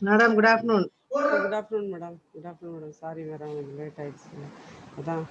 Madam, good afternoon. Good afternoon, madam. Good afternoon, madam. Sorry, madam, it's late ஆயிடுச்சு அதான்.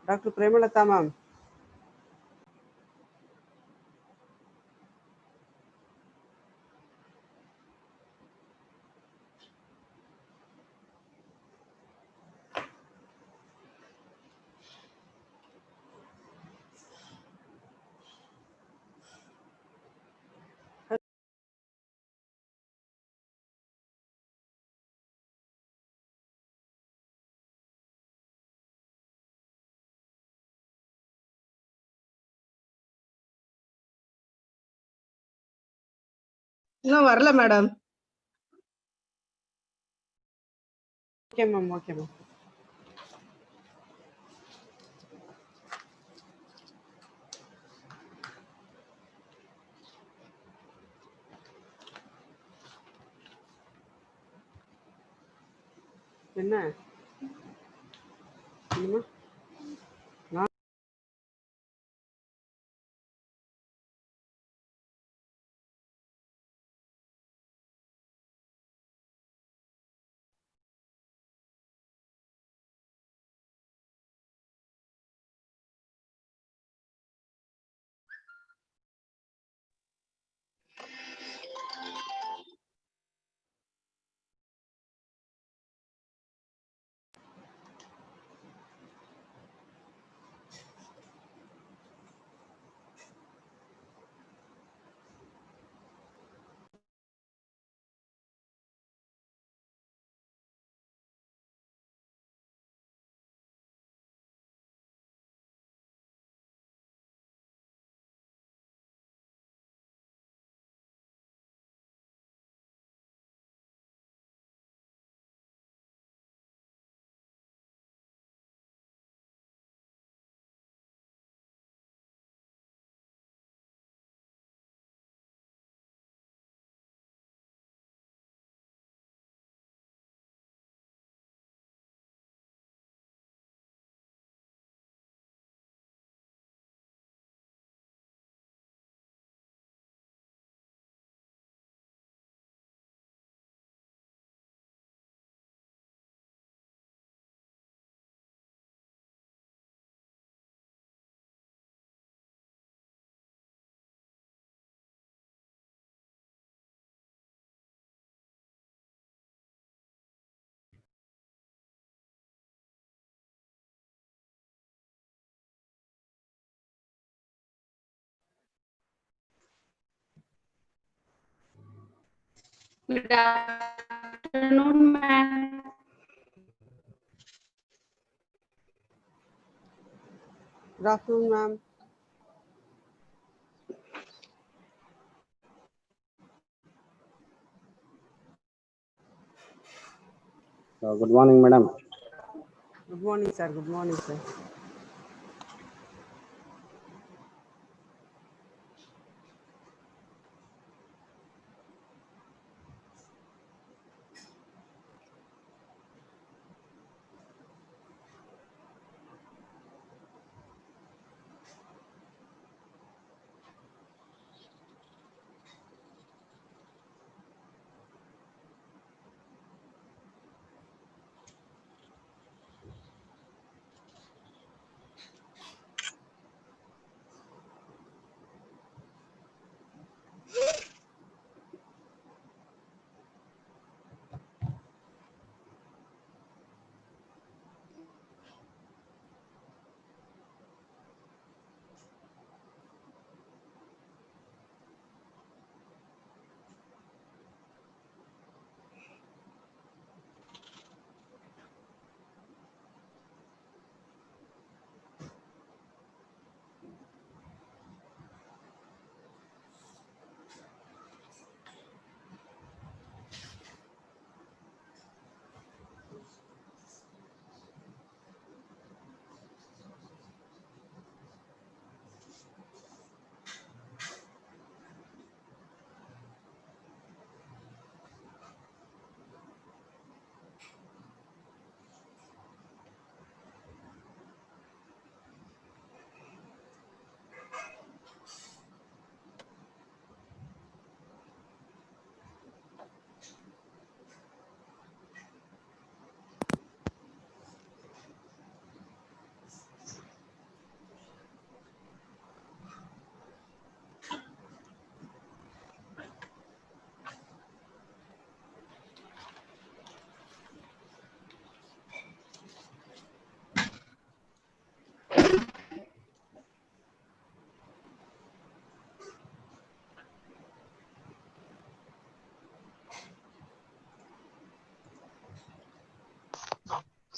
Doctor Premalatha ma'am. இன்னும் வரல madam. Okay ma'am, okay ma'am. என்ன என்னம்மா? Good afternoon, ma'am. Good afternoon, ma'am. Good morning, madam. Good morning, sir. Good morning, sir.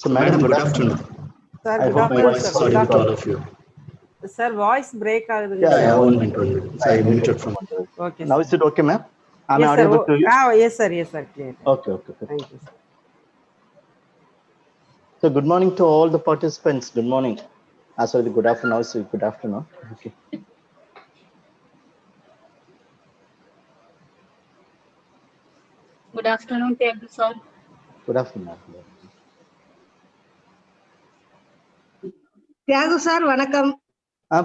So, Madam, good afternoon. Sir, I good hope my afternoon, voice sir. is audible to all of you. Sir, voice break ஆகுதுங்க Yeah, sir. 1 minute, 1 minute. So, I muted from the. Okay, Now, sir. is it okay, ma'am? Am I Yes, sir. audible to you? Yes, sir. Yes, sir. Clear. Okay, okay, okay. Thank you, sir. So, good morning to all the participants. Good morning. Sorry, good afternoon. Also, good afternoon. Okay. Good afternoon, thank you, sir. Good afternoon. Thiyagu sir வணக்கம்.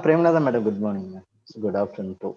Premanatha, madam, good morning. Ma'am. So, good afternoon to.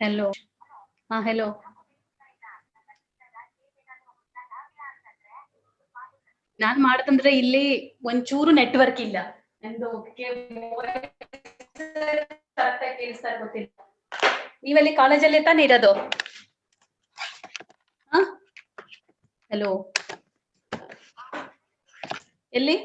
Hello. Hello. ನಾನ್ ಮಾಡ್ತಂದ್ರೆ ಇಲ್ಲಿ ಒಂಚೂರು network ಇಲ್ಲ ಎಂದು ಕೇಳಿಸ್ತಾ ಗೊತ್ತಿಲ್ಲ. ನೀವಲ್ಲಿ ಕಾಲೇಜಲ್ಲಿ ತಾನೇ ಇರೋದು? ಹಲೋ, ಎಲ್ಲಿ?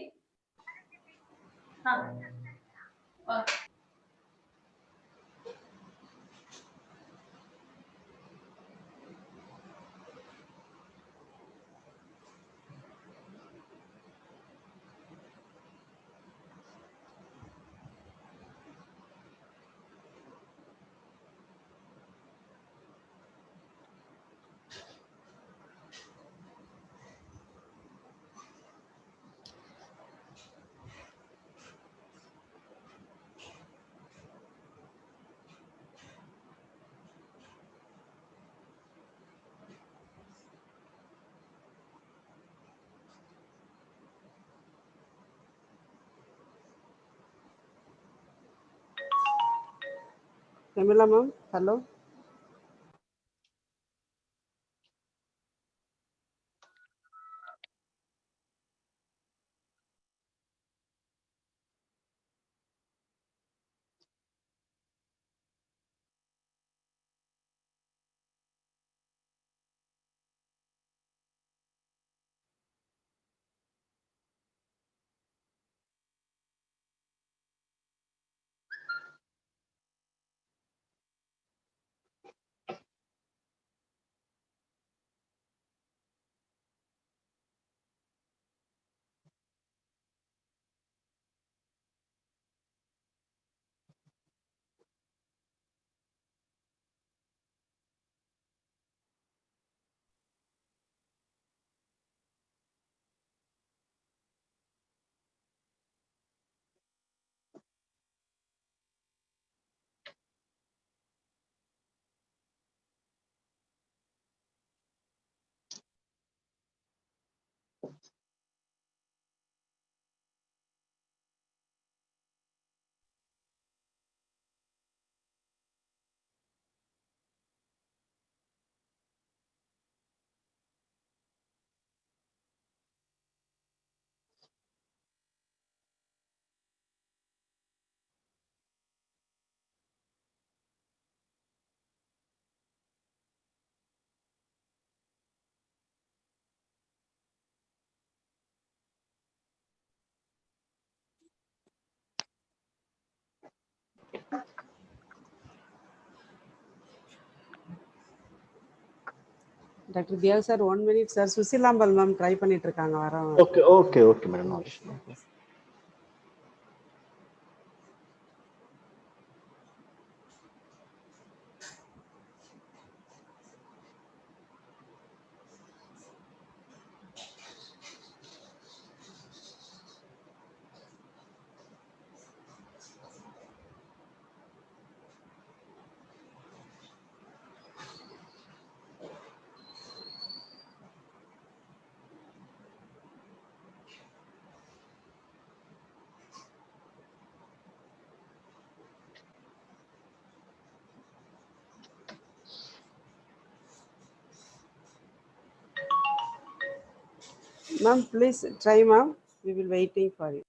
Tamila ma'am, hello. Doctor Diya sir 1 minute sir. Susilambal ma'am try பண்ணிட்டு இருக்காங்க வரோம். Okay, okay, okay, madam. No issue. Ma'am, please try, ma'am. We will waiting for you.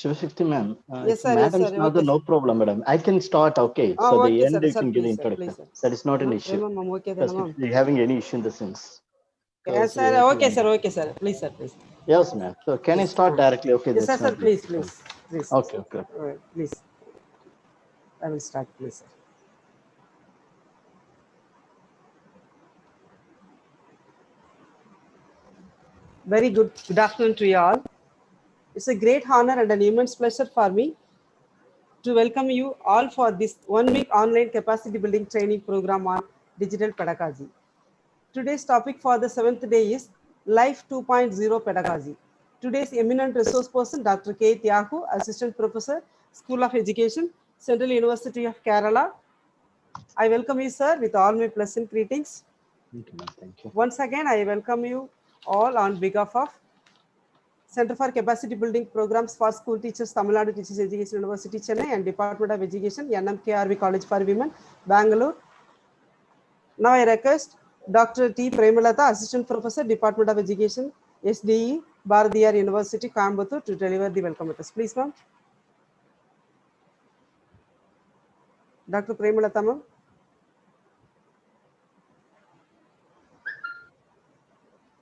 Shivashakti ma'am, Yes, if sir. Yes, madam's sir. not Okay, there, sir. no problem, madam. I can start, okay. Oh, So the okay, end sir. you Sir, can give the please, sir. introduction. Please, sir. That is not an issue. Prema, ma'am. Okay, then, Because if ma'am. you're having any issue in the sense. Yes, Because we sir. have to Okay, sir. end. Okay, sir. Please, sir. Please. Yes, ma'am. So can I Yes. start directly? Okay, Yes, sir. that's Sir, not an please, issue. please, please. Okay, okay. Please. I will start, please, sir. Very good. Good afternoon to you all. It's a great honor and an immense pleasure for me to welcome you all for this 1 week online capacity building training program on digital pedagogy. Today's topic for the 7th day is Life 2.0 Pedagogy. Today's eminent resource person, Dr. K. Tyahu, Assistant Professor, School of Education, Central University of Kerala. I welcome you, sir, with all my pleasant greetings. Thank you, ma'am. Thank you. Once again, I welcome you all on behalf of Center for Capacity Building Programs for School Teachers, Tamil Nadu Teachers Education University, Chennai, and Department of Education, NMKRV College for Women, Bangalore. Now I request Dr. T. Premalata, Assistant Professor, Department of Education, SDE, Bharatiyar University, Coimbatore, to deliver the welcome address. Please, ma'am. Dr. Premalata, ma'am.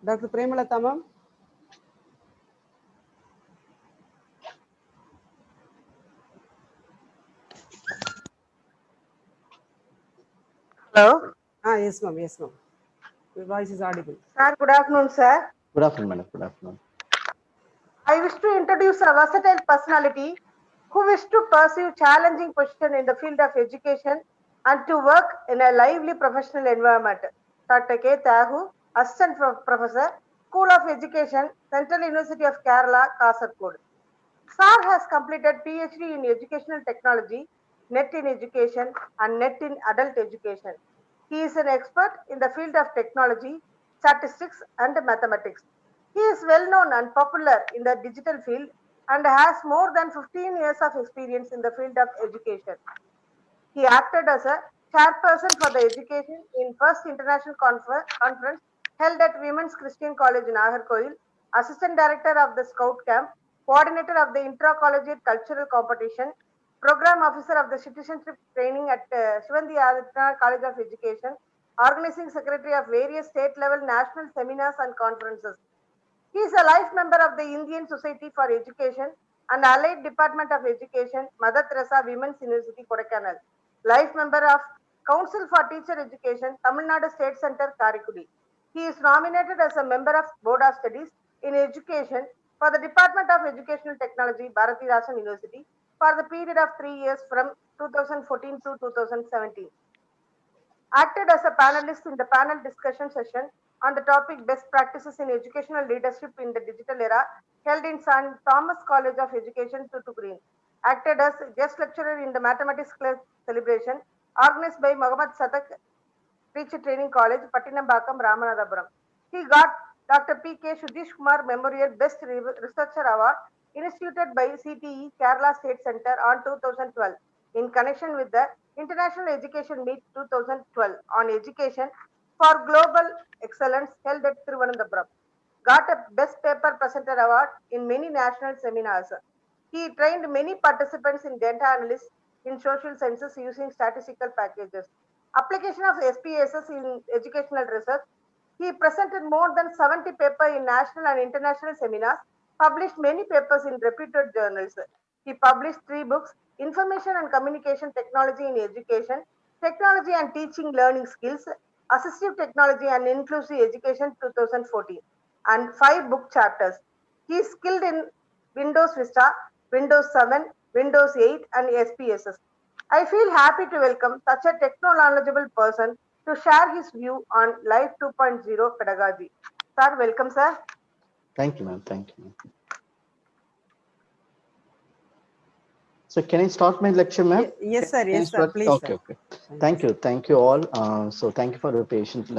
Dr. Premalata, ma'am. Hello. Yes, ma'am. Yes, ma'am. Your voice is audible. Sir, good afternoon, sir. Good afternoon, madam. Good afternoon. I wish to introduce a versatile personality who wish to pursue challenging position in the field of education and to work in a lively professional environment. Dr. K. Tahu, Assistant Professor, School of Education, Central University of Kerala, Kasaragod. Sir has completed PhD in Educational Technology, Net in Education, and Net in Adult Education. He is an expert in the field of technology, statistics, and mathematics. He is well known and popular in the digital field and has more than 15 years of experience in the field of education. He acted as a chairperson for the education in First International Conference held at Women's Christian College in Nagercoil, assistant director of the Scout Camp, coordinator of the intra-collegiate cultural competition, program officer of the citizenship training at Shivandi Aditya College of Education, organizing secretary of various state level national seminars and conferences. He is a life member of the Indian Society for Education and Allied Department of Education, Mother Teresa Women's University, Kodaikanal. Life member of Council for Teacher Education, Tamil Nadu State Center, Karikudi. He is nominated as a member of Board of Studies in Education for the Department of Educational Technology, Bharati Rajan University, for the period of 3 years from 2014 to 2017. Acted as a panelist in the panel discussion session on the topic Best Practices in Educational Leadership in the Digital Era, held in St. Thomas College of Education, Tutukurin. Acted as guest lecturer in the Mathematics Club celebration, organized by Muhammad Sadak Teacher Training College, Pattinambakam, Ramanathapuram. He got Dr. P.K. Sudhish Kumar Memorial Best Researcher Award, instituted by CTE Kerala State Center on 2012 in connection with the International Education Meet 2012 on education for global excellence held at Thiruvananthapuram. Got a Best Paper Presenter Award in many national seminars. He trained many participants in data analysis in social sciences using statistical packages. Application of SPSS in educational research. He presented more than 70 papers in national and international seminars, published many papers in reputed journals. He published 3 books, Information and Communication Technology in Education, Technology and Teaching Learning Skills, Assistive Technology and Inclusive Education 2014, and 5 book chapters. He is skilled in Windows Vista, Windows 7, Windows 8, and SPSS. I feel happy to welcome such a techno-knowledgeable person to share his view on Life 2.0 pedagogy. Sir, welcome, sir. Thank you, ma'am. Thank you, ma'am. So can I start my lecture, ma'am? Yes, sir. Can I Yes, sir. start? Please, Okay, sir. okay. Thank you. Thank you all. So thank you for your patient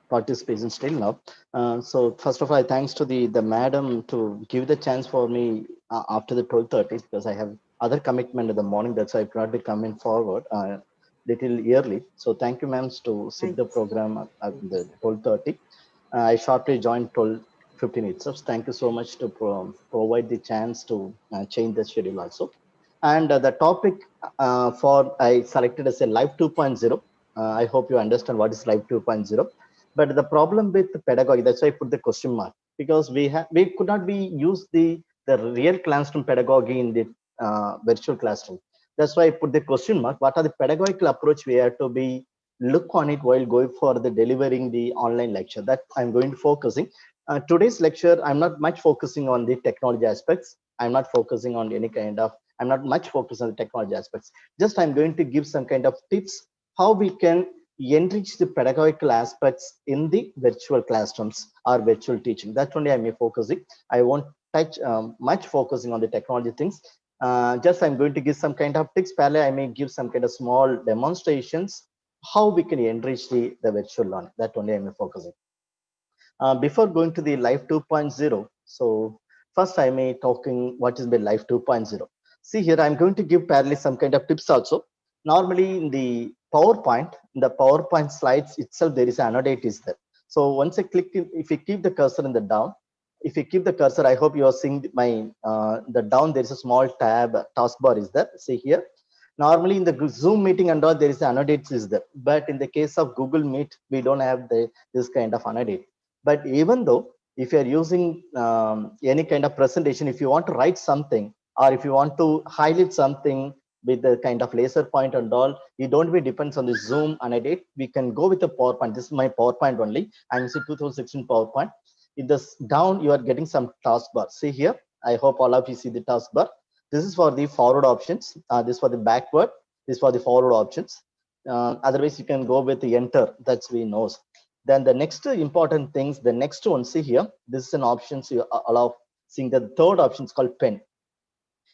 participation still now. So first of all, thanks to the madam to give the chance for me after the 12:30 because I have other commitment in the morning. That's why I could not be coming forward little early. So thank you, ma'am, to sit the program at the 12:30. I shortly joined 12:15 15 itself. Thank you so much to provide the chance to change the schedule also. And the topic for I selected as a Life 2.0. I hope you understand what is Life 2.0. But the problem with pedagogy, that's why I put the question mark, because we could not be use the real classroom pedagogy in the virtual classroom. That's why I put the question mark. What are the pedagogical approach we have to be look on it while going for the delivering the online lecture? That I'm going to focusing. Today's lecture, I'm not much focusing on the technology aspects. I'm not focusing on any kind of, I'm not much focused on the technology aspects. Just I'm going to give some kind of tips how we can enrich the pedagogical aspects in the virtual classrooms or virtual teaching. That's only I'm focusing. I won't touch much focusing on the technology things. Just I'm going to give some kind of tips. Parallel, I may give some kind of small demonstrations how we can enrich the virtual learning. That only I'm focusing. Before going to the Life 2.0, so first I may talking what is the Life 2.0. See here, I'm going to give parallel some kind of tips also. Normally in the PowerPoint slides itself, there is an annotate is there. So once I click, if you keep the cursor in the down, if you keep the cursor, I hope you are seeing my the down. There is a small tab taskbar is there. See here. Normally in the Zoom meeting and all, there is annotates is there. But in the case of Google Meet, we don't have this kind of annotate. But even though if you're using any kind of presentation, if you want to write something or if you want to highlight something with the kind of laser point and all, you don't be depends on the Zoom annotate. We can go with the PowerPoint. This is my PowerPoint only. I'm using 2016 PowerPoint. In this down, you are getting some taskbar. See here. I hope all of you see the taskbar. This is for the forward options. This for the backward. This for the forward options. Otherwise, you can go with the enter. That's we knows. Then the next important things, the next one, see here, this is an option. So you allow seeing the third option is called pen.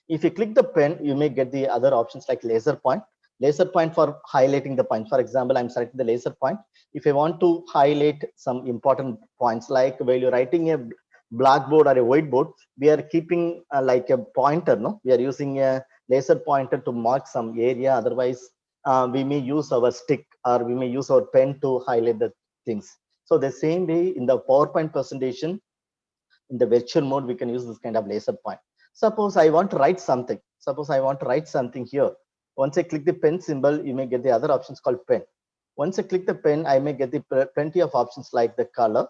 If you click the pen, you may get the other options like laser point. Laser point for highlighting the point. For example, I'm selecting the laser point. If I want to highlight some important points, like while you're writing a blackboard or a whiteboard, we are keeping like a pointer, no? We are using a laser pointer to mark some area. Otherwise, we may use our stick or we may use our pen to highlight the things. So the same way in the PowerPoint presentation, in the virtual mode, we can use this kind of laser point. Suppose I want to write something. Suppose I want to write something here. Once I click the pen symbol, you may get the other options called pen. Once I click the pen, I may get the plenty of options like the color.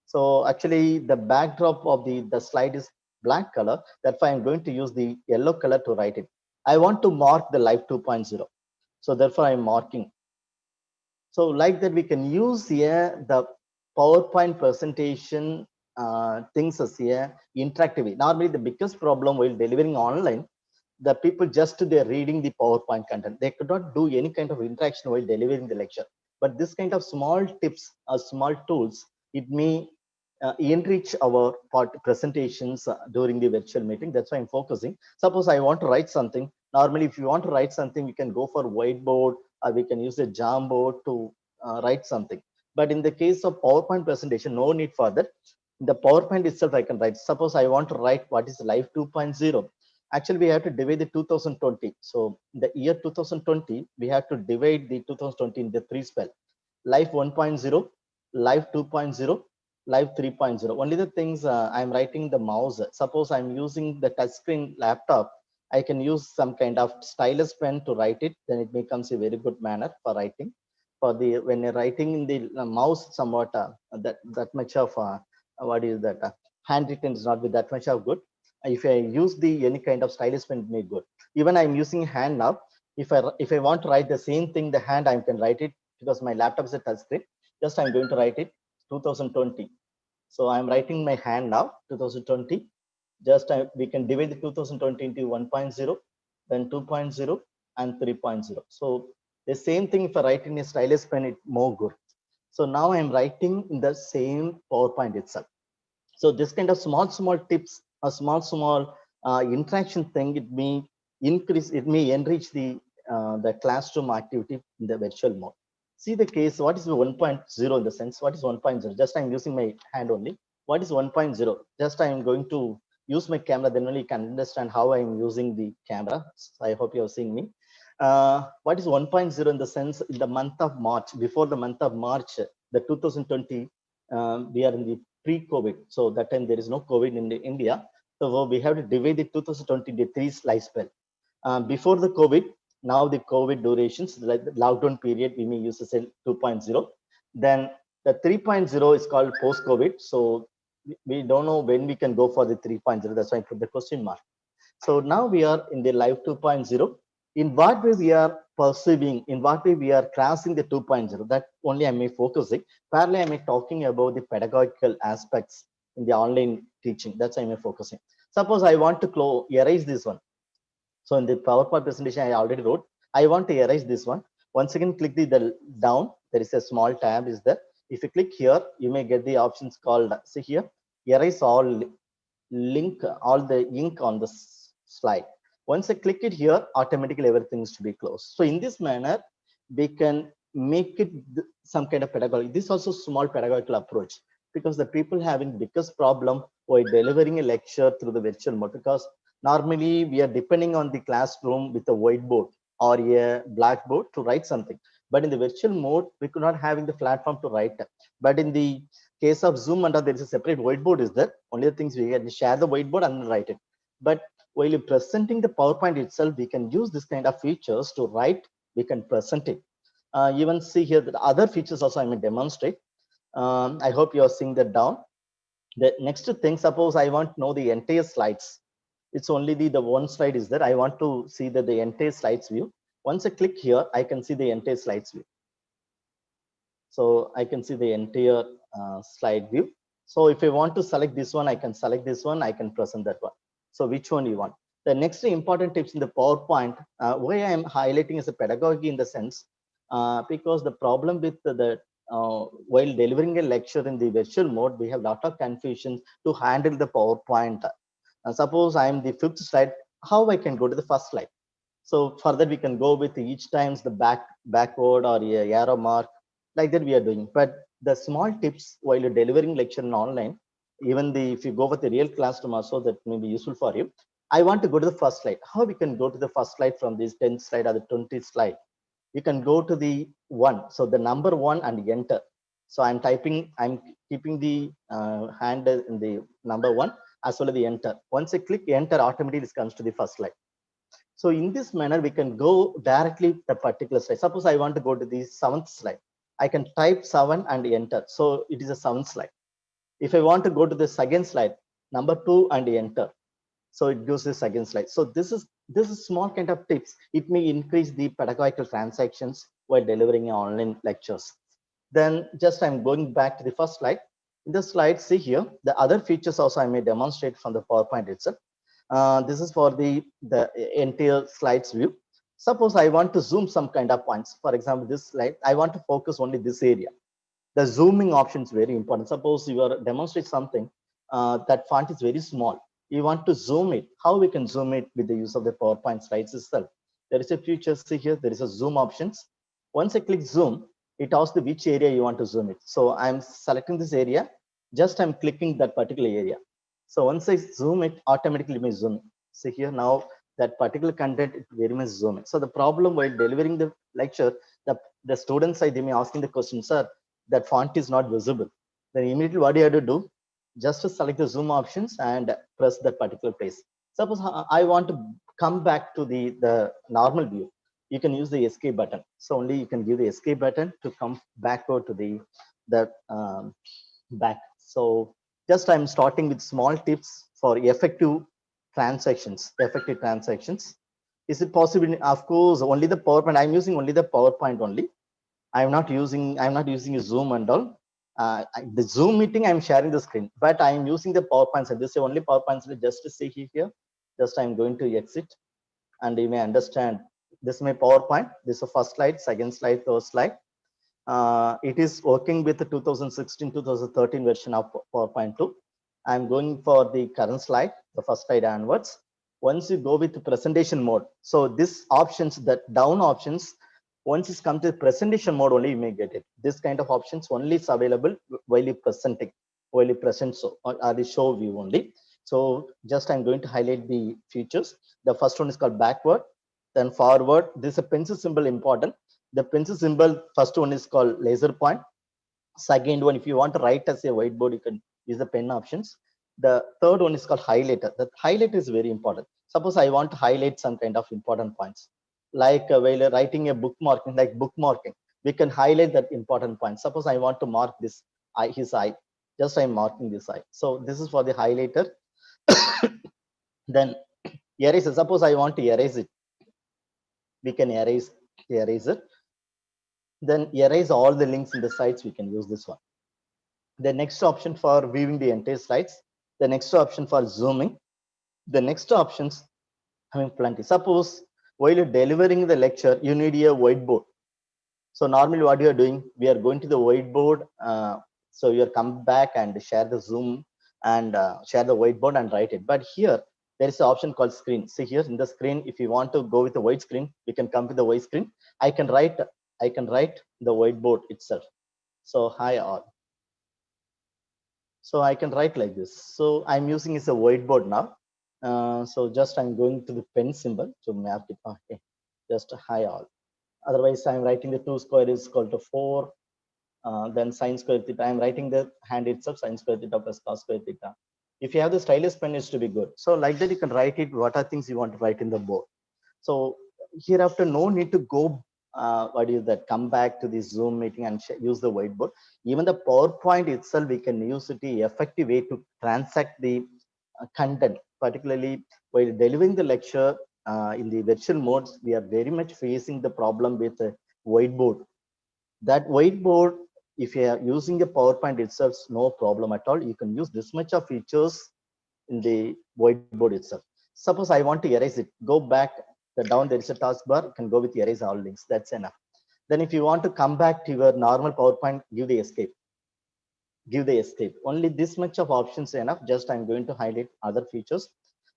So actually the backdrop of the slide is black color. That's why I'm going to use the yellow color to write it. I want to mark the Life 2.0. So therefore I'm marking. So like that, we can use here the PowerPoint presentation things as here interactively. Normally, the biggest problem while delivering online, the people just they're reading the PowerPoint content. They could not do any kind of interaction while delivering the lecture. But this kind of small tips or small tools, it may enrich our presentations during the virtual meeting. That's why I'm focusing. Suppose I want to write something. Normally, if you want to write something, we can go for whiteboard or we can use a Jamboard to write something. But in the case of PowerPoint presentation, no need for that. In the PowerPoint itself, I can write. Suppose I want to write what is Life 2.0. Actually, we have to divide the 2020. So the year 2020, we have to divide the 2020 in the three spell. Life 1.0, Life 2.0, Live 3.0. Only the things I'm writing the mouse. Suppose I'm using the touchscreen laptop, I can use some kind of stylus pen to write it. Then it becomes a very good manner for writing. For the when you're writing in the mouse, somewhat that much of what is that handwritten is not with that much of good. If I use the any kind of stylus pen, it may good. Even I'm using hand now. If I want to write the same thing, the hand I can write it because my laptop is a touchscreen. Just I'm going to write it 2020. So I'm writing my hand now, 2020. Just we can divide the 2020 into 1.0, then 2.0, and 3.0. So the same thing, if I write in a stylus pen, it's more good. So now I'm writing in the same PowerPoint itself. So this kind of small tips, a small interaction thing, it may increase, it may enrich the classroom activity in the virtual mode. See the case, what is the 1.0 in the sense, what is 1.0? Just I'm using my hand only. What is 1.0? Just I'm going to use my camera, then only you can understand how I'm using the camera. So I hope you're seeing me. What is 1.0 in the sense, in the month of March, before the month of March, the 2020, we are in the pre-COVID. So that time there is no COVID in India. So we have to divide the 2020 into 3 slice spell. Before the COVID, now the COVID durations, like the lockdown period, we may use to say 2.0. Then the 3.0 is called post-COVID. So we don't know when we can go for the 3.0. That's why I put the question mark. So now we are in the live 2.0. In what way we are perceiving, in what way we are crossing the 2.0, that only I may focusing. Parallel, I may talking about the pedagogical aspects in the online teaching. That's I may focusing. Suppose I want to erase this one. So in the PowerPoint presentation, I already wrote, I want to erase this one. Once again, click the down. There is a small tab is there. If you click here, you may get the options called, see here, erase all link, all the ink on the slide. Once I click it here, automatically everything is to be closed. So in this manner, we can make it some kind of pedagogy. This is also small pedagogical approach, because the people having biggest problem while delivering a lecture through the virtual mode, because normally we are depending on the classroom with a whiteboard or a blackboard to write something. But in the virtual mode, we could not having the platform to write. But in the case of Zoom, and there is a separate whiteboard is there. Only the things we can share the whiteboard and write it. But while you're presenting the PowerPoint itself, we can use this kind of features to write, we can present it. Even see here that other features also I may demonstrate. I hope you are seeing that down. The next thing, suppose I want to know the entire slides. It's only the one slide is there. I want to see the entire slides view. Once I click here, I can see the entire slides view. So I can see the entire slide view. So if I want to select this one, I can select this one, I can present that one. So which one you want? The next important tips in the PowerPoint, why I am highlighting is a pedagogy in the sense, because the problem with while delivering a lecture in the virtual mode, we have a lot of confusion to handle the PowerPoint. Suppose I am the 5th slide, how I can go to the first slide? So for that, we can go with each times the backward or a arrow mark, like that we are doing. But the small tips while you're delivering lecture in online, even if you go with the real classroom also, that may be useful for you. I want to go to the first slide. How we can go to the first slide from this 10th slide or the 20th slide? You can go to the 1. So the number 1 and enter. So I'm keeping the hand in the number 1 as well as the enter. Once I click enter, automatically it comes to the first slide. So in this manner, we can go directly to the particular slide. Suppose I want to go to the 7th slide. I can type 7 and enter. So it is a 7th slide. If I want to go to the second slide, number 2 and enter. So it goes to the second slide. So this is small kind of tips. It may increase the pedagogical transactions while delivering online lectures. Then just I'm going back to the first slide. In the slide, see here, the other features also I may demonstrate from the PowerPoint itself. This is for the entire slides view. Suppose I want to zoom some kind of points. For example, this slide, I want to focus only this area. The zooming option is very important. Suppose you are demonstrate something, that font is very small. You want to zoom it. How we can zoom it with the use of the PowerPoint slides itself? There is a feature, see here, there is a zoom options. Once I click zoom, it asks the which area you want to zoom it. So I'm selecting this area, just I'm clicking that particular area. So once I zoom it, automatically may zoom. See here now that particular content it very much zoom. So the problem while delivering the lecture, the student side they may asking the question, sir, that font is not visible. Then immediately what do you have to do? Just to select the zoom options and press that particular place. Suppose I want to come back to the normal view. You can use the escape button. So only you can give the escape button to come backward to the back. So just I'm starting with small tips for effective transactions. Is it possible? Of course, only the PowerPoint. I'm using only the PowerPoint only. I'm not using a Zoom and all. The Zoom meeting, I'm sharing the screen, but I'm using the PowerPoint. So this is only PowerPoint. Just to see here, just I'm going to exit, and you may understand. This is my PowerPoint. This is the first slide, second slide, third slide. It is working with the 2016 2013 version of PowerPoint 2. I'm going for the current slide, the first slide onwards. Once you go with the presentation mode, so this options, that down options, once it's come to the presentation mode only you may get it. This kind of options only is available while you presenting, while you present, so or the show view only. So just I'm going to highlight the features. The first one is called backward, then forward. This is a pencil symbol important. The pencil symbol, first one is called laser point. Second one, if you want to write as a whiteboard, you can use the pen options. The third one is called highlighter. The highlight is very important. Suppose I want to highlight some kind of important points, like while writing a bookmarking, like bookmarking, we can highlight that important point. Suppose I want to mark this eye, his eye, just I'm marking this eye. So this is for the highlighter. Then eraser. Suppose I want to erase it, we can erase it. Then erase all the links in the sites. We can use this one. The next option for viewing the entire slides. The next option for zooming. The next options having plenty. Suppose while you're delivering the lecture, you need a whiteboard. So normally what you are doing, we are going to the whiteboard. So you come back and share the Zoom and share the whiteboard and write it. But here there is an option called screen. See here in the screen, if you want to go with the white screen, we can come with the white screen. I can write the whiteboard itself. So hi all. So I can write like this. So I'm using is a whiteboard now. So just I'm going to the pen symbol to map it. Okay, just hi all. Otherwise, I'm writing the 2 square is equal to 4. Then sine square theta. I'm writing the hand itself, sine square theta plus cos square theta. If you have the stylus pen, is to be good. So like that, you can write it. What are things you want to write in the board? So hereafter, no need to go. What is that? Come back to the Zoom meeting and use the whiteboard. Even the PowerPoint itself, we can use it the effective way to transact the content, particularly while delivering the lecture in the virtual modes. We are very much facing the problem with whiteboard. That whiteboard, if you are using a PowerPoint itself, no problem at all. You can use this much of features in the whiteboard itself. Suppose I want to erase it, go back the down, there is a taskbar, you can go with erase all links. That's enough. Then if you want to come back to your normal PowerPoint, give the escape. Give the escape. Only this much of options enough. Just I'm going to highlight other features.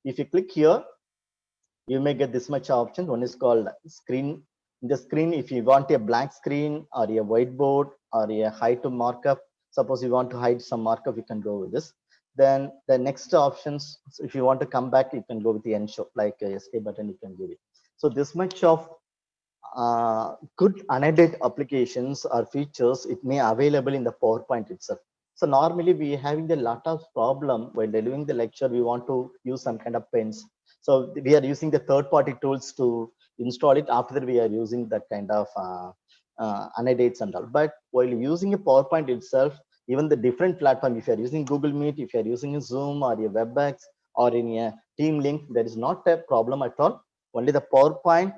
If you click here, you may get this much options. One is called screen. In the screen, if you want a blank screen or a whiteboard or a hide to markup, suppose you want to hide some markup, you can go with this. Then the next options, so if you want to come back, you can go with the end show, like a escape button, you can give it. So this much of good unedited applications or features, it may available in the PowerPoint itself. So normally we having a lot of problem while delivering the lecture. We want to use some kind of pens. So we are using the third-party tools to install it. After that, we are using that kind of annotates and all. But while using a PowerPoint itself, even the different platform, if you are using Google Meet, if you are using a Zoom or a WebEx or in a Team Link, there is not a problem at all. Only the PowerPoint,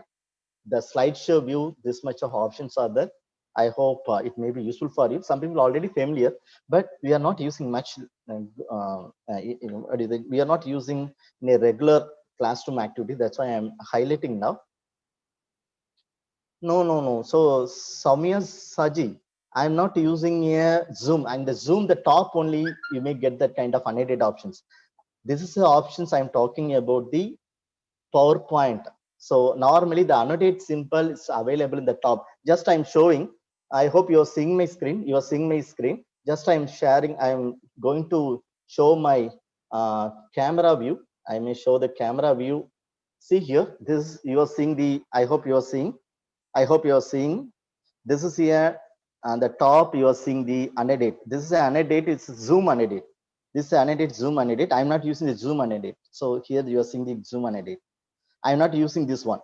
the slideshow view, this much of options are there. I hope it may be useful for you. Some people are already familiar, but we are not using much. We are not using in a regular classroom activity. That's why I'm highlighting now. No. So Soumya Saji, I'm not using a Zoom, and the Zoom, the top only, you may get that kind of unedited options. This is the options I'm talking about, the PowerPoint. So normally the annotate symbol is available in the top. Just I'm showing. I hope you're seeing my screen. You are seeing my screen. Just I'm sharing. I'm going to show my camera view. I may show the camera view. See here. This you are seeing the. I hope you are seeing. I hope you are seeing. This is here. On the top, you are seeing the unedit. This is an unedit. It's Zoom unedit. This is unedit Zoom unedit. I'm not using the Zoom unedit. So here you are seeing the Zoom unedit. I'm not using this one.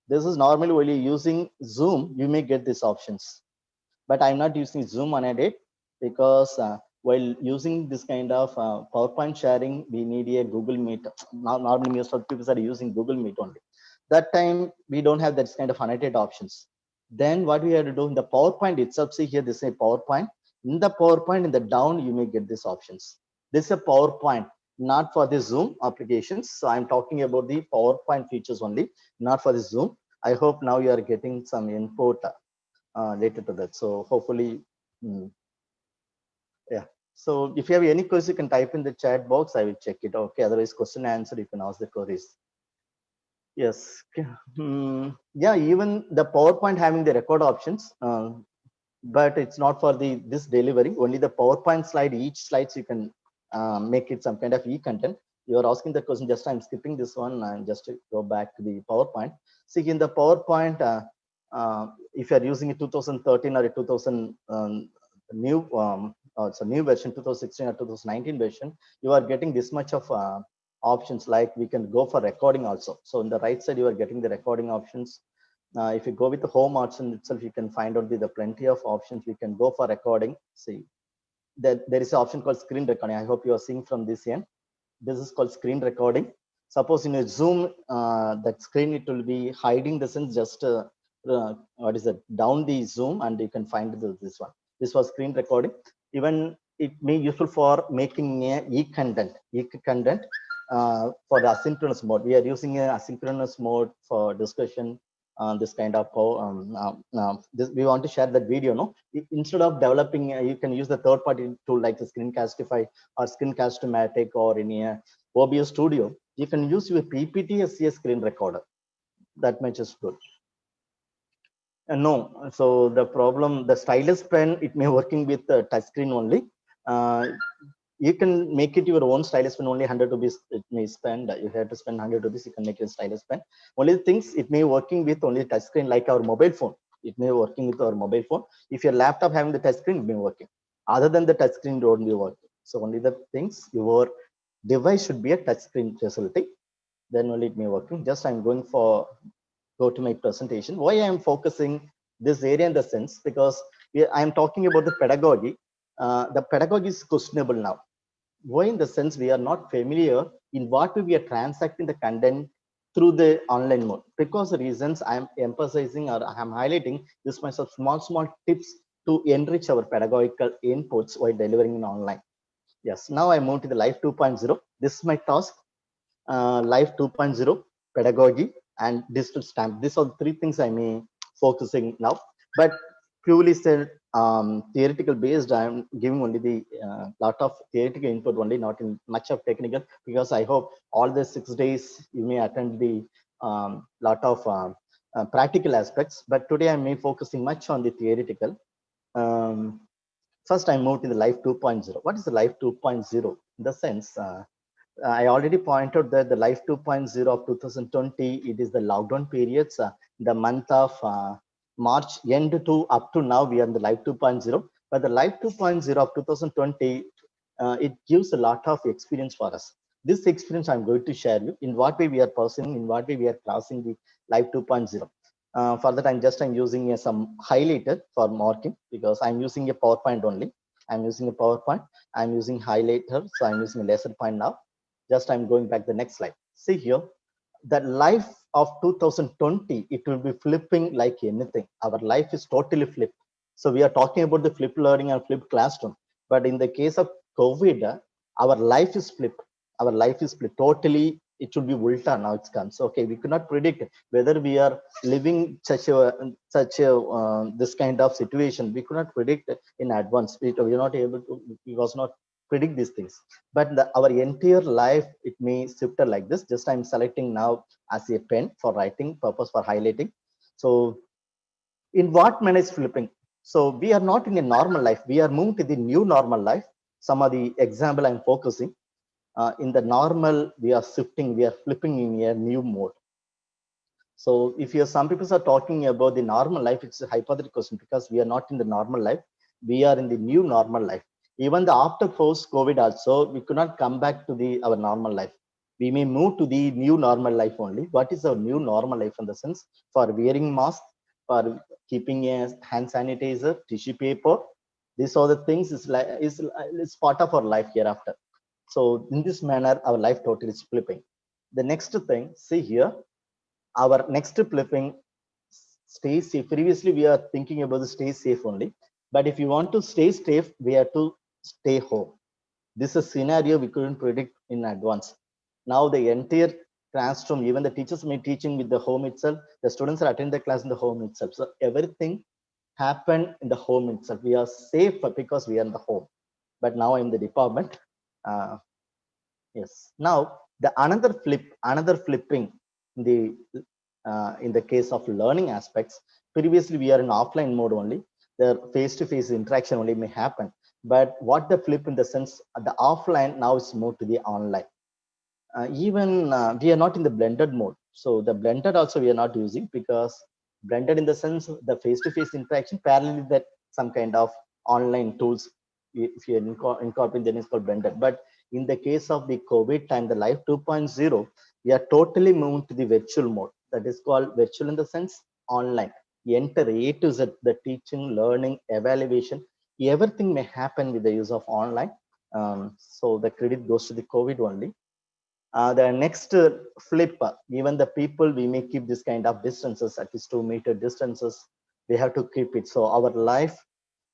This is normally when you're using Zoom, you may get these options. But I'm not using Zoom unedit because while using this kind of PowerPoint sharing, we need a Google Meet. Now, normally most of people are using Google Meet only. That time, we don't have that kind of unedited options. Then what we have to do in the PowerPoint itself, see here, this is a PowerPoint. In the PowerPoint, in the down, you may get these options. This is a PowerPoint, not for the Zoom applications. So I'm talking about the PowerPoint features only, not for the Zoom. I hope now you are getting some input related to that. So hopefully, yeah. So if you have any questions, you can type in the chat box. I will check it. Okay. Otherwise, question and answer, you can ask the queries. Yes. Yeah. Even the PowerPoint having the record options, but it's not for the this delivery. Only the PowerPoint slide. Each slides you can make it some kind of e-content. You are asking the question. Just I'm skipping this one and just to go back to the PowerPoint. See in the PowerPoint, if you are using a 2013 or a 2000 new it's a new version, 2016 or 2019 version, you are getting this much of options. Like we can go for recording also. So in the right side, you are getting the recording options. If you go with the home option itself, you can find out the plenty of options. We can go for recording. See, there is an option called screen recording. I hope you are seeing from this end. This is called screen recording. Suppose in a Zoom, that screen, it will be hiding the sense, just what is it, down the Zoom, and you can find this one. This was screen recording. Even it may useful for making e-content for the asynchronous mode. We are using a asynchronous mode for discussion. This kind of we want to share that video. No, instead of developing, you can use the third-party tool like the Screencastify or Screencast-O-Matic or any OBS Studio. You can use your PPT as a screen recorder. That much is good. No, so the problem, the stylus pen, it may working with the touch screen only. You can make it your own stylus pen, only 100 rupees it may spend. You have to spend 100 rupees, you can make a stylus pen. Only things, it may working with only touch screen like our mobile phone. It may working with our mobile phone. If your laptop having the touch screen, it may working. Other than the touch screen, it won't be working. So only the things, your device should be a touch screen facility. Then only it may working. Just I'm going for go to my presentation. Why I am focusing this area in the sense, because I am talking about the pedagogy. The pedagogy is questionable now. Why in the sense we are not familiar in what we are transacting the content through the online mode. Because the reasons I am emphasizing or I am highlighting this myself small tips to enrich our pedagogical inputs while delivering in online. Yes, now I move to the Life 2.0. This is my task. Life 2.0, pedagogy, and digital stamp. These are the three things I may focusing now. But purely said, theoretical based, I'm giving only the lot of theoretical input only, not in much of technical, because I hope all the 6 days you may attend the lot of practical aspects. But today I may focusing much on the theoretical. First, I moved to the Life 2.0. What is the Life 2.0? In the sense, I already pointed that the Life 2.0 of 2020, it is the lockdown periods, the month of March end to up to now, we are in the Life 2.0. But the Life 2.0 of 2020, it gives a lot of experience for us. This experience I'm going to share you in what way we are pursuing, in what way we are crossing the Life 2.0. For that, I'm using some highlighter for marking, because I'm using a PowerPoint only. I'm using a PowerPoint. I'm using highlighter, so I'm using a laser point now. Just I'm going back the next slide. See here, the life of 2020, it will be flipping like anything. Our life is totally flipped. So we are talking about the flipped learning and flipped classroom. But in the case of COVID, our life is flipped. Our life is flipped totally. It should be ulta now. It's come. So okay, we could not predict whether we are living such a this kind of situation. We could not predict in advance. We were not able to. We was not predict these things. But our entire life, it may shift like this. Just I'm selecting now as a pen for writing purpose, for highlighting. So in what manner is flipping? So we are not in a normal life. We are moving to the new normal life. Some of the example I'm focusing. In the normal, we are shifting, we are flipping in a new mode. So if you some people are talking about the normal life, it's a hypothetical question, because we are not in the normal life. We are in the new normal life. Even the after post COVID also, we could not come back to the our normal life. We may move to the new normal life only. What is our new normal life in the sense? For wearing mask, for keeping a hand sanitizer, tissue paper, these are the things is part of our life hereafter. So in this manner, our life totally is flipping. The next thing, see here, our next flipping, stay safe. Previously, we are thinking about the stay safe only. But if you want to stay safe, we have to stay home. This is a scenario we couldn't predict in advance. Now the entire classroom, even the teachers may teaching with the home itself. The students are attending the class in the home itself. So everything happened in the home itself. We are safe because we are in the home. But now I'm in the department. Yes. Now the another flipping in the case of learning aspects. Previously, we are in offline mode only. The face-to-face interaction only may happen. But what the flip in the sense, the offline now is moved to the online. Even we are not in the blended mode. So the blended also we are not using, because blended in the sense the face-to-face interaction parallel that some kind of online tools if you incorporate, then it's called blended. But in the case of the COVID time, the Life 2.0, we are totally moving to the virtual mode. That is called virtual in the sense online. You enter A to Z, the teaching, learning, evaluation, everything may happen with the use of online. So the credit goes to the COVID only. The next flip, even the people, we may keep this kind of distances, at least 2 meter distances. We have to keep it. So our life,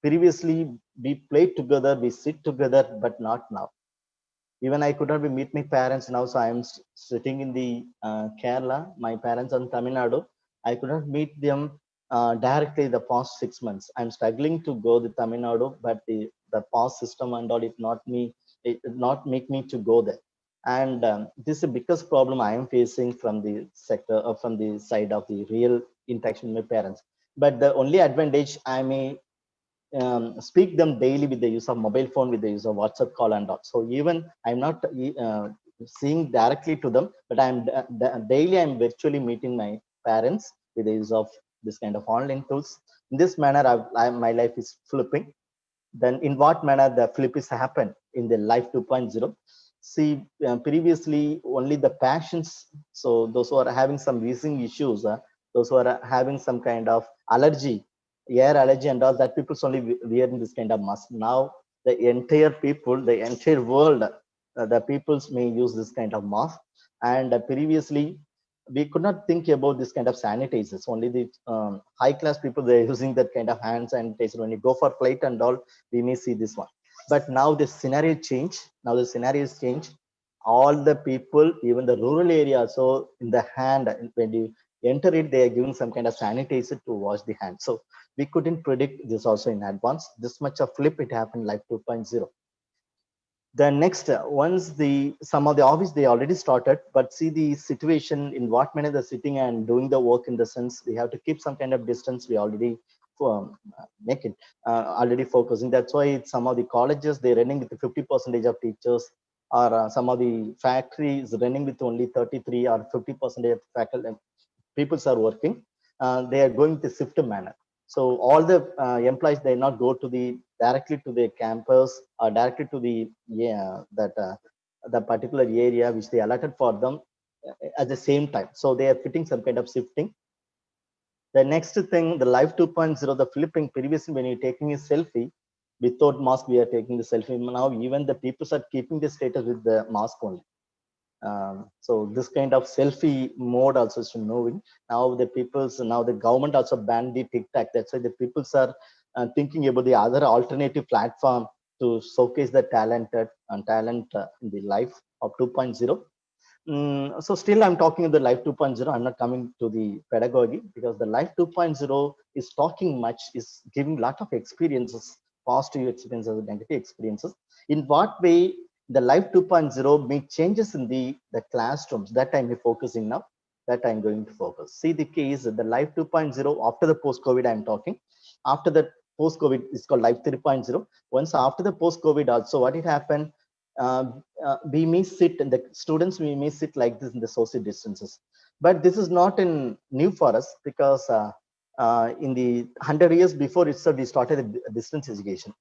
previously we played together, we sit together, but not now. Even I could not be meet my parents now. So I am sitting in the Kerala, my parents on Tamil Nadu. I could not meet them directly the past 6 months. I'm struggling to go to Tamil Nadu, but the past system and all, it not make me to go there. And this is the biggest problem I am facing from the sector, from the side of the real interaction with my parents. But the only advantage, I may speak them daily with the use of mobile phone, with the use of WhatsApp call and all. So even I'm not seeing directly to them, but daily I'm virtually meeting my parents with the use of this kind of online tools. In this manner, my life is flipping. Then in what manner the flip is happen in the Life 2.0? See, previously only the passions. So those who are having some wheezing issues, those who are having some kind of allergy, air allergy and all that, people's only wearing this kind of mask. Now the entire people, the entire world, the peoples may use this kind of mask. And previously we could not think about this kind of sanitizers. Only the high class people, they're using that kind of hand sanitizer. When you go for flight and all, we may see this one. But now the scenario change. Now the scenario is changed. All the people, even the rural area, so in the hand, when you enter it, they are giving some kind of sanitizer to wash the hand. So we couldn't predict this also in advance. This much of flip it happened like 2.0. The next, once the some of the office they already started, but see the situation in what manner they're sitting and doing the work, in the sense we have to keep some kind of distance. We already make it already focusing. That's why some of the colleges, they're running with 50% of teachers, or some of the factories running with only 33 or 50% of faculty peoples are working. They are going to shift manner. So all the employees, they not go to the directly to the campus or directly to the the particular area which they allotted for them at the same time. So they are fitting some kind of shifting. The next thing, the Life 2.0, the flipping. Previously, when you're taking a selfie without mask, we are taking the selfie. Now even the people are keeping the status with the mask only. So this kind of selfie mode also is knowing. Now now the government also banned the TikTok. That's why the peoples are thinking about the other alternative platform to showcase the talented and talent in the Life of 2.0. So still I'm talking of the Life 2.0. I'm not coming to the pedagogy, because the Life 2.0 is talking much, is giving lot of experiences, positive experiences, negative experiences. In what way the Life 2.0 make changes in the classrooms? That I'm focusing now. That I'm going to focus. See the case, the Life 2.0 after the post-COVID I'm talking. After the post-COVID is called Life 3.0. Once after the post-COVID also, what it happened, we may sit, and the students, we may sit like this in the social distances. But this is not in new for us, because in the 100 years before itself, we started a distance education.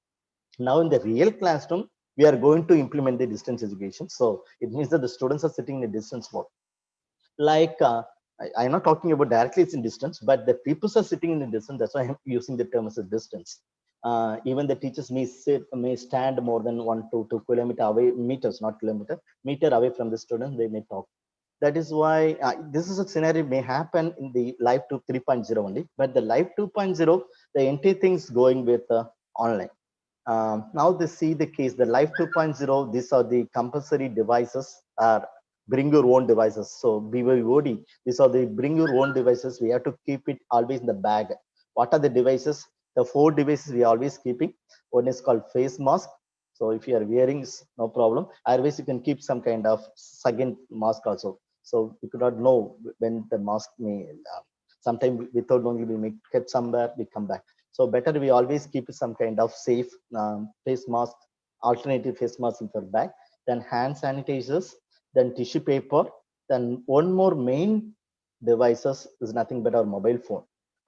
Now in the real classroom, we are going to implement the distance education. So it means that the students are sitting in a distance mode. Like I'm not talking about directly it's in distance, but the people are sitting in a distance. That's why I'm using the term as a distance. Even the teachers may stand more than 1 to 2 kilometer away, meters, not kilometer, meter away from the students. They may talk. That is why this is a scenario may happen in the Life 2 3.0 only, but the Life 2.0, the entire things going with online. Now they see the case, the Life 2.0, these are the compulsory devices, are bring your own devices. So BYOD, these are the bring your own devices. We have to keep it always in the bag. What are the devices? The 4 devices we are always keeping. One is called face mask. So if you are wearing, no problem. Otherwise, you can keep some kind of second mask also. So you could not know when the mask may, sometime without knowing, we may get somewhere, we come back. So better we always keep some kind of safe face mask, alternative face mask in your bag, then hand sanitizers, then tissue paper, then one more main devices is nothing but our mobile phone.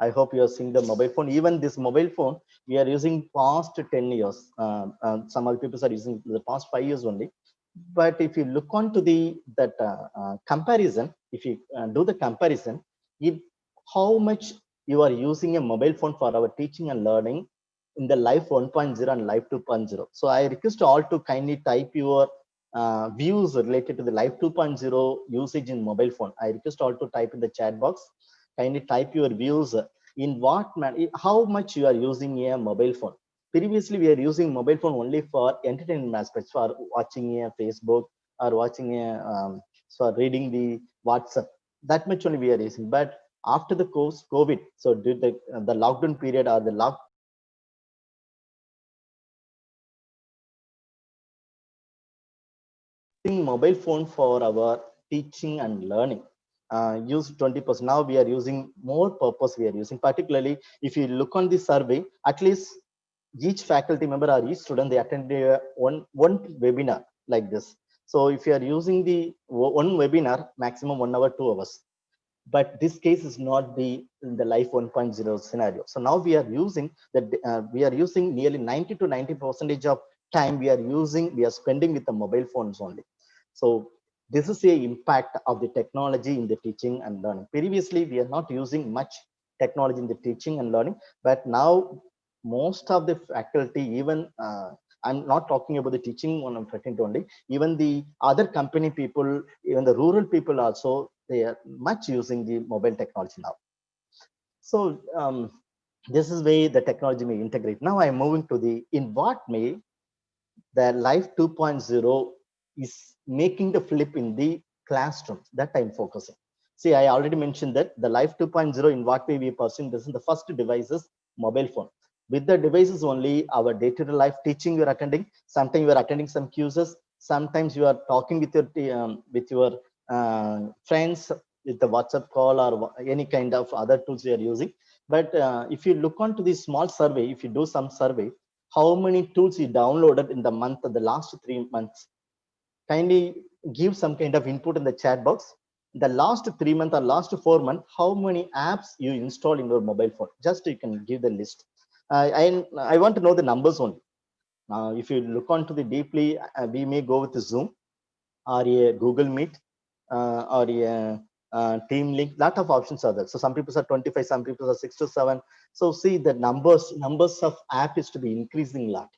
I hope you are seeing the mobile phone. Even this mobile phone, we are using past 10 years. Some other people are using the past 5 years only. But if you look on to the that comparison, if you do the comparison, if how much you are using a mobile phone for our teaching and learning in the life 1.0 and life 2.0. So I request all to kindly type your views related to the life 2.0 usage in mobile phone. I request all to type in the chat box. Kindly type your views in what man, how much you are using a mobile phone. Previously, we are using mobile phone only for entertainment aspects, for watching a Facebook or watching a for reading the WhatsApp. That much only we are using. But after the course COVID, so did the lockdown period or the lock mobile phone for our teaching and learning. Use 20%. Now we are using more purpose. We are using particularly if you look on the survey, at least each faculty member or each student they attend one webinar like this. So if you are using the one webinar, maximum 1 hour, 2 hours. But this case is not the in the life 1.0 scenario. So now we are using that we are using nearly 90 to 90% of time we are spending with the mobile phones only. So this is a impact of the technology in the teaching and learning. Previously we are not using much technology in the teaching and learning, but now most of the faculty, even I'm not talking about the teaching one, I'm talking to only even the other company people, even the rural people also, they are much using the mobile technology now. So this is way the technology may integrate. Now I'm moving to the in what may the life 2.0 is making the flip in the classroom that I'm focusing. See, I already mentioned that the life 2.0 in what way we are pursuing this is the first device is mobile phone. With the devices only, our day-to-day life teaching you're attending. Sometimes you're attending some quizzes. Sometimes you are talking with your friends with the WhatsApp call or any kind of other tools you are using. But if you look onto this small survey, if you do some survey, how many tools you downloaded in the month of the last 3 months? Kindly give some kind of input in the chat box. The last 3 months or last 4 months, how many apps you install in your mobile phone? Just you can give the list. I want to know the numbers only. If you look onto the deeply, we may go with the Zoom or a Google Meet or a Team Link. Lot of options are there. So some people are 25, some people are 6 to 7. So see the numbers of app is to be increasing a lot.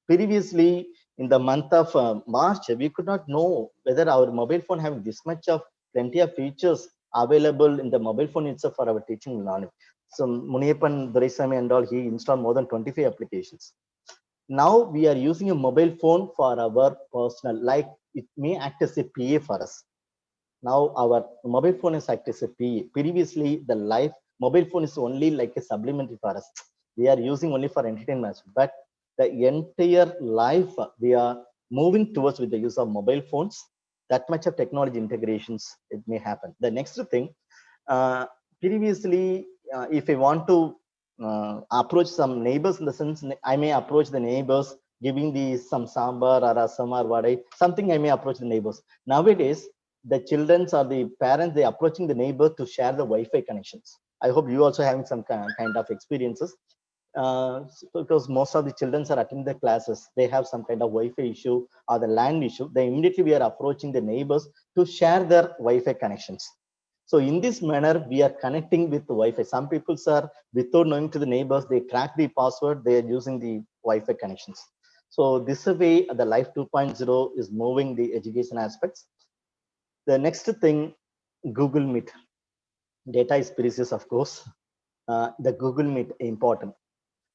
Previously, in the month of March, we could not know whether our mobile phone having this much of plenty of features available in the mobile phone itself for our teaching and learning. So Muniappan Doraisamy and all, he installed more than 25 applications. Now we are using a mobile phone for our personal, like it may act as a PA for us. Now our mobile phone is act as a PA. Previously, the life mobile phone is only like a supplementary for us. We are using only for entertainment, but the entire life we are moving towards with the use of mobile phones. That much of technology integrations it may happen. The next thing, uh, previously, if I want to approach some neighbors in the sense, I may approach the neighbors giving the some sambar or rasam or vadai, something I may approach the neighbors. Nowadays, the childrens or the parents, they approaching the neighbor to share the Wi-Fi connections. I hope you also having some kind of experiences. Because most of the children are attending the classes, they have some kind of Wi-Fi issue or the LAN issue. They immediately we are approaching the neighbors to share their Wi-Fi connections. So in this manner, we are connecting with the Wi-Fi. Some people are without knowing to the neighbors, they crack the password, they are using the Wi-Fi connections. So this way, the Life 2.0 is moving the education aspects. The next thing, Google Meet. Data is precious, of course. The Google Meet important.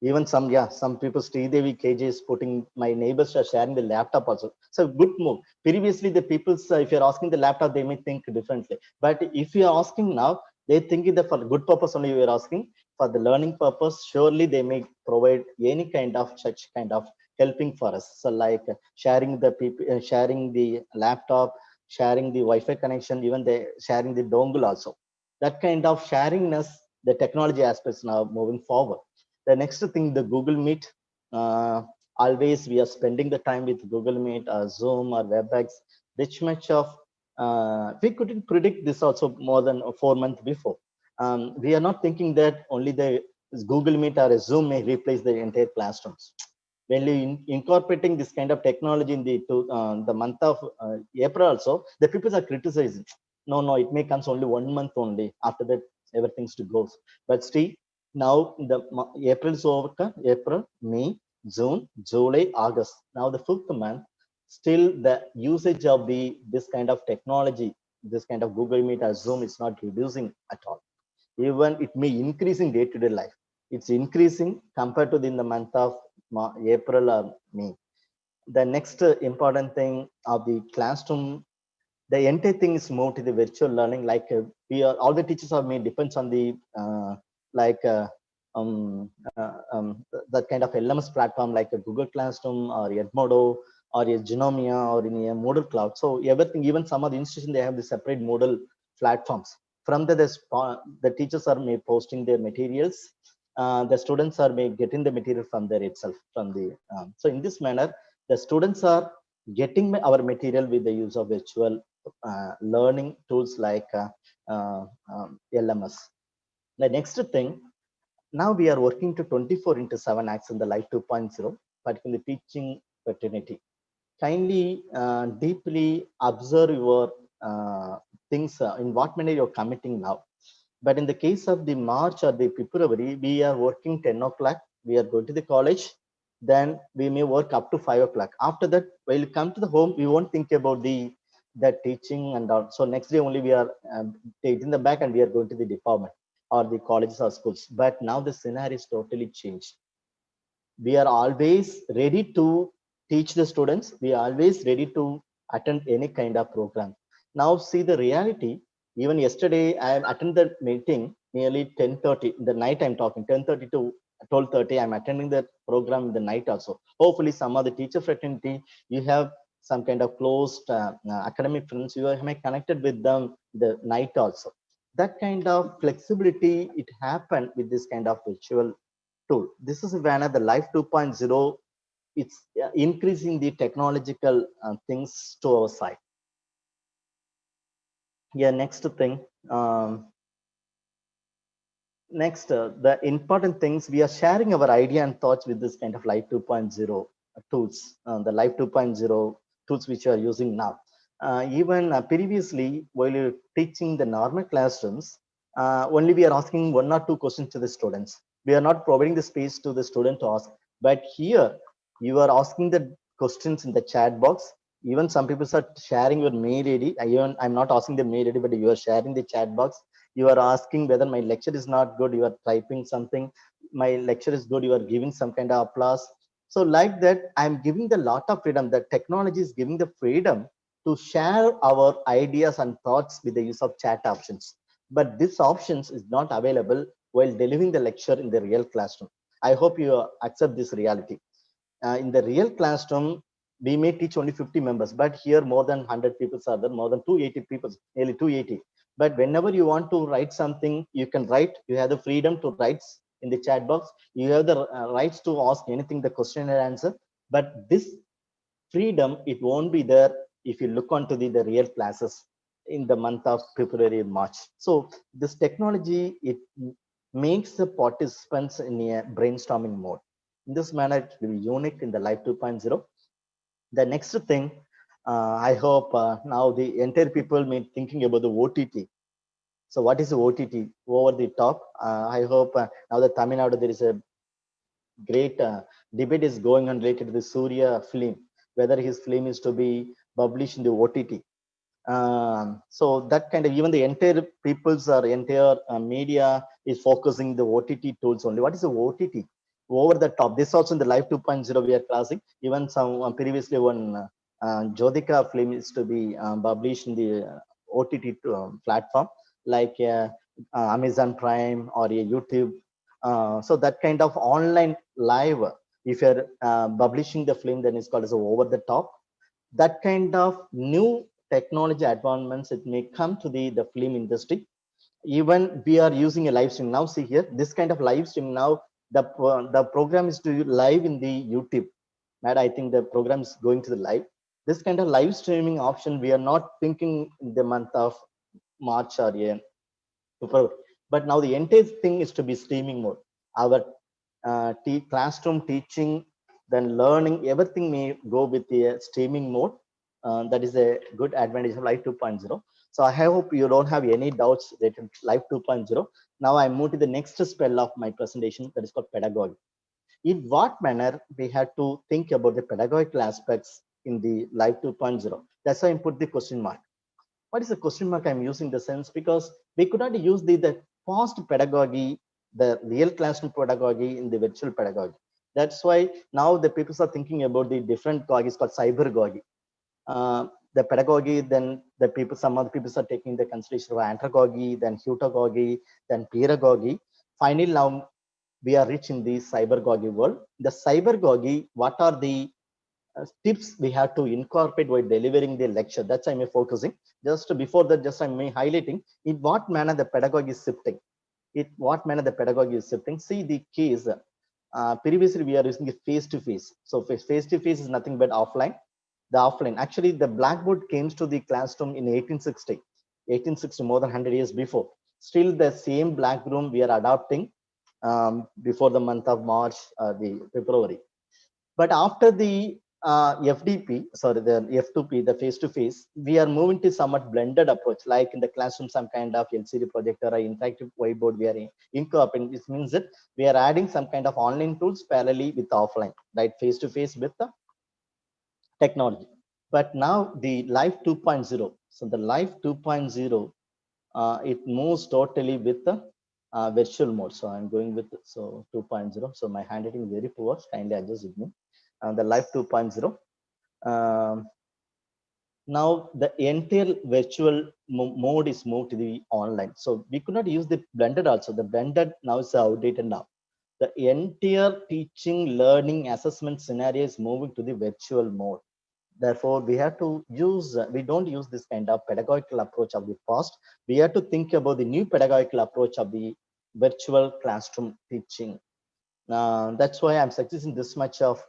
Even some people, Sridevi KJ is putting, my neighbors are sharing the laptop also. So good move. Previously, the people, if you're asking the laptop, they may think differently. But if you're asking now, they think that for good purpose only you're asking. For the learning purpose, surely they may provide any kind of such kind of helping for us. So like sharing the people, sharing the laptop, sharing the Wi-Fi connection, even the sharing the dongle also. That kind of sharingness, the technology aspects now moving forward. The next thing, the Google Meet. Always we are spending the time with Google Meet or Zoom or WebEx. Which much of we couldn't predict this also more than 4 months before. We are not thinking that only the Google Meet or a Zoom may replace the entire classrooms. When you incorporating this kind of technology in the month of April also, the people are criticizing. No, no, it may comes only 1 month only. After that, everything's to go. But still, now the April is over. April, May, June, July, August. Now the fifth month, still the usage of this kind of technology, this kind of Google Meet or Zoom is not reducing at all. Even it may increase in day-to-day life. It's increasing compared to in the month of April or May. The next important thing of the classroom, the entire thing is moved to the virtual learning. Like we are, all the teachers are made depends on the like that kind of LMS platform like a Google Classroom or Edmodo or a Genomia or in a Moodle Cloud. So everything, even some of the institutions, they have the separate Moodle platforms. From the teachers are made posting their materials. The students are made getting the material from there itself. From the so in this manner, the students are getting our material with the use of virtual learning tools like LMS. The next thing, now we are working to 24 into 7 acts in the Life 2.0, particularly teaching fraternity. Kindly deeply observe your things in what manner you're committing now. But in the case of the March or the February, we are working 10 o'clock. We are going to the college. Then we may work up to 5 o'clock. After that, when you come to the home, we won't think about the teaching and all. So next day only we are taking the back and we are going to the department or the colleges or schools. But now the scenario is totally changed. We are always ready to teach the students. We are always ready to attend any kind of program. Now see the reality. Even yesterday I attended the meeting nearly 10:30 in the night. I'm talking 10:30 to 12:30. I'm attending the program in the night also. Hopefully some of the teacher fraternity, you have some kind of closed academic friends, you are connected with them the night also. That kind of flexibility, it happened with this kind of virtual tool. This is when the Life 2.0, it's increasing the technological things to our side. Yeah, next thing. Next, the important things, we are sharing our idea and thoughts with this kind of Life 2.0 tools, the Life 2.0 tools which you are using now. Even previously, while you're teaching the normal classrooms, only we are asking 1 or 2 questions to the students. We are not providing the space to the student to ask. But here, you are asking the questions in the chat box. Even some people are sharing your mail ID. Even I'm not asking the mail ID, but you are sharing the chat box. You are asking whether my lecture is not good. You are typing something. My lecture is good. You are giving some kind of applause. So like that, I'm giving the lot of freedom. The technology is giving the freedom to share our ideas and thoughts with the use of chat options. But this options is not available while delivering the lecture in the real classroom. I hope you accept this reality. In the real classroom, we may teach only 50 members, but here more than 100 people are there, more than 280 people, nearly 280. But whenever you want to write something, you can write. You have the freedom to write in the chat box. You have the rights to ask anything, the question and answer. But this freedom, it won't be there if you look onto the real classes in the month of February, March. So this technology, it makes the participants in a brainstorming mode. In this manner, it will be unique in the Life 2.0. The next thing, I hope now the entire people may thinking about the OTT. So what is the OTT? Over the top. I hope now the Tamil Nadu, there is a great debate is going on related to the Surya film, whether his film is to be published in the OTT. So that kind of, even the entire people's or entire media is focusing the OTT tools only. What is the OTT? Over the top. This also in the Life 2.0 we are classing. Even some previously one Jodhika film is to be published in the OTT platform like Amazon Prime or a YouTube. So that kind of online live, if you're publishing the film, then it's called as over the top. That kind of new technology advancements, it may come to the film industry. Even we are using a live stream now. See here, this kind of live stream now, the program is to live in the YouTube. Matt, I think the program is going to the live. This kind of live streaming option, we are not thinking in the month of March or February. But now the entire thing is to be streaming mode. Our classroom teaching, then learning, everything may go with the streaming mode. That is a good advantage of Live 2.0. So I hope you don't have any doubts related to Live 2.0. Now I move to the next spell of my presentation, that is called pedagogy. In what manner we had to think about the pedagogical aspects in the Live 2.0. That's why I put the question mark. What is the question mark I'm using the sense? Because we could not use the past pedagogy, the real classroom pedagogy in the virtual pedagogy. That's why now the people are thinking about the different gogis called cybergogy. The pedagogy, then the people, some other people are taking the consideration of andragogy, then heutagogy, then pedagogy. Finally, now we are reaching the cybergogy world. The cybergogy, what are the tips we have to incorporate while delivering the lecture? That's I'm focusing. Just before that, just I'm highlighting in what manner the pedagogy is shifting. In what manner the pedagogy is shifting. See the case. Previously, we are using the face-to-face. So face-to-face is nothing but offline. The offline. Actually, the blackboard came to the classroom in 1860. 1860, more than 100 years before. Still, the same blackroom we are adopting before the month of March, the February. But after the FDP, sorry, the F2P, the face-to-face, we are moving to somewhat blended approach, like in the classroom, some kind of LCD projector or interactive whiteboard we are incorporating. This means that we are adding some kind of online tools parallelly with offline, right? Face-to-face with the technology. But now the Live 2.0. So the Live 2.0, it moves totally with the virtual mode. So I'm going with 2.0. So my handwriting is very poor. Kindly adjust with me. The Live 2.0. Now the entire virtual mode is moved to the online. So we could not use the blended also. The blended now is outdated now. The entire teaching, learning, assessment scenario is moving to the virtual mode. Therefore, we have to use, we don't use this kind of pedagogical approach of the past. We have to think about the new pedagogical approach of the virtual classroom teaching. That's why I'm suggesting this much of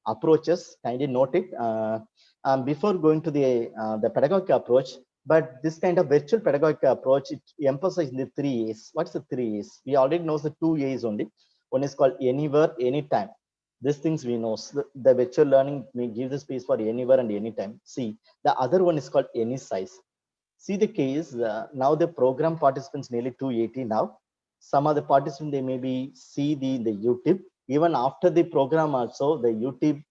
approaches. Kindly note it. Before going to the pedagogical approach, but this kind of virtual pedagogical approach, it emphasizes the 3 A's. What's the 3 A's? We already know the 2 A's only. One is called anywhere, anytime. These things we know. So the virtual learning may give the space for anywhere and anytime. See, the other one is called any size. See the case, now the program participants nearly 280 now. Some of the participants, they maybe see the YouTube. Even after the program also, the YouTube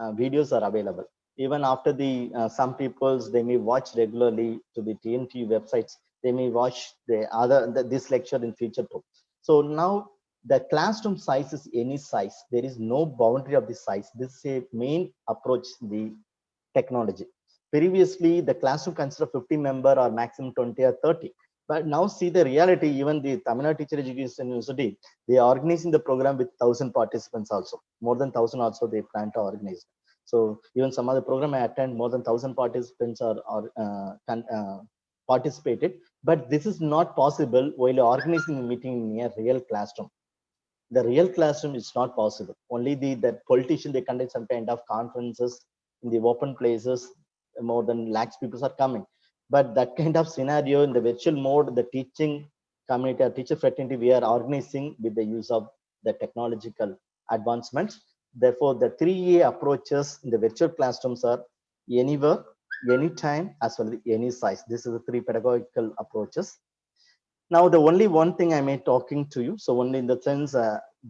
videos are available. Even after the some peoples, they may watch regularly to the TNT websites. They may watch this lecture in future too. So now the classroom size is any size. There is no boundary of the size. This is a main approach, the technology. Previously, the classroom consisted of 50 member or maximum 20 or 30. But now see the reality, even the Tamil Nadu Teacher Education University, they are organizing the program with 1,000 participants also. More than 1,000 also they plan to organize. So even some other program I attend, more than 1,000 participants participated. But this is not possible while organizing a meeting in a real classroom. The real classroom is not possible. Only the politician, they conduct some kind of conferences in the open places. More than lakhs people are coming. But that kind of scenario in the virtual mode, the teaching community, teacher fraternity, we are organizing with the use of the technological advancements. Therefore, the 3A approaches in the virtual classrooms are anywhere, anytime, as well as any size. This is the 3 pedagogical approaches. Now, the only one thing I may talking to you. So only in the sense,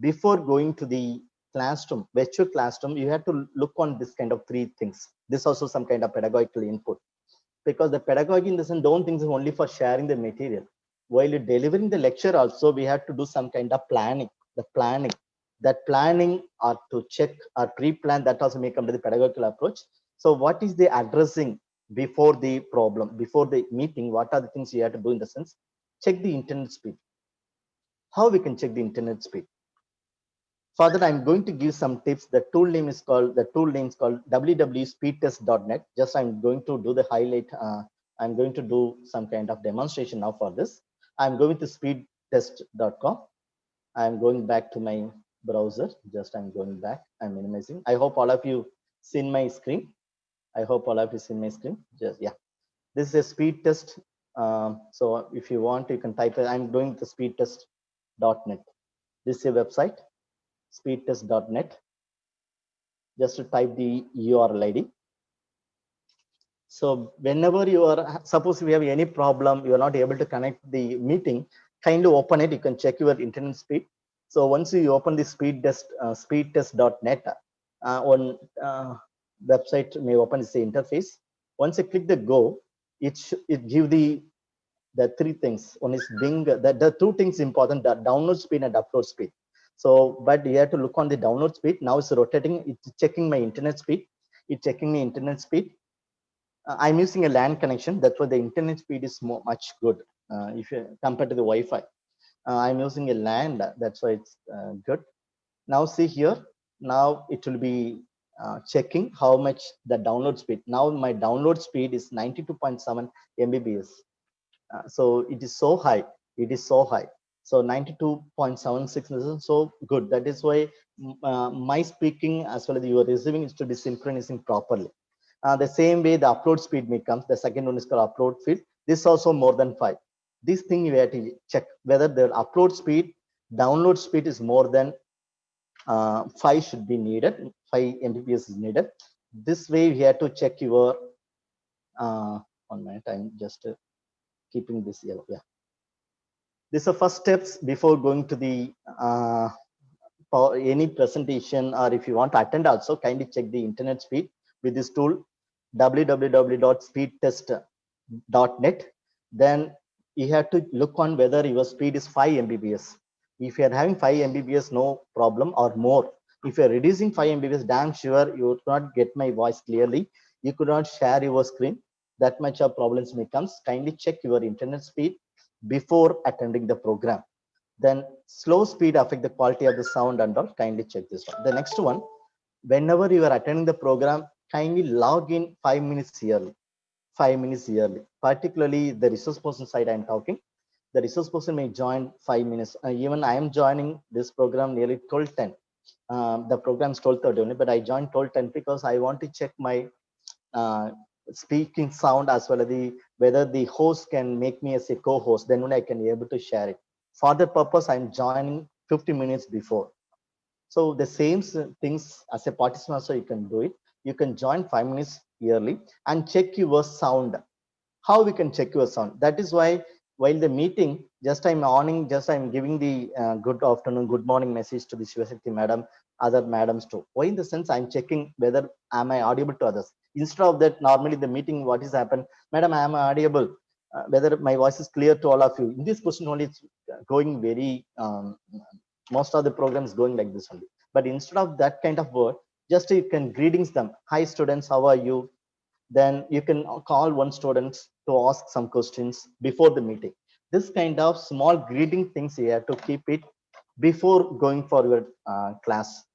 before going to the classroom, virtual classroom, you have to look on this kind of 3 things. This also some kind of pedagogical input, because the pedagogy in the sense, don't think is only for sharing the material. While delivering the lecture also, we have to do some kind of planning. That planning or to check or pre-plan, that also may come to the pedagogical approach. So what is the addressing before the problem, before the meeting? What are the things you have to do in the sense? Check the internet speed. How we can check the internet speed? For that, I'm going to give some tips. The tool name is called www.speedtest.net. Just I'm going to do the highlight. I'm going to do some kind of demonstration now for this. I'm going to speedtest.com. I'm going back to my browser. Just I'm going back. I'm minimizing. I hope all of you seen my screen. I hope all of you seen my screen. Just yeah. This is a speed test So if you want, you can type it. I'm doing the speedtest.net. This is a website, speedtest.net. Just to type the URL ID. So whenever you are, suppose we have any problem, you are not able to connect the meeting, kindly open it. You can check your internet speed. So once you open the speedtest.net, on website may open the interface. Once you click the go, it give the three things. One is being the two things important: the download speed and upload speed. So, but you have to look on the download speed. Now it's rotating. It's checking my internet speed. It's checking my internet speed. I'm using a LAN connection. That's why the internet speed is much good if you compared to the Wi-Fi. I'm using a LAN. That's why it's good. Now see here. Now it will be checking how much the download speed. Now my download speed is 92.7 Mbps. So it is so high. It is so high. So 92.76 is so good. That is why my speaking as well as your receiving is to be synchronizing properly. The same way the upload speed may come. The second one is called upload speed. This also more than 5. This thing you have to check whether the upload speed, download speed is more than 5 should be needed. 5 Mbps is needed. This way we have to check your 1 minute. I'm just keeping this yellow. Yeah. These are first steps before going to the for any presentation, or if you want to attend also, kindly check the internet speed with this tool www.speedtest.net. Then you have to look on whether your speed is 5 Mbps. If you are having 5 Mbps, no problem, or more. If you are reducing 5 Mbps, damn sure you would not get my voice clearly. You could not share your screen. That much of problems may come. Kindly check your internet speed before attending the program. Then slow speed affect the quality of the sound and all. Kindly check this one. The next one, whenever you are attending the program, kindly log in 5 minutes early. 5 minutes early. Particularly the resource person side I'm talking. The resource person may join 5 minutes. Even I am joining this program nearly 12:10. The program is 12:30 only, but I joined 12:10 because I want to check my uh, speaking sound as well as the whether the host can make me as a co-host. Then only I can be able to share it. For that purpose, I'm joining 50 minutes before. So the same things as a participant also you can do it. You can join 5 minutes early and check your sound. How we can check your sound? That is why while the meeting, just I'm owning, just I'm giving the good afternoon, good morning message to the Shivasakti madam, other madams too. Why in the sense I'm checking whether am I audible to others. Instead of that, normally the meeting, what is happened, madam, am I audible? Whether my voice is clear to all of you. In this question only, it's going very most of the programs going like this only. But instead of that kind of word, just you can greetings them. Hi students, how are you? Then you can call one student to ask some questions before the meeting. This kind of small greeting things you have to keep it before going for your class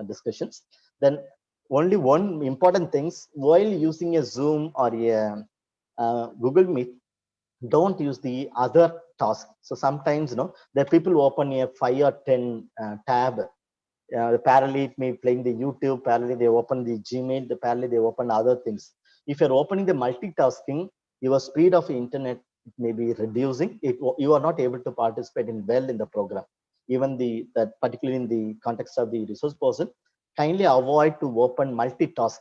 discussions. Then only one important things while using a Zoom or a Google Meet, don't use the other task. So sometimes the people open a 5 or 10 tab. Parallelly it may playing the YouTube, parallelly they open the Gmail, the parallelly they open other things. If you're opening the multitasking, your speed of internet may be reducing. You are not able to participate in well in the program. Even that particularly in the context of the resource person, kindly avoid to open multitask.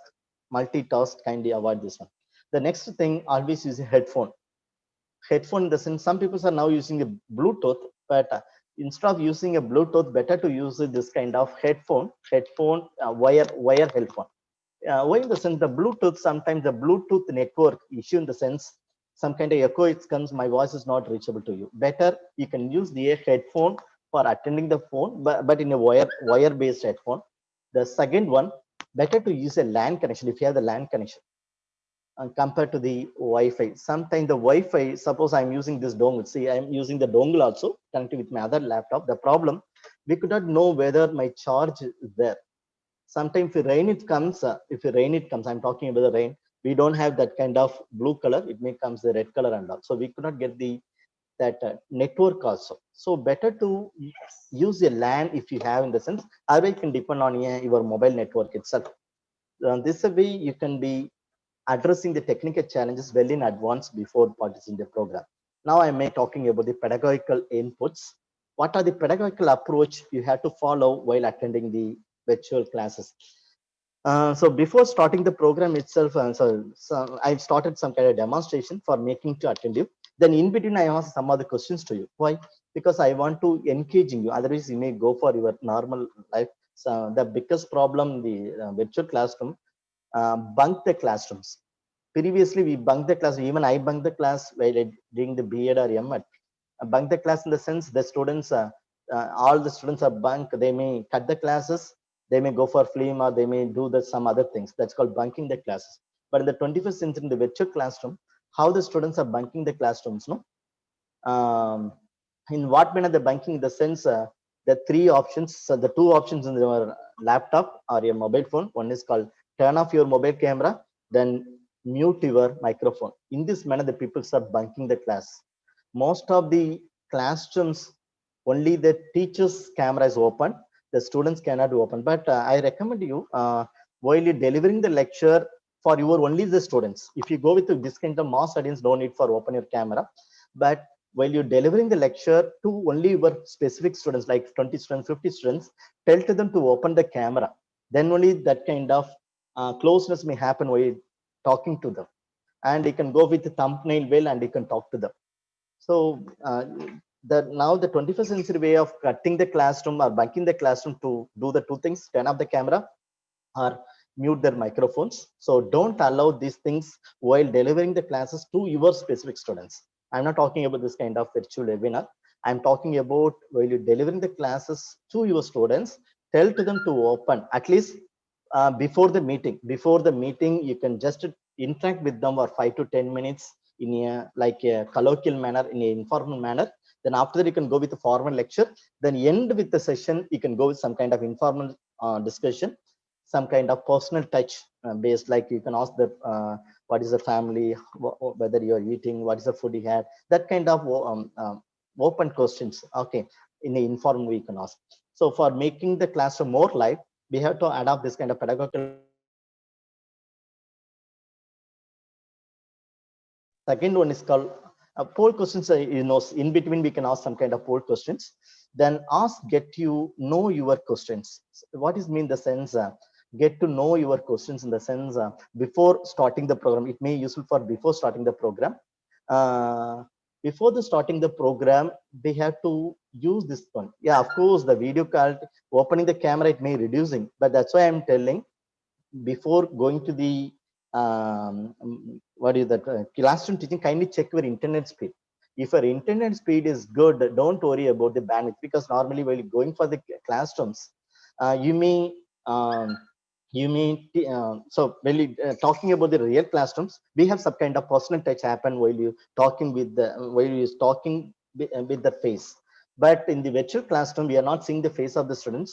Multitask, kindly avoid this one. The next thing, always use a headphone. Headphone in the sense, some people are now using a Bluetooth, but instead of using a Bluetooth, better to use this kind of headphone wire headphone. Why in the sense the Bluetooth, sometimes the Bluetooth network issue in the sense some kind of echo it comes, my voice is not reachable to you. Better you can use the headphone for attending the phone, but in a wire based headphone. The second one, better to use a LAN connection if you have the LAN connection compared to the Wi-Fi. Sometimes the Wi-Fi, suppose I'm using this dongle. See, I'm using the dongle also connected with my other laptop. The problem, we could not know whether my charge is there. Sometimes if rain it comes, I'm talking about the rain. We don't have that kind of blue color. It may comes the red color and all. So we could not get that network also. So better to use a LAN if you have in the sense. Otherwise, you can depend on your mobile network itself. This way you can be addressing the technical challenges well in advance before participating in the program. Now I may talking about the pedagogical inputs. What are the pedagogical approach you have to follow while attending the virtual classes? So before starting the program itself, so I've started some kind of demonstration for making to attentive. Then in between, I ask some other questions to you. Why? Because I want to engaging you. Otherwise, you may go for your normal life. So the biggest problem, the virtual classroom, bunk the classrooms. Previously, we bunked the class. Even I bunked the class while doing the B.Ed or M.Ed. Bunk the class in the sense the students, all the students are bunk. They may cut the classes. They may go for film or they may do some other things. That's called bunking the classes. But in the 21st century, in the virtual classroom, how the students are bunking the classrooms, no? In what manner the banking in the sense, the three options, the two options in your laptop or your mobile phone. One is called turn off your mobile camera, then mute your microphone. In this manner, the people start bunking the class. Most of the classrooms, only the teacher's camera is open, the students cannot open. But I recommend you, while you delivering the lecture for your only the students, if you go with this kind of mass audience, no need for open your camera. But while you're delivering the lecture to only your specific students, like 20 students, 50 students, tell to them to open the camera. Then only that kind of closeness may happen while talking to them. And you can go with the thumbnail well and you can talk to them. So now the 21st century way of cutting the classroom or bunking the classroom to do the two things: turn off the camera or mute their microphones. So don't allow these things while delivering the classes to your specific students. I'm not talking about this kind of virtual webinar. I'm talking about while you're delivering the classes to your students, tell to them to open at least before the meeting. Before the meeting, you can just interact with them for 5 to 10 minutes in a like a colloquial manner, in an informal manner. Then after that, you can go with a formal lecture. Then end with the session, you can go with some kind of informal discussion, some kind of personal touch based, like you can ask the what is the family, whether you're eating, what is the food you had, that kind of open questions. Okay, in the informal way you can ask. So for making the classroom more live, we have to adopt this kind of pedagogical approach. Second one is called poll questions. In between we can ask some kind of poll questions. Then ask, get you know your questions. What is mean the sense? Get to know your questions in the sense, before starting the program. It may be useful for before starting the program. Uh, Before the starting the program, they have to use this one. Yeah, of course, the video call, opening the camera, it may reducing, but that's why I'm telling, before going to the what is that classroom teaching, kindly check your internet speed. If your internet speed is good, don't worry about the bandwidth, because normally while going for the classrooms, you may so when you talking about the real classrooms, we have some kind of personal touch happen while you talking with the while you talking with the face. But in the virtual classroom, we are not seeing the face of the students.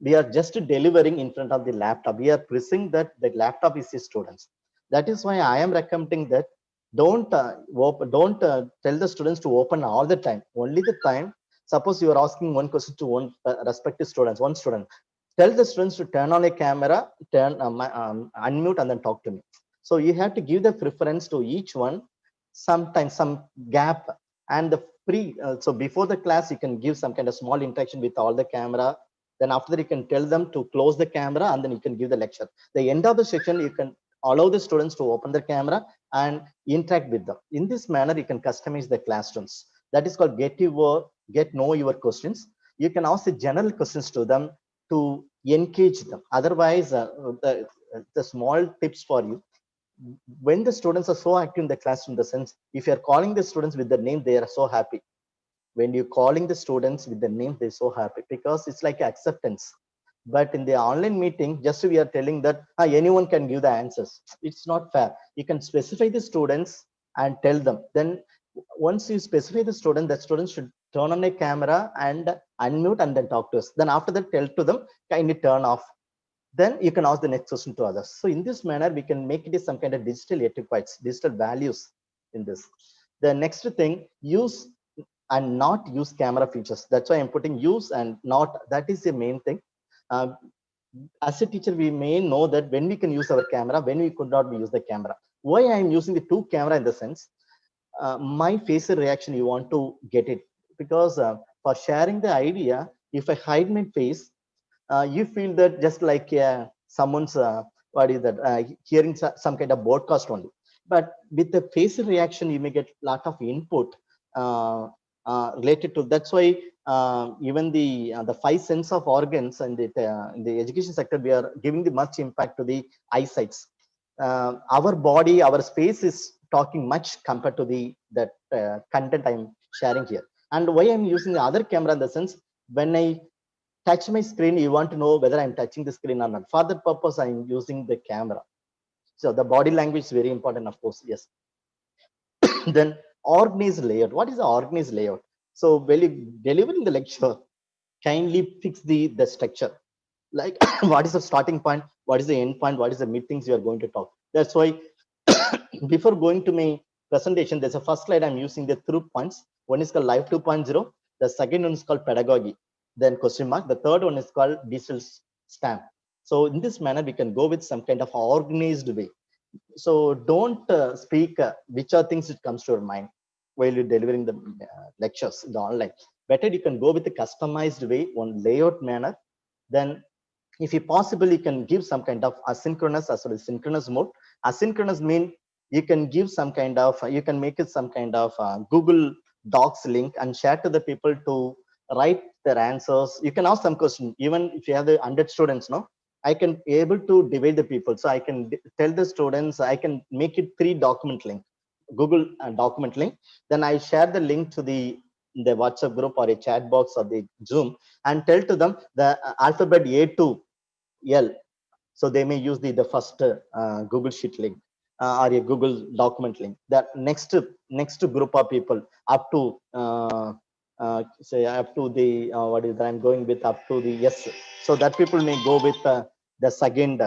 We are just delivering in front of the laptop. We are pressing that the laptop is the students. That is why I am recommending that don't tell the students to open all the time. Only the time. Suppose you are asking one question to one respective students, one student. Tell the students to turn on a camera, unmute, and then talk to me. So you have to give the preference to each one. Sometimes some gap and the so before the class, you can give some kind of small interaction with all the camera. Then after that, you can tell them to close the camera and then you can give the lecture. The end of the section, you can allow the students to open the camera and interact with them. In this manner, you can customize the classrooms. That is called get know your questions. You can ask the general questions to them to engage them. Otherwise, the small tips for you: when the students are so active in the classroom, in the sense, if you're calling the students with the name, they are so happy. When you're calling the students with the name, they're so happy, because it's like acceptance. But in the online meeting, just we are telling that anyone can give the answers. It's not fair. You can specify the students and tell them. Then once you specify the student, that student should turn on a camera and unmute and then talk to us. Then after that, tell to them, kindly turn off. Then you can ask the next question to others. So in this manner, we can make it some kind of digital etiquettes, digital values in this. The next thing, use and not use camera features. That's why I'm putting use and not. That is the main thing. Uh, as a teacher, we may know that when we can use our camera, when we could not use the camera. Why I'm using the two camera in the sense, my facial reaction, you want to get it, because for sharing the idea, if I hide my face, you feel that just like someone's what is that hearing some kind of broadcast only. But with the facial reaction, you may get lot of input uh, related to. That's why even the five sense of organs and in the education sector, we are giving the much impact to the eyesights. Our body, our space is talking much compared to the that content I'm sharing here. And why I'm using the other camera in the sense, when I touch my screen, you want to know whether I'm touching the screen or not. For that purpose, I'm using the camera. So the body language is very important, of course. Yes. Then organized layout. What is the organized layout? So when you delivering the lecture, kindly fix the structure. Like what is the starting point? What is the end point? What is the mid things you are going to talk? That's why before going to my presentation, there's a first slide I'm using the through points. One is called Live 2.0. The second one is called Pedagogy. Then question mark. The third one is called Digital Stamp. So in this manner, we can go with some kind of organized way. So don't speak which are things that comes to your mind while you're delivering the lectures the online. Better you can go with a customized way, one layout manner. Then if you possible, you can give some kind of asynchronous as well as synchronous mode. Asynchronous mean you can give some kind of, you can make it some kind of Google Docs link and share to the people to write their answers. You can ask some question, even if you have the 100 students, no, I can able to divide the people. So I can tell the students, I can make it 3 document link, Google document link. Then I share the link to the WhatsApp group or a chat box or the Zoom, and tell to them the alphabet A to L. So they may use the first Google Sheet link or a Google document link. That next group of people up to say up to the what is that I'm going with up to the yes. So that people may go with the second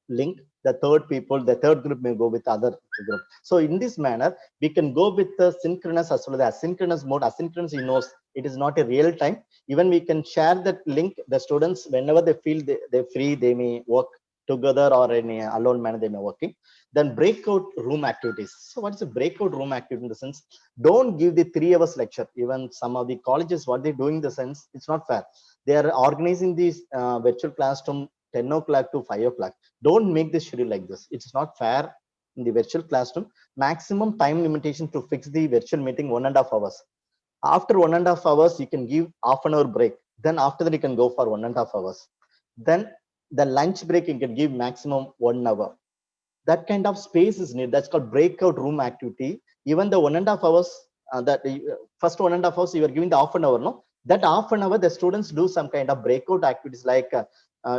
link. The the third group may go with other group. So in this manner, we can go with the synchronous as well as asynchronous mode. Asynchronous, you know, it is not a real time. Even we can share that link. The students, whenever they feel they're free, they may work together or in a alone manner, they may working. Then breakout room activities. So what is a breakout room activity in the sense? Don't give the 3 hours lecture. Even some of the colleges, what they're doing in the sense, it's not fair. They are organizing these virtual classroom 10 o'clock to 5 o'clock. Don't make this schedule like this. It's not fair in the virtual classroom. Maximum time limitation to fix the virtual meeting 1.5 hours. After 1.5 hours, you can give half-an-hour break. Then after that, you can go for 1.5 hours. Then the lunch break, you can give maximum 1 hour. That kind of space is needed. That's called breakout room activity. Even the 1.5 hours, that first 1.5 hours, you are giving the half-an-hour, no? That half-an-hour, the students do some kind of breakout activities like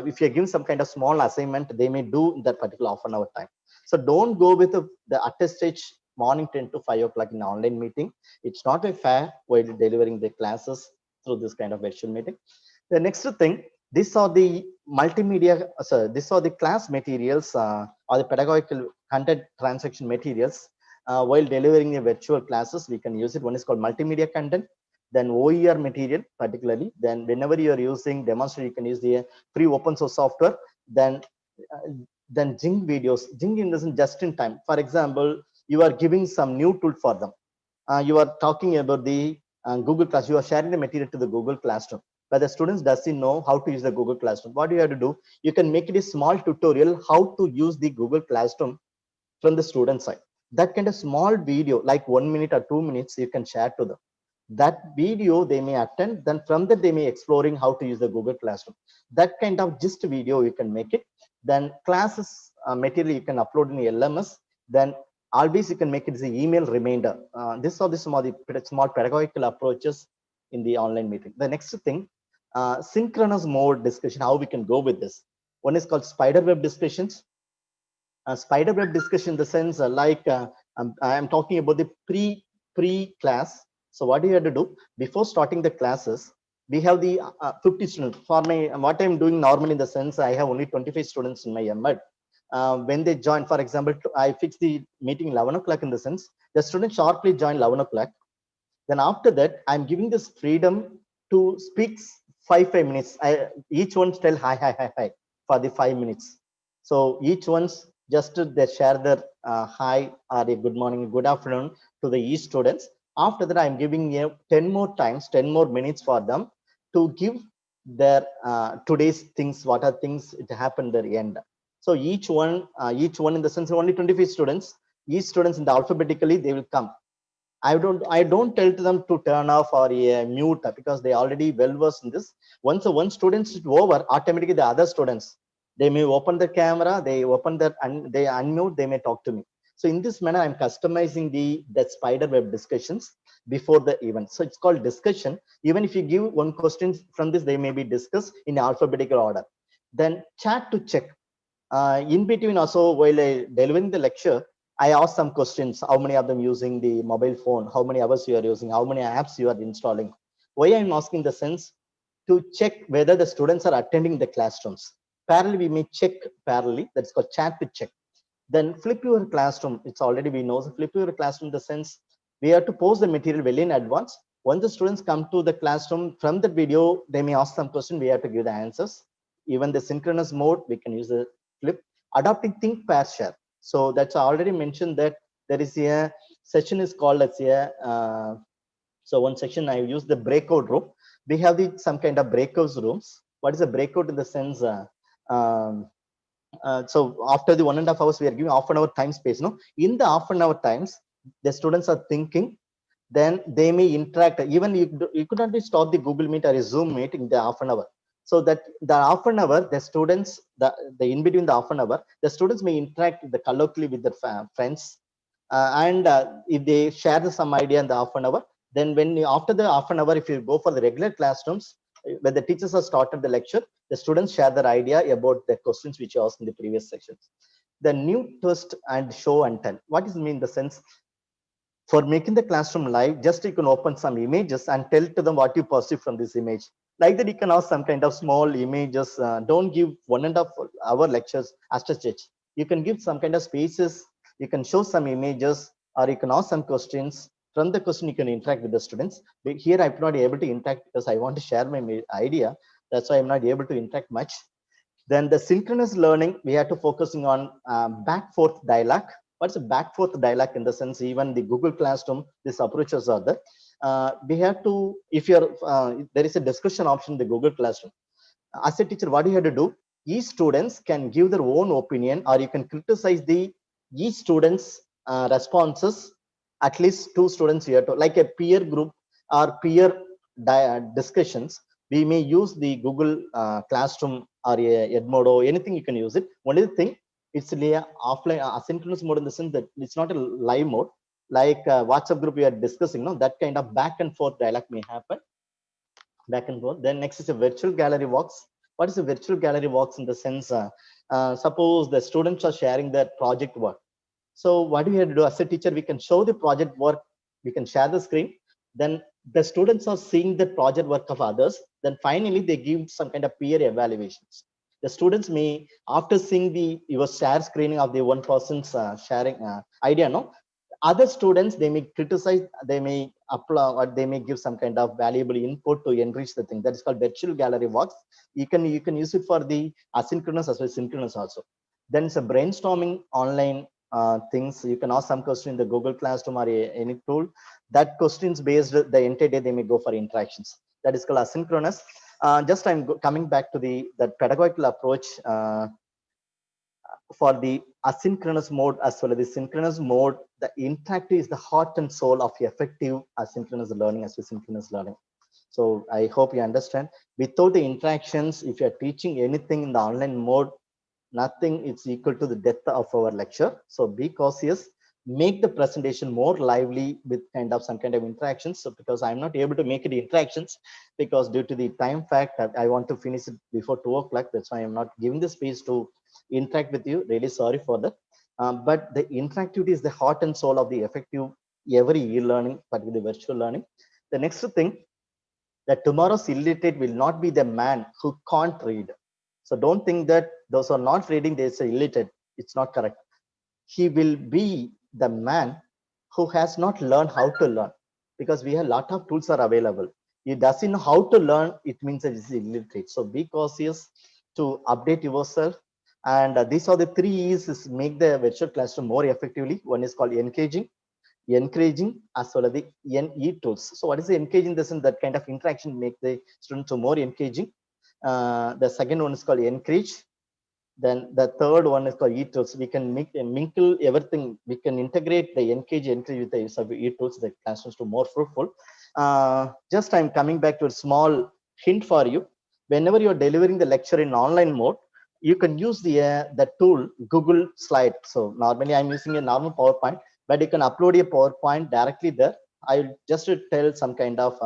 if you're giving some kind of small assignment, they may do that particular half-an-hour time. So don't go with the at a stage morning 10 to 5 o'clock in online meeting. It's not a fair while delivering the classes through this kind of virtual meeting. The next thing, these are the multimedia, sorry, these are the class materials or the pedagogical content transaction materials. While delivering the virtual classes, we can use it. One is called multimedia content, then OER material particularly. Then whenever you are using demonstration, you can use the free open source software. Then uh, then Jing videos. Jing isn't just in time. For example, you are giving some new tool for them. You are talking about the Google Class. You are sharing the material to the Google Classroom, but the students doesn't know how to use the Google Classroom. What do you have to do? You can make it a small tutorial how to use the Google Classroom from the student side. That kind of small video, like 1 minute or 2 minutes, you can share to them. That video they may attend. Then from that they may exploring how to use the Google Classroom. That kind of just video you can make it. Then classes material you can upload in LMS. Then always you can make it as an email reminder. This are the some of the small pedagogical approaches in the online meeting. The next thing, synchronous mode discussion, how we can go with this. One is called spider web discussions. Spider web discussion in the sense I am talking about the pre class. So what do you have to do before starting the classes? We have the 50 students. For my what I'm doing normally in the sense, I have only 25 students in my MBA. When they join, for example, I fix the meeting 11 o'clock in the sense the students sharply join 11 o'clock. Then after that, I'm giving this freedom to speak 5 minutes. Each one tell hi for the 5 minutes. So each one's just to they share their hi or a good morning, good afternoon to the each students. After that, I'm giving you 10 more times, 10 more minutes for them to give their today's things, what are things it happened at the end. So each one in the sense only 25 students, each students in the alphabetically they will come. I don't tell to them to turn off or mute because they already well versed in this. Once the one student is over, automatically the other students they may open the camera, they open their they unmute, they may talk to me. So in this manner, I'm customizing the spider web discussions before the event. So it's called discussion. Even if you give one question from this, they may be discussed in alphabetical order. Then chat to check. In between also while delivering the lecture, I asked some questions. How many of them using the mobile phone? How many hours you are using? How many apps you are installing? Why I'm asking the sense to check whether the students are attending the classrooms. Parallelly, we may check parallelly. That's called chat to check. Then flip your classroom. It's already we know. So flip your classroom in the sense we have to post the material well in advance. Once the students come to the classroom from the video, they may ask some question. We have to give the answers. Even the synchronous mode, we can use the flip. Adopting think pair share. So that's already mentioned that there is a session is called as a so one section I use the breakout room. We have the some kind of breakout rooms. What is a breakout in the sense? Um, so after the 1.5 hours, we are giving half an hour time space. No, in the half an hour times, the students are thinking. Then they may interact. Even you could not stop the Google Meet or a Zoom meet in the half an hour. So that the half an hour, the students, the in between the half an hour, the students may interact the colloquially with their friends, and if they share some idea in the half an hour, then after the half an hour, if you go for the regular classrooms, when the teachers have started the lecture, the students share their idea about the questions which you asked in the previous sections. The new twist and show and tell. What does it mean? The sense for making the classroom live, just you can open some images and tell to them what you perceive from this image. Like that, you can ask some kind of small images. Don't give 1.5 hour lectures as such. You can give some kind of spaces. You can show some images, or you can ask some questions. From the question, you can interact with the students. But here, I'm not able to interact because I want to share my idea. That's why I'm not able to interact much. Then the synchronous learning, we have to focusing on back forth dialogue. What's a back forth dialogue in the sense, even the Google Classroom, these approaches are there. We have to, if you're, there is a discussion option in the Google Classroom. As a teacher, what you have to do, each students can give their own opinion, or you can criticize the each students responses. At least two students here to like a peer group or peer discussions. We may use the Google Classroom or Edmodo, anything you can use it. Only thing, it's a offline asynchronous mode in the sense that it's not a live mode like WhatsApp group we are discussing. No, that kind of back and forth dialogue may happen back and forth. Then next is a virtual gallery walks. What is a virtual gallery walks in the sense? Suppose the students are sharing their project work. So what do we have to do as a teacher? We can show the project work. We can share the screen. Then the students are seeing the project work of others. Then finally they give some kind of peer evaluations. The students may, after seeing the your share screening of the one person's sharing idea, no, other students they may criticize, they may apply, or they may give some kind of valuable input to enrich the thing. That is called virtual gallery walks. You can use it for the asynchronous as well as synchronous also. Then it's a brainstorming online things. You can ask some question in the Google Classroom or any tool. That questions based the entire day they may go for interactions. That is called asynchronous. Just I'm coming back to the pedagogical approach. For the asynchronous mode as well as the synchronous mode, the interactive is the heart and soul of effective asynchronous learning as well as synchronous learning. So I hope you understand. Without the interactions, if you're teaching anything in the online mode, nothing is equal to the depth of our lecture. So be cautious, make the presentation more lively with kind of some kind of interactions. So because I'm not able to make it interactions because due to the time fact, I want to finish it before 2 o'clock. That's why I'm not giving the space to interact with you. Really sorry for that. But the interactivity is the heart and soul of the effective every e-learning, but with the virtual learning. The next thing, that tomorrow's illiterate will not be the man who can't read. So don't think that those who are not reading, they say illiterate. It's not correct. He will be the man who has not learned how to learn, because we have a lot of tools are available. He doesn't know how to learn, it means that he's illiterate. So be cautious to update yourself And these are the three E's is make the virtual classroom more effectively. One is called engaging, encouraging, as well as the NE tools. So what is the engaging? This and that kind of interaction make the students more engaging. The second one is called encourage. Then the third one is called e-tools. We can make mingle everything. We can integrate the encourage with the use of e-tools, the classrooms to more fruitful. Just I'm coming back to a small hint for you. Whenever you're delivering the lecture in online mode, you can use the tool Google Slide. So normally I'm using a normal PowerPoint, but you can upload a PowerPoint directly there. I'll just tell some kind of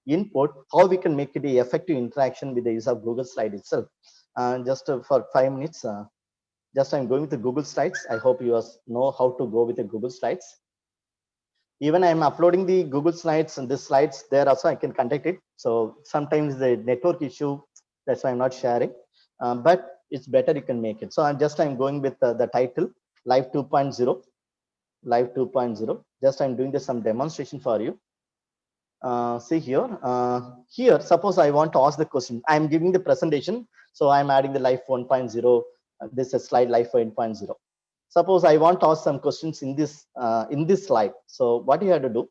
input how we can make it a effective interaction with the use of Google Slide itself. Just for 5 minutes, just I'm going with the Google Slides. I hope you know how to go with the Google Slides. Even I'm uploading the Google Slides and the slides there also, I can contact it. So sometimes the network issue, that's why I'm not sharing. But it's better you can make it. So I'm going with the title Live 2.0, Live 2.0. Just I'm doing some demonstration for you. See here, here, suppose I want to ask the question. I'm giving the presentation. So I'm adding the Live 1.0. This is slide Live 1.0. Suppose I want to ask some questions in this slide. So what you have to do?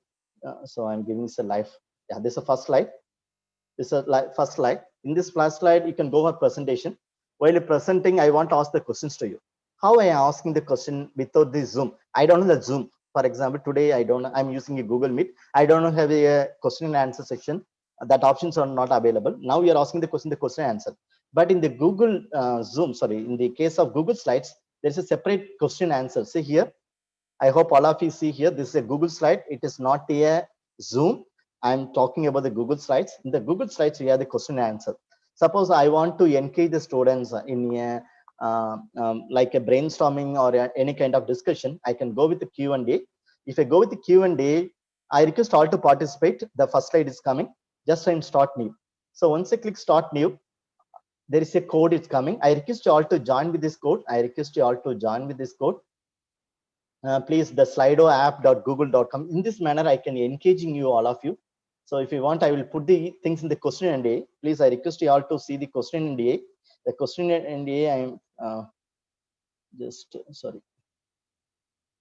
So I'm giving this a live. Yeah, this is a first slide. This is a first slide. In this first slide, you can go for presentation. While you're presenting, I want to ask the questions to you. How I am asking the question without the Zoom? I don't know the Zoom. For example, today I'm using a Google Meet. I don't have a question and answer section. That options are not available. Now we are asking the question and answer. But in the Google Zoom, sorry, in the case of Google Slides, there's a separate question answer. See here, I hope all of you see here, this is a Google slide. It is not a Zoom. I'm talking about the Google Slides. In the Google Slides, we have the question and answer. Suppose I want to engage the students in a like a brainstorming or any kind of discussion, I can go with the Q&A. If I go with the Q&A, I request all to participate. The first slide is coming. Just I'm start new. So once I click start new, there is a code is coming. I request you all to join with this code. Please, the Slido app.google.com. In this manner, I can engaging you, all of you. So if you want, I will put the things in the question and A. Please, I request you all to see the question and A. The question and A, I'm sorry.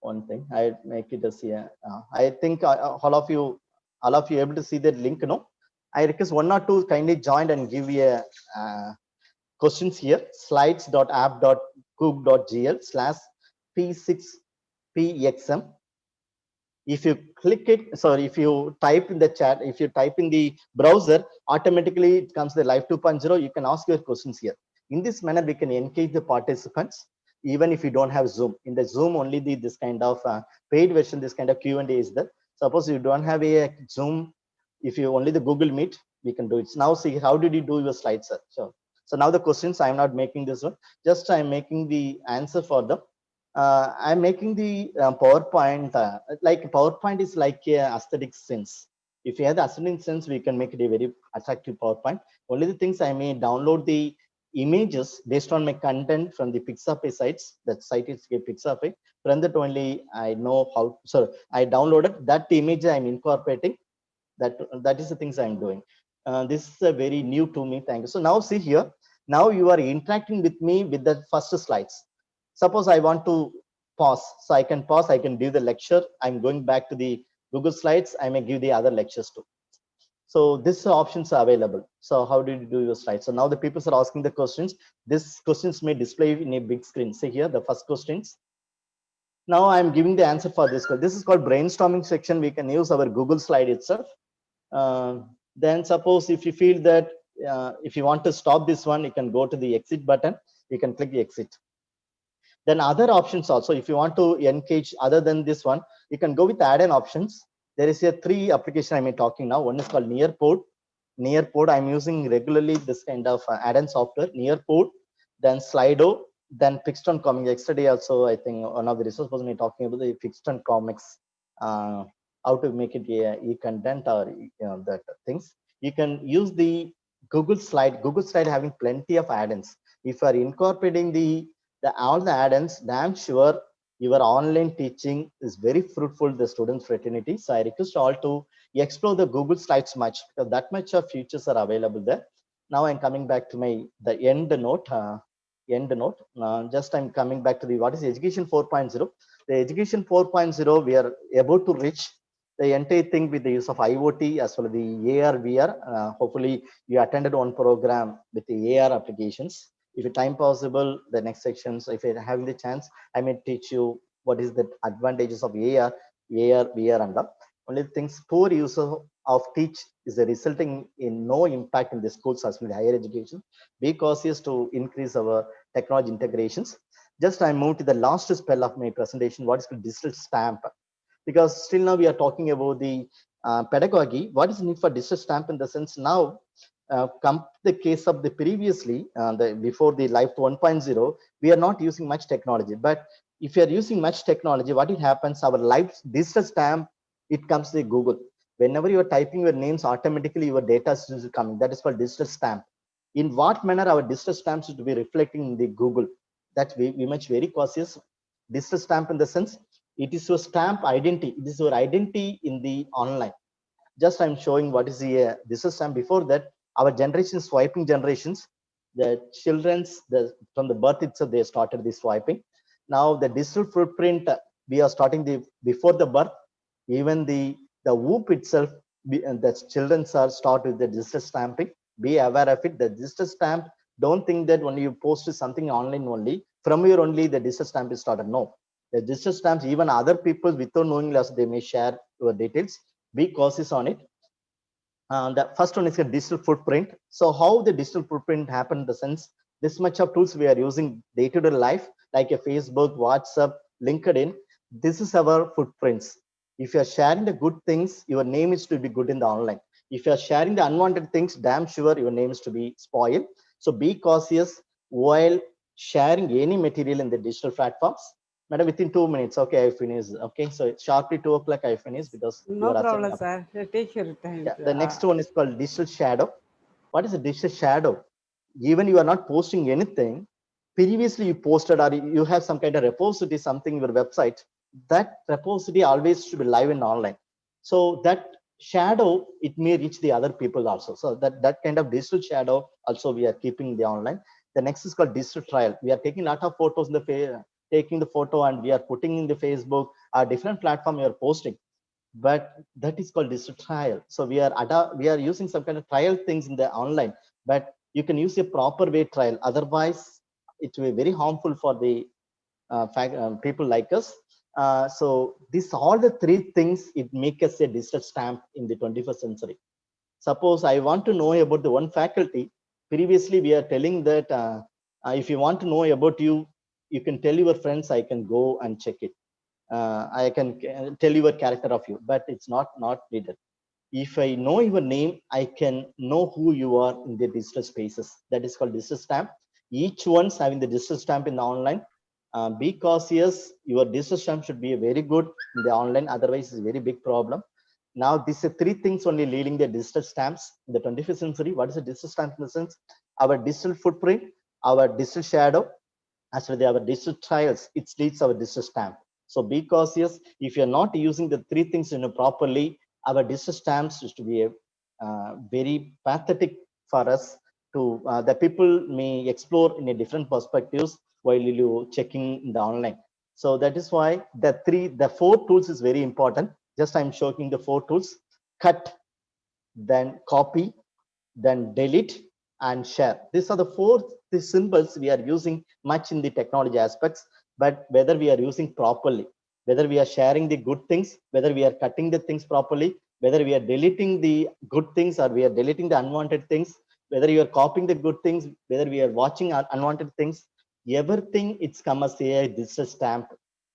One thing, I make it as here. I think all of you able to see that link, no? I request one or two kindly join and give you a questions here. slides.app.google.gl/p6pxm. If you click it, sorry, if you type in the chat, if you type in the browser, automatically it comes the Live 2.0. You can ask your questions here. In this manner, we can engage the participants, even if you don't have Zoom. In the Zoom, only this kind of paid version, this kind of Q&A is there. Suppose you don't have a Zoom, if you only the Google Meet, we can do it. Now see, how did you do your slides, sir? So now the questions, I'm not making this one, just I'm making the answer for them. I'm making the PowerPoint, like PowerPoint is like a aesthetic sense. If you have the aesthetic sense, we can make it a very attractive PowerPoint. Only the things I may download the images based on my content from the Pixabay sites. That site is Pixabay. From that only I know how. So I downloaded that image. I'm incorporating. That is the things I'm doing. This is a very new to me. Thank you. So now see here. Now you are interacting with me with the first slides. Suppose I want to pause. So I can pause. I can give the lecture. I'm going back to the Google Slides. I may give the other lectures too. So these options are available. So how did you do your slides? So now the people are asking the questions. These questions may display in a big screen. See here, the first questions. Now I'm giving the answer for this. This is called brainstorming section. We can use our Google slide itself. Then suppose if you feel that if you want to stop this one, you can go to the exit button. You can click the exit. Then other options also, if you want to engage other than this one, you can go with add-in options. There is a 3 application I'm talking now. One is called Nearpod. I'm using regularly this kind of add-in software. Nearpod, then Slido, then Fixed on Comics. Yesterday also, I think one of the resource person talking about the Fixed on Comics, how to make it e-content or that things. You can use the Google Slide. Google Slide having plenty of add-ins. If you are incorporating all the add-ins, damn sure your online teaching is very fruitful, the student fraternity. So I request all to explore the Google Slides much, because that much of features are available there. Now I'm coming back to the end note. end note. Just I'm coming back to the what is education 4.0. The education 4.0, we are about to reach the entire thing with the use of IoT as well as the AR, VR. Hopefully, you attended one program with the AR applications. If it time possible, the next sections, if you're having the chance, I may teach you what is the advantages of AR, VR, and all. Only things poor use of teach is resulting in no impact in the schools as well as higher education. Be cautious to increase our technology integrations. Just I moved to the last spell of my presentation. What is the digital stamp? Because still now we are talking about the pedagogy. What is need for digital stamp in the sense now? Come the case of the previously, the before the life 1.0, we are not using much technology. But if you are using much technology, what it happens? Our life digital stamp, it comes to Google. Whenever you are typing your names, automatically your data is coming. That is called digital stamp. In what manner our digital stamps should be reflecting in the Google? That we much very cautious. Digital stamp in the sense it is your stamp identity. It is your identity in the online. Just I'm showing what is the digital stamp. Before that, our generation swiping generations, the children's from the birth itself they started the swiping. Now the digital footprint we are starting the before the birth, even the whoop itself, the children are start with the digital stamping. Be aware of it. The digital stamp. Don't think that when you post something online only from your only the digital stamp is started. No, the digital stamps even other people without knowing us they may share your details. Be cautious on it. The first one is a digital footprint. So how the digital footprint happened in the sense this much of tools we are using day-to-day life like a Facebook, WhatsApp, LinkedIn. This is our footprints. If you are sharing the good things, your name is to be good in the online. If you are sharing the unwanted things, damn sure your name is to be spoiled. So be cautious while sharing any material in the digital platforms. Madam, within 2 minutes, okay, I finish. Okay, so sharply 2 o'clock I finish because you No are assigning problem, up. sir. Take your time. Yeah, the next one is called digital shadow. What is a digital shadow? Even you are not posting anything, previously you posted or you have some kind of repository, something in your website, that repository always should be live and online. So that shadow, it may reach the other people also. So that kind of digital shadow also we are keeping the online. The next is called digital trial. We are taking a lot of photos in the taking the photo and we are putting in the Facebook or different platform we are posting, but that is called digital trial. So we are using some kind of trial things in the online, but you can use a proper way trial. Otherwise, it will be very harmful for the people like us. So this all the three things it make us a digital stamp in the 21st century. Suppose I want to know about the one faculty. Previously, we are telling that if you want to know about you, you can tell your friends. I can go and check it. I can tell you a character of you, but it's not needed. If I know your name, I can know who you are in the digital spaces. That is called digital stamp. Each one's having the digital stamp in the online. Be cautious. Your digital stamp should be very good in the online. Otherwise, it's a very big problem. Now, these are three things only leading the digital stamps in the 21st century. What is a digital stamp in the sense? Our digital footprint, our digital shadow, as well as our digital trials, it leads our digital stamp. So be cautious. If you're not using the three things properly, our digital stamps is to be a very pathetic for us to the people may explore in a different perspectives while you checking the online. So that is why the four tools is very important. Just I'm showing the four tools: cut, then copy, then delete and share. These are the four the symbols we are using much in the technology aspects, but whether we are using properly, whether we are sharing the good things, whether we are cutting the things properly, whether we are deleting the good things or we are deleting the unwanted things, whether you are copying the good things, whether we are watching unwanted things, everything it's come as a digital stamp,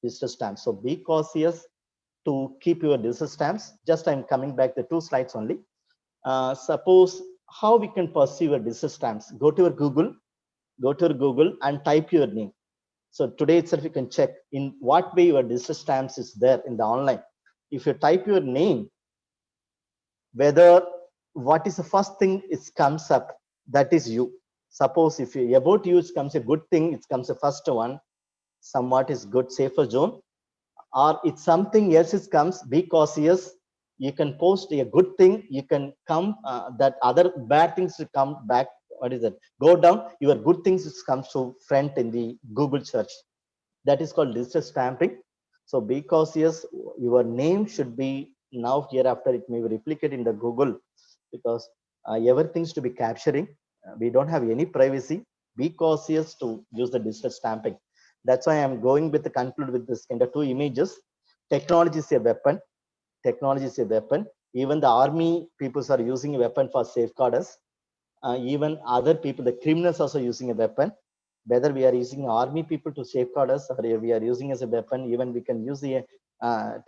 digital stamp. So be cautious to keep your digital stamps. Just I'm coming back the two slides only. Suppose how we can perceive a digital stamps. Go to your Google and type your name. So today itself you can check in what way your digital stamps is there in the online. If you type your name, whether what is the first thing it comes up, that is you. Suppose if you about you it comes a good thing, it comes the first one, somewhat is good safer zone, or it's something else is comes, be cautious. You can post a good thing, you can come that other bad things to come back what is that? Go down, your good things comes to front in the Google search. That is called digital stamping. So because yes, your name should be now hereafter it may be replicated in the Google, because everything to be capturing. We don't have any privacy. Be cautious to use the digital stamping. That's why I'm going with the conclude with this kind of two images. Technology is a weapon. Technology is a weapon. Even the army people are using a weapon for safeguard us. Even other people, the criminals also using a weapon. Whether we are using army people to safeguard us or we are using as a weapon, even we can use the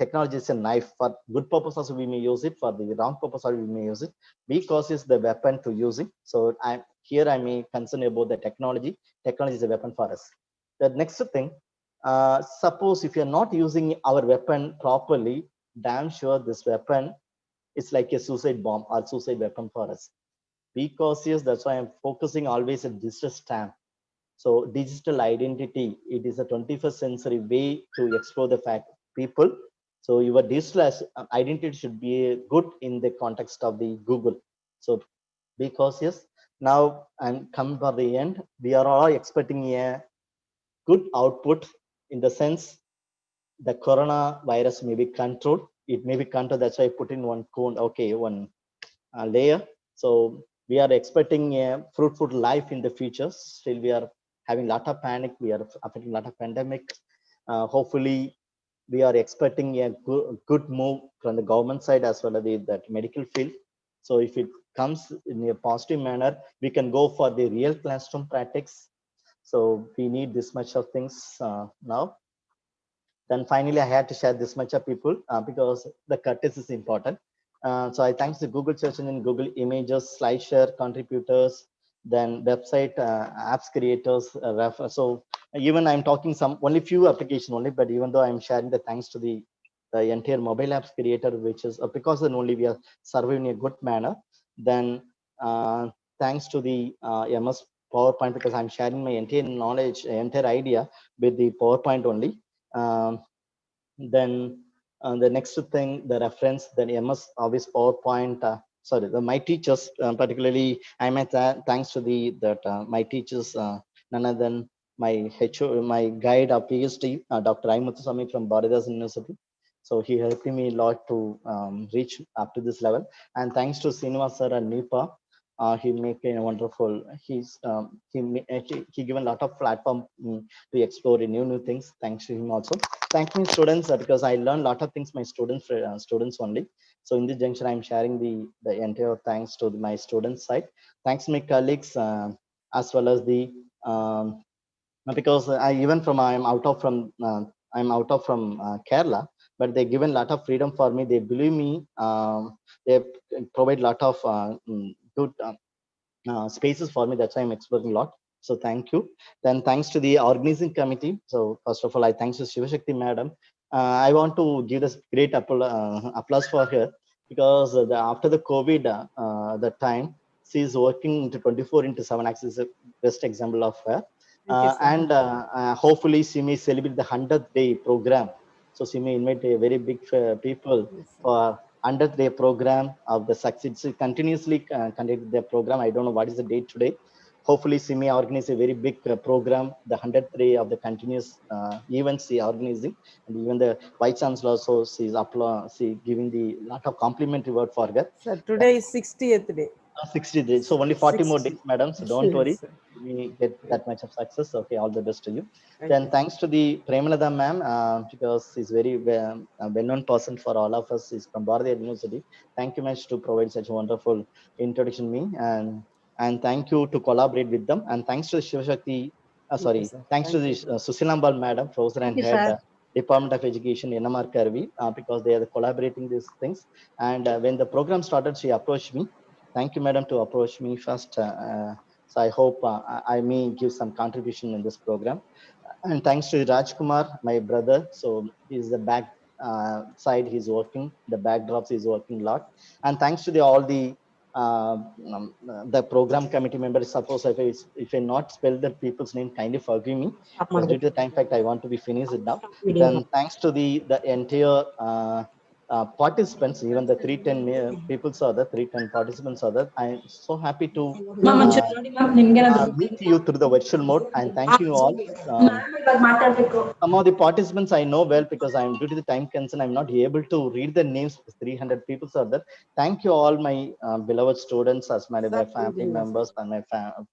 technology as a knife. For good purpose also we may use it, for the wrong purpose also we may use it, because it's the weapon to using. So I may concern about the technology. Technology is a weapon for us. The next thing, suppose if you're not using our weapon properly, damn sure this weapon is like a suicide bomb or suicide weapon for us. Be cautious. That's why I'm focusing always at digital stamp. So digital identity, it is a 21st century way to explore the fact people. So your digital identity should be good in the context of the Google. So be cautious. Now I'm coming for the end. We are all expecting a good output, in the sense the coronavirus may be controlled. It may be controlled. That's why I put in one cone. Okay, one layer. So we are expecting a fruitful life in the future. Still, we are having a lot of panic. We are affecting a lot of pandemic. Hopefully, we are expecting a good move from the government side as well as that medical field. So if it comes in a positive manner, we can go for the real classroom practice. So we need this much of things now. Then finally, I had to share this much of people because the courtesy is important. So I thanks the Google search engine, Google Images, SlideShare contributors, then website apps creators. So even I'm talking some only few application only, but even though I'm sharing the thanks to the entire mobile apps creator, which is because then only we are surviving in a good manner. Then thanks to the MS PowerPoint, because I'm sharing my entire knowledge, entire idea with the PowerPoint only. Then the next thing, the reference, then MS Office PowerPoint. Sorry, my teachers, particularly, I met thanks to my teachers, none other than my my guide of PhD, Dr. I. Muthuswamy from Bharadas University. So he helped me a lot to reach up to this level. And thanks to Srinivas sir and Nipa, he make a wonderful. He given a lot of platform to explore new things. Thanks to him also. Thank me students, because I learned a lot of things my students only. So in this junction I'm sharing the entire thanks to my students side. Thanks my colleagues, as well as the because I even from I'm out of from Kerala, but they given a lot of freedom for me. They believe me. They provide a lot of good spaces for me. That's why I'm exploring a lot. So thank you. Then thanks to the organizing committee. So first of all, I thanks to Shivashakti madam. I want to give this great applause for her, because after the COVID, the time she is working into 24 into 7 axis, is a best example of her. And hopefully she may celebrate the 100th day program. So she may invite a very big people for 100th day program of the success. She continuously conduct the program. I don't know what is the date today. Hopefully she may organize a very big program, the 100th day of the continuous events she organizing. And even the vice chancellor also, she giving the lot of complimentary word for her. Sir, today is 60th day. 60 days. So only 40 more 60. days, madam. So don't worry. Yes, sir. We get that much of success. Okay, all the best to you. Thank Then you. thanks to the Premalada ma'am, because she's very well-known person for all of us. She's from Bharatiya University. Thank you much to provide such a wonderful introduction to me, and thank you to collaborate with them. And thanks to Shivashakti, Thank you, sir. thanks to Thank the you. Susilambal madam, professor Thank and you, head sir. Department of Education, NMR Karvi, because they are collaborating these things. And when the program started, she approached me. Thank you, madam, to approach me first. So I hope I may give some contribution in this program. And thanks to Rajkumar, my brother. So he's the back side, he's working, the backdrops he's working a lot. And thanks to the program committee members. Suppose if I not spell the people's name, kindly forgive me, because due to the time fact, I want to be finished now. Then thanks to the entire participants, even the 310 people saw that 310 participants saw that. I'm so happy to ma'am ಒಂಚೂರು ನೋಡಿ ma'am ನಿಮ್ಗೇನಾದ್ರು meet you through the virtual mode, and thank you all. ಇವಾಗ ಮಾತಾಡ್ಬೇಕು. Some of the participants I know well because I'm due to the time concern, I'm not able to read the names. 300 people are there. Thank you all my beloved students, as my family members and my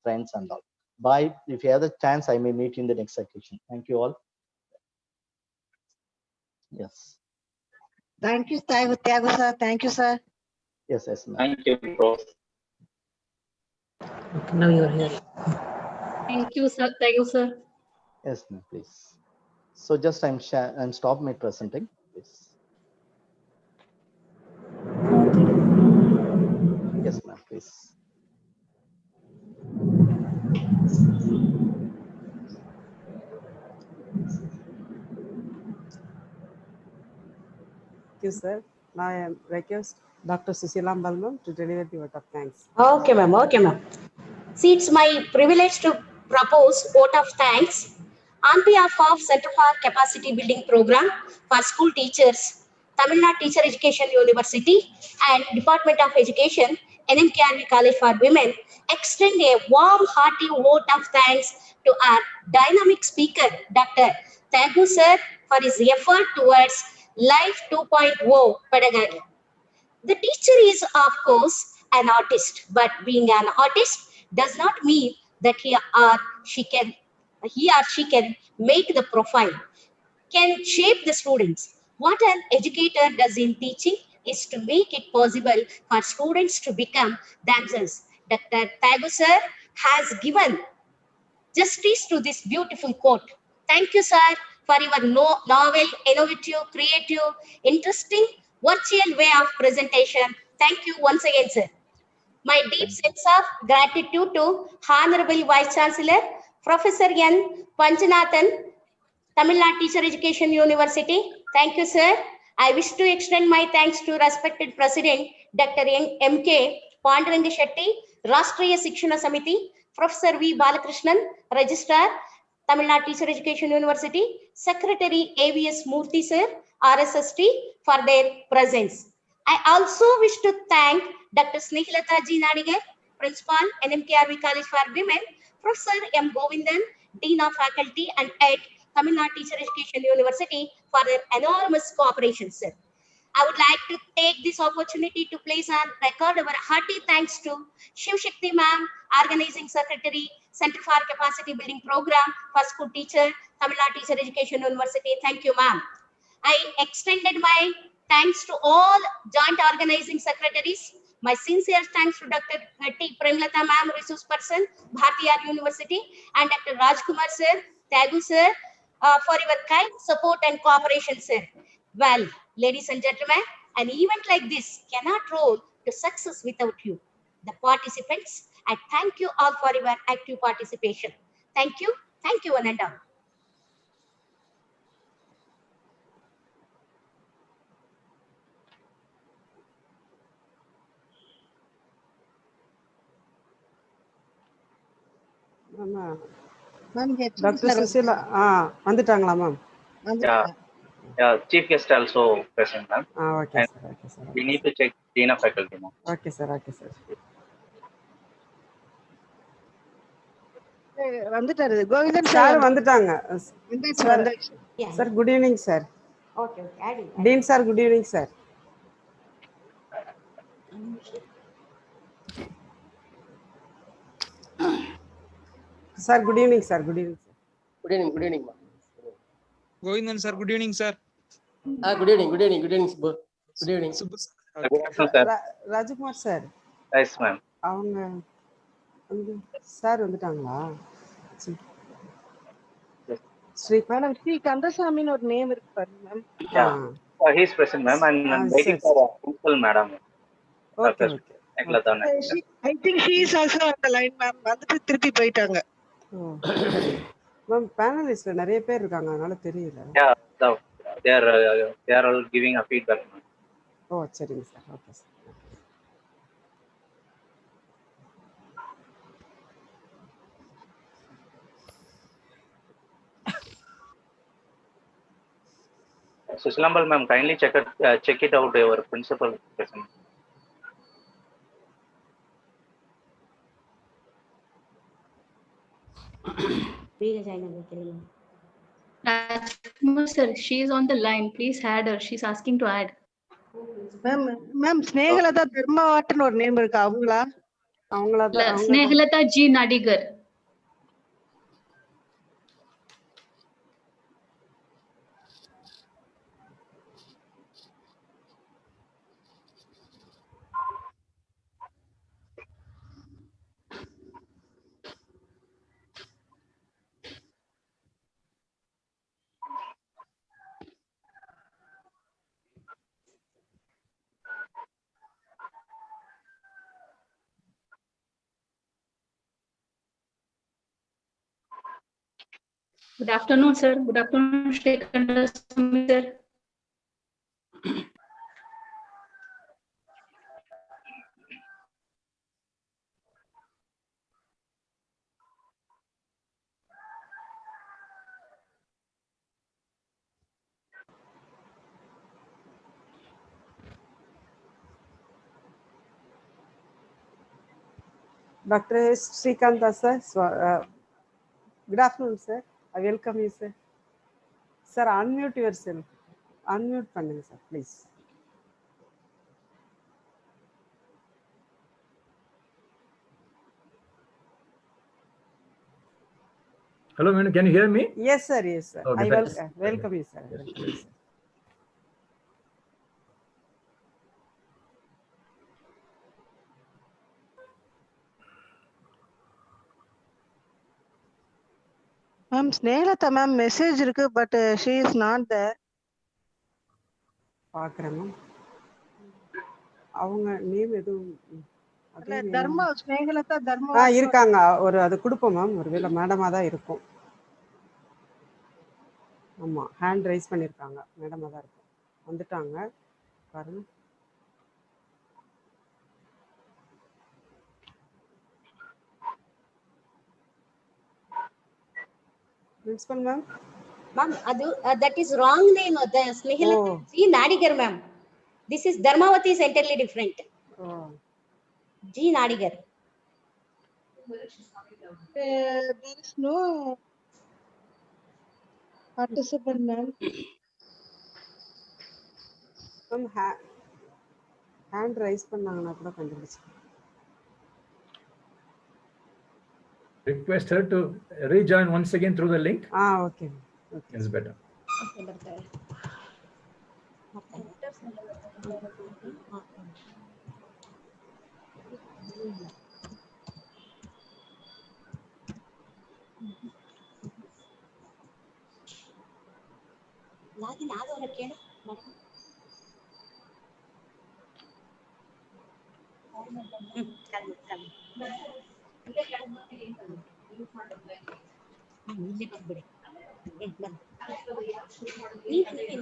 friends and all. Bye. If you have the chance, I may meet you in the next occasion. Thank you all. Yes. Thank you, Tyagu sir. Thank you, sir. Yes, yes, ma'am. Thank you, bro. Now you are here. Thank you, sir. Thank you, sir. Yes, ma'am, please. So just I'm stop my presenting, please. Yes, ma'am, please. Thank you, sir. Now I am request Dr. Susila Balmam to deliver the vote of thanks. Okay, ma'am. Okay, ma'am. See, it's my privilege to propose vote of thanks on behalf of Center for Capacity Building Program for School Teachers, Tamil Nadu Teacher Education University, and Department of Education, NMKRV College for Women. Extend a warm, hearty vote of thanks to our dynamic speaker, Dr. Tyagu sir, for his effort towards Life 2.0 pedagogy. The teacher is, of course, an artist, but being an artist does not mean that he or she can make the profile, can shape the students. What an educator does in teaching is to make it possible for students to become themselves. Dr. Tyagu sir has given justice to this beautiful quote. Thank you, sir, for your novel, innovative, creative, interesting, virtual way of presentation. Thank you once again, sir. My deep sense of gratitude to Honorable Vice Chancellor, Professor N. Panchanathan, Tamil Nadu Teacher Education University. Thank you, sir. I wish to extend my thanks to respected President Dr. M.K. Panduranga Shetty, Rashtriya Sikshana Samiti, Professor V. Balakrishnan, Registrar, Tamil Nadu Teacher Education University, Secretary AVS Murthy, sir, RSST, for their presence. I also wish to thank Dr. Snehilata G. Nadigar, Principal, NMKRV College for Women, Professor M. Govindan, Dean of Faculty and Ed, Tamil Nadu Teacher Education University, for their enormous cooperation, sir. I would like to take this opportunity to place on record our hearty thanks to Shiv Shakti ma'am, Organizing Secretary, Center for Capacity Building Program for School Teacher, Tamil Nadu Teacher Education University. Thank you, ma'am. I extended my thanks to all joint organizing secretaries. My sincere thanks to Dr. T. Premlata ma'am, resource person, Bhartiyar University, and Dr. Rajkumar sir, Tyagu sir, for your kind support and cooperation, sir. Well, ladies and gentlemen, an event like this cannot roll to success without you, the participants. I thank you all for your active participation. Thank you, one and all. Ma'am, Ma'am, Dr. Susila, வந்துட்டாங்களா ma'am? Yeah, chief guest also present, ma'am. Okay, And sir. Okay, sir. we need to check dean of faculty, ma'am. Okay, sir. Okay, sir. வந்துட்டாரு Govindan sir sir வந்துட்டாங்க. வந்தாச்சு Sir, வந்தாச்சு. sir, good evening, sir. Okay, adding. Dean sir, good evening, sir. Sir, good evening, sir. Good evening, sir. Good evening, ma'am. Govindan sir, good evening, sir. Good evening, Subbu. Good evening. Subbu sir. Good afternoon, sir. ராஜகுமார் sir Yes, ma'am. அவங்க sir வந்துட்டாங்களா? Yes. Sri madam Sri கந்தசாமின்னு ஒரு name இருக்கு பாருங்க ma'am. Yeah. He's present, ma'am. I'm waiting sir. for principal, madam. Okay okay. I think she is also on the line ma'am. வந்துட்டு திருப்பி போயிட்டாங்க. Ma'am பேனலிஸ்ட்ல நிறைய பேர் இருக்காங்க அதனால தெரியல. Yeah, they are all giving a feedback, ma'am. ஓ சரிங்க sir. Okay sir. Susilambal ma'am, kindly check it out. Your principal present. Rajkumar sir, she is on the line. Please add her. She's asking to add. Ma'am Snehalatha தர்மாவாட்டன் ஒரு name இருக்கா அவங்களா? அவங்களா தான் அவங்க தான். Snehalata G Nadigar. Good afternoon, sir. Good afternoon, Shrikanda sir. Dr. Shrikanta sir. Good afternoon, sir. I welcome you, sir. Sir, unmute yourself. Unmute பண்ணுங்க sir, please. Hello, madam. Can you hear me? Yes, sir. Yes, sir. Okay, I thanks. welcome you, sir. Welcome you, sir. Ma'am Snehalatha ma'am message இருக்கு but she is not there. பார்க்குறேன் ma'am. அவங்க name எதுவும் இல்ல தர்மா ஸ்னேகலதா தர்மா இருக்காங்க. ஒரு அது கொடுப்போம் ma'am. ஒருவேளை மேடமாக தான் இருக்கும். ஆமாம், ஹேண்ட் ரைஸ் பண்ணியிருக்காங்க. மேடமாக தான் இருக்கும். வந்துட்டாங்க பாருங்க. Principal ma'am? Ma'am, that is wrong name. The Snehalata G Nadigar, ma'am. This is Dharmavati is entirely different. Oh. G Nadigar. there is no participant, ma'am. Ma'am, hand raise பண்ணாங்கன்னா கூட கண்டுபிடிச்சு. Request her to rejoin once again through the link. Okay. It's better. Login ಆದವರ ಕೇಳು madam.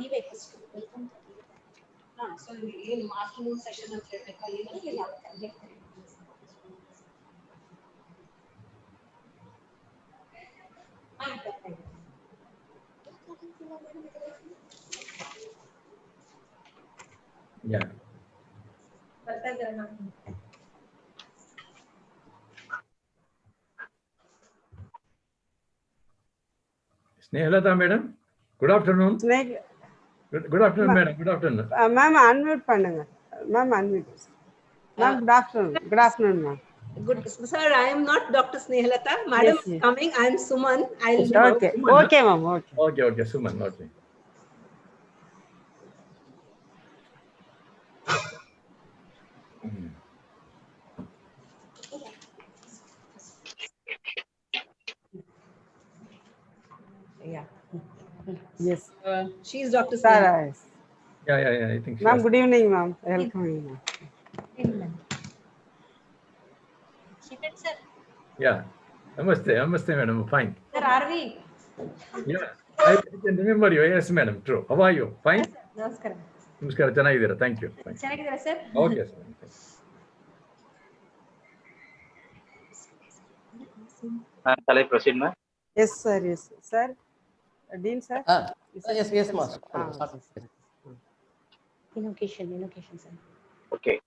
ನೀವೇ first welcome. So ಏನು afternoon session ಅಂತ ಹೇಳ್ಬೇಕಾ? Yeah. Snehalata madam, good afternoon. Good afternoon, madam. Good afternoon. Ma'am, unmute பண்ணுங்க. Ma'am, unmute. Ma'am, good afternoon. Good afternoon, ma'am. Good, sir. I am not Dr. Snehalata. Madam is coming. I am Suman. I'll Okay. Okay, ma'am. Okay. Okay, Suman. Okay. Yeah. Yes. She is Dr. Snehalata. Yeah. I think. Ma'am, good evening, ma'am. Welcome, ma'am. Sir. Yeah. Namaste, madam. Fine. Sir, are we? Yeah. I can remember you. Yes, madam. True. How are you? Fine. Namaskaram. Namaskar. Chanagiddira. Thank you. Fine. ಚೆನ್ನಾಗಿದ್ದೀರಾ sir? Okay, sir. Shall I proceed, ma'am? Yes, sir. Yes, sir. Dean sir? Yes, master. Invocation, sir. Okay.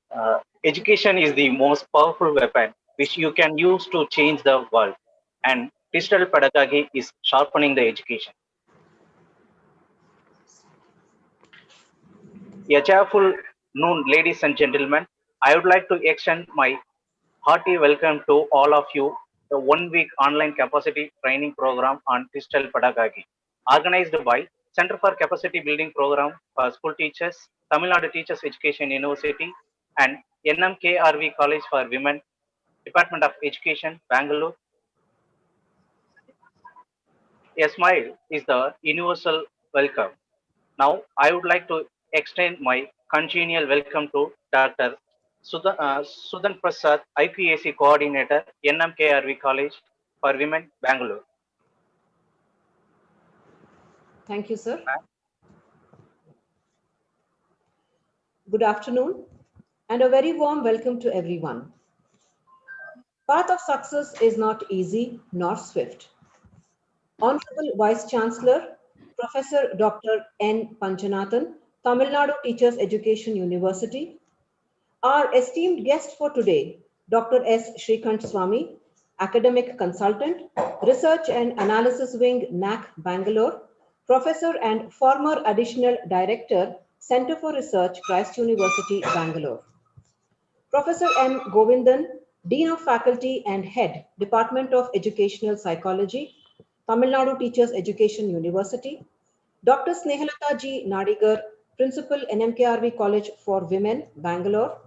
Education is the most powerful weapon which you can use to change the world, and digital pedagogy is sharpening the education. A cheerful noon, ladies and gentlemen. I would like to extend my hearty welcome to all of you. The 1 week online capacity training program on digital pedagogy, organized by Center for Capacity Building Program for School Teachers, Tamil Nadu Teachers Education University, and NMKRV College for Women, Department of Education, Bangalore. A smile is the universal welcome. Now, I would like to extend my congenial welcome to Dr. Sudan Prasad, IPAC Coordinator, NMKRV College for Women, Bangalore. Thank you, sir. Good afternoon, and a very warm welcome to everyone. Path of success is not easy nor swift. Honorable Vice Chancellor, Professor Dr. N. Panchanathan, Tamil Nadu Teachers Education University. Our esteemed guest for today, Dr. S. Shrikant Swami, Academic Consultant, Research and Analysis Wing, NAC, Bangalore, Professor and former Additional Director, Center for Research, Christ University, Bangalore. Professor M. Govindan, Dean of Faculty and Head, Department of Educational Psychology, Tamil Nadu Teachers Education University. Dr. Snehalata G. Nadigar, Principal, NMKRV College for Women, Bangalore.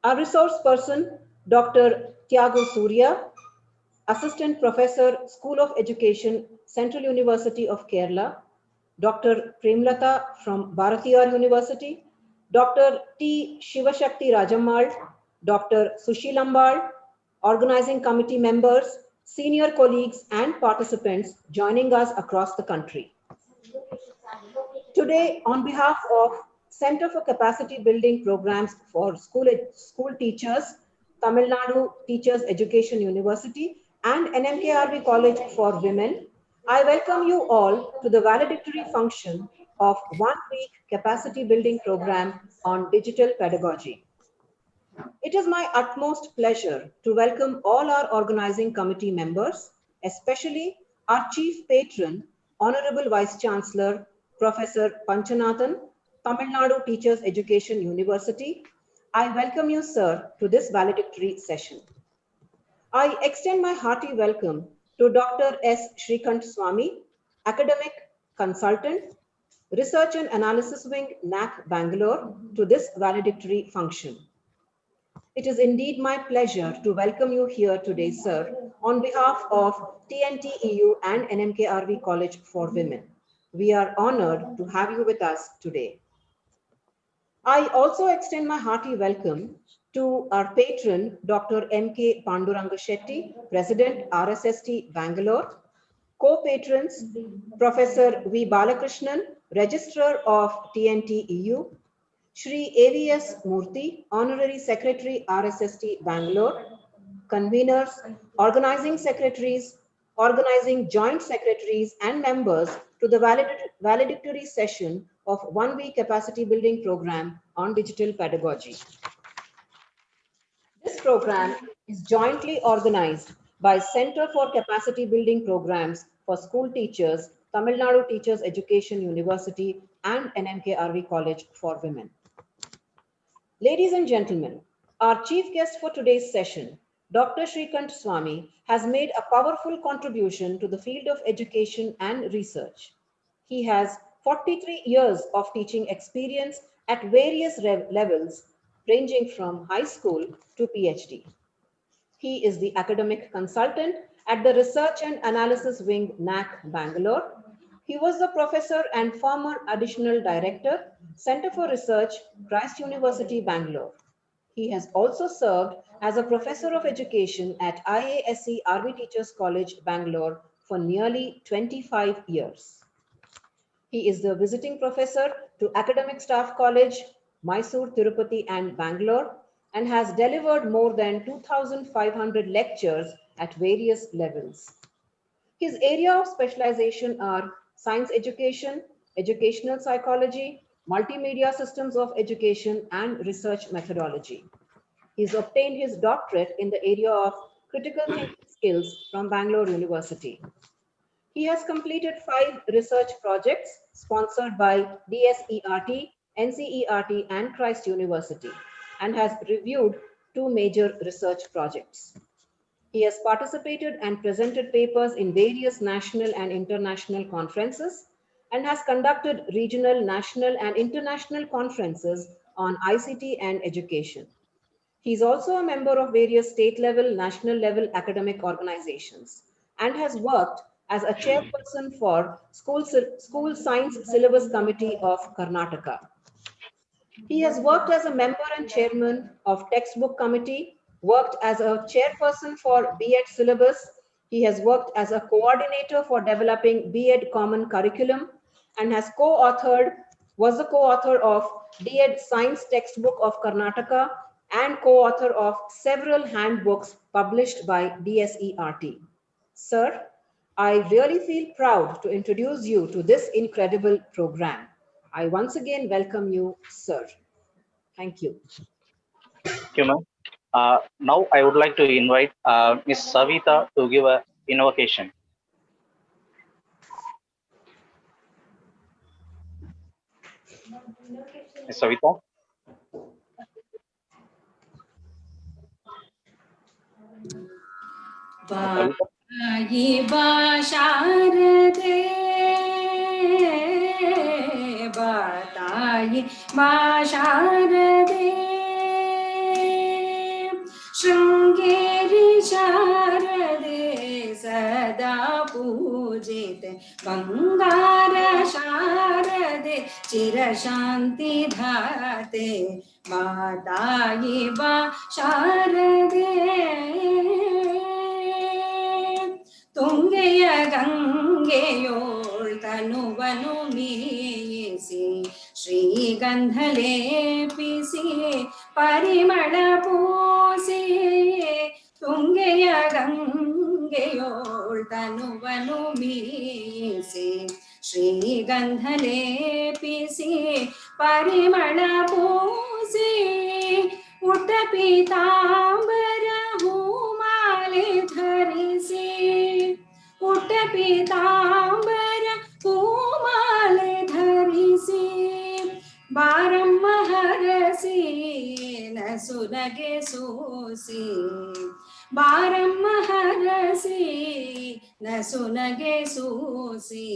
Our resource person, Dr. Tiago Surya, Assistant Professor, School of Education, Central University of Kerala. Dr. Premlata from Bharatiyar University. Dr. T. Shivashakti Rajammal, Dr. Sushil Ambal, organizing committee members, senior colleagues and participants joining us across the country. Today, on behalf of Center for Capacity Building Programs for School Teachers, Tamil Nadu Teachers Education University, and NMKRV College for Women, I welcome you all to the valedictory function of 1 week capacity building program on digital pedagogy. It is my utmost pleasure to welcome all our organizing committee members, especially our chief patron, Honorable Vice Chancellor, Professor Panchanathan, Tamil Nadu Teachers Education University. I welcome you, sir, to this valedictory session. I extend my hearty welcome to Dr. S. Shrikant Swami, Academic Consultant, Research and Analysis Wing, NAC, Bangalore, to this valedictory function. It is indeed my pleasure to welcome you here today, sir, on behalf of TNTEU and NMKRV College for Women. We are honored to have you with us today. I also extend my hearty welcome to our patron, Dr. M.K. Panduranga Shetty, President, RSST, Bangalore, co-patrons, Professor V. Balakrishnan, Registrar of TNTEU, Shri AVS Murthy, Honorary Secretary, RSST, Bangalore, conveners, organizing secretaries, organizing joint secretaries and members to the valedictory session of 1 week capacity building program on digital pedagogy. This program is jointly organized by Center for Capacity Building Programs for School Teachers, Tamil Nadu Teachers Education University and NMKRV College for Women. Ladies and gentlemen, our chief guest for today's session, Dr. Shrikant Swami, has made a powerful contribution to the field of education and research. He has 43 years of teaching experience at various levels, ranging from high school to PhD. He is the academic consultant at the Research and Analysis Wing, NAC, Bangalore. He was the professor and former additional director, Center for Research, Christ University, Bangalore. He has also served as a professor of education at IASC RV Teachers College, Bangalore for nearly 25 years. He is the visiting professor to Academic Staff College, Mysore, Tirupati and Bangalore, and has delivered more than 2,500 lectures at various levels. His area of specialization are science education, educational psychology, multimedia systems of education, and research methodology. He's obtained his doctorate in the area of critical thinking skills from Bangalore University. He has completed 5 research projects sponsored by DSERT, NCERT, and Christ University, and has reviewed 2 major research projects. He has participated and presented papers in various national and international conferences and has conducted regional, national, and international conferences on ICT and education. He is also a member of various state level, national level academic organizations and has worked as a chairperson for School Science Syllabus Committee of Karnataka. He has worked as a member and chairman of Textbook Committee, worked as a chairperson for B.Ed syllabus. He has worked as a coordinator for developing B.Ed common curriculum and has was the co-author of D.Ed Science Textbook of Karnataka and co-author of several handbooks published by DSERT. Sir, I really feel proud to introduce you to this incredible program. I once again welcome you, sir. Thank you. Thank you, ma'am. Now I would like to invite Ms. Savita to give a invocation. Ms. Savita. बताई माँ शारदे शृंगेरी शारदे सदा पूजित बंगार शारदे चिरशांति धाते माताई बा शारदे ತುಂಗೆಯ ಗಂಗೆಯೋಳ್ ತನುವನು ಮೀಯಿಸಿ ಶ್ರೀಗಂಧಲೇಪಿಸಿ ಪರಿಮಳ ಪೂಸಿ ತುಂಗೆಯ ಗಂಗೆಯೋಳ್ ತನುವನು ಮೀಯಿಸಿ ಶ್ರೀಗಂಧಲೇಪಿಸಿ ಪರಿಮಳ ಪೂಸಿ ಉಟ್ಟ ಪೀತಾಂಬರ ಹೂಮಾಲೆ ಧರಿಸಿ ಉಟ್ಟ ಪೀತಾಂಬರ ಹೂಮಾಲೆ ಧರಿಸಿ ಬಾರಮ್ಮ ಹರಸಿ ನಸುನಗೆ ಸೂಸಿ ಬಾರಮ್ಮ ಹರಸಿ ನಸುನಗೆ ಸೂಸಿ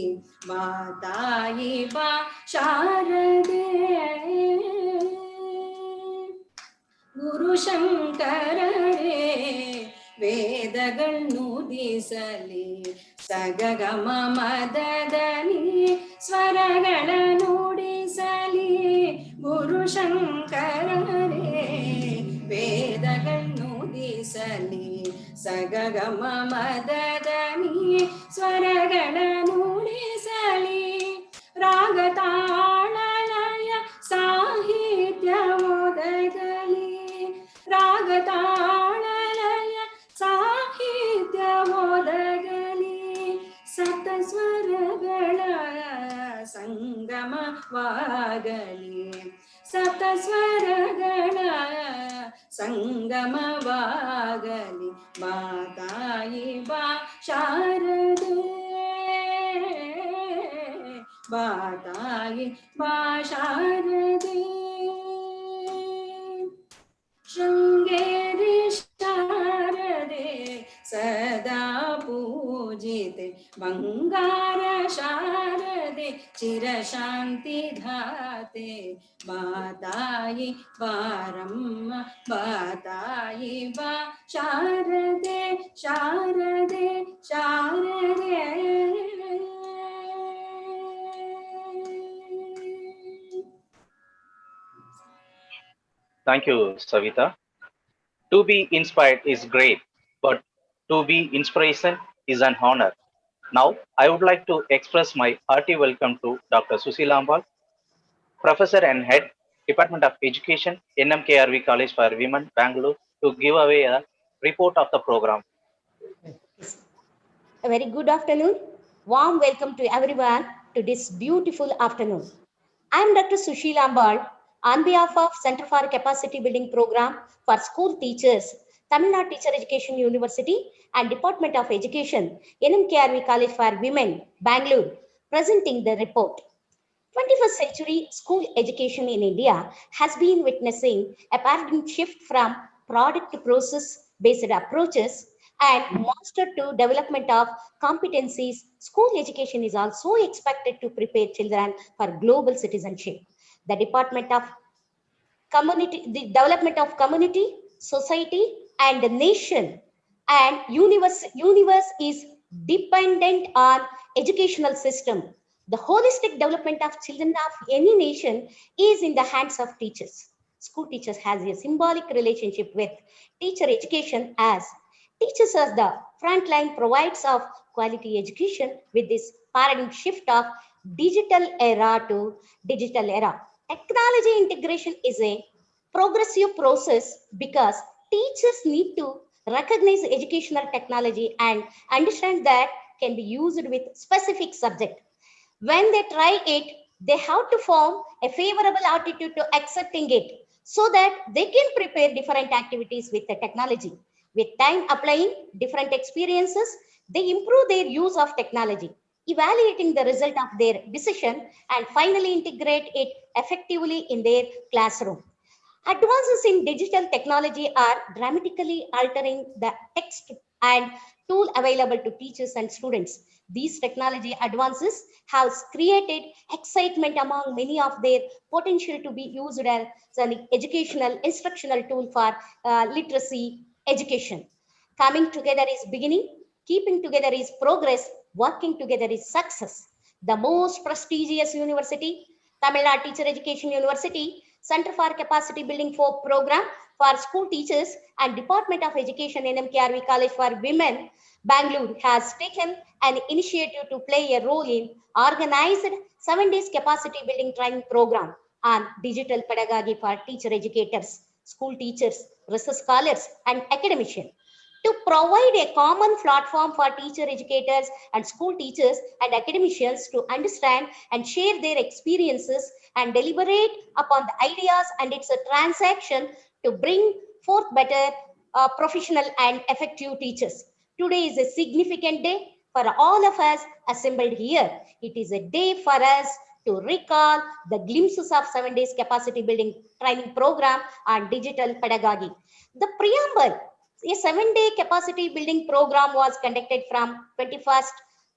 ಮಾತಾಯಿ ಬಾ ಶಾರದೆ ಗುರುಶಂಕರರೇ ವೇದಗಳ್ನುದಿಸಲಿ ಸಗಗಮ ಮದದನಿ ಸ್ವರಗಳ ನುಡಿಸಲಿ ಗುರುಶಂಕರರೇ ವೇದಗಳ್ನುದಿಸಲಿ ಸಗಗಮ ಮದದನಿ ಸ್ವರಗಳ ನುಡಿಸಲಿ ರಾಗತಾಳಲಯ ಸಾಹಿತ್ಯ ಒದಗಲಿ ರಾಗತಾಳಲಯ ಸಾಹಿತ್ಯ ಒದಗಲಿ ಸಪ್ತಸ್ವರಗಳ ಸಂಗಮವಾಗಲಿ ಸಪ್ತಸ್ವರಗಳ ಸಂಗಮವಾಗಲಿ ಮಾತಾಯಿ ಬಾ ಶಾರದೆ ಮಾತಾಯಿ ಬಾ ಶಾರದೆ ಶೃಂಗೇರಿ ಶಾರದೆ ಸದಾ ಪೂಜಿತೆ ಬಂಗಾರ ಶಾರದೆ ಚಿರಶಾಂತಿ ಧಾತೆ ಮಾತಾಯಿ ಬಾರಮ್ಮ ಮಾತಾಯಿ ಬಾ ಶಾರದೆ ಶಾರದೆ ಶಾರದೆ Thank you, Savita. To be inspired is great, but to be inspiration is an honor. Now, I would like to express my hearty welcome to Dr. Susilambal, Professor and Head, Department of Education, NMKRV College for Women, Bangalore, to give away a report of the program. A very good afternoon. Warm welcome to everyone to this beautiful afternoon. I am Dr. Sushil Ambal on behalf of Center for Capacity Building Program for School Teachers, Tamil Nadu Teacher Education University and Department of Education, NMKRV College for Women, Bangalore, presenting the report. 21st century school education in India has been witnessing a paradigm shift from product to process based approaches and master to development of competencies. School education is also expected to prepare children for global citizenship. The Department of the development of community, society, and the nation and universe is dependent on educational system. The holistic development of children of any nation is in the hands of teachers. School teachers has a symbolic relationship with teacher education as teachers as the frontline provides of quality education with this paradigm shift of digital era to digital era. Technology integration is a progressive process because teachers need to recognize educational technology and understand that can be used with specific subject. When they try it, they have to form a favorable attitude to accepting it so that they can prepare different activities with the technology. With time applying different experiences, they improve their use of technology, evaluating the result of their decision and finally integrate it effectively in their classroom. Advances in digital technology are dramatically altering the text and tool available to teachers and students. These technology advances have created excitement among many of their potential to be used as an educational instructional tool for literacy education. Coming together is beginning, keeping together is progress, working together is success. The most prestigious university, Tamil Nadu Teacher Education University, Center for Capacity Building for Program for School Teachers and Department of Education NMKRV College for Women, Bangalore has taken an initiative to play a role in organized 7 days capacity building training program on digital pedagogy for teacher educators, school teachers, research scholars, and academicians to provide a common platform for teacher educators and school teachers and academicians to understand and share their experiences and deliberate upon the ideas and its a transaction to bring forth better professional and effective teachers. Today is a significant day for all of us assembled here. It is a day for us to recall the glimpses of 7 days capacity building training program on digital pedagogy. The preamble, a 7-day capacity building program was conducted from 21st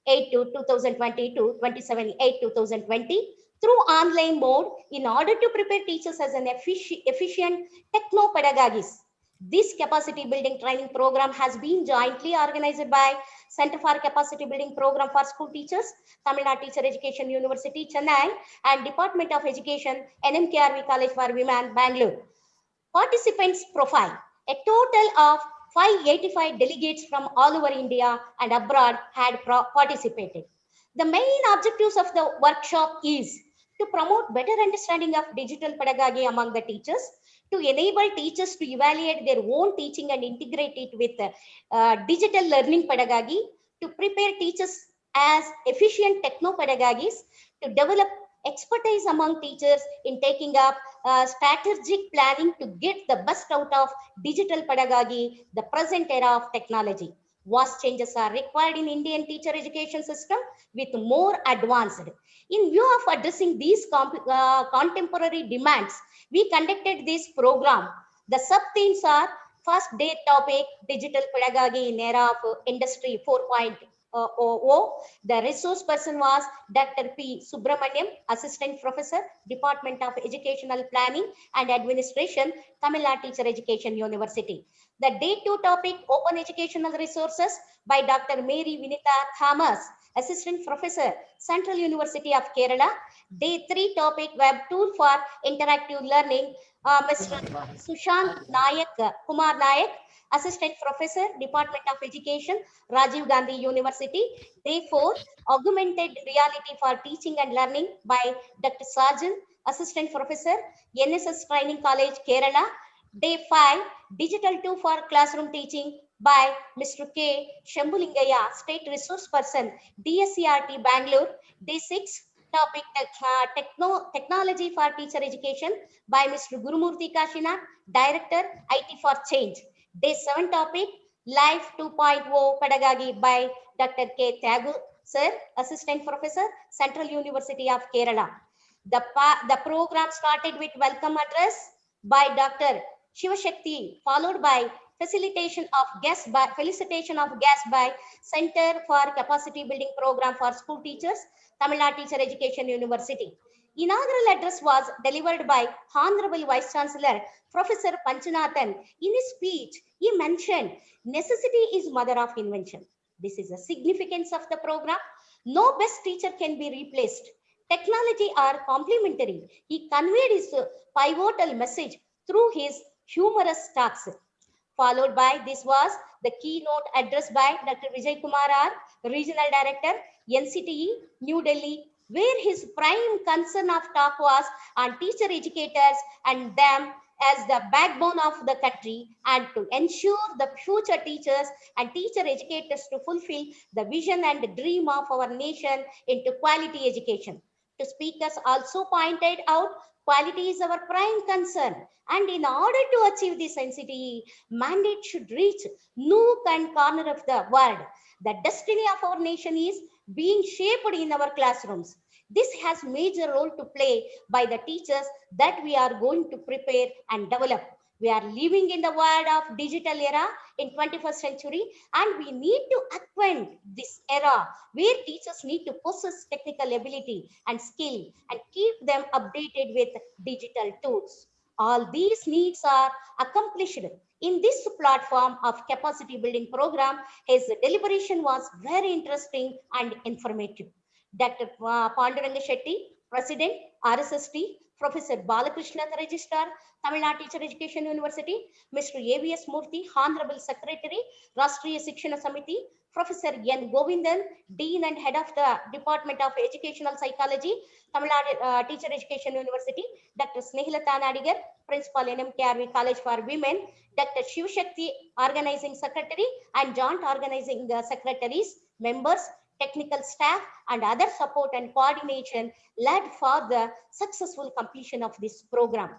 8 to 2020 to 27 8 2020 through online mode in order to prepare teachers as an efficient techno-pedagogists. This capacity building training program has been jointly organized by Center for Capacity Building Program for School Teachers, Tamil Nadu Teacher Education University, Chennai, and Department of Education, NMKRV College for Women, Bangalore. Participants profile. A total of 585 delegates from all over India and abroad had participated. The main objectives of the workshop is to promote better understanding of digital pedagogy among the teachers, to enable teachers to evaluate their own teaching and integrate it with digital learning pedagogy, to prepare teachers as efficient techno-pedagogists, to develop expertise among teachers in taking up strategic planning to get the best out of digital pedagogy, the present era of technology. Vast changes are required in Indian teacher education system with more advanced. In view of addressing these contemporary demands, we conducted this program. The sub-themes are first day topic, digital pedagogy in era of industry 4.0. The resource person was Dr. P. Subramaniam, Assistant Professor, Department of Educational Planning and Administration, Tamil Nadu Teacher Education University. The day 2 topic, Open Educational Resources by Dr. Mary Vinita Thomas, Assistant Professor, Central University of Kerala. Day 3 topic, Web Tool for Interactive Learning, Mr. Sushant Nayak, Kumar Nayak, Assistant Professor, Department of Education, Rajiv Gandhi University. Day 4, Augmented Reality for Teaching and Learning by Dr. Sarjan, Assistant Professor, NSS Training College, Kerala. Day 5, Digital 2 for Classroom Teaching, by Mr. K. Shambulingaya, State Resource Person, DSCRT Bangalore. Day 6, topic Technology for Teacher Education by Mr. Gurumurthy Kashinath, Director, IT for Change. Day 7, topic Life 2.0 Pedagogy by Dr. K. Thagur, Sir, Assistant Professor, Central University of Kerala. The program started with welcome address by Dr. Shivashakti, followed by felicitation of guests by Center for Capacity Building Program for School Teachers, Tamil Nadu Teacher Education University. Inaugural address was delivered by Honorable Vice Chancellor Professor Panchanathan. In his speech, he mentioned necessity is mother of invention. This is the significance of the program. No best teacher can be replaced. Technology are complementary. He conveyed his pivotal message through his humorous talks. Followed by this was the keynote address by Dr. Vijay Kumar R, Regional Director, NCTE, New Delhi, where his prime concern of talk was on teacher educators and them as the backbone of the country, and to ensure the future teachers and teacher educators to fulfill the vision and dream of our nation into quality education. The speakers also pointed out quality is our prime concern, and in order to achieve this NCTE mandate should reach nook and corner of the world. The destiny of our nation is being shaped in our classrooms. This has major role to play by the teachers that we are going to prepare and develop. We are living in the world of digital era in 21st century, and we need to acquaint this era where teachers need to possess technical ability and skill and keep them updated with digital tools. All these needs are accomplished in this platform of capacity building program. His deliberation was very interesting and informative. Dr. Panduranga Shetty, President, RSST, Professor Balakrishnan, Registrar, Tamil Nadu Teacher Education University, Mr. AVS Murthy, Honorable Secretary, Rashtriya Shikshana Samiti, Professor N. Govindan, Dean and Head of the Department of Educational Psychology, Tamil Nadu Teacher Education University, Dr. Snehilata Nadigar, Principal NMKRV College for Women, Dr. Shivashakti, Organizing Secretary, and Joint Organizing Secretaries, members, technical staff, and other support and coordination led for the successful completion of this program.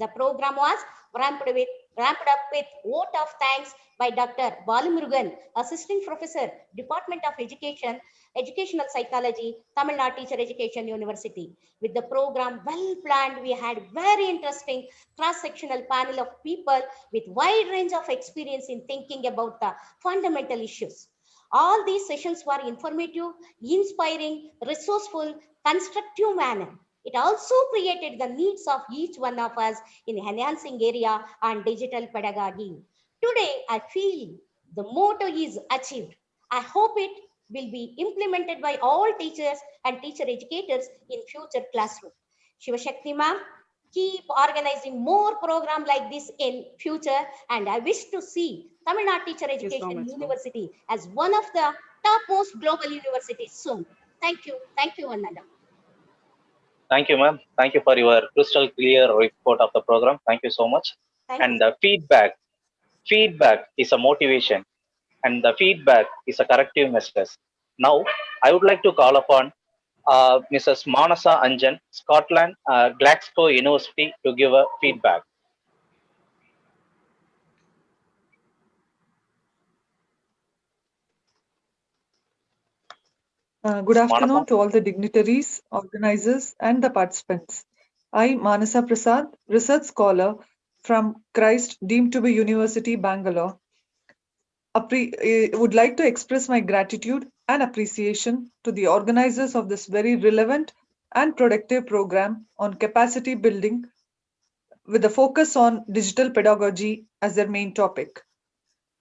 The program was ramped up with vote of thanks by Dr. Balumurugan, Assistant Professor, Department of Education, Educational Psychology, Tamil Nadu Teacher Education University. With the program well planned, we had very interesting cross-sectional panel of people with wide range of experience in thinking about the fundamental issues. All these sessions were informative, inspiring, resourceful, constructive manner. It also created the needs of each one of us in enhancing area and digital pedagogy. Today, I feel the motto is achieved. I hope it will be implemented by all teachers and teacher educators in future classroom. Shivashakti ma'am, keep organizing more program like this in future, and I wish to see Tamil Nadu Teacher Education University as one of the topmost global universities soon. Thank you, Ananda. Thank you, ma'am. Thank you for your crystal clear report of the program. Thank you so much. And the feedback is a motivation, and the feedback is a corrective message. Now, I would like to call upon Mrs. Manasa Anjan, Scotland, Glasgow University, to give a feedback. Good afternoon to all the dignitaries, organizers, and the participants. I, Manasa Prasad, research scholar from Christ deemed to be University, Bangalore, would like to express my gratitude and appreciation to the organizers of this very relevant and productive program on capacity building with a focus on digital pedagogy as their main topic.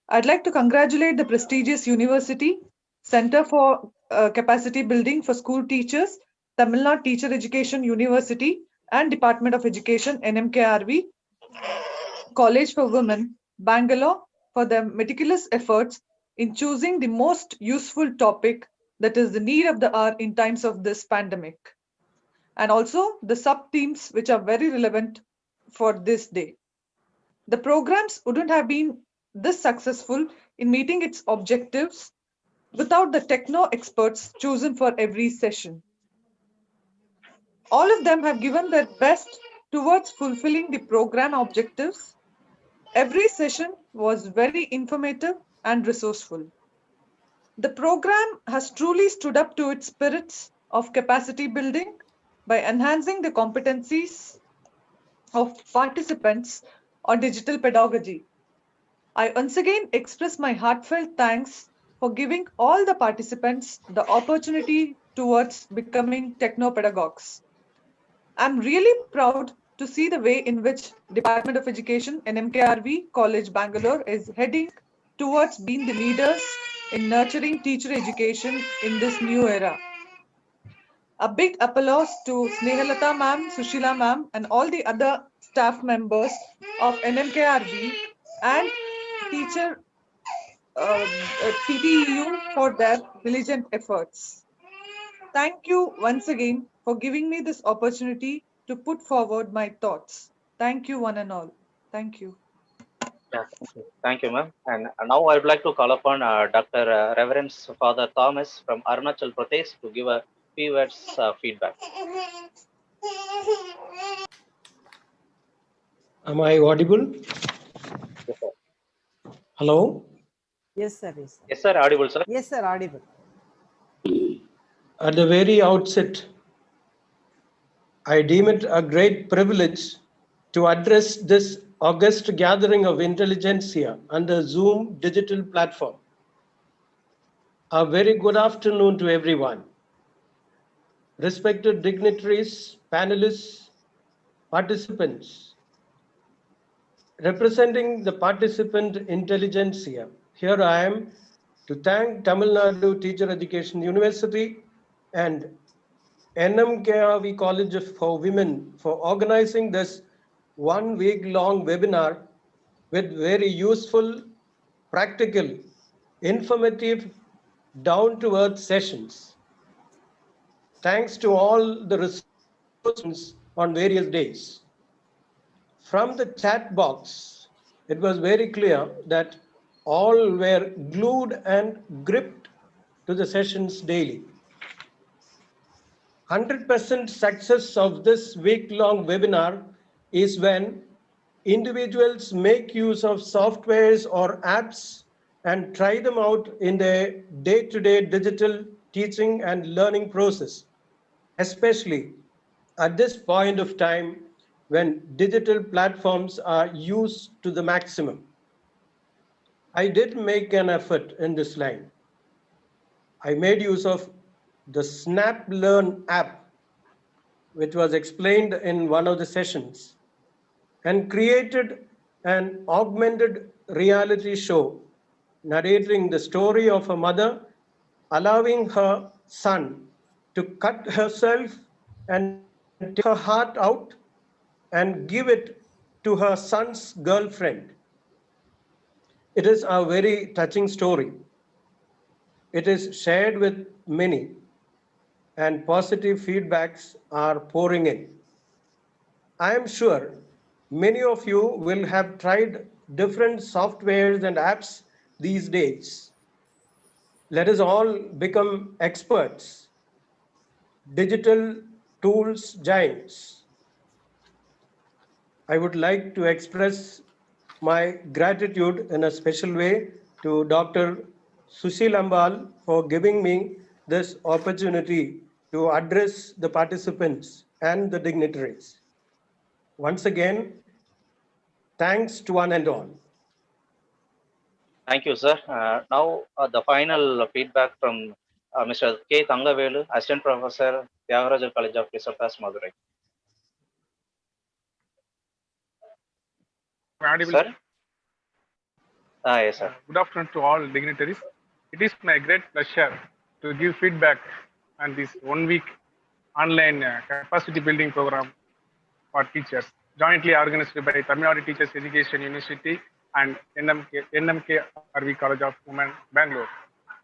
I'd like to congratulate the prestigious university, Center for Capacity Building for School Teachers, Tamil Nadu Teacher Education University, and Department of Education, NMKRV, College for Women, Bangalore, for their meticulous efforts in choosing the most useful topic that is the need of the hour in times of this pandemic. And also the sub-themes which are very relevant for this day. The programs wouldn't have been this successful in meeting its objectives without the techno experts chosen for every session. All of them have given their best towards fulfilling the program objectives. Every session was very informative and resourceful. The program has truly stood up to its spirits of capacity building by enhancing the competencies of participants on digital pedagogy. I once again express my heartfelt thanks for giving all the participants the opportunity towards becoming techno-pedagogues. I'm really proud to see the way in which Department of Education and NMKRV College Bangalore is heading towards being the leaders in nurturing teacher education in this new era. A big applause to Snehalata ma'am, Sushila ma'am, and all the other staff members of NMKRV and teacher TTEU for their diligent efforts. Thank you once again for giving me this opportunity to put forward my thoughts. Thank you, one and all. Thank you. Yeah, thank you, ma'am. And now I would like to call upon Dr. Reverend Father Thomas from Arunachal Pradesh to give a few words feedback. Am I audible? Yes, sir. Hello? Yes, sir. Yes, sir. Yes, sir. Audible, sir. Yes, sir. Audible. At the very outset, I deem it a great privilege to address this august gathering of intelligentsia under Zoom digital platform. A very good afternoon to everyone. Respected dignitaries, panelists, participants. Representing the participant intelligentsia, here I am to thank Tamil Nadu Teacher Education University and NMKRV College for Women for organizing this 1 week long webinar with very useful, practical, informative, down to earth sessions. Thanks to all the resources on various days. From the chat box, it was very clear that all were glued and gripped to the sessions daily. 100% success of this week-long webinar is when individuals make use of softwares or apps and try them out in their day-to-day digital teaching and learning process, especially at this point of time when digital platforms are used to the maximum. I did make an effort in this line. I made use of the Snap Learn app, which was explained in one of the sessions, and created an augmented reality show narrating the story of a mother allowing her son to cut herself and take her heart out and give it to her son's girlfriend. It is a very touching story. It is shared with many, and positive feedbacks are pouring in. I am sure many of you will have tried different softwares and apps these days. Let us all become experts, digital tools giants. I would like to express my gratitude in a special way to Dr. Sushil Ambal for giving me this opportunity to address the participants and the dignitaries. Once again, thanks to one and all. Thank you, sir. Now, the final feedback from Mr. K. Thangavelu, Assistant Professor, Tyagaraja College of Research, Madurai. Audible. Sir? Yes, sir. Good afternoon to all dignitaries. It is my great pleasure to give feedback on this 1 week online capacity building program for teachers, jointly organized by Tamil Nadu Teachers Education University and NMKRV College of Women, Bangalore.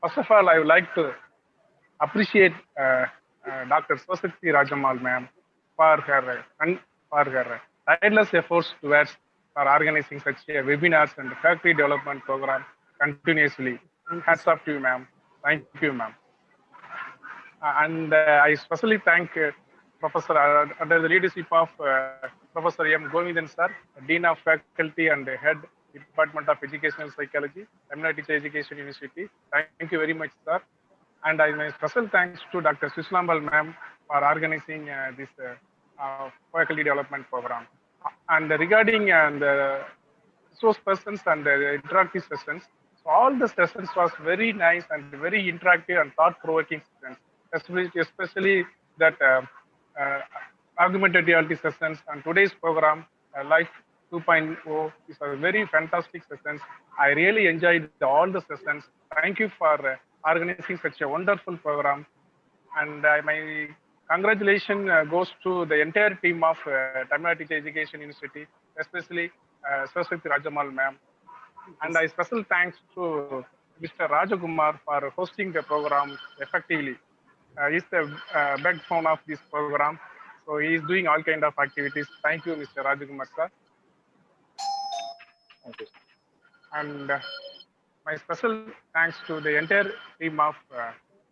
First of all, I would like to appreciate Dr. Swasakti Rajamal ma'am for her tireless efforts towards for organizing such a webinars and factory development program continuously. Hats off to you, ma'am. Thank you, ma'am. And I especially thank Professor under the leadership of Professor M. Govindan sir, Dean of Faculty and Head Department of Educational Psychology, Tamil Nadu Teacher Education University. Thank you very much, sir. And my special thanks to Dr. Suslambal ma'am for organizing this faculty development program. And regarding the resource persons and the interactive sessions, so all the sessions was very nice and very interactive and thought-provoking sessions, especially that augmented reality sessions and today's program, Life 2.0, is a very fantastic sessions. I really enjoyed all the sessions. Thank you for organizing such a wonderful program. And my congratulations goes to the entire team of Tamil Nadu Teacher Education University, especially Saraswati Rajamal ma'am. And I special thanks to Mr. Rajakumar for hosting the program effectively. He's the backbone of this program. So he is doing all kind of activities. Thank you, Mr. Rajakumar sir. Thank you. And my special thanks to the entire team of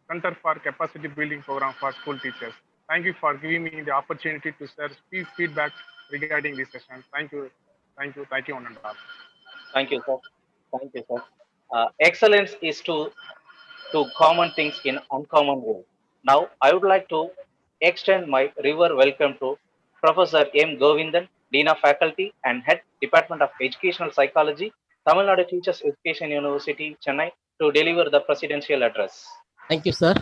Center for Capacity Building Program for School Teachers. Thank you for giving me the opportunity to share feedback regarding this session. Thank you. Thank you. Thank you, one and all. Thank you, sir. Thank you, sir. Excellence is to common things in uncommon way. Now, I would like to extend my river welcome to Professor M. Govindan, Dean of Faculty and Head Department of Educational Psychology, Tamil Nadu Teachers Education University, Chennai, to deliver the presidential address. Thank you, sir.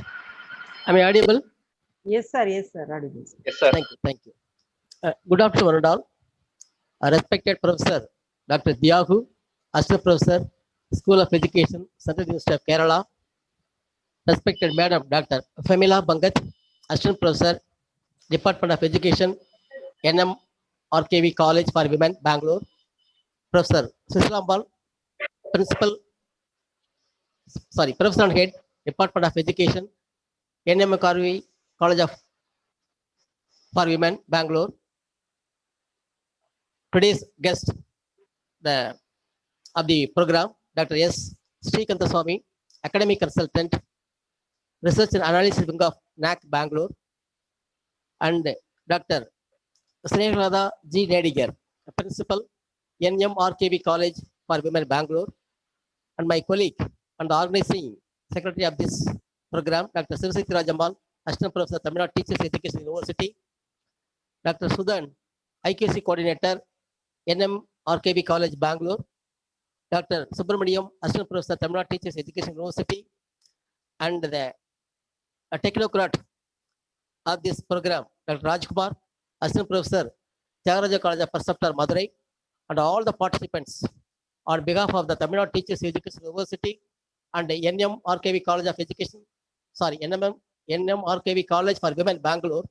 Am I audible? Yes, sir. Yes, sir. Audible. Yes, sir. Thank you. Thank you. Good afternoon, all. Respected Professor Dr. Diagu, Assistant Professor, School of Education, Central University of Kerala. Respected Madam Dr. Femila Bangat, Assistant Professor, Department of Education, NM RKV College for Women, Bangalore. Professor Sislambal, Professor and Head, Department of Education, NM RKV College for Women, Bangalore. Today's guest of the program, Dr. S. Srikanta Swami, Academic Consultant, Research and Analysis Wing of NAC, Bangalore, and Dr. Snehalada G. Nediger, Principal, NMRKV College for Women, Bangalore, and my colleague and the organizing secretary of this program, Dr. Saraswati Rajamal, Assistant Professor, Tamil Nadu Teachers Education University, Dr. Sudan, IQC Coordinator, NMRKV College, Bangalore, Dr. Subramaniam, Assistant Professor, Tamil Nadu Teachers Education University, and the technocrat of this program, Dr. Rajkumar, Assistant Professor, Tyagaraja College of Perceptor, Madurai, and all the participants on behalf of the Tamil Nadu Teachers Education University and the NMRKV College of Education, NMRKV College for Women, Bangalore,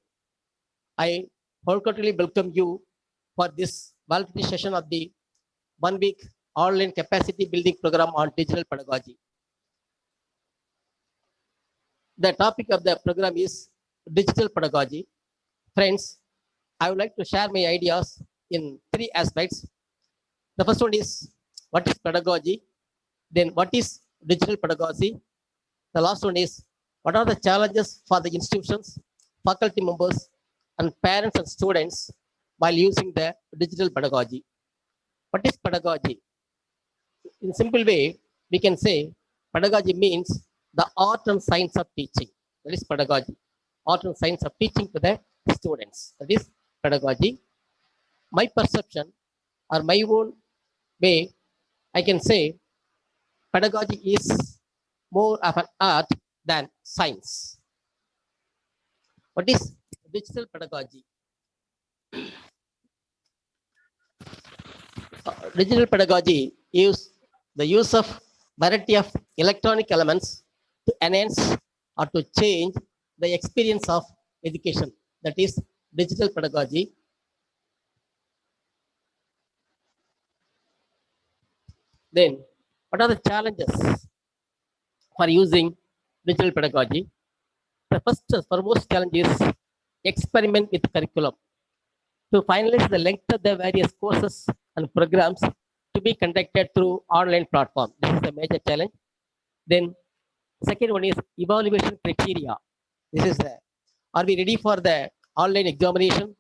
I wholeheartedly welcome you for this voluntary session of the 1 week online capacity building program on digital pedagogy. The topic of the program is digital pedagogy. Friends, I would like to share my ideas in 3 aspects. The first one is what is pedagogy, then what is digital pedagogy. The last one is what are the challenges for the institutions, faculty members, and parents and students while using the digital pedagogy. What is pedagogy? In simple way, we can say pedagogy means the art and science of teaching. That is pedagogy. Art and science of teaching to the students. That is pedagogy. My perception or my own way, I can say pedagogy is more of an art than science. What is digital pedagogy? Digital pedagogy is the use of variety of electronic elements to enhance or to change the experience of education. That is digital pedagogy. Then, what are the challenges for using digital pedagogy? The first and foremost challenge is experiment with curriculum. To finalize the length of the various courses and programs to be conducted through online platform. This is the major challenge. Then second one is evaluation criteria. This is the, are we ready for the online examination?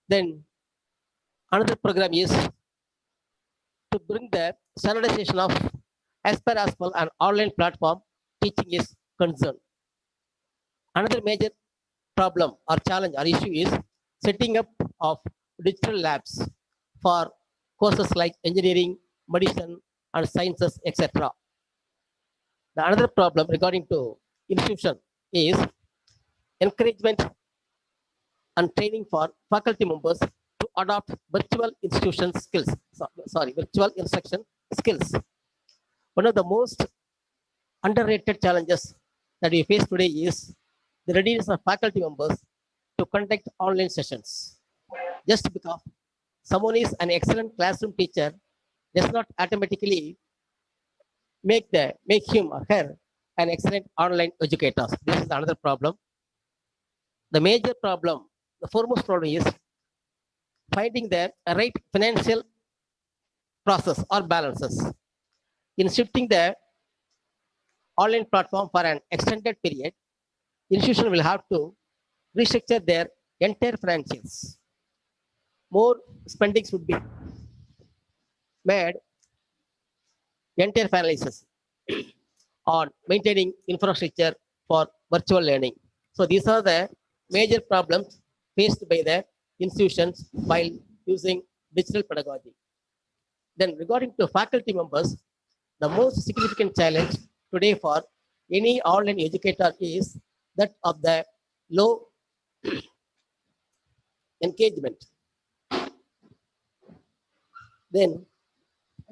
Then another program is to bring the standardization of as per as well an online platform teaching is concerned. Another major problem or challenge or issue is setting up of digital labs for courses like engineering, medicine, and sciences, etc. The another problem regarding to institution is encouragement and training for faculty members to adopt virtual institution skills. Virtual instruction skills. One of the most underrated challenges that we face today is the readiness of faculty members to conduct online sessions. Just because someone is an excellent classroom teacher does not automatically make him or her an excellent online educator. This is another problem. The major problem, the foremost problem is finding the right financial process or balances. In shifting the online platform for an extended period, institution will have to restructure their entire financials. More spendings would be made entire analysis on maintaining infrastructure for virtual learning. So these are the major problems faced by the institutions while using digital pedagogy. Then regarding to faculty members, the most significant challenge today for any online educator is that of the low engagement. Then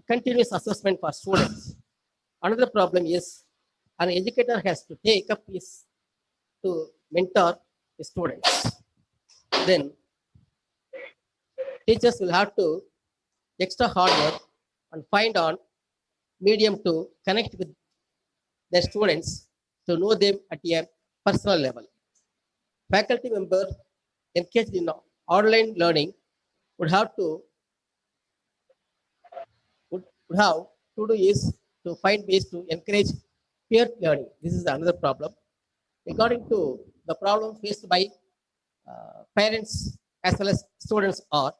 continuous assessment for students. Another problem is an educator has to take up his to mentor his students. Then teachers will have to extra hard work and find on medium to connect with their students to know them at a personal level. Faculty members engaged in online learning would have to do is to find ways to encourage peer learning. This is another problem. According to the problem faced by parents as well as students are,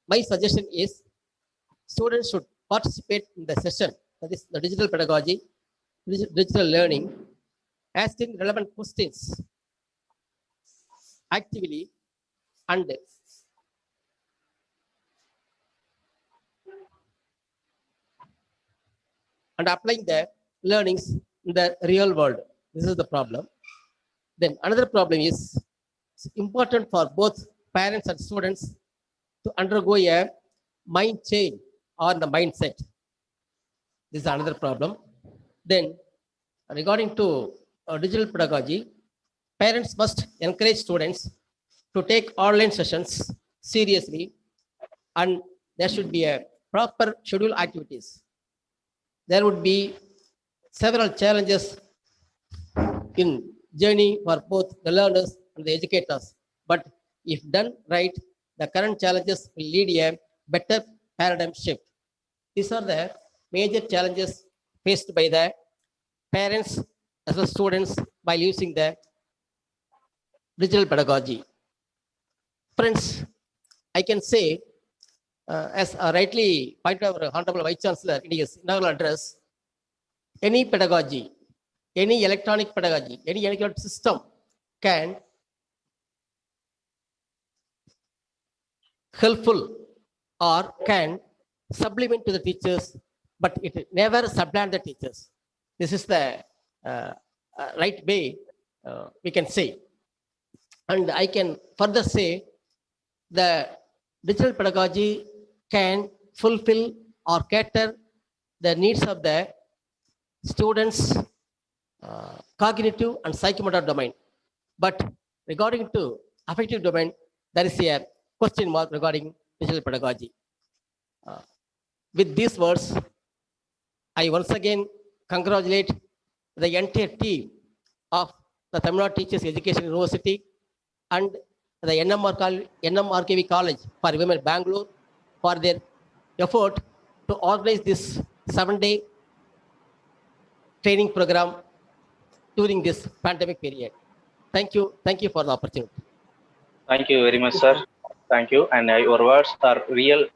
my suggestion is students should participate in the session, that is the digital pedagogy, digital learning, asking relevant questions actively and applying the learnings in the real world. This is the problem. Then another problem is it's important for both parents and students to undergo a mind change or the mindset. This is another problem. Then regarding to digital pedagogy, parents must encourage students to take online sessions seriously and there should be a proper schedule activities. There would be several challenges in journey for both the learners and the educators. But if done right, the current challenges will lead a better paradigm shift. These are the major challenges faced by the parents as well as students by using the digital pedagogy. Friends, I can say, as rightly pointed out our Honorable Vice Chancellor in his inaugural address, any pedagogy, any electronic pedagogy, any electronic system can helpful or can supplement to the teachers, but it never supplant the teachers. This is the right way we can say. And I can further say the digital pedagogy can fulfill or cater the needs of the students' cognitive and psychomotor domain. But regarding to affective domain, there is a question mark regarding digital pedagogy. With these words, I once again congratulate the entire team of the Tamil Nadu Teachers Education University and the NMRKV College for Women Bangalore for their effort to organize this 7-day training program during this pandemic period. Thank you for the opportunity. Thank you very much, sir. Thank you. And your words are real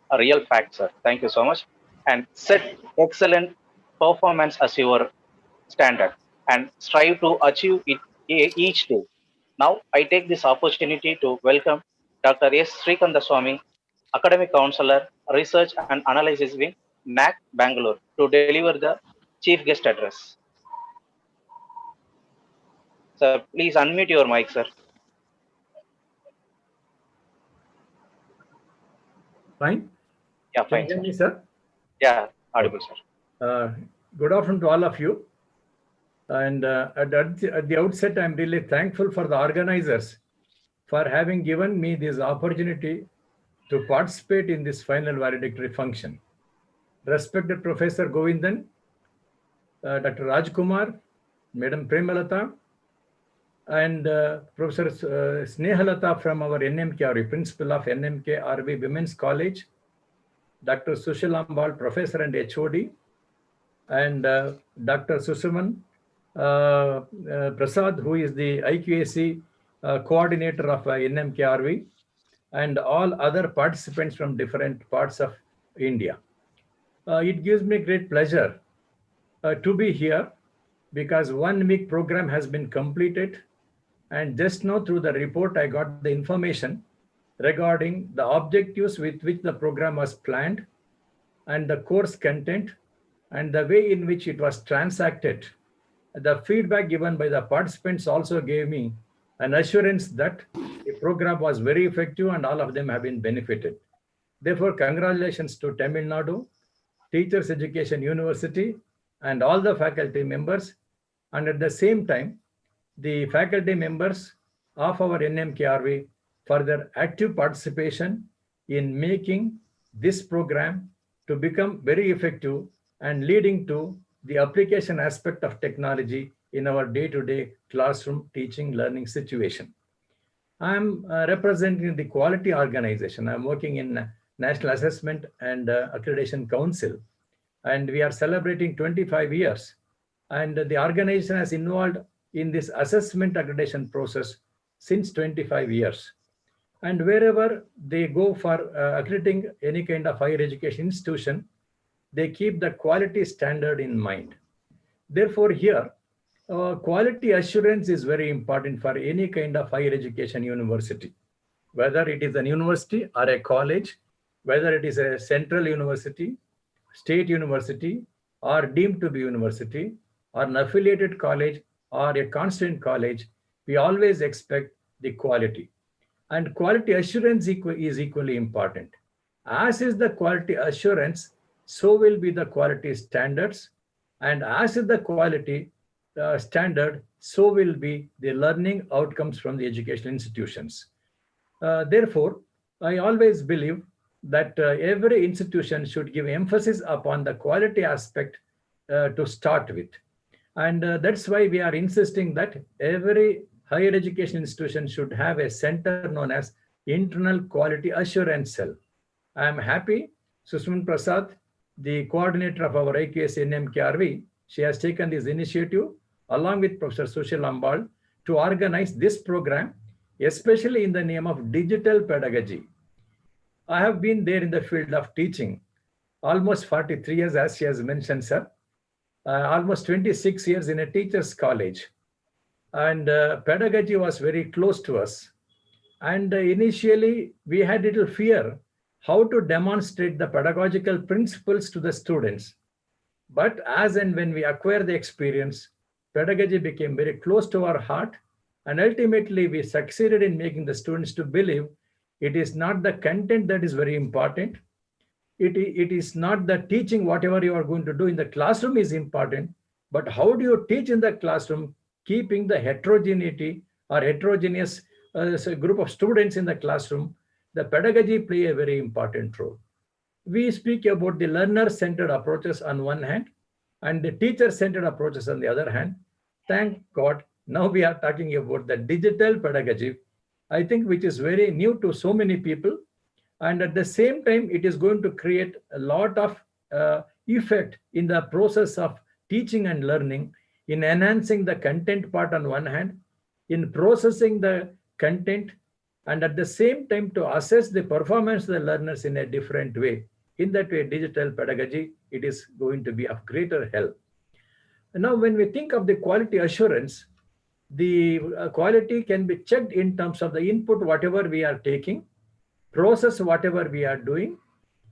facts, sir. Thank you so much. And set excellent performance as your standard and strive to achieve it each day. Now, I take this opportunity to welcome Dr. S. Srikanda Swami, Academic Counselor, Research and Analysis Wing, NAC Bangalore, to deliver the Chief Guest Address. Sir, please unmute your mic, sir. Fine? Yeah, Can fine, you hear sir. me, sir? Yeah, audible, sir. Good afternoon to all of you. And at the outset, I'm really thankful for the organizers for having given me this opportunity to participate in this final valedictory function. Respected Professor Govindan, Dr. Rajkumar, Madam Premalata, and Professor Snehalata from our NMKRV, Principal of NMKRV Women's College, Dr. Sushil Ambal, Professor and HOD, and Dr. Susuman Prasad, who is the IQAC coordinator of NMKRV, and all other participants from different parts of India. It gives me great pleasure to be here because 1 week program has been completed, and just now through the report I got the information regarding the objectives with which the program was planned and the course content and the way in which it was transacted. The feedback given by the participants also gave me an assurance that the program was very effective and all of them have been benefited. Therefore, congratulations to Tamil Nadu Teachers Education University and all the faculty members, and at the same time, the faculty members of our NMKRV for their active participation in making this program to become very effective and leading to the application aspect of technology in our day-to-day classroom teaching learning situation. I'm representing the quality organization. I'm working in National Assessment and Accreditation Council, and we are celebrating 25 years. And the organization has involved in this assessment accreditation process since 25 years. And wherever they go for accrediting any kind of higher education institution, they keep the quality standard in mind. Therefore, here, quality assurance is very important for any kind of higher education university, whether it is a university or a college, whether it is a central university, state university, or deemed to be university, or an affiliated college, or a constant college. We always expect the quality. And quality assurance is equally important. As is the quality assurance, so will be the quality standards. And as is the quality standard, so will be the learning outcomes from the educational institutions. Therefore, I always believe that every institution should give emphasis upon the quality aspect to start with. And that's why we are insisting that every higher education institution should have a center known as Internal Quality Assurance Cell. I am happy Susman Prasad, the coordinator of our IQS NMKRV, she has taken this initiative along with Professor Sushil Ambal to organize this program, especially in the name of digital pedagogy. I have been there in the field of teaching almost 43 years, as she has mentioned, sir. Almost 26 years in a teacher's college. And pedagogy was very close to us. And initially, we had little fear how to demonstrate the pedagogical principles to the students. But as and when we acquire the experience, pedagogy became very close to our heart. And ultimately, we succeeded in making the students to believe it is not the content that is very important. It is not the teaching, whatever you are going to do in the classroom is important, but how do you teach in the classroom, keeping the heterogeneity or heterogeneous group of students in the classroom. The pedagogy play a very important role. We speak about the learner-centered approaches on one hand and the teacher-centered approaches on the other hand. Thank God, now we are talking about the digital pedagogy, I think, which is very new to so many people. And at the same time, it is going to create a lot of effect in the process of teaching and learning, in enhancing the content part on one hand, in processing the content, and at the same time to assess the performance of the learners in a different way. In that way, digital pedagogy, it is going to be of greater help. And now, when we think of the quality assurance, the quality can be checked in terms of the input, whatever we are taking, process, whatever we are doing,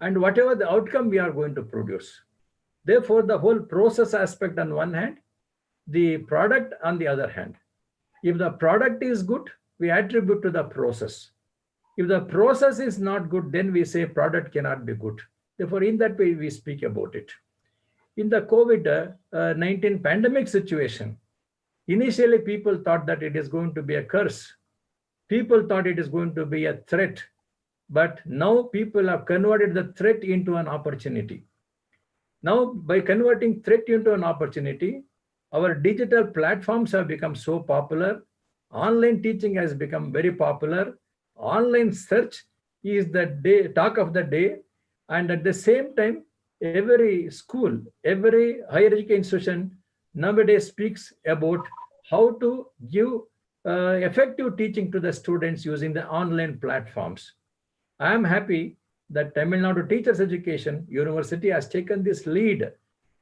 and whatever the outcome we are going to produce. Therefore, the whole process aspect on one hand, the product on the other hand. If the product is good, we attribute to the process. If the process is not good, then we say product cannot be good. Therefore, in that way, we speak about it. In the COVID-19 pandemic situation, initially people thought that it is going to be a curse. People thought it is going to be a threat. But now people have converted the threat into an opportunity. Now, by converting threat into an opportunity, our digital platforms have become so popular. Online teaching has become very popular. Online search is the talk of the day. And at the same time, every school, every higher education institution nowadays speaks about how to give effective teaching to the students using the online platforms. I am happy that Tamil Nadu Teachers Education University has taken this lead,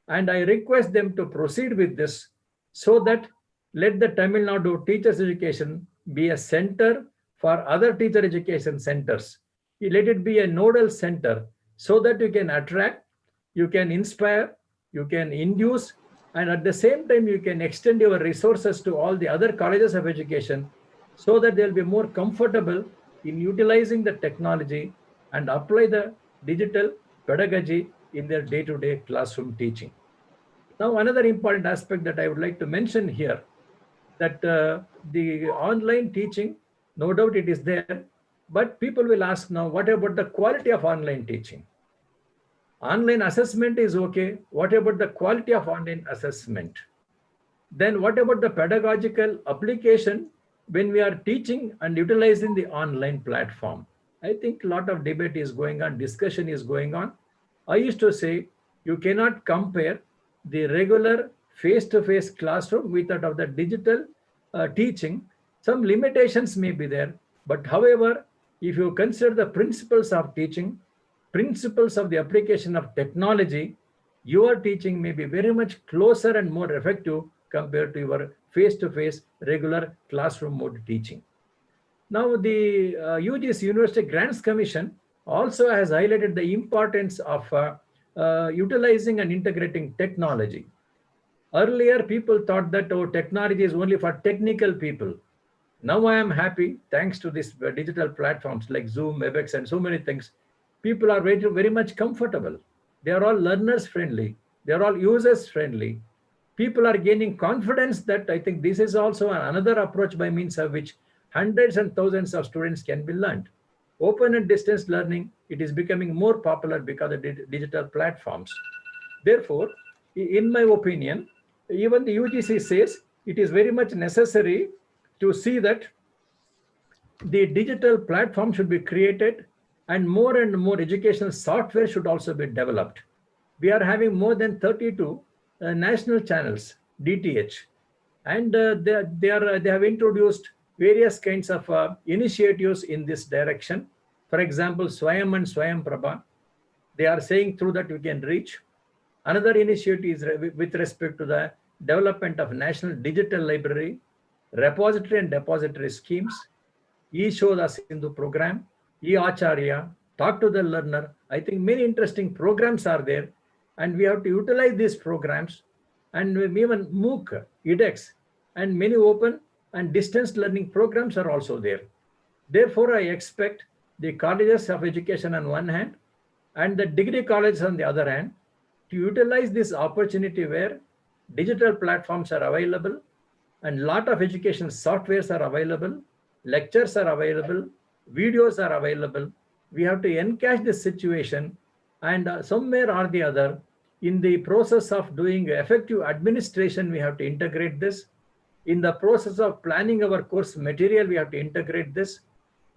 and I request them to proceed with this so that let the Tamil Nadu Teachers Education be a center for other teacher education centers. Let it be a nodal center so that you can attract, you can inspire, you can induce, and at the same time you can extend your resources to all the other colleges of education so that they'll be more comfortable in utilizing the technology and apply the digital pedagogy in their day-to-day classroom teaching. Now, another important aspect that I would like to mention here, that the online teaching, no doubt it is there, but people will ask now, what about the quality of online teaching? Online assessment is okay. What about the quality of online assessment? Then what about the pedagogical application when we are teaching and utilizing the online platform? I think a lot of debate is going on, discussion is going on. I used to say you cannot compare the regular face-to-face classroom with that of the digital teaching. Some limitations may be there, but however, if you consider the principles of teaching, principles of the application of technology, your teaching may be very much closer and more effective compared to your face-to-face regular classroom mode teaching. Now, the UGC University Grants Commission also has highlighted the importance of utilizing and integrating technology. Earlier, people thought that technology is only for technical people. Now I am happy, thanks to these digital platforms like Zoom, WebEx, and so many things, people are very much comfortable. They are all learners friendly. They are all users friendly. People are gaining confidence that I think this is also another approach by means of which hundreds and thousands of students can be learned. Open and distance learning, it is becoming more popular because of digital platforms. Therefore, in my opinion, even the UGC says it is very much necessary to see that the digital platform should be created and more educational software should also be developed. We are having more than 32 national channels, DTH, and they have introduced various kinds of initiatives in this direction. For example, Swayam and Swayam Prabha, they are saying through that we can reach. Another initiative is with respect to the development of National Digital Library, repository and depository schemes, E-Shoda Sindhu program, E-Acharya, Talk to the Learner. I think many interesting programs are there, and we have to utilize these programs. And even MOOC, edX, and many open and distance learning programs are also there. Therefore, I expect the colleges of education on one hand and the degree colleges on the other hand to utilize this opportunity where digital platforms are available and lot of education softwares are available, lectures are available, videos are available. We have to encash this situation, and somewhere or the other, in the process of doing effective administration, we have to integrate this. In the process of planning our course material, we have to integrate this.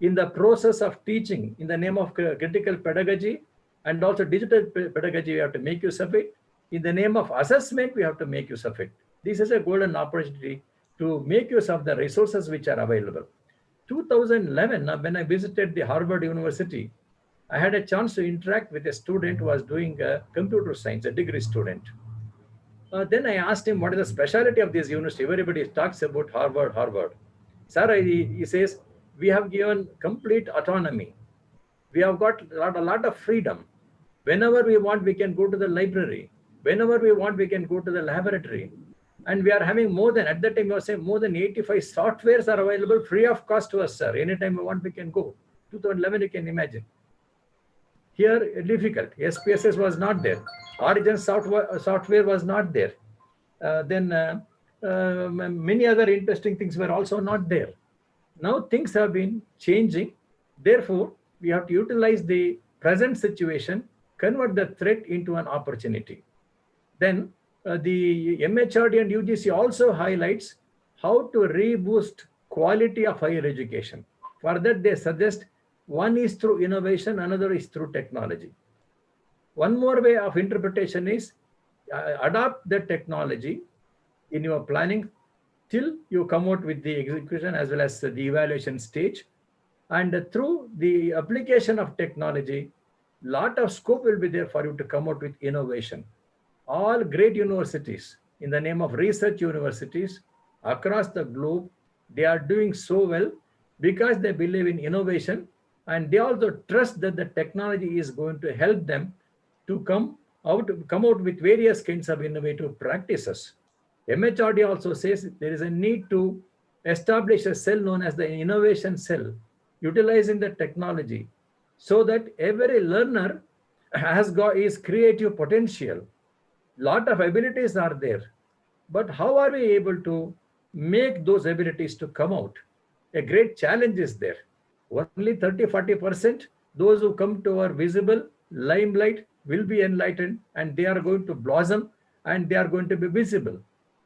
In the process of teaching, in the name of critical pedagogy and also digital pedagogy, we have to make use of it. In the name of assessment, we have to make use of it. This is a golden opportunity to make use of the resources which are available. 2011, when I visited the Harvard University, I had a chance to interact with a student who was doing computer science, a degree student. Then I asked him, what is the specialty of this university? Everybody talks about Harvard, Harvard. Sir, he says, we have given complete autonomy. We have got a lot of freedom. Whenever we want, we can go to the library. Whenever we want, we can go to the laboratory. And we are having more than, at that time, I was saying more than 85 softwares are available free of cost to us, sir. Anytime we want, we can go. 2011, you can imagine. Here, difficult. SPSS was not there. Origin software was not there. Then many other interesting things were also not there. Now things have been changing. Therefore, we have to utilize the present situation, convert the threat into an opportunity. Then the MHRD and UGC also highlights how to reboost quality of higher education. For that, they suggest one is through innovation, another is through technology. One more way of interpretation is adopt the technology in your planning till you come out with the execution as well as the evaluation stage. And through the application of technology, lot of scope will be there for you to come out with innovation. All great universities in the name of research universities across the globe, they are doing so well because they believe in innovation, and they also trust that the technology is going to help them to come out with various kinds of innovative practices. MHRD also says there is a need to establish a cell known as the innovation cell, utilizing the technology so that every learner is creative potential. Lot of abilities are there, but how are we able to make those abilities to come out? A great challenge is there. Only 30-40%, those who come to our visible limelight will be enlightened, and they are going to blossom and they are going to be visible.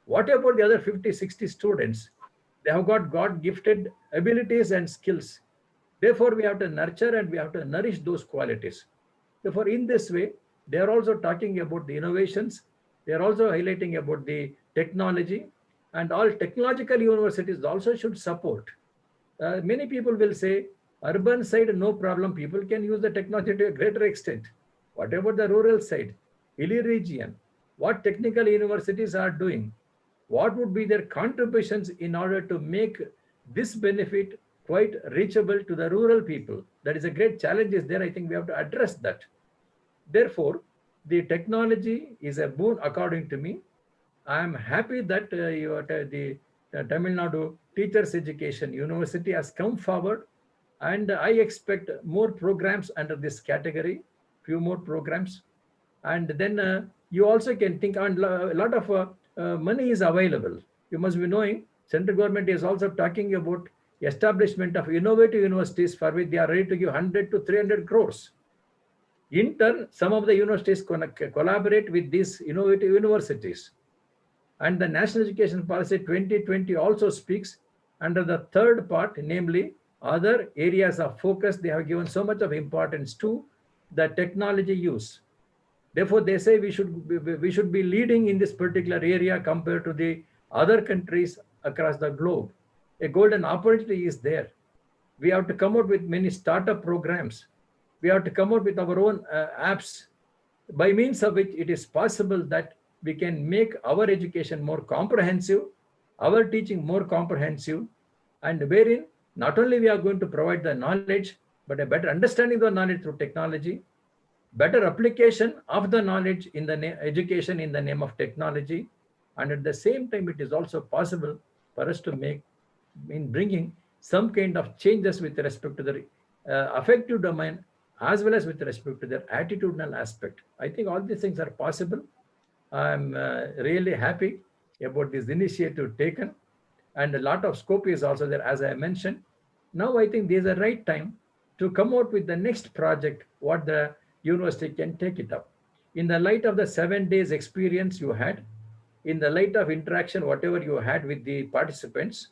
What about the other 50-60 students? They have got God gifted abilities and skills. Therefore, we have to nurture and we have to nourish those qualities. Therefore, in this way, they are also talking about the innovations. They are also highlighting about the technology, and all technological universities also should support. Many people will say, urban side, no problem. People can use the technology to a greater extent. What about the rural side, hilly region? What technical universities are doing? What would be their contributions in order to make this benefit quite reachable to the rural people? That is a great challenge is there. I think we have to address that. Therefore, the technology is a boon according to me. I am happy that the Tamil Nadu Teachers Education University has come forward, and I expect more programs under this category, few more programs. And then you also can think, and a lot of money is available. You must be knowing, central government is also talking about establishment of innovative universities for which they are ready to give 100 to 300 crores. In turn, some of the universities collaborate with these innovative universities. And the National Education Policy 2020 also speaks under the third part, namely other areas of focus. They have given so much of importance to the technology use. Therefore, they say we should be leading in this particular area compared to the other countries across the globe. A golden opportunity is there. We have to come out with many startup programs. We have to come out with our own apps, by means of which it is possible that we can make our education more comprehensive, our teaching more comprehensive, and wherein not only we are going to provide the knowledge, but a better understanding of the knowledge through technology, better application of the knowledge in the education in the name of technology, and at the same time it is also possible for us to make in bringing some kind of changes with respect to the affective domain as well as with respect to their attitudinal aspect. I think all these things are possible. I'm really happy about this initiative taken, and a lot of scope is also there, as I mentioned. Now I think there's a right time to come out with the next project, what the university can take it up. In the light of the 7 days experience you had, in the light of interaction, whatever you had with the participants,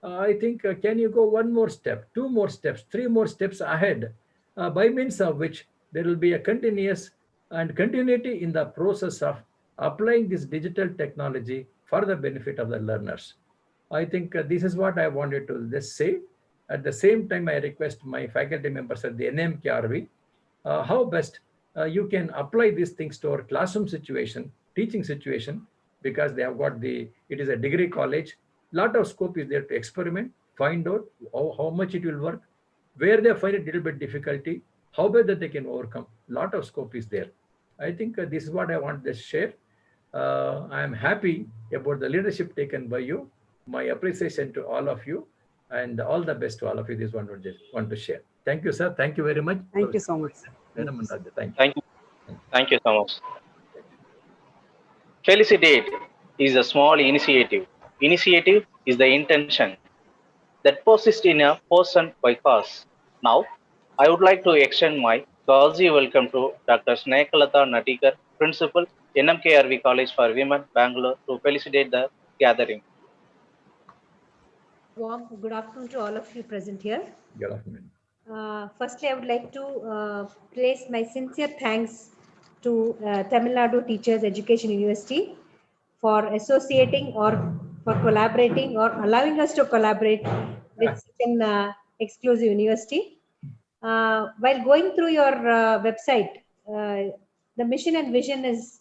I think can you go one more step, two more steps, three more steps ahead, by means of which there will be a continuous and continuity in the process of applying this digital technology for the benefit of the learners. I think this is what I wanted to just say. At the same time, I request my faculty members at the NMKRV, how best you can apply these things to our classroom situation, teaching situation, because they have got it is a degree college. Lot of scope is there to experiment, find out how much it will work, where they find it a little bit difficulty, how better they can overcome. Lot of scope is there. I think this is what I want to share. I am happy about the leadership taken by you. My appreciation to all of you, and all the best to all of you. This is what I just want to share. Thank you, sir. Thank you very much. Thank you so much. Madam and Raja, thank you. Thank you. Thank you so much. Felicitate is a small initiative. Initiative is the intention that persists in a person by cause. Now, I would like to extend my cozy welcome to Dr. Snehakalata Natikar, Principal, NMKRV College for Women, Bangalore, to felicitate the gathering. Warm good afternoon to all of you present here. Good afternoon. Firstly, I would like to place my sincere thanks to Tamil Nadu Teachers Education University for associating or for collaborating or allowing us to collaborate with such an exclusive university. While going through your website, the mission and vision is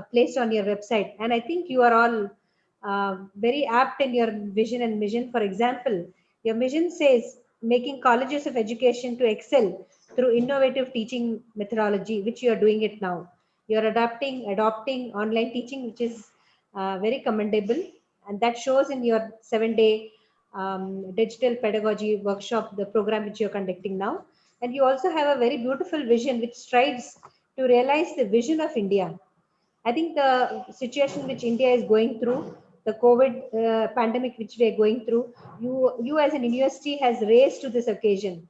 placed on your website, and I think you are all very apt in your vision and mission. For example, your mission says making colleges of education to excel through innovative teaching methodology, which you are doing it now. You are adopting online teaching, which is very commendable, and that shows in your 7-day digital pedagogy workshop, the program which you're conducting now. And you also have a very beautiful vision which strives to realize the vision of India. I think the situation which India is going through, the COVID pandemic which we are going through, you as an university has raised to this occasion.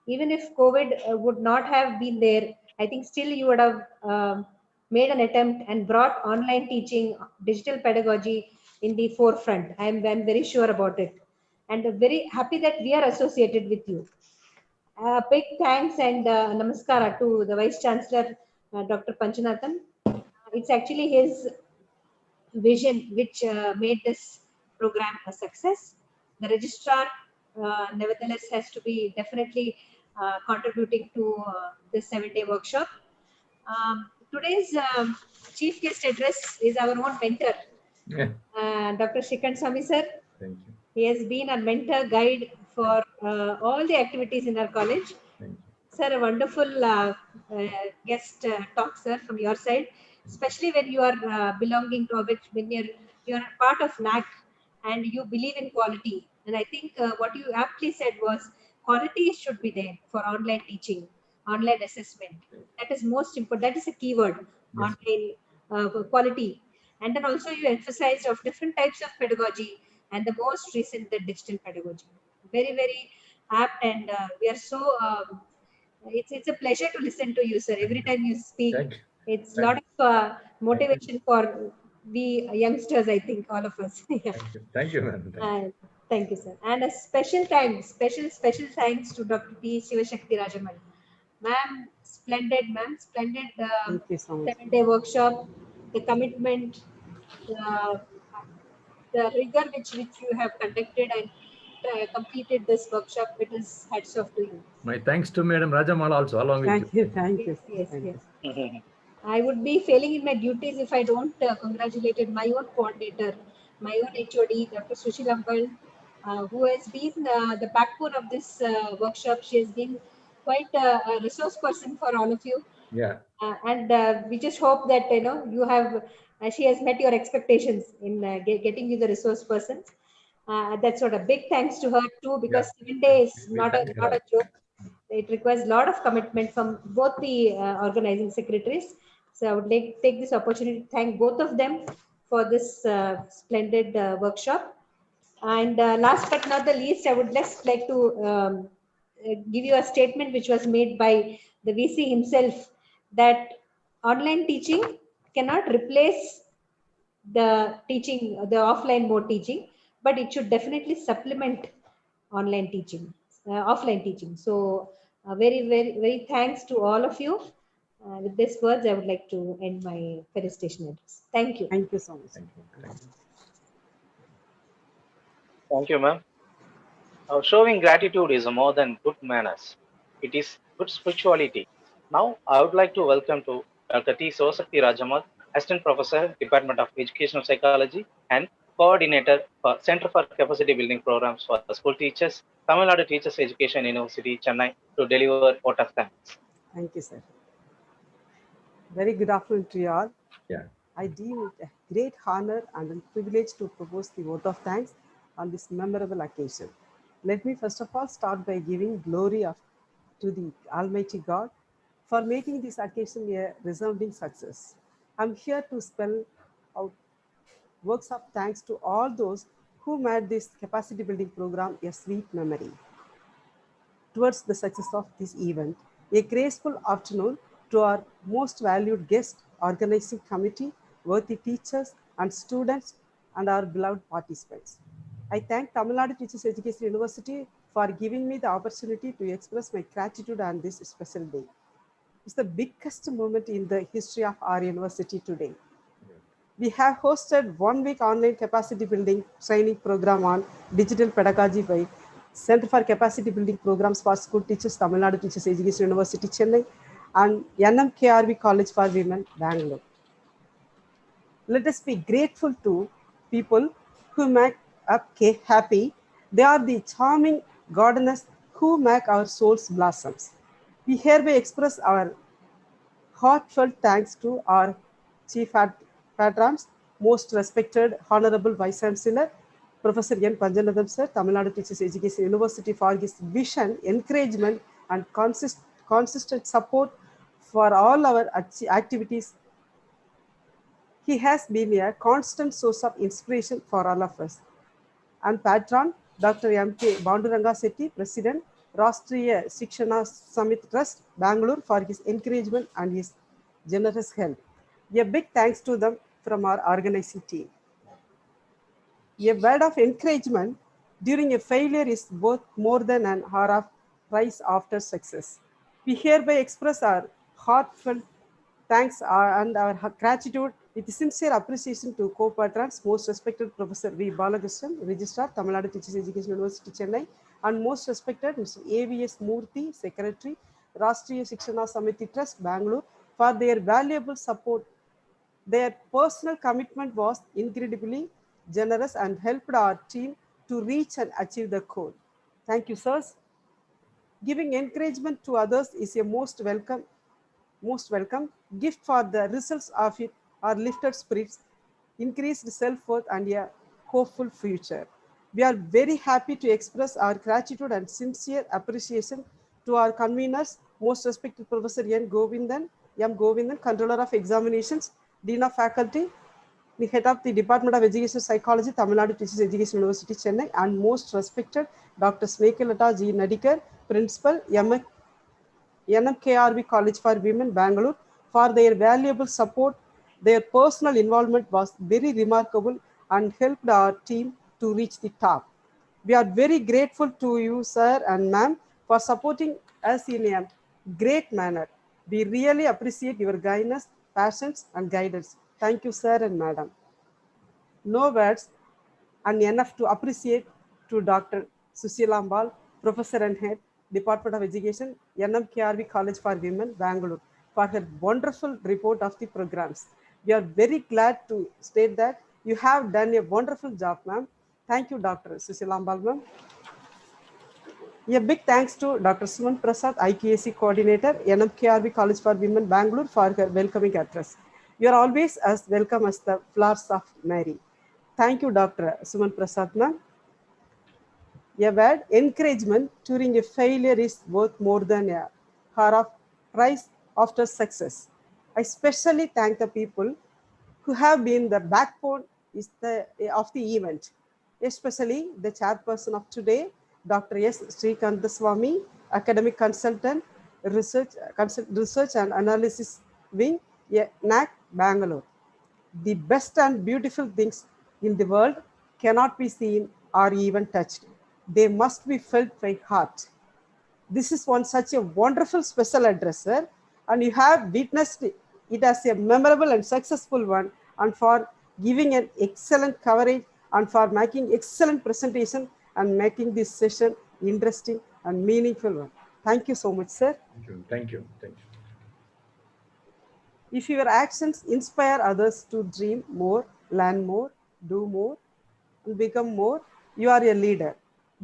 Even if COVID would not have been there, I think still you would have made an attempt and brought online teaching, digital pedagogy in the forefront. I'm very sure about it. And very happy that we are associated with you. Big thanks and namaskara to the Vice Chancellor, Dr. Panchanathan. It's actually his vision which made this program a success. The registrar, nevertheless, has to be definitely contributing to this 7-day workshop. Today's chief guest address is our own mentor, Dr. Shrikant Swami sir. Thank you. He has been a mentor guide for all the activities in our college. Sir, a wonderful guest talk, sir, from your side, especially when you are belonging to which when you're part of NAC and you believe in quality. And I think what you aptly said was quality should be there for online teaching, online assessment. That is most important. That is a keyword, online quality. And then also you emphasized of different types of pedagogy, and the most recent, the digital pedagogy. Very, very apt, and we are so it's a pleasure to listen to you, sir. Every time you speak, it's a lot of motivation for we youngsters, I think, all of us. Yeah. Thank you, ma'am. Thank you, sir. And a special thanks to Dr. T. Shivashakti Rajaman. Ma'am, splendid, ma'am. Splendid Thank you so much. 7-day workshop, the commitment, the rigor which you have conducted and completed this workshop. It is hats off to you. My thanks to Madam Rajamal also, along with you. Thank you. Yes. I would be failing in my duties if I don't congratulate my own coordinator, my own HOD, Dr. Sushil Ambal, who has been the backbone of this workshop. She has been quite a resource person for all of you. Yeah. And we just hope that you have. She has met your expectations in getting you the resource persons. That's what a big thanks to her too, because 7 days not a joke. It requires a lot of commitment from both the organizing secretaries. So I would like to take this opportunity to thank both of them for this splendid workshop. And last but not the least, I would just like to give you a statement which was made by the VC himself, that online teaching cannot replace the teaching, the offline mode teaching, but it should definitely supplement online teaching, offline teaching. So very thanks to all of you. With these words, I would like to end my felicitation address. Thank you. Thank you so much. Thank you, ma'am. Showing gratitude is more than good manners. It is good spirituality. Now, I would like to welcome to Dr. T. Sosakti Rajamal, Assistant Professor, Department of Educational Psychology, and Coordinator for Center for Capacity Building Programs for School Teachers, Tamil Nadu Teachers Education University, Chennai, to deliver vote of thanks. Thank you, sir. Very good afternoon to you all. Yeah. I deem it a great honor and a privilege to propose the vote of thanks on this memorable occasion. Let me first of all start by giving glory to the Almighty God for making this occasion a resounding success. I'm here to spell out works of thanks to all those who made this capacity building program a sweet memory. Towards the success of this event, a graceful afternoon to our most valued guest, organizing committee, worthy teachers and students, and our beloved participants. I thank Tamil Nadu Teachers Education University for giving me the opportunity to express my gratitude on this special day. It's the biggest moment in the history of our university today. We have hosted 1 week online capacity building training program on digital pedagogy by Center for Capacity Building Programs for School Teachers, Tamil Nadu Teachers Education University, Chennai, and NMKRV College for Women, Bangalore. Let us be grateful to people who make up happy. They are the charming gardeners who make our souls blossoms. We hereby express our heartfelt thanks to our chief patrons, most respected Honorable Vice Chancellor, Professor N. Panjanadam Sir, Tamil Nadu Teachers Education University, for his vision, encouragement, and consistent support for all our activities. He has been a constant source of inspiration for all of us. And patron, Dr. M.K. Banduranga Sethi, President, Rashtriya Shikshana Samit Trust, Bangalore, for his encouragement and his generous help. A big thanks to them from our organizing team. A word of encouragement during a failure is worth more than an hour of prize after success. We hereby express our heartfelt thanks and our gratitude with sincere appreciation to co-patrons, most respected Professor V. Balakrishnan, Registrar, Tamil Nadu Teachers Education University, Chennai, and most respected Mr. A.V.S. Murthy, Secretary, Rashtriya Shikshana Samiti Trust, Bangalore, for their valuable support. Their personal commitment was incredibly generous and helped our team to reach and achieve the goal. Thank you, sirs. Giving encouragement to others is a most welcome gift for the results of it are lifted spirits, increased self-worth, and a hopeful future. We are very happy to express our gratitude and sincere appreciation to our conveners, most respected Professor M. Govindan, Controller of Examinations, Dean of Faculty, the Head of the Department of Education Psychology, Tamil Nadu Teachers Education University, Chennai, and most respected Dr. Snekalata G. Nadikar, Principal, NMKRV College for Women, Bangalore, for their valuable support. Their personal involvement was very remarkable and helped our team to reach the top. We are very grateful to you, sir and ma'am, for supporting us in a great manner. We really appreciate your guidance, passions, and guidance. Thank you, sir and madam. No words and enough to appreciate to Dr. Susilambal, Professor and Head, Department of Education, NMKRV College for Women, Bangalore, for her wonderful report of the programs. We are very glad to state that you have done a wonderful job, ma'am. Thank you, Dr. Susilambal, ma'am. A big thanks to Dr. Suman Prasad, IQAC Coordinator, NMKRV College for Women, Bangalore, for her welcoming address. You are always as welcome as the flowers of Mary. Thank you, Dr. Suman Prasad, ma'am. A word, encouragement during a failure is worth more than a hour of prize after success. I especially thank the people who have been the backbone of the event, especially the chairperson of today, Dr. S. Srikantha academic consultant, research and analysis wing, NAC, Bangalore. The best and beautiful things in the world cannot be seen or even touched. They must be felt by heart. This is one such a wonderful special address, sir, and you have witnessed it as a memorable and successful one, and for giving an excellent coverage and for making excellent presentation and making this session interesting and meaningful one. Thank you so much, sir. Thank you. Thank you. Thank you. If your actions inspire others to dream more, learn more, do more, and become more, you are a leader.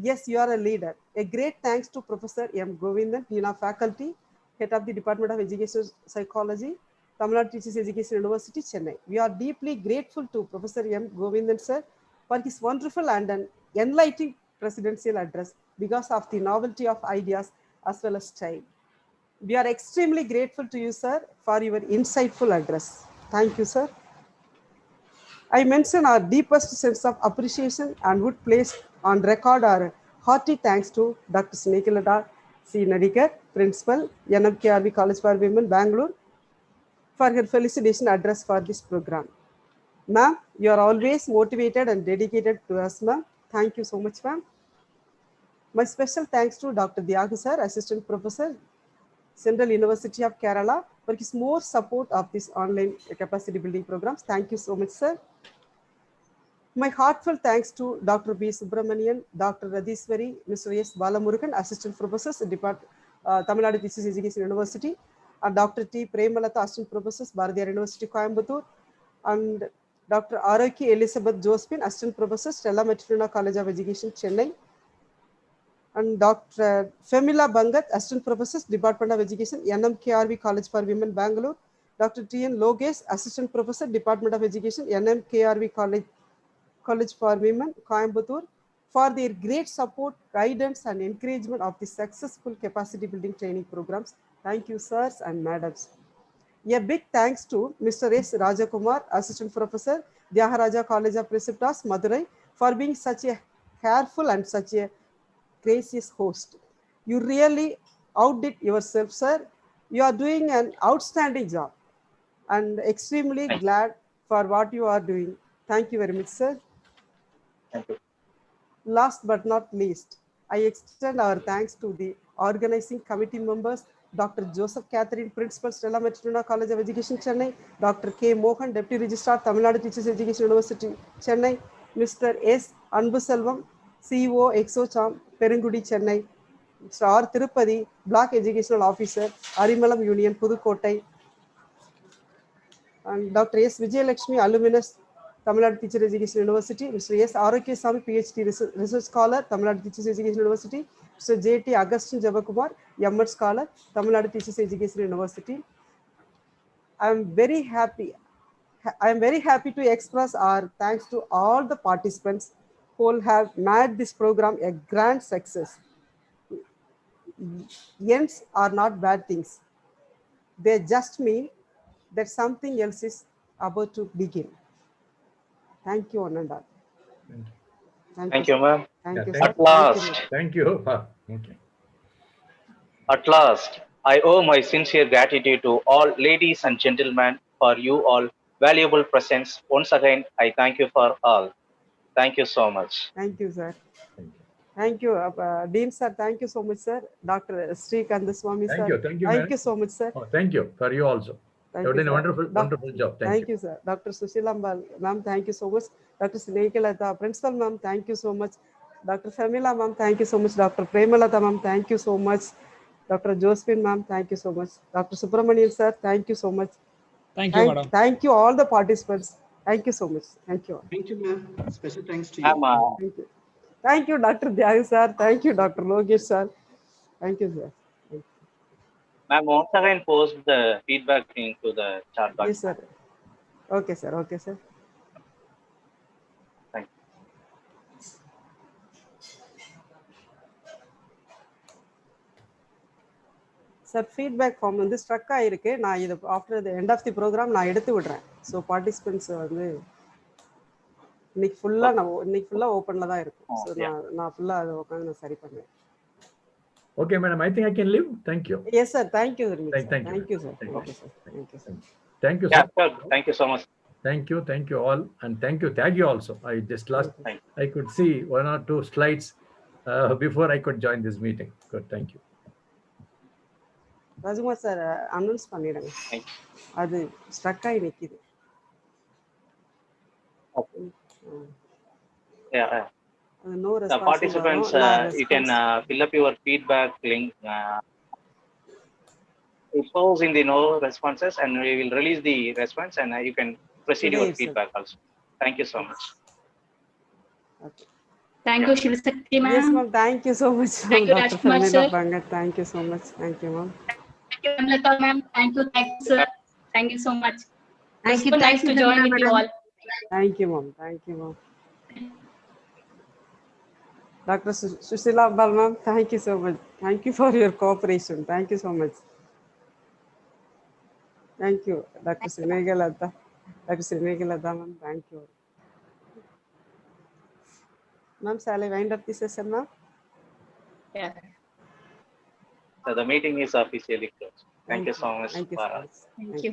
Yes, you are a leader. A great thanks to Professor M. Govindan, Dean of Faculty, Head of the Department of Education Psychology, Tamil Nadu Teachers Education University, Chennai. We are deeply grateful to Professor M. Govindan, sir, for his wonderful and an enlightening presidential address because of the novelty of ideas as well as style. We are extremely grateful to you, sir, for your insightful address. Thank you, sir. I mention our deepest sense of appreciation and would place on record our hearty thanks to Dr. Snehalata C. Nadikar, Principal, NMKRV College for Women, Bangalore, for her felicitation address for this program. Ma'am, you are always motivated and dedicated to us, ma'am. Thank you so much, ma'am. My special thanks to Dr. Diagu, sir, Assistant Professor, Central University of Kerala, for his more support of this online capacity building programs. Thank you so much, sir. My heartfelt thanks to Dr. B. Subramanian, Dr. Radiswari, Mr. S. Balamurugan, Assistant Professors, Tamil Nadu Teachers Education University, and Dr. T. Premalata, Assistant Professors, Bharatiyar University, Coimbatore, and Dr. Araki Elizabeth Josephine, Assistant Professor, Stella Matrona College of Education, Chennai, and Dr. Femila Bangat, Assistant Professors, Department of Education, NMKRV College for Women, Bangalore, Dr. T. N. Logesh, Assistant Professor, Department of Education, NMKRV College for Women, Coimbatore, for their great support, guidance, and encouragement of the successful capacity building training programs. Thank you, sirs and madams. A big thanks to Mr. S. Rajakumar, Assistant Professor, Dyaharaja College of Preceptors, Madurai, for being such a careful and such a gracious host. You really outdid yourself, sir. You are doing an outstanding job and extremely glad for what you are doing. Thank you very much, sir. Thank you. Last but not least, I extend our thanks to the organizing committee members, Dr. Joseph Catherine, Principal, Stella Matrona College of Education, Chennai, Dr. K. Mohan, Deputy Registrar, Tamil Nadu Teachers Education University, Chennai, Mr. S. Anbuselvam, CEO, EXO-CHAM, Perungudi, Chennai, Mr. R. Tirupati, Block Educational Officer, Arimalam Union, Pudukottai, and Dr. S. Vijayalakshmi, alumnus, Tamil Nadu Teacher Education University, Mr. S. Arokya Sami, PhD Research Scholar, Tamil Nadu Teachers Education University, Mr. J.T. Augustine Javakumar, M.Ed Scholar, Tamil Nadu Teachers Education University. I am very happy to express our thanks to all the participants who have made this program a grand success. Ends are not bad things. They just mean that something else is about to begin. Thank you, Ananda. Thank you, ma'am. Thank you, At sir. last, Thank you. Okay. at last, I owe my sincere gratitude to all ladies and gentlemen for you all valuable presence. Once again, I thank you for all. Thank you so much. Thank you, sir. Thank you, Dean sir. Thank you so much, sir. Dr. Sri Kandaswamy, Thank sir. you. Thank you, Thank madam. you so much, sir. Oh, thank you for you also. Thank You've you, done a sir. wonderful job. Thank you. You, sir. Dr. Sushilambal, ma'am, thank you so much. Dr. Snehalata, Principal, ma'am, thank you so much. Dr. Femila, ma'am, thank you so much. Dr. Premalata, ma'am, thank you so much. Dr. Josephine, ma'am, thank you so much. Dr. Subramanian, sir, thank you so much. Thank you, madam. Thank you, all the participants. Thank you so much. Thank you all. Thank you, ma'am. Special thanks to you. Thank you. Thank you, Dr. Dyag, sir. Thank you, Dr. Logesh, sir. Thank you, sir. Ma'am, once again post the feedback into the chat box. Yes, sir. Okay, sir. Okay, sir. Thank you. Sir, feedback form வந்து struck ஆயிருக்கு. நான் இது after the end of the programme நான் எடுத்து விடுறேன். So participants வந்து இன்னைக்கு ஃபுல்லா ஓப்பன்ல தான் இருக்கும். ஸோ நான் ஃபுல்லா அதை உட்காந்து நான் சரி பண்ணுவேன். Okay, madam. I think I can leave. Thank you. Yes, sir. Thank you very much. Thank you. Thank you, sir. Thank you, sir. Thank you, sir. Thank you, Yeah, sir. sir. Thank you so much. Thank you all, and thank you also. I just last, I could see one or two slides before I could join this meeting. Good, thank you. Rajkumar sir announce பண்ணிடுங்க. அது struck ஆகி நிக்குது. Yeah. No The response. participants, you can fill up your feedback link. Pose in the no responses, and we will release the response, and you can proceed Today your itself. feedback also. Thank you so much. Okay. Thank you, Shivasakti ma'am. Yes, ma'am. Thank you so much, Thank you, Dr. Rajkumar Pramila sir. Bangat. Thank you so much. Thank you, ma'am. Thank you, Amlata ma'am. Thank you, sir. Thank you so much. Thank you. So nice to join with you all. Thank you, ma'am. Thank you, ma'am. Dr. Sushila Bal, ma'am. Thank you so much. Thank you for your cooperation. Thank you so much. Thank you, Dr. Srinegalata. Dr. Srinegalata, ma'am. Thank you. Ma'am, shall I wind up the session, ma'am? Yeah. So the meeting is officially closed. Thank you so much. Thank you so much. Thank you.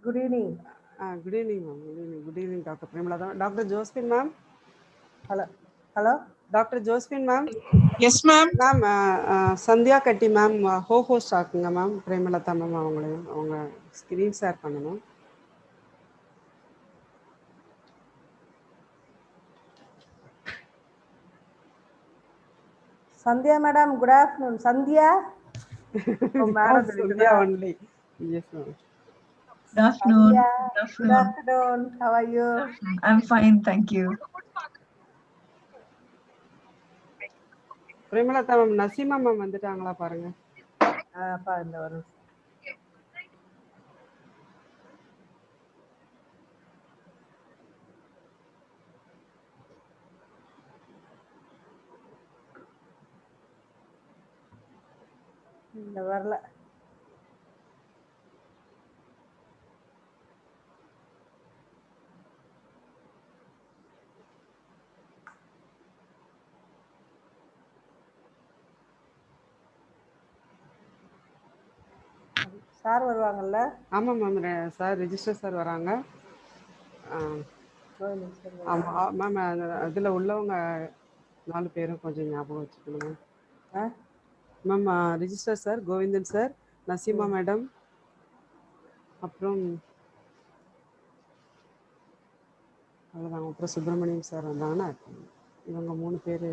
Good evening. Good evening, ma'am. Good evening. Good evening, Dr. Premalata. Dr. Josephine, ma'am. Hello. Hello. Dr. Josephine, ma'am. Yes, ma'am. Ma'am Sandhya கட்டி ma'am host ஆக்குங்க ma'am. Premalatha ma'am அவங்களையும் அவங்க screen share பண்ணணும். Sandhya madam, good afternoon. Sandhya? Oh, madam, Sandhya only. Yes, ma'am. Good afternoon. Sandhya, Good good afternoon. afternoon. How are you? I'm fine, thank you. Premalatha ma'am Naseema ma'am வந்துட்டாங்களா பாருங்க. பாருங்க வரும். இந்த வரல. Sir வருவாங்கல்ல? ஆமாம் மேம், சார் ரிஜிஸ்டர் சார் வராங்க. ஆமாம் மேம், அதில் உள்ளவங்க 4 பேரும் கொஞ்சம் ஞாபகம் வச்சுக்கணும் ma'am. Register sir, Govindan sir, Naseema madam, அப்புறம் அவ்வளோதான். அப்புறம் சுப்பிரமணியம் சார் வந்தாங்கன்னா இவங்க 3 பேர்.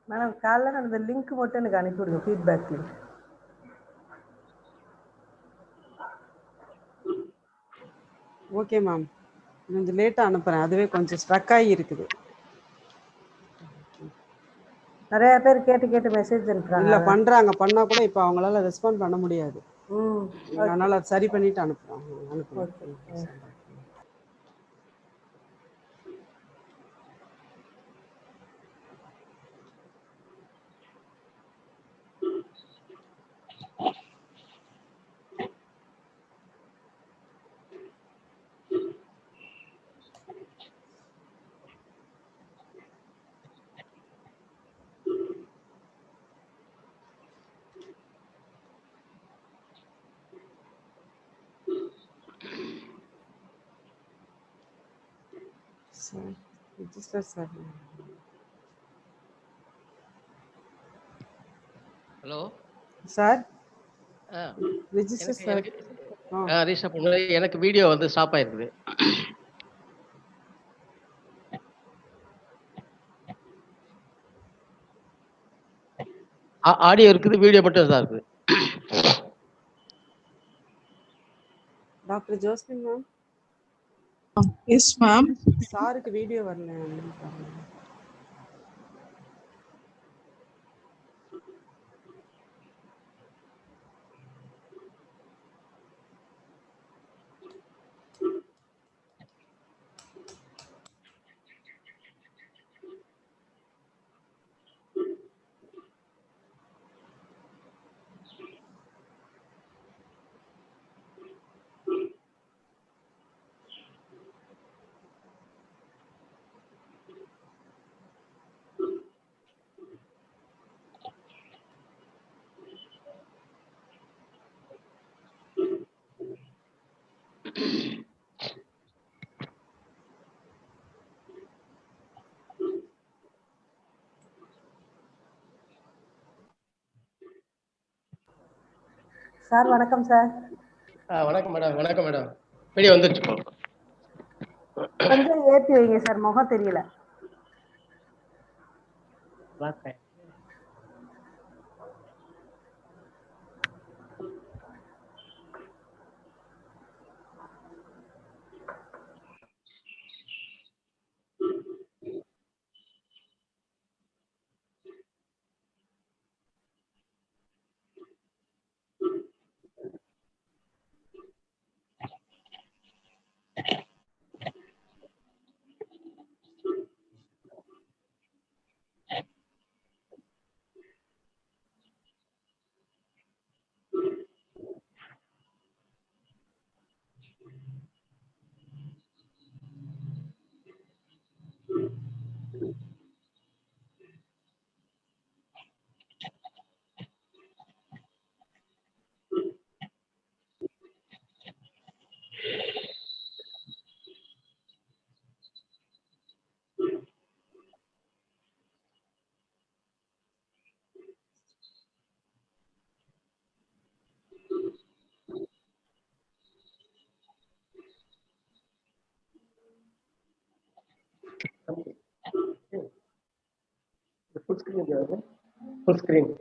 மேடம் காலைல நான் அந்த லிங்க் மட்டும் எனக்கு அனுப்பி விடுங்க, ஃபீட்பேக் லிங்க். ஓகே மேம், கொஞ்சம் லேட்டாக அனுப்புகிறேன், அதுவே கொஞ்சம் ஸ்ட்ரக் ஆகி இருக்குது. நிறைய பேர் கேட்டு கேட்டு மெசேஜ் அனுப்புறாங்க. இல்லை பண்ணுறாங்க, பண்ணால் கூட இப்போ அவங்களால ரெஸ்பாண்ட் பண்ண முடியாது. ஓகே. அதனால் அது சரி பண்ணிவிட்டு அனுப்புகிறோம். அனுப்புகிறேன். Okay. Sir register sir. Hello sir register sir. Register பண்ண எனக்கு வீடியோ வந்து ஸ்டாப் ஆயிருக்குது. ஆடியோ இருக்குது, வீடியோ மட்டும் தான் இருக்குது. Doctor Josmin ma'am. Yes ma'am. சாருக்கு வீடியோ வரல. சார் வணக்கம் சார். வணக்கம் மேடம். வணக்கம் மேடம். வீடியோ வந்துருச்சு. கொஞ்சம் ஏற்றி வைங்க சார், முகம் தெரியல. Full screen. Full screen.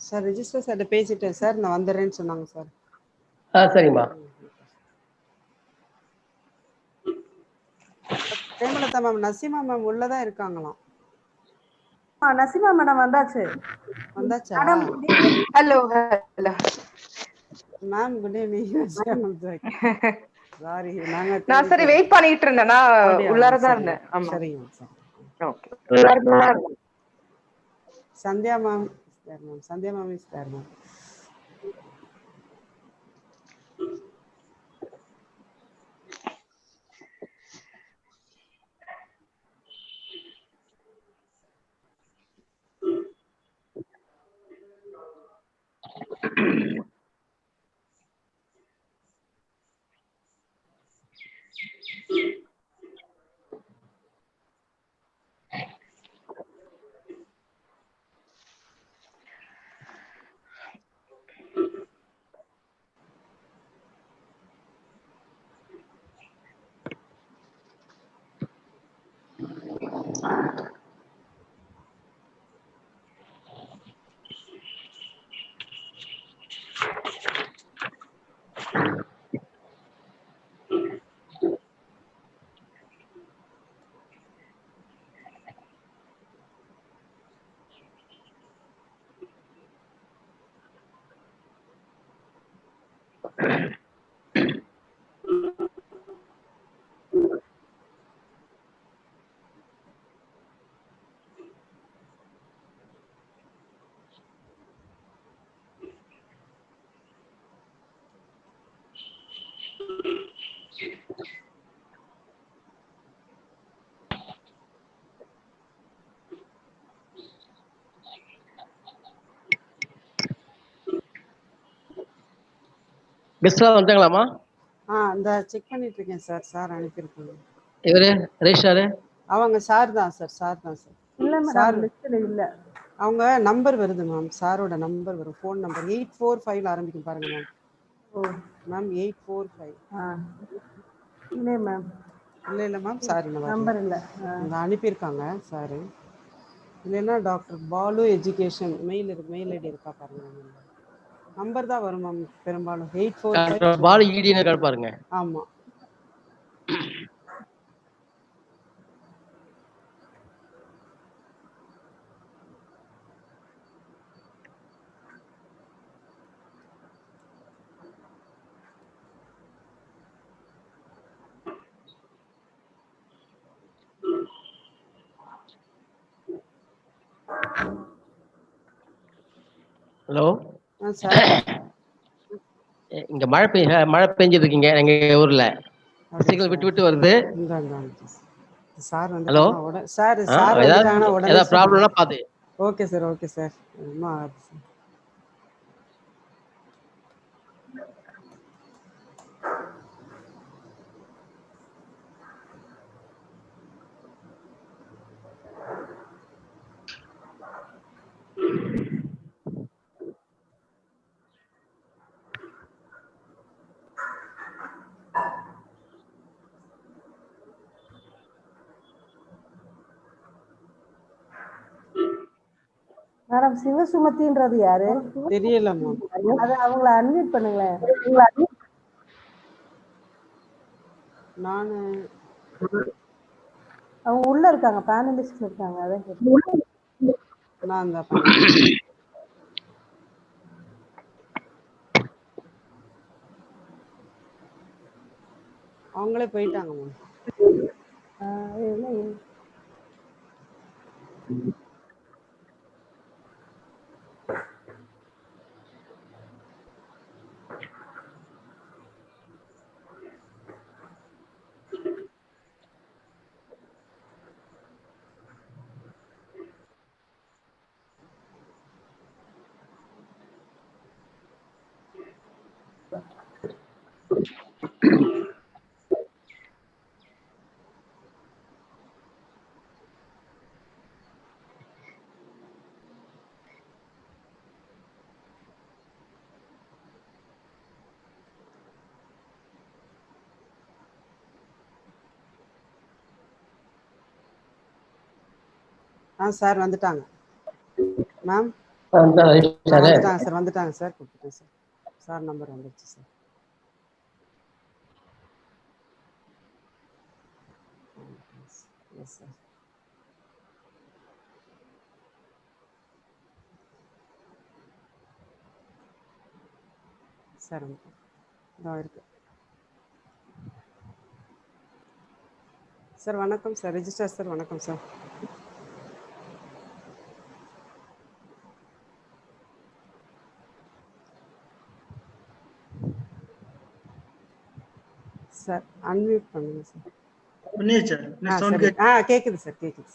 Sir register sir பேசிட்டேன் சார், நான் வந்துடுறேன்னு சொன்னாங்க சார். சரிம்மா. பிரேமலதா மேம், நசீமா மேம் உள்ளதான் இருக்காங்களாம். நசீமா மேடம் வந்தாச்சு. வந்தாச்சா? Hello hello ma'am, good evening. Sorry, நாங்க நான் சரி வெயிட் பண்ணிட்டு இருந்தேன்னா உள்ளாரதான் இருந்தேன். ஆமா சரிங்க sir. Okay. Sandhya ma'am ma'am, Sandhya ma'am is there ma'am. கெஸ்ட்லாம் வந்துட்டாங்களாமா? இந்த செக் பண்ணிட்டு இருக்கேன் சார். சார் அனுப்பியிருக்காங்க. இவரு ரெஜிஸ்டாரு அவங்க சார் தான் சார். சார் தான் சார். இல்ல மேடம், லிஸ்ட்ல இல்ல. அவங்க நம்பர் வருது மேம், சாரோட நம்பர் வரும், ஃபோன் நம்பர் 845 ஆரம்பிக்கும் பாருங்க மேம். மேம் 845. இல்ல மேம். இல்லை மேம், சார் நம்பர் இல்ல. இந்த அனுப்பியிருக்காங்க சாரு. இல்லைன்னா doctor Balu education mail ID இருக்கா பாருங்க மேம். நம்பர் தான் வரும் மேம் பெரும்பாலும். 845 பாலு ஈடின்னு பாருங்க. ஆமா. ஹலோ சார், இங்க மழை பெஞ்சிட்டு இருக்கீங்க எங்க ஊர்ல. சிக்னல் விட்டு விட்டு வருது. சார் ஹலோ வந்துட்டாங்கன்னா சார் வந்துட்டாங்கன்னா உடனே ஏதாவது ப்ராப்ளம்னா பாத்து. Okay sir, okay sir. ஒன்றும் ஆகாது சார். மேடம், சிவசுமதின்றது யாரு? தெரியல மேம். அது அவங்கள அன்மியூட் பண்ணுங்களேன். நானு அவங்க உள்ள இருக்காங்க, பேனலிஸ்ட்ல இருக்காங்க. அதான் நான் அந்த அவங்களே போயிட்டாங்க மேம். சார் வந்துட்டாங்க மேம். வந்துட்டாங்க சார் வந்துட்டாங்க சார் கொடுத்துட்டேன் சார் சார் நம்பர் வந்துருச்சு சார் எஸ் சார் சார் இதோ இருக்கு சார் வணக்கம் சார் ரெஜிஸ்டர் சார் வணக்கம் சார் சார் அன்மியூட் பண்ணுங்க சார் சரி கேக்குது சார் கேக்குது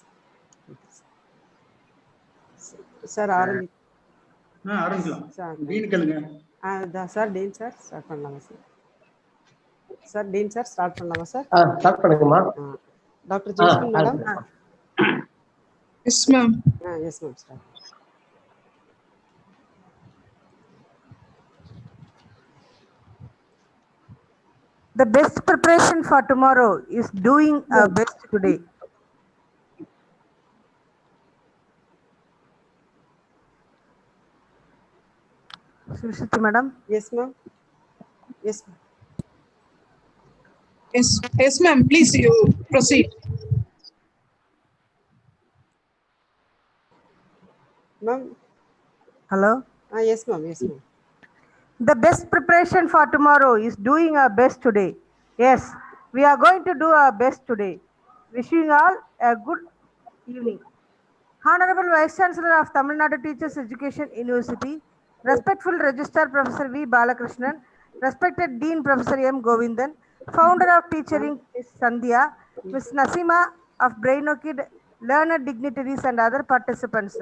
சார் ஆரம்பிக்கலாம் சார் டீன் சார் ஸ்டார்ட் பண்ணலாமா sir sir dean sir start பண்ணலாமா சார் ஸ்டார்ட் பண்ணுங்கம்மா doctor Jasmine madam yes ma'am yes ma'am start The best preparation for tomorrow is doing our best today. Srishti madam. Yes ma'am. Yes ma'am. Yes ma'am, please you proceed. Ma'am. Hello. Yes ma'am. Yes ma'am. The best preparation for tomorrow is doing our best today. Yes, we are going to do our best today. Wishing all a good evening. Honorable Vice Chancellor of Tamil Nadu Teachers Education University, respectful Registrar Professor V. Balakrishnan, respected Dean Professor M. Govindan, founder of Teachering Ms. Sandhya, Ms. Nasima of Brainokid, learned dignitaries and other participants.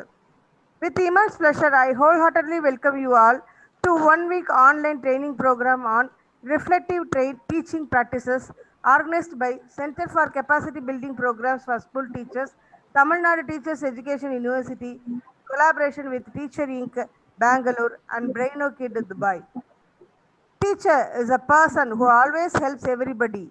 With immense pleasure, I wholeheartedly welcome you all to 1 week online training program on reflective teaching practices organized by Center for Capacity Building Programs for School Teachers, Tamil Nadu Teachers Education University, collaboration with Teacher Inc., Bangalore and Brainokid, Dubai. Teacher is a person who always helps everybody.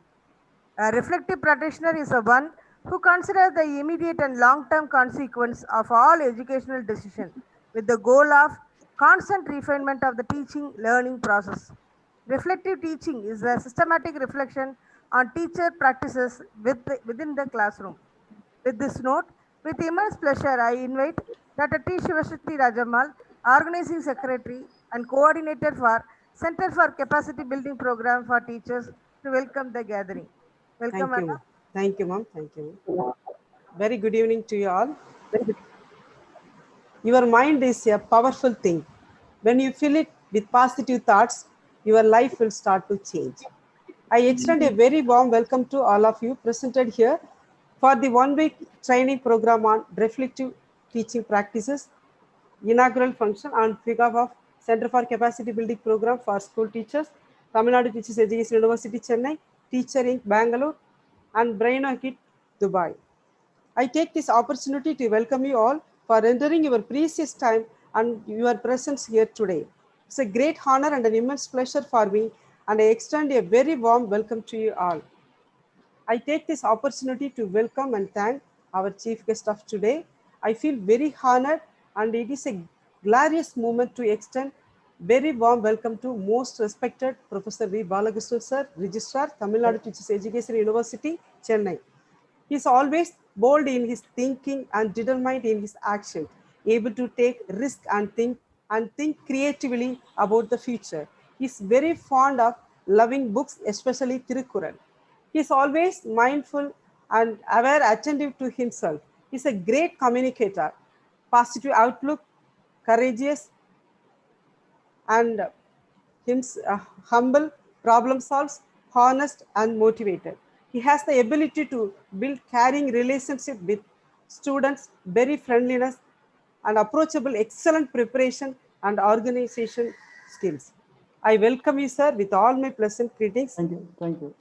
A reflective practitioner is a one who considers the immediate and long-term consequence of all educational decisions with the goal of constant refinement of the teaching learning process. Reflective teaching is a systematic reflection on teacher practices within the classroom. With this note, with immense pleasure, I invite Dr. T. Shivashakti Rajamal, Organizing Secretary and Coordinator for Center for Capacity Building Program for Teachers, to welcome the gathering. Welcome, Thank you, madam. Thank you, ma'am. Thank you. Very good evening to you all. Your mind is a powerful thing. When you fill it with positive thoughts, your life will start to change. I extend a very warm welcome to all of you presented here for the 1 week training program on reflective teaching practices, inaugural function on behalf of Center for Capacity Building Program for School Teachers, Tamil Nadu Teachers Education University, Chennai, Teacher Inc., Bangalore, and Brainokid, Dubai. I take this opportunity to welcome you all for rendering your precious time and your presence here today. It's a great honor and an immense pleasure for me, and I extend a very warm welcome to you all. I take this opportunity to welcome and thank our chief guest of today. I feel very honored, and it is a glorious moment to extend very warm welcome to most respected Professor V. Balakrishnan Sir, Registrar, Tamil Nadu Teachers Education University, Chennai. He is always bold in his thinking and determined in his action, able to take risk and think creatively about the future. He is very fond of loving books, especially Tirukkural. He is always mindful and aware, attentive to himself. He is a great communicator, positive outlook, courageous, and humble, problem solves, honest, and motivated. He has the ability to build caring relationship with students, very friendliness and approachable, excellent preparation and organization skills. I welcome you, sir, with all my pleasant greetings. Thank you. Thank you.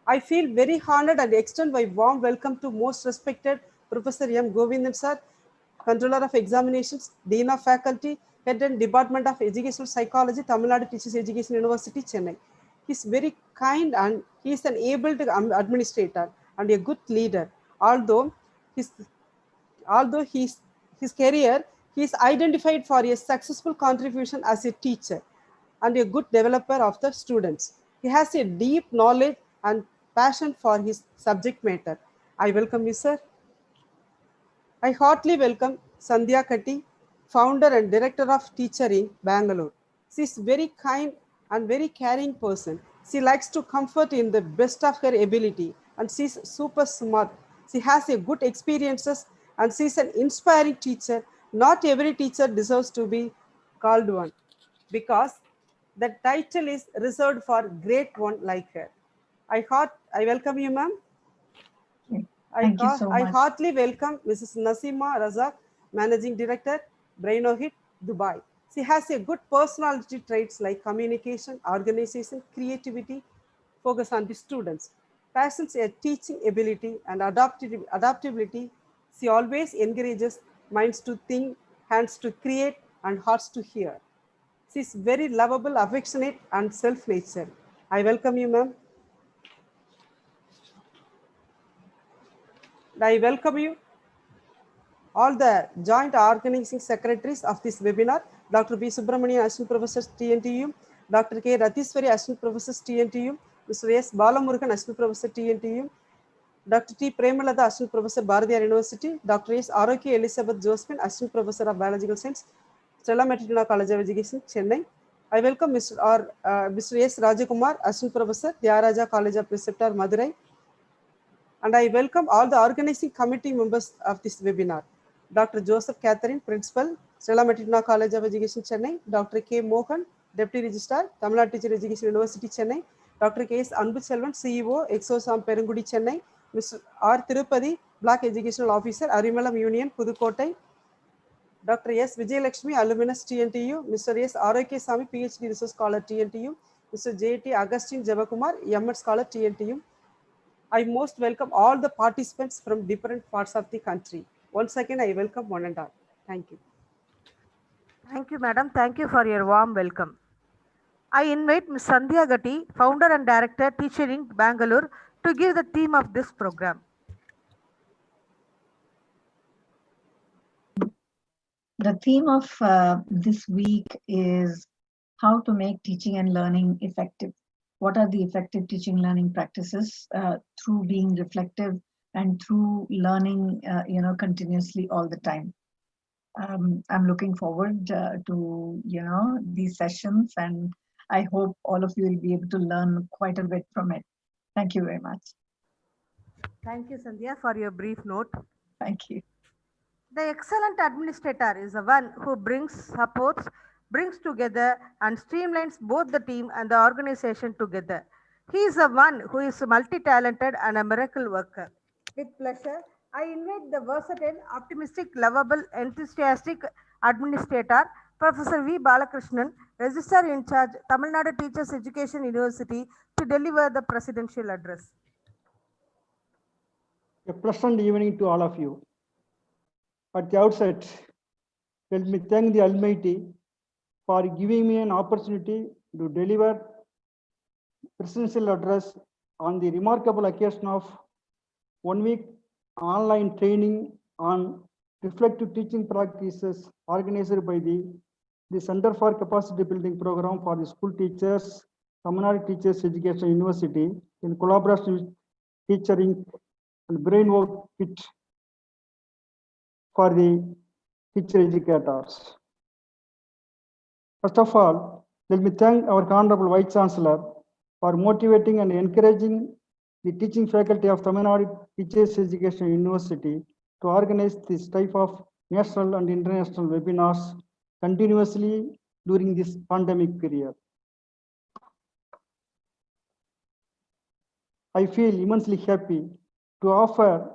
I feel very honored and extend my warm welcome to most respected Professor M. Govindan, sir, Controller of Examinations, Dean of Faculty, Head and Department of Educational Psychology, Tamil Nadu Teachers Education University, Chennai. He is very kind and he is an able administrator and a good leader. Although his career, He is identified for a successful contribution as a teacher and a good developer of the students. He has a deep knowledge and passion for his subject matter. I welcome you, sir. I heartily welcome Sandhya Katti, founder and director of Teacher in Bangalore. She is very kind and very caring person. She likes to comfort in the best of her ability and she is super smart. She has a good experiences and she is an inspiring teacher. Not every teacher deserves to be called one because the title is reserved for great one like her. I welcome you, ma'am. Thank you so I much. heartily welcome Mrs. Nasima Razak, Managing Director, Brainohit, Dubai. She has a good personality traits like communication, organization, creativity, focus on the students, passions, a teaching ability, and adaptability. She always encourages minds to think, hands to create, and hearts to hear. She is very lovable, affectionate, and self-nature. I welcome you, ma'am. I welcome you all the joint organizing secretaries of this webinar, Dr. B. Subramanian, Assistant Professor, TNTU, Dr. K. Ratiswari, Assistant Professor, TNTU, Mr. S. Balamurugan, Assistant Professor, TNTU, Dr. T. Premalada, Assistant Professor, Bharadiyar University, Dr. S. Aroki Elizabeth Josephine, Assistant Professor of Biological Science, Stella Matricula College of Education, Chennai. I welcome Mr. S. Rajakumar, Assistant Professor, Tyagaraja College of Preceptor, Madurai. And I welcome all the organizing committee members of this webinar. Dr. Joseph Catherine, Principal, Stella Matricula College of Education, Chennai, Dr. K. Mohan, Deputy Registrar, Tamil Nadu Teacher Education University, Chennai, Dr. K. S. Anbuchelvan, CEO, Exosam Perungudi, Chennai, Mr. R. Tirupati, Block Educational Officer, Arimalam Union, Pudukkottai, Dr. S. Vijayalakshmi, Alumnus, TNTU, Mr. S. R.K. Sami, PhD Research Scholar, TNTU, Mr. J.T. Agustin Javakumar, M.Ed Scholar, TNTU. I most welcome all the participants from different parts of the country. Once again, I welcome one and all. Thank you. Thank you, madam. Thank you for your warm welcome. I invite Ms. Sandhya Gatti, founder and director, Teacher in Bangalore, to give the theme of this program. The theme of this week is how to make teaching and learning effective. What are the effective teaching learning practices through being reflective and through learning, continuously all the time. I'm looking forward to, these sessions, and I hope all of you will be able to learn quite a bit from it. Thank you very much. Thank you, Sandhya, for your brief note. Thank you. The excellent administrator is the one who brings together and streamlines both the team and the organization together. He is the one who is multi-talented and a miracle worker. With pleasure, I invite the versatile, optimistic, lovable, enthusiastic administrator, Professor V. Balakrishnan, Registrar in Charge, Tamil Nadu Teachers Education University, to deliver the presidential address. A pleasant evening to all of you. At the outset, let me thank the Almighty for giving me an opportunity to deliver presidential address on the remarkable occasion of 1 week online training on reflective teaching practices organized by the Center for Capacity Building Program for the School Teachers, Tamil Nadu Teachers Education University, in collaboration with Teaching and Brainwork Kit for the teacher educators. First of all, let me thank our Honorable Vice Chancellor for motivating and encouraging the teaching faculty of Tamil Nadu Teachers Education University to organize this type of national and international webinars continuously during this pandemic period. I feel immensely happy to offer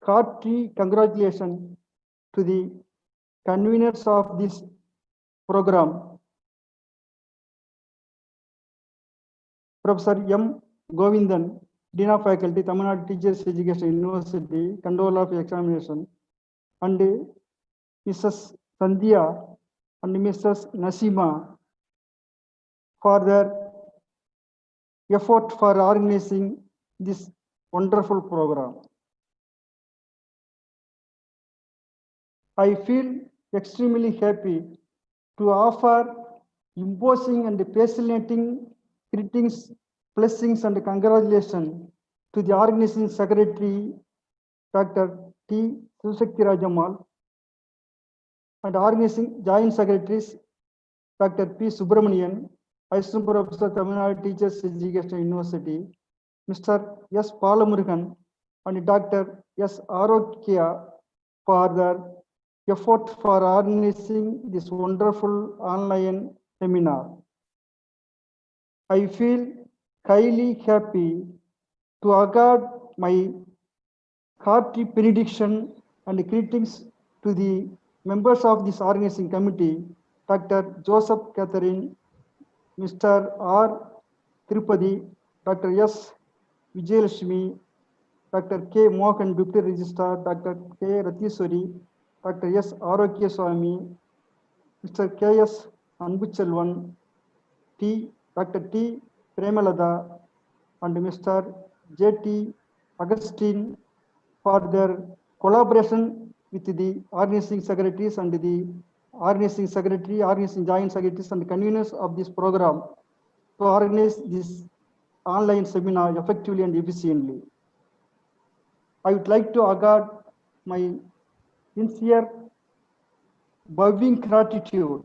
hearty congratulations to the conveners of this program, Professor M. Govindan, Dean of Faculty, Tamil Nadu Teachers Education University, Control of Examination, and Mrs. Sandhya and Mrs. Nasima for their effort for organizing this wonderful program. I feel extremely happy to offer imposing and fascinating greetings, blessings, and congratulations to the organizing secretary, Dr. T. Susakti Rajamal, and organizing joint secretaries, Dr. P. Subramanian, Assistant Professor, Tamil Nadu Teachers Education University, Mr. S. Palamurugan, and Dr. S. Arokya for their effort for organizing this wonderful online seminar. I feel highly happy to award my hearty benediction and greetings to the members of this organizing committee, Dr. Joseph Catherine, Mr. R. Tirupati, Dr. S. Vijayalakshmi, Dr. K. Mohan, Deputy Registrar, Dr. K. Ratiswari, Dr. S. Arokya Swami, Mr. K. S. Anbuchelvan, Dr. T. Premalada, and Mr. J. T. Augustine for their collaboration with the organizing secretaries and the organizing secretary, organizing joint secretaries and conveners of this program to organize this online seminar effectively and efficiently. I would like to award my sincere bowing gratitude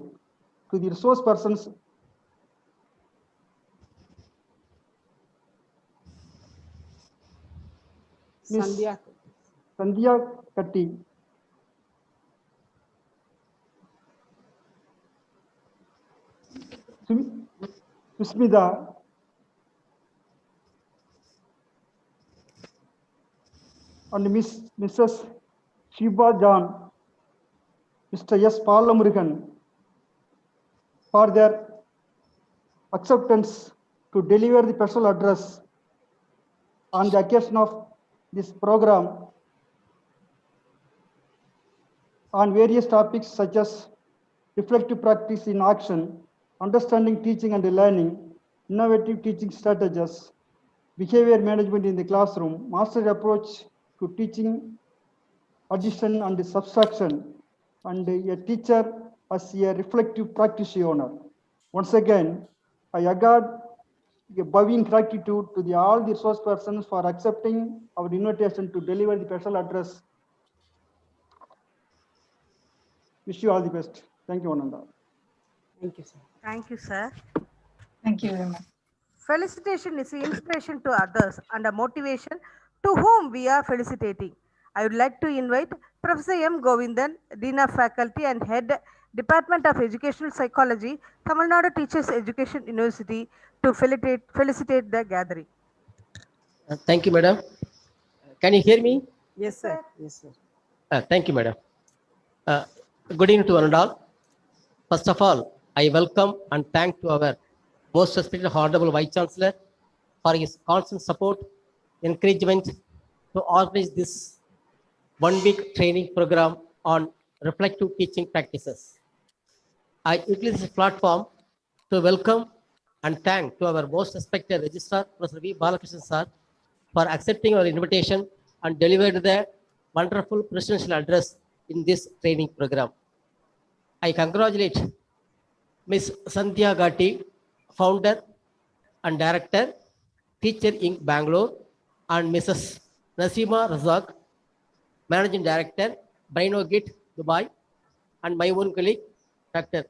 to the resource persons Ms. Sandhya Katti, Susmita, and Mrs. Shiba John, Mr. S. Palamurugan for their acceptance to deliver the personal address on the occasion of this program on various topics such as reflective practice in action, understanding teaching and learning, innovative teaching strategies, behavior management in the classroom, master approach to teaching, addition and subtraction, and a teacher as a reflective practitioner. Once again, I award a bowing gratitude to all the resource persons for accepting our invitation to deliver the special address. Wish you all the best. Thank you, Ananda. Thank you, sir. Thank you, sir. Thank you very much. Felicitation is an inspiration to others and a motivation to whom we are felicitating. I would like to invite Professor M. Govindan, Dean of Faculty and Head, Department of Educational Psychology, Tamil Nadu Teachers Education University, to felicitate the gathering. Thank you, madam. Can you hear me? Yes, sir. Yes, sir. Thank you, madam. Good evening to one and all. First of all, I welcome and thank to our most respected Honorable Vice Chancellor for his constant support, encouragement to organize this one-week training program on reflective teaching practices. I utilize this platform to welcome and thank to our most respected Registrar, Professor V. Balakrishnan Sir, for accepting our invitation and delivered the wonderful presidential address in this training program. I congratulate Ms. Sandhya Gatti, founder and director, Teacher in Bangalore, and Mrs. Nasima Razak, managing director, BrainoGit, Dubai, and my own colleague, Dr.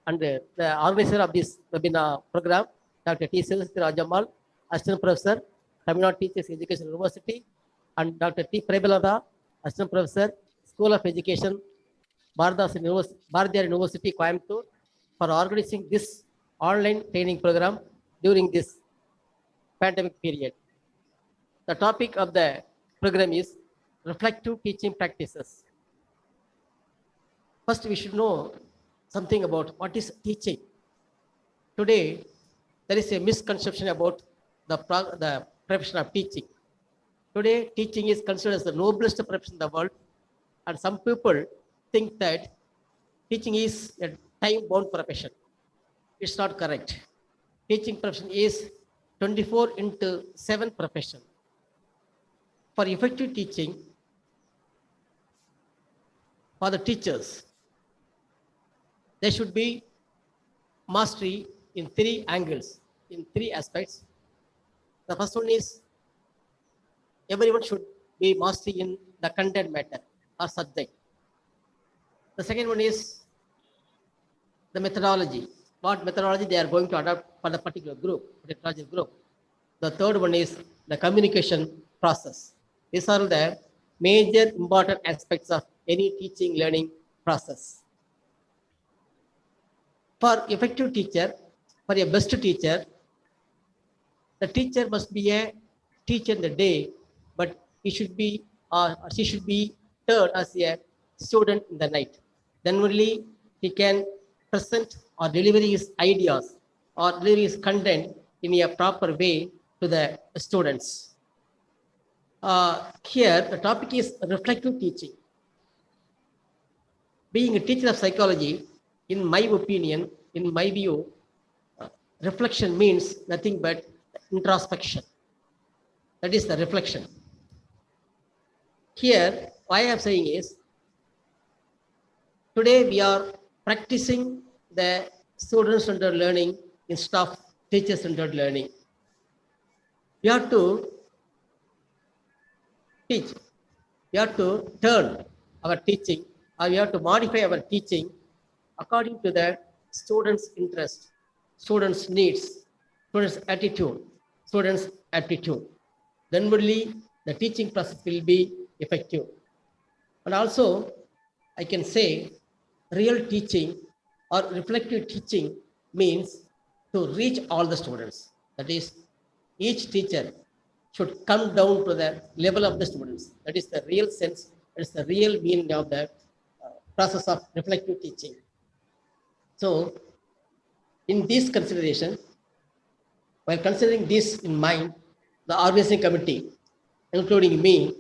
and the organizer of this webinar program, Dr. T. Susakti Rajamal, assistant professor, Tamil Nadu Teachers Education University, and Dr. T. Prebalada, assistant professor, School of Education, Bharathiar University, Coimbatore, for organizing this online training program during this pandemic period. The topic of the program is reflective teaching practices. First, we should know something about what is teaching. Today, there is a misconception about the profession of teaching. Today, teaching is considered as the noblest profession in the world, and some people think that teaching is a time-bound profession. It's not correct. Teaching profession is 24/7 profession. For effective teaching, for the teachers, There should be mastery in three angles, in three aspects. The first one is everyone should be mastery in the content matter or subject. The second one is the methodology. What methodology they are going to adopt for the particular group, methodology group. The third one is the communication process. These are the major important aspects of any teaching learning process. For effective teacher, for a best teacher, the teacher must be a teacher in the day, but he should be or she should be turned as a student in the night. Then only he can present or deliver his ideas or deliver his content in a proper way to the students. Here, the topic is reflective teaching. Being a teacher of psychology, in my opinion, in my view, reflection means nothing but introspection. That is the reflection. Here, why I am saying is, today we are practicing the student-centered learning instead of teacher-centered learning. We have to teach. We have to turn our teaching, or we have to modify our teaching according to the students' interest, students' needs, students' attitude, students' aptitude. Then only the teaching process will be effective. And also, I can say real teaching or reflective teaching means to reach all the students. That is, each teacher should come down to the level of the students. That is the real sense, that is the real meaning of the process of reflective teaching. So, in this consideration, while considering this in mind, the organizing committee, including me,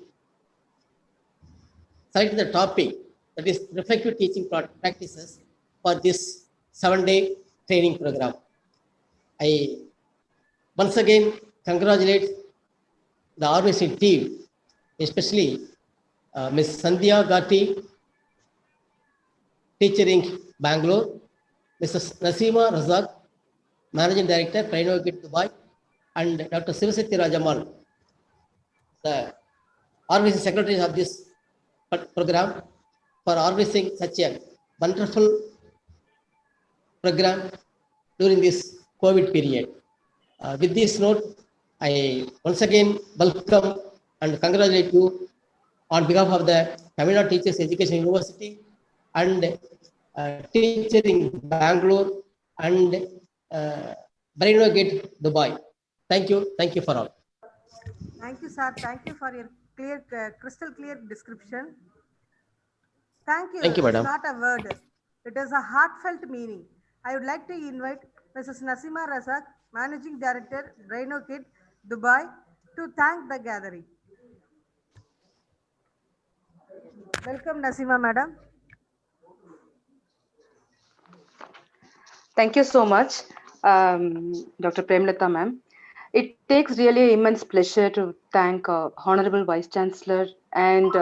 selected the topic, that is reflective teaching practices for this 7-day training program. I once again congratulate the organizing team, especially Ms. Sandhya Gatti, teacher in Bangalore, Mrs. Nasima Razak, Managing Director, Pedagogy Dubai, and Dr. Sivasati Rajamal, the organizing secretary of this program, for organizing such a wonderful program during this COVID period. With this note, I once again welcome and congratulate you on behalf of the Tamil Nadu Teachers Education University and teacher in Bangalore and Barino Gate, Dubai. Thank you for all. Thank you, sir. Thank you for your crystal clear description. Thank you. Thank you, It's madam. not a word. It is a heartfelt meaning. I would like to invite Mrs. Nasima Razak, Managing Director, Braino Kid, Dubai, to thank the gathering. Welcome, Nasima, madam. Thank you so much, Dr. Premlata ma'am. It takes really immense pleasure to thank Honorable Vice Chancellor and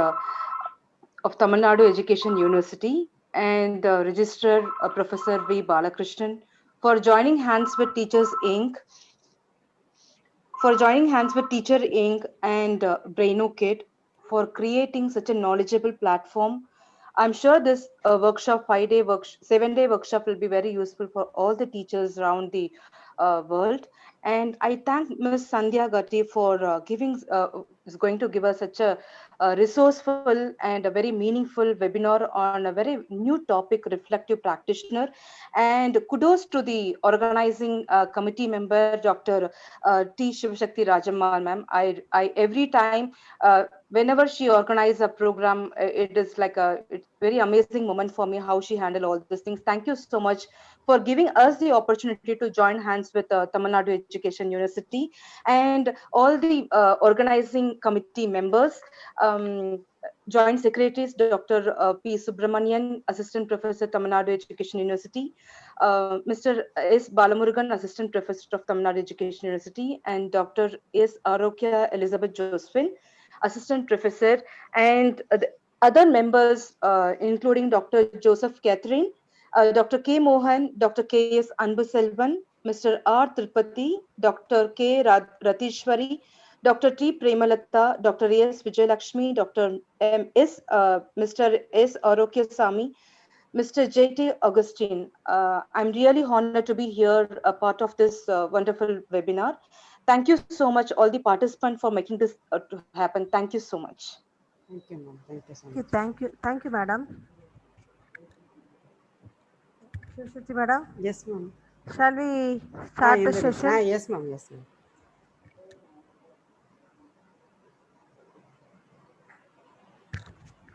of Tamil Nadu Education University and Registrar Professor V. Balakrishnan for joining hands with Teachers Inc. Teacher Inc. and Braino Kit for creating such a knowledgeable platform. I'm sure this workshop, 7-day workshop will be very useful for all the teachers around the world. And I thank Ms. Sandhya Gatti for is going to give us such a resourceful and a very meaningful webinar on a very new topic, reflective practitioner. And kudos to the organizing committee member, Dr. T. Shivashakti Rajamal, ma'am. I every time, whenever she organizes a program, it is like it's very amazing moment for me how she handled all these things. Thank you so much for giving us the opportunity to join hands with Tamil Nadu Education University and all the organizing committee members. Joint Secretaries, Dr. P. Subramanian, Assistant Professor, Tamil Nadu Education University, Mr. S. Balamurugan, Assistant Professor of Tamil Nadu Education University, and Dr. S. Arokya Elizabeth Josephine, Assistant Professor, and the other members, including Dr. Joseph Catherine, Dr. K. Mohan, Dr. K. S. Anbuselvan, Mr. R. Tripati, Dr. K. Ratishwari, Dr. T. Premalata, Dr. S. Vijayalakshmi, Dr. Mr. S. Arokyasamy, Mr. J.T. Augustine. I'm really honored to be here, a part of this wonderful webinar. Thank you so much, all the participants, for making this to happen. Thank you so much. Thank you, ma'am. Thank you so Okay, much. thank you, madam. Shruti madam, Yes, ma'am. shall we I start am the ready. session? Yes, ma'am. Yes, ma'am.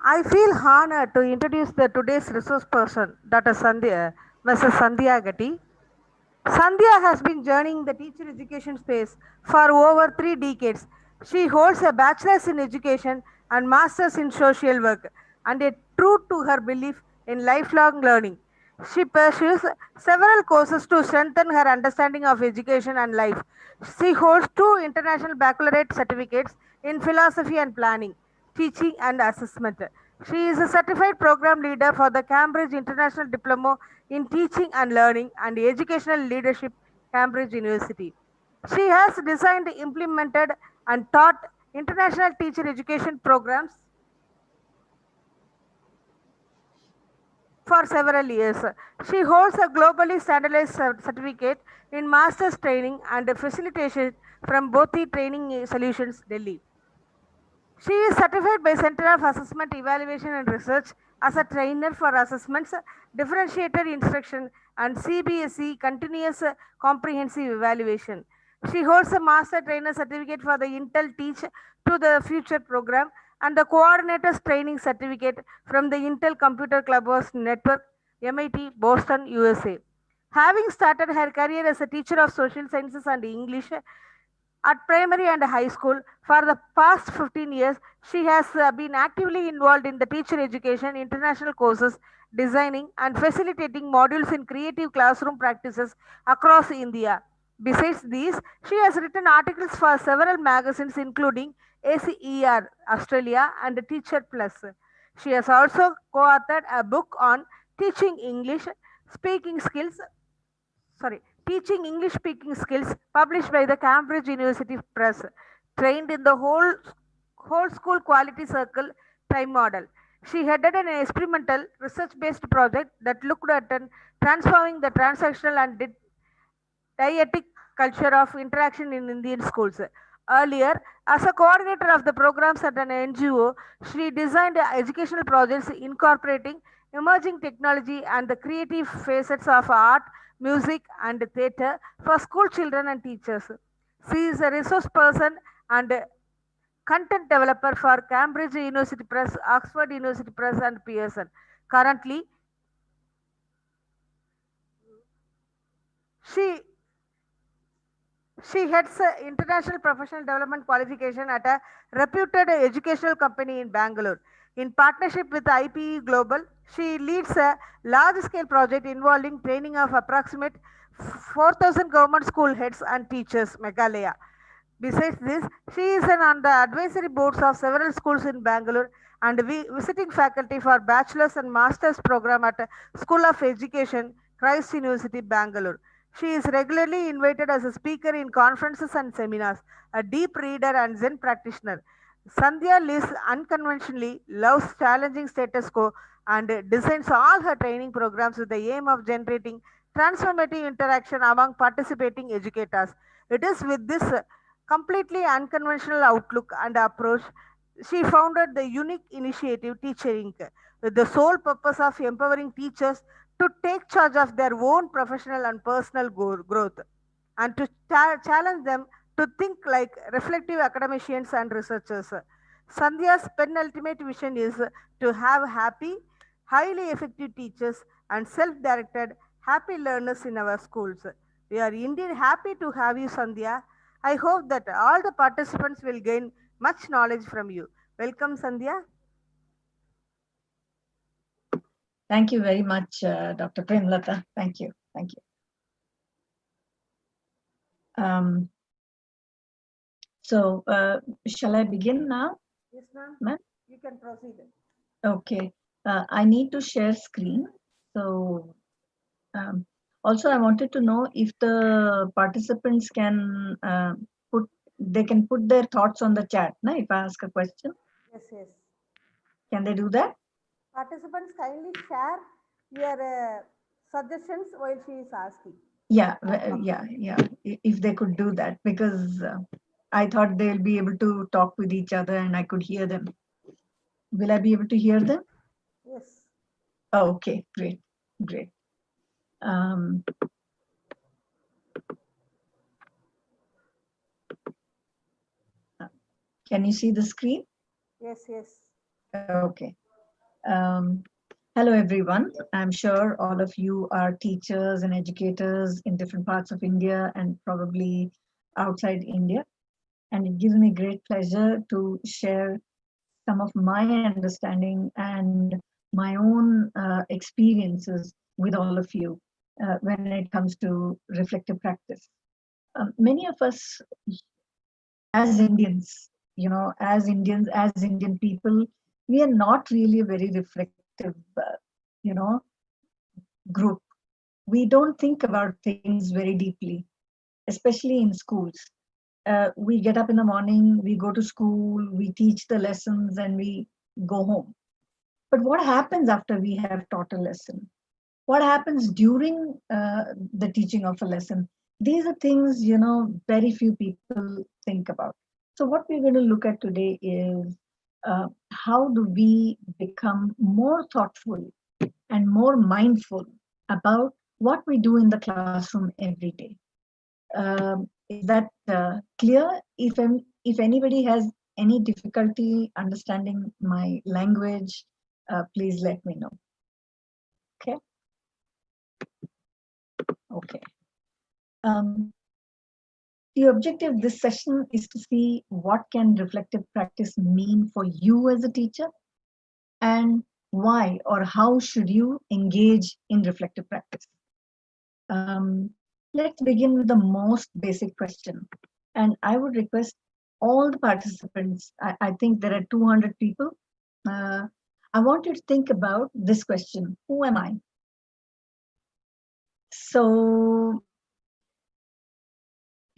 I feel honored to introduce today's resource person, Dr. Sandhya, Mrs. Sandhya Gatti. Sandhya has been journeying the teacher education space for over 3 decades. She holds a bachelor's in education and master's in social work, and a true to her belief in lifelong learning. She pursues several courses to strengthen her understanding of education and life. She holds 2 international baccalaureate certificates in philosophy and planning, teaching and assessment. She is a certified program leader for the Cambridge International Diploma in Teaching and Learning and Educational Leadership, Cambridge University. She has designed, implemented, and taught international teacher education programs for several years. She holds a globally standardized certificate in master's training and facilitation from both the Training Solutions, Delhi. She is certified by Center of Assessment Evaluation and Research as a trainer for assessments, differentiated instruction, and CBSE continuous comprehensive evaluation. She holds a master trainer certificate for the Intel Teach to the Future program and the coordinator's training certificate from the Intel Computer Clubhouse Network, MIT, Boston, USA. Having started her career as a teacher of social sciences and English at primary and high school, for the past 15 years, she has been actively involved in the teacher education, international courses, designing and facilitating modules in creative classroom practices across India. Besides these, she has written articles for several magazines, including ACER Australia and Teacher Plus. She has also co authored a book on teaching English speaking skills sorry, teaching English speaking skills, published by the Cambridge University Press, trained in the whole school quality circle time model. She headed an experimental research based project that looked at transforming the transactional and dietic culture of interaction in Indian schools. Earlier, as a coordinator of the programs at an NGO, she designed educational projects incorporating emerging technology and the creative facets of art, music, and theatre for school children and teachers. She is a resource person and content developer for Cambridge University Press, Oxford University Press, and Pearson. Currently, she She heads international professional development qualification at a reputed educational company in Bangalore. In partnership with IPE Global, she leads a large-scale project involving training of approximate 4,000 government school heads and teachers, Meghalaya. Besides this, she is on the advisory boards of several schools in Bangalore and visiting faculty for bachelor's and master's program at School of Education, Christ University, Bangalore. She is regularly invited as a speaker in conferences and seminars, a deep reader and Zen practitioner. Sandhya lives unconventionally, loves challenging status quo, and designs all her training programs with the aim of generating transformative interaction among participating educators. It is with this completely unconventional outlook and approach, she founded the unique initiative Teacher Inc., with the sole purpose of empowering teachers to take charge of their own professional and personal growth and to challenge them to think like reflective academicians and researchers. Sandhya's penultimate vision is to have happy, highly effective teachers and self directed, happy learners in our schools. We are indeed happy to have you, Sandhya. I hope that all the participants will gain much knowledge from you. Welcome, Sandhya. Thank you very much, Dr. Premlata. Thank you. Thank you. Shall I begin now? Yes, ma'am. You can proceed. Okay. I need to share screen. So Also, I wanted to know if the participants can put their thoughts on the chat. Na, if I ask a question, Yes, yes. can they do that? Participants, kindly share your suggestions while she is asking. Yeah, yeah. If they could do that, because I thought they'll be able to talk with each other and I could hear them. Will I be able to hear them? Yes. Oh, okay, great, great. Um, can you see the screen? Yes, yes. Okay. Um, hello, everyone. I'm sure all of you are teachers and educators in different parts of India and probably outside India. And it gives me great pleasure to share some of my understanding and my own experiences with all of you when it comes to reflective practice. Many of us as Indians, as Indian people, we are not really a very reflective, you know, group. We don't think about things very deeply, especially in schools. We get up in the morning, we go to school, we teach the lessons, and we go home. But what happens after we have taught a lesson? What happens during the teaching of a lesson? These are things, very few people think about. So what we're going to look at today is how do we become more thoughtful and more mindful about what we do in the classroom every day. Is that clear? If anybody has any difficulty understanding my language, please let me know. Okay. Okay. The objective of this session is to see what can reflective practice mean for you as a teacher, and why or how should you engage in reflective practice. Let's begin with the most basic question. And I would request all the participants, I think there are 200 people. I want you to think about this question: who am I? So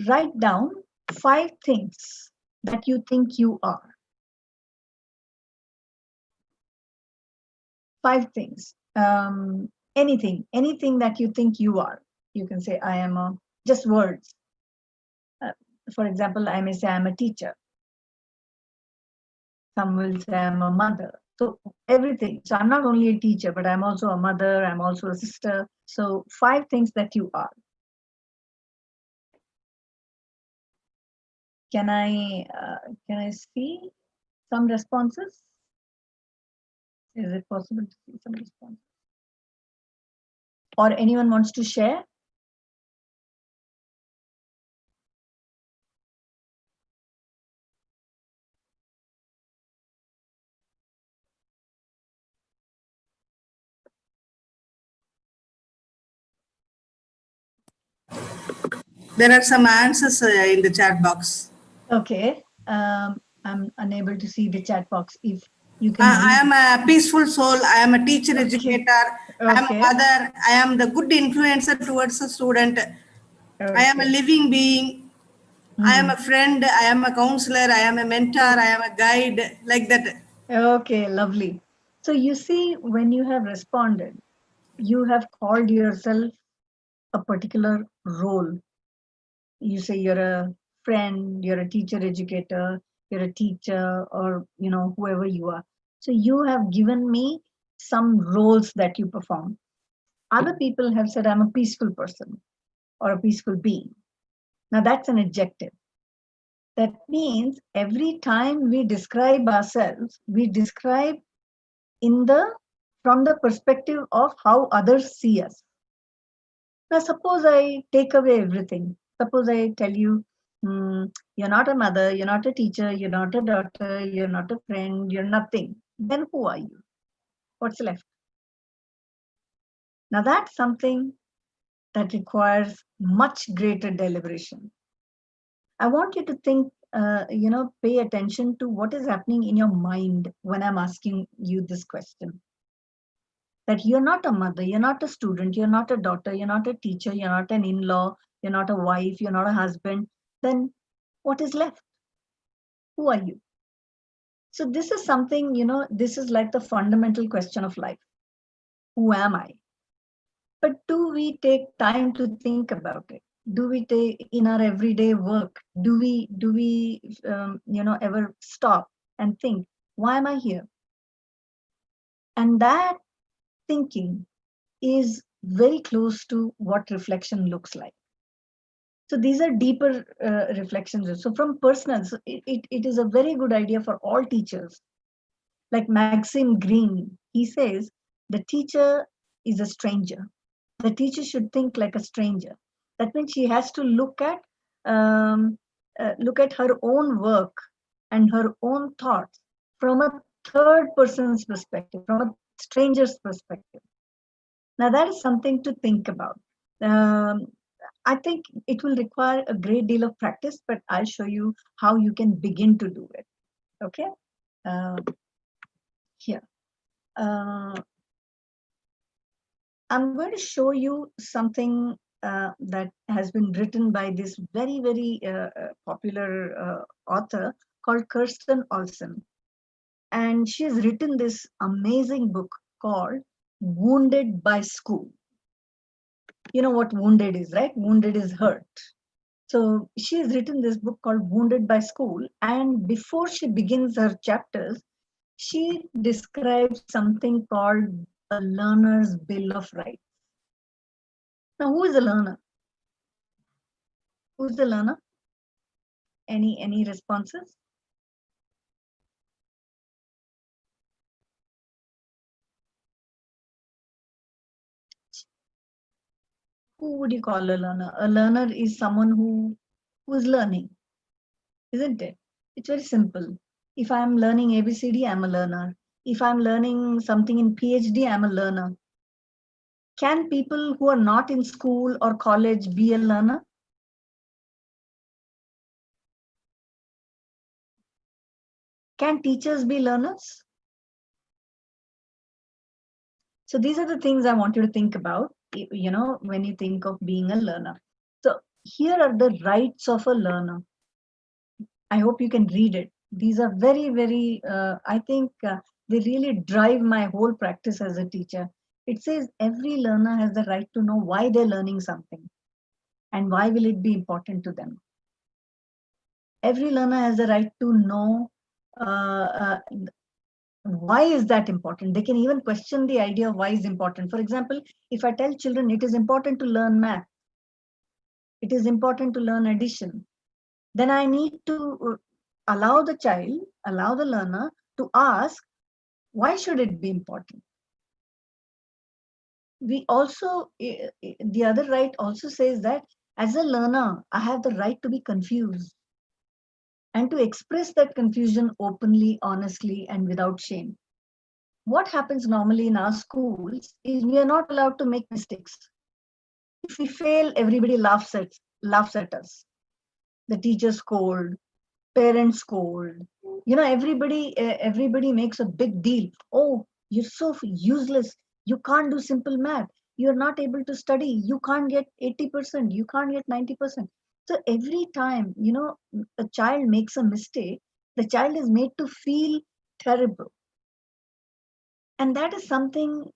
write down 5 things that you think you are. 5 things. Anything that you think you are. You can say, I am a, just words. For example, I may say I'm a teacher. Some will say I'm a mother. So everything. So I'm not only a teacher, but I'm also a mother. I'm also a sister. So 5 things that you are. Can I see some responses? Is it possible to see some responses? Or anyone wants to share? There are some answers in the chat box. Okay. I'm unable to see the chat box. If you can I am a peaceful soul. I am a teacher educator. I am a Okay. mother. I am the good influencer towards a student. I am a living being. I am a friend. I am a counselor. I am a mentor. I am a guide. Like that. Okay, lovely. So you see, when you have responded, you have called yourself a particular role. You say you're a friend, you're a teacher educator, you're a teacher, or whoever you are. So you have given me some roles that you perform. Other people have said I'm a peaceful person or a peaceful being. Now that's an adjective. That means every time we describe ourselves, we describe from the perspective of how others see us. Now, suppose I take away everything. Suppose I tell you, you're not a mother, you're not a teacher, you're not a daughter, you're not a friend, you're nothing. Then who are you? What's left? Now, that's something that requires much greater deliberation. I want you to think, pay attention to what is happening in your mind when I'm asking you this question. that you're not a mother, you're not a student, you're not a daughter, you're not a teacher, you're not an in-law, you're not a wife, you're not a husband, then what is left? Who are you? So this is something, this is like the fundamental question of life. Who am I? But do we take time to think about it? Do we take in our everyday work? Do we ever stop and think, why am I here? And that thinking is very close to what reflection looks like. So these are deeper reflections. So from personal, so it is a very good idea for all teachers. Like Maxim Green, he says, the teacher is a stranger. The teacher should think like a stranger. That means she has to look at her own work and her own thoughts from a third person's perspective, from a stranger's perspective. Now that is something to think about. I think it will require a great deal of practice, but I'll show you how you can begin to do it. Okay, here. I'm going to show you something that has been written by this very, very popular author called Kirsten Olsen. And she has written this amazing book called Wounded by School. You know what wounded is, right? Wounded is hurt. So she has written this book called Wounded by School. And before she begins her chapters, she describes something called a learner's bill of rights. Now, who is a learner? Who's the learner? Any responses? Who would you call a learner? A learner is someone who is learning, isn't it? It's very simple. If I'm learning ABCD, I'm a learner. If I'm learning something in PhD, I'm a learner. Can people who are not in school or college be a learner? Can teachers be learners? So these are the things I want you to think about, when you think of being a learner. So here are the rights of a learner. I hope you can read it. These are very, very, I think they really drive my whole practice as a teacher. It says every learner has the right to know why they're learning something and why will it be important to them. Every learner has the right to know why is that important. They can even question the idea of why is important. For example, if I tell children it is important to learn math, it is important to learn addition, then I need to allow the learner to ask, why should it be important? We also, the other right also says that as a learner, I have the right to be confused and to express that confusion openly, honestly, and without shame. What happens normally in our schools is we are not allowed to make mistakes. If we fail, everybody laughs at us. The teachers scold, parents scold. Everybody makes a big deal. Oh, you're so useless. You can't do simple math. You're not able to study. You can't get 80%. You can't get 90%. So every time, a child makes a mistake, the child is made to feel terrible. And that is something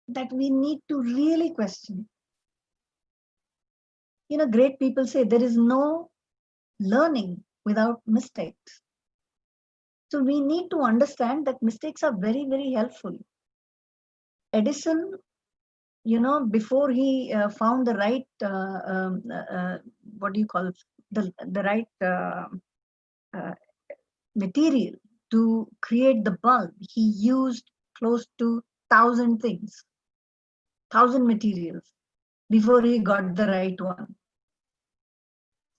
that we need to really question. Great people say there is no learning without mistakes. So we need to understand that mistakes are very, very helpful. Edison, before he found the right, the right material to create the bulb, he used close to 1,000 things, 1,000 materials before he got the right one.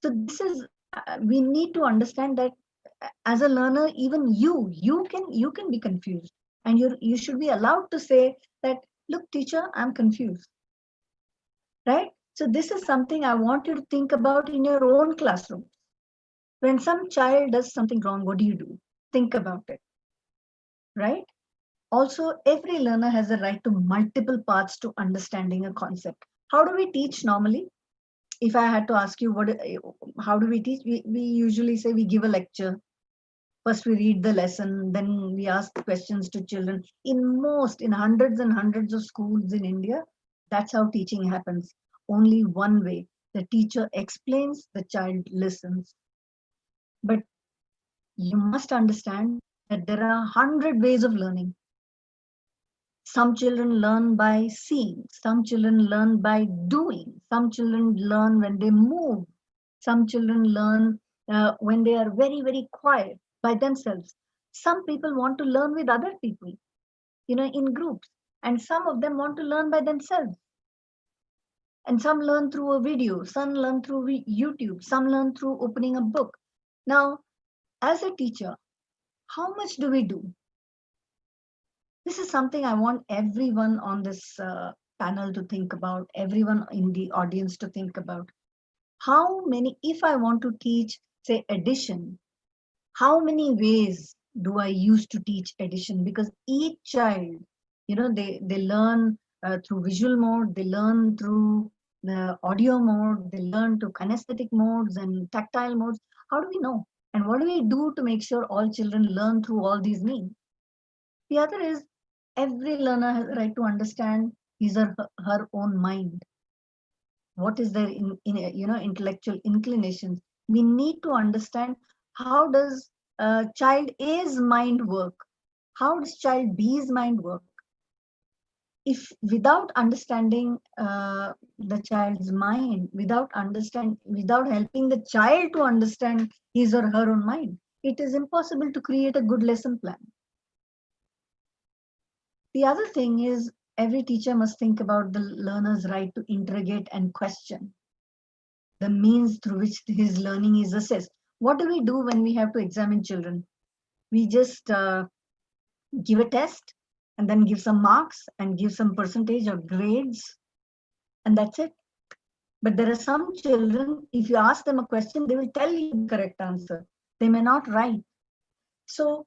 So this is, we need to understand that as a learner, even you can be confused, and you should be allowed to say that, look, teacher, I'm confused, right? So this is something I want you to think about in your own classroom. When some child does something wrong, what do you do? Think about it, right? Also, every learner has a right to multiple paths to understanding a concept. How do we teach normally? If I had to ask you, how do we teach? We usually say we give a lecture. First, we read the lesson, then we ask questions to children. In hundreds and hundreds of schools in India, that's how teaching happens. Only one way. The teacher explains, the child listens. But you must understand that there are 100 ways of learning. Some children learn by seeing, some children learn by doing, some children learn when they move, some children learn when they are very, very quiet by themselves. Some people want to learn with other people, in groups, and some of them want to learn by themselves. And some learn through a video, some learn through YouTube, some learn through opening a book. Now, as a teacher, how much do we do? This is something I want everyone on this panel to think about, everyone in the audience to think about. How many, if I want to teach, say, addition, how many ways do I use to teach addition? Because each child, they learn through visual mode, they learn through the audio mode, they learn through kinesthetic modes and tactile modes. How do we know? And what do we do to make sure all children learn through all these means? The other is every learner has a right to understand his or her own mind. What is their intellectual inclinations? We need to understand how does child A's mind work? How does child B's mind work? If without understanding the child's mind, without helping the child to understand his or her own mind, it is impossible to create a good lesson plan. The other thing is every teacher must think about the learner's right to interrogate and question the means through which his learning is assessed. What do we do when we have to examine children? We just give a test and then give some marks and give some percentage or grades, and that's it. But there are some children, if you ask them a question, they will tell you the correct answer. They may not write. So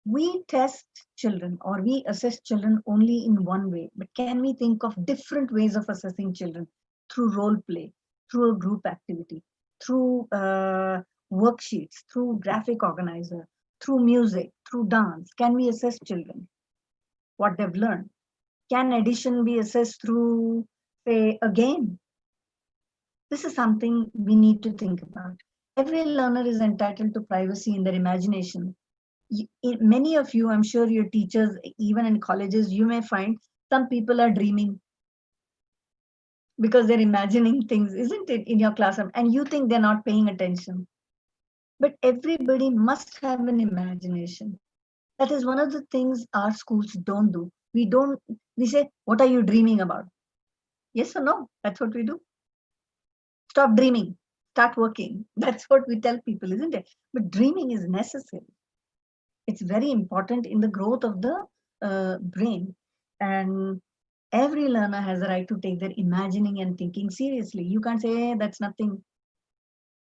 we test children or we assess children only in one way, but can we think of different ways of assessing children? Through role play, through a group activity, through worksheets, through graphic organizer, through music, through dance? Can we assess children, what they've learned? Can addition be assessed through, say, a game? This is something we need to think about. Every learner is entitled to privacy in their imagination. Many of you, I'm sure your teachers, even in colleges, you may find some people are dreaming because they're imagining things, isn't it, in your classroom? And you think they're not paying attention. But everybody must have an imagination. That is one of the things our schools don't do. We say, what are you dreaming about? Yes or no? That's what we do. Stop dreaming, start working. That's what we tell people, isn't it? But dreaming is necessary. It's very important in the growth of the brain. And every learner has a right to take their imagining and thinking seriously. You can't say, hey, that's nothing.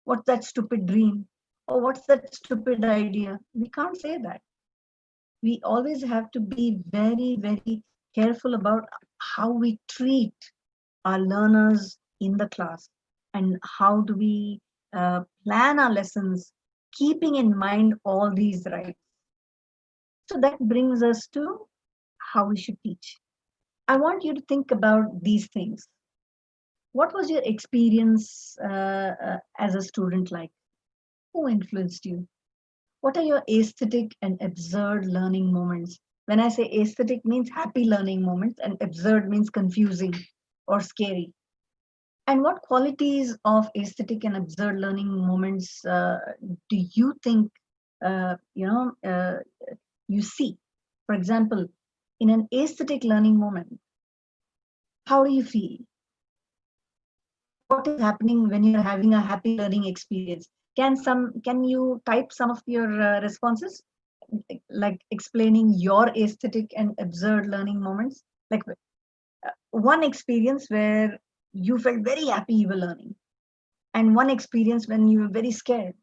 What's that stupid dream? Or what's that stupid idea? We can't say that. We always have to be very, very careful about how we treat our learners in the class and how do we plan our lessons, keeping in mind all these rights. So that brings us to how we should teach. I want you to think about these things. What was your experience as a student like? Who influenced you? What are your aesthetic and absurd learning moments? When I say aesthetic means happy learning moments and absurd means confusing or scary. And what qualities of aesthetic and absurd learning moments do you think you see? For example, in an aesthetic learning moment, how do you feel? What is happening when you're having a happy learning experience? Can you type some of your responses, like explaining your aesthetic and absurd learning moments? Like one experience where you felt very happy you were learning, and one experience when you were very scared.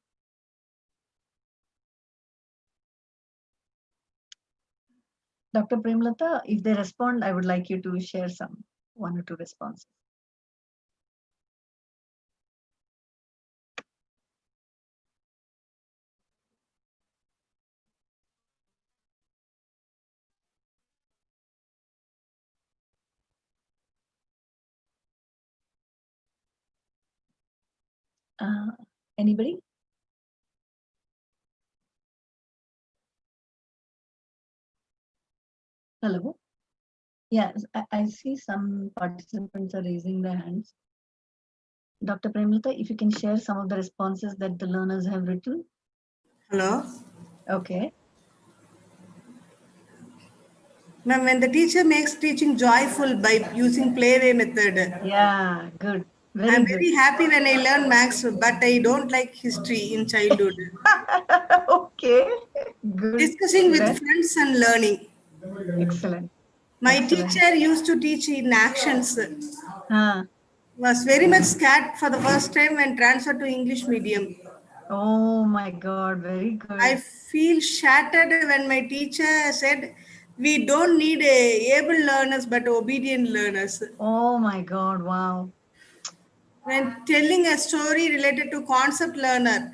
Dr. Premlata, if they respond, I would like you to share some 1 or 2 responses. Anybody? Hello? Yes, I see some participants are raising their hands. Dr. Premlata, if you can share some of the responses that the learners have written. Hello? Okay. Ma'am, when the teacher makes teaching joyful by using playway method. Yeah, good. Very I'm good. very happy when I learn maths, but I don't like history in childhood. Okay, good. Discussing with Then, friends and learning. excellent. My Excellent. teacher used to teach in actions. Huh. Was very much scared for the first time when transferred to English medium. Oh my God, very good. I feel shattered when my teacher said, we don't need able learners but obedient learners. Oh my God, wow. When telling a story related to concept learner,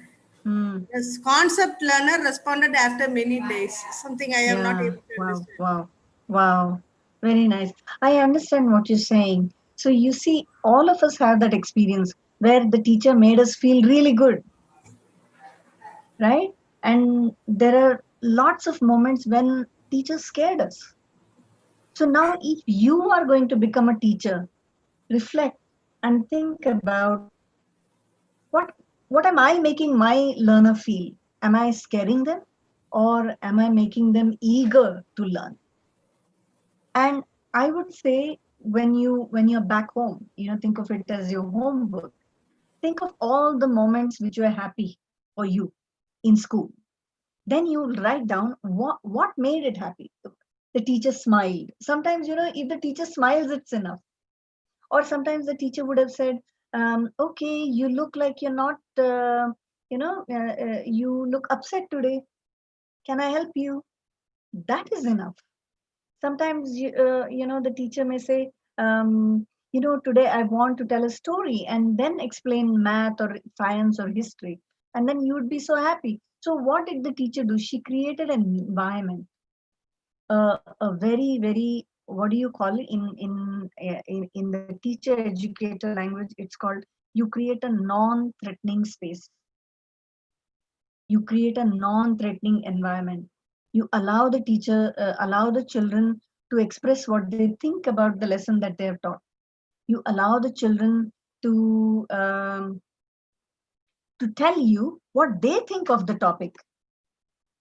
this concept learner responded after many days, something I am not Yeah, able to wow, understand. wow, wow. Very nice. I understand what you're saying. So you see, all of us have that experience where the teacher made us feel really good, right? And there are lots of moments when teachers scared us. So now if you are going to become a teacher, reflect and think about what what am I making my learner feel? Am I scaring them or am I making them eager to learn? And I would say when you're back home, think of it as your homework. Think of all the moments which were happy for you in school. Then you write down what made it happy. The teacher smiled. Sometimes, if the teacher smiles, it's enough. Or sometimes the teacher would have said, okay, you look like you're not, you look upset today. Can I help you? That is enough. Sometimes the teacher may say, today I want to tell a story and then explain math or science or history, and then you would be so happy. So what did the teacher do? She created an environment, a very, very, what do you call it in the teacher educator language? It's called, you create a non-threatening space. You create a non-threatening environment. You allow the teacher, allow the children to express what they think about the lesson that they have taught. You allow the children to tell you what they think of the topic.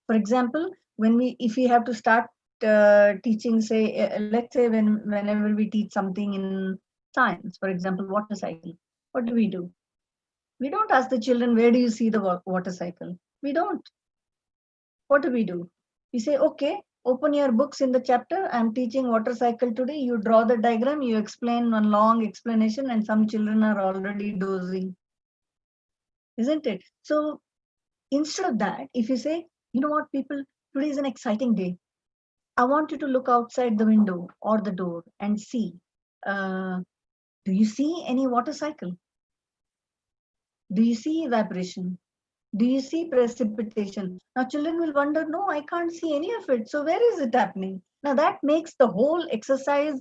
For example, if we have to start teaching, say, let's say whenever we teach something in science, for example, water cycle, what do? We don't ask the children, where do you see the water cycle? We don't. What do? We say, okay, open your books in the chapter. I'm teaching water cycle today. You draw the diagram, you explain one long explanation, and some children are already dozing. Isn't it? So instead of that, if you say, you know what, people, today is an exciting day. I want you to look outside the window or the door and see, do you see any water cycle? Do you see evaporation? Do you see precipitation? Now children will wonder, no, I can't see any of it. So where is it happening? Now that makes the whole exercise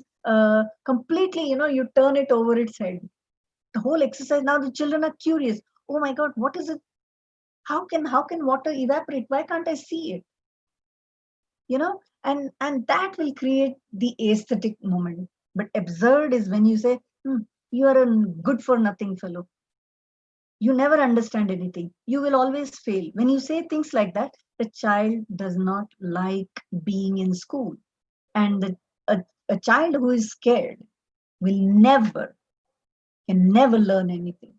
completely, you turn it over its head. The whole exercise, now the children are curious. Oh my God, what is it? How can water evaporate? Why can't I see it? And that will create the aesthetic moment. But absurd is when you say, you are a good for nothing fellow. You never understand anything. You will always fail. When you say things like that, the child does not like being in school. And a child who is scared can never learn anything.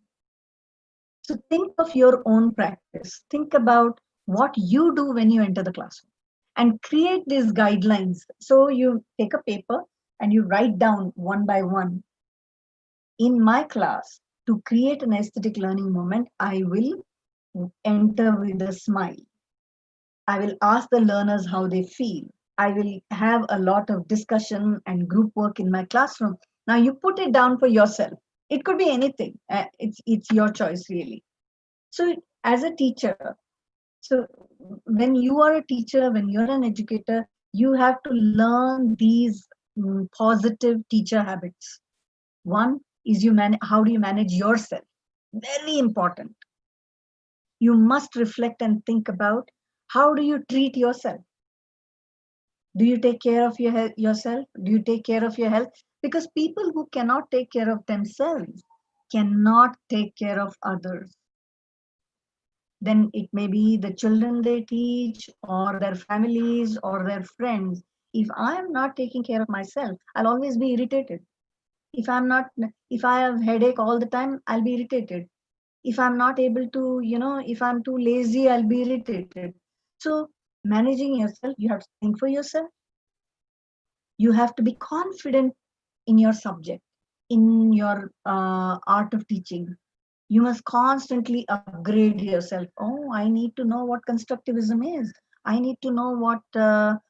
So think of your own practice. Think about what you do when you enter the classroom and create these guidelines. So you take a paper and you write down one by one. In my class, to create an aesthetic learning moment, I will enter with a smile. I will ask the learners how they feel. I will have a lot of discussion and group work in my classroom. Now you put it down for yourself. It could be anything. It's your choice really. So as a teacher, so when you are a teacher, when you're an educator, you have to learn these positive teacher habits. One is how do you manage yourself? Very important. You must reflect and think about how do you treat yourself. Do you take care of yourself? Do you take care of your health? Because people who cannot take care of themselves cannot take care of others. Then it may be the children they teach or their families or their friends. If I am not taking care of myself, I'll always be irritated. If I have headache all the time, I'll be irritated. If I'm not able to, if I'm too lazy, I'll be irritated. So managing yourself, you have to think for yourself. You have to be confident in your subject, in your art of teaching. You must constantly upgrade yourself. Oh, I need to know what constructivism is. I need to know what what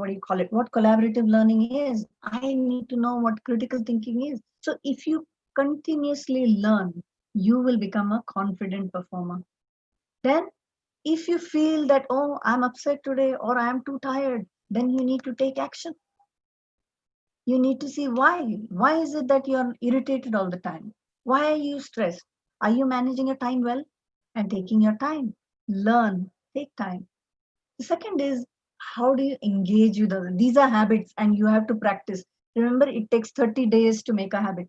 do you call it? What collaborative learning is. I need to know what critical thinking is. So if you continuously learn, you will become a confident performer. Then if you feel that, oh, I'm upset today or I'm too tired, then you need to take action. You need to see why. Why is it that you're irritated all the time? Why are you stressed? Are you managing your time well? And taking your time. Learn, take time. The second is, how do you engage with others? These are habits and you have to practice. Remember, it takes 30 days to make a habit.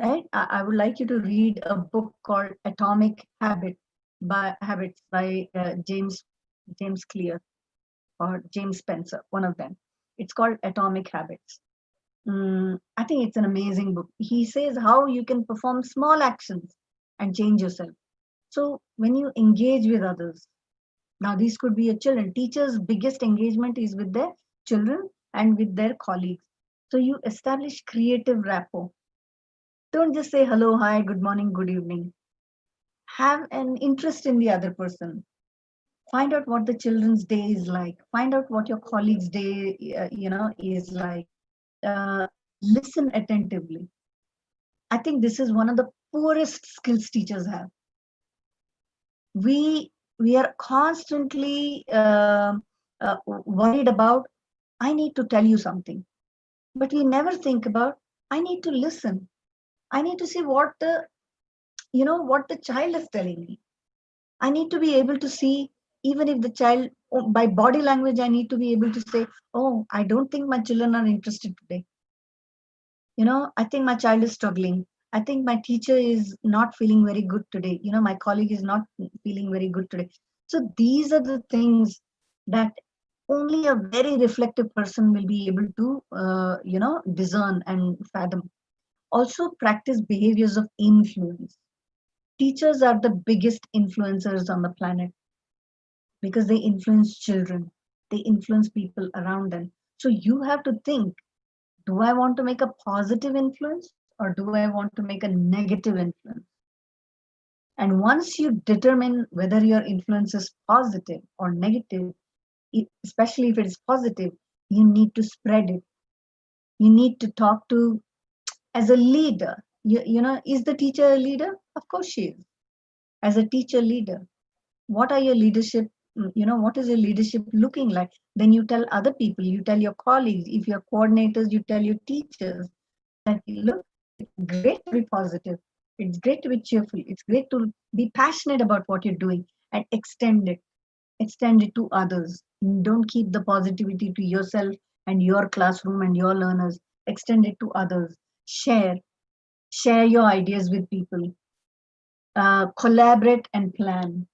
Right? I would like you to read a book called Atomic Habits by James Clear or James Spencer, one of them. It's called Atomic Habits. I think it's an amazing book. He says how you can perform small actions and change yourself. So when you engage with others, now these could be your children. Teachers' biggest engagement is with their children and with their colleagues. So you establish creative rapport. Don't just say hello, hi, good morning, good evening. Have an interest in the other person. Find out what the children's day is like. Find out what your colleague's day, is like. Listen attentively. I think this is one of the poorest skills teachers have. We are constantly worried about, I need to tell you something, but we never think about, I need to listen. I need to see what the child is telling me. I need to be able to see, even if the child, by body language, I need to be able to say, oh, I don't think my children are interested today. I think my child is struggling. I think my teacher is not feeling very good today. My colleague is not feeling very good today. So these are the things that only a very reflective person will be able to, discern and fathom. Also practice behaviors of influence. Teachers are the biggest influencers on the planet because they influence children. They influence people around them. So you have to think, do I want to make a positive influence or do I want to make a negative influence? And once you determine whether your influence is positive or negative, especially if it is positive, you need to spread it. You need to talk to, as a leader, is the teacher a leader? Of course she is. As a teacher leader, what are your leadership, what is your leadership looking like? Then you tell other people, you tell your colleagues, if you're coordinators, you tell your teachers that, look, it's great to be positive. It's great to be cheerful. It's great to be passionate about what you're doing and extend it. Extend it to others. Don't keep the positivity to yourself and your classroom and your learners. Extend it to others. Share your ideas with people. Collaborate and plan.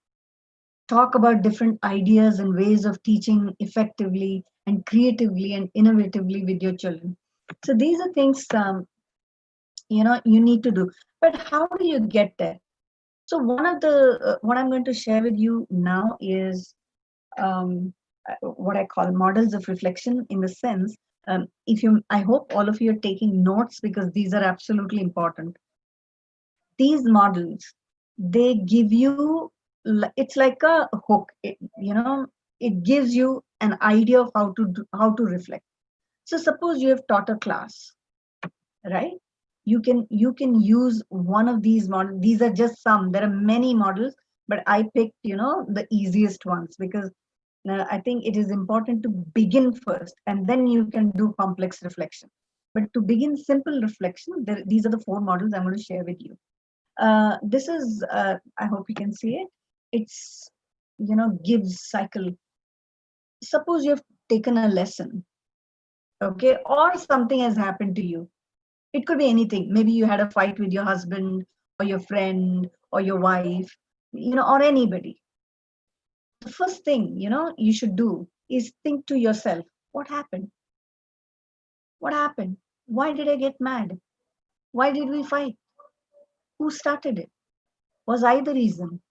Talk about different ideas and ways of teaching effectively and creatively and innovatively with your children. So these are things you need to do. But how do you get there? So one of the what I'm going to share with you now is what I call models of reflection, in the sense, I hope all of you are taking notes because these are absolutely important. These models, they give you, it's like a hook, it gives you an idea of how to reflect. So suppose you have taught a class, right? You can use one of these models. These are just some. There are many models, but I picked the easiest ones because I think it is important to begin first, and then you can do complex reflection. But to begin simple reflection, these are the 4 models I'm going to share with you. This is, I hope you can see it. It's, gives cycle. Suppose you have taken a lesson, okay, or something has happened to you. It could be anything. Maybe you had a fight with your husband or your friend or your wife, or anybody. The first thing, you should do is think to yourself, what happened? What happened? Why did I get mad? Why did we fight? Who started it? Was I the reason?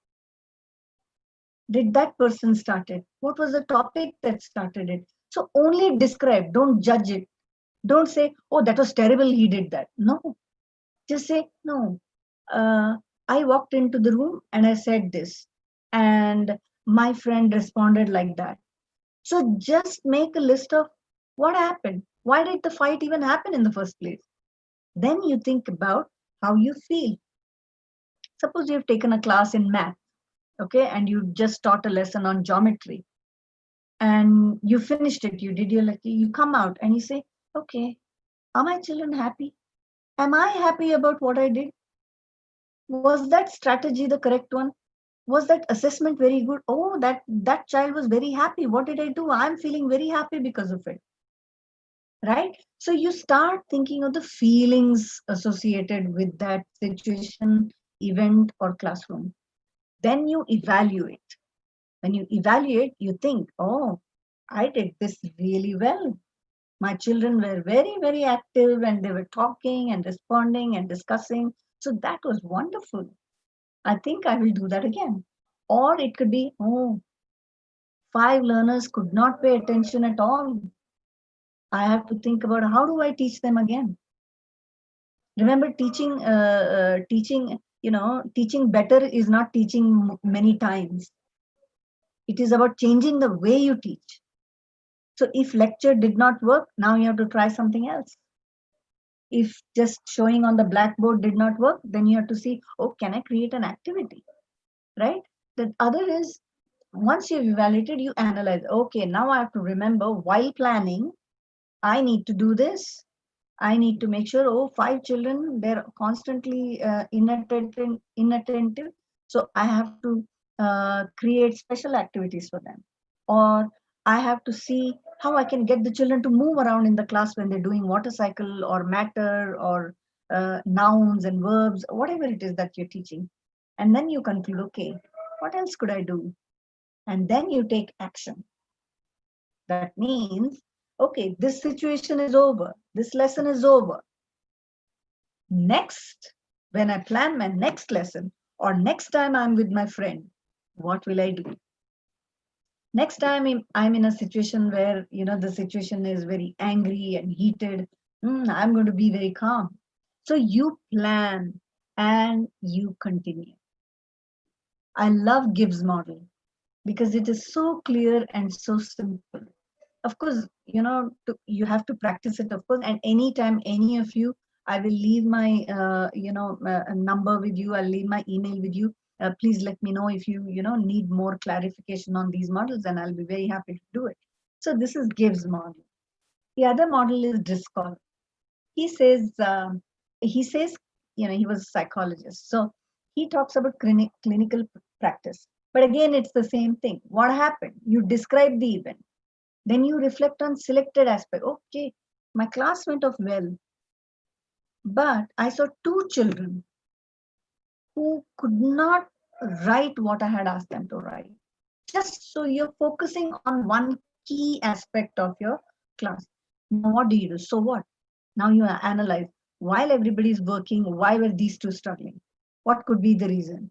Did that person start it? What was the topic that started it? So only describe, don't judge it. Don't say, oh, that was terrible, he did that. No, just say, no, I walked into the room and I said this, and my friend responded like that. So just make a list of what happened. Why did the fight even happen in the first place? Then you think about how you feel. Suppose you've taken a class in math, okay, and you just taught a lesson on geometry, and you finished it. You come out and you say, okay, are my children happy? Am I happy about what I did? Was that strategy the correct one? Was that assessment very good? Oh, that child was very happy. What did I do? I'm feeling very happy because of it. Right? So you start thinking of the feelings associated with that situation, event, or classroom. Then you evaluate. When you evaluate, you think, oh, I did this really well. My children were very, very active and they were talking and responding and discussing. So that was wonderful. I think I will do that again. Or it could be, oh, 5 learners could not pay attention at all. I have to think about how do I teach them again. Remember, teaching better is not teaching many times. It is about changing the way you teach. So if lecture did not work, now you have to try something else. If just showing on the blackboard did not work, then you have to see, oh, can I create an activity, right? The other is, once you've evaluated, you analyze, okay, now I have to remember while planning, I need to do this. I need to make sure, oh, 5 children, they're constantly inattentive. So I have to create special activities for them. Or I have to see how I can get the children to move around in the class when they're doing water cycle or matter or nouns and verbs, whatever it is that you're teaching. And then you conclude, okay, what else could I do? And then you take action. That means, okay, this situation is over. This lesson is over. Next, when I plan my next lesson or next time I'm with my friend, what will I do? Next time I'm in a situation where, the situation is very angry and heated, I'm going to be very calm. So you plan and you continue. I love Gibbs model because it is so clear and so simple. Of course, you have to practice it, of course, and anytime any of you, I will leave my number with you. I'll leave my email with you. Please let me know if you need more clarification on these models, and I'll be very happy to do it. So this is Gibbs model. The other model is Driscoll. He says he was a psychologist, so he talks about clinical practice. But again, it's the same thing. What happened? You describe the event. Then you reflect on selected aspect. Okay, my class went off well, but I saw 2 children who could not write what I had asked them to write. Just so you're focusing on one key aspect of your class. Now, what do you do? So what? Now you analyze, while everybody's working, why were these 2 struggling? What could be the reason?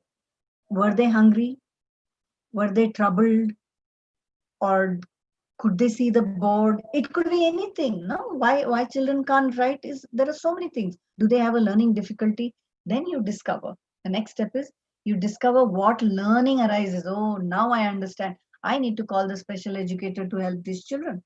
Were they hungry? Were they troubled? Or could they see the board? It could be anything. No, why children can't write is there are so many things. Do they have a learning difficulty? Then you discover. The next step is you discover what learning arises. Oh, now I understand. I need to call the special educator to help these children.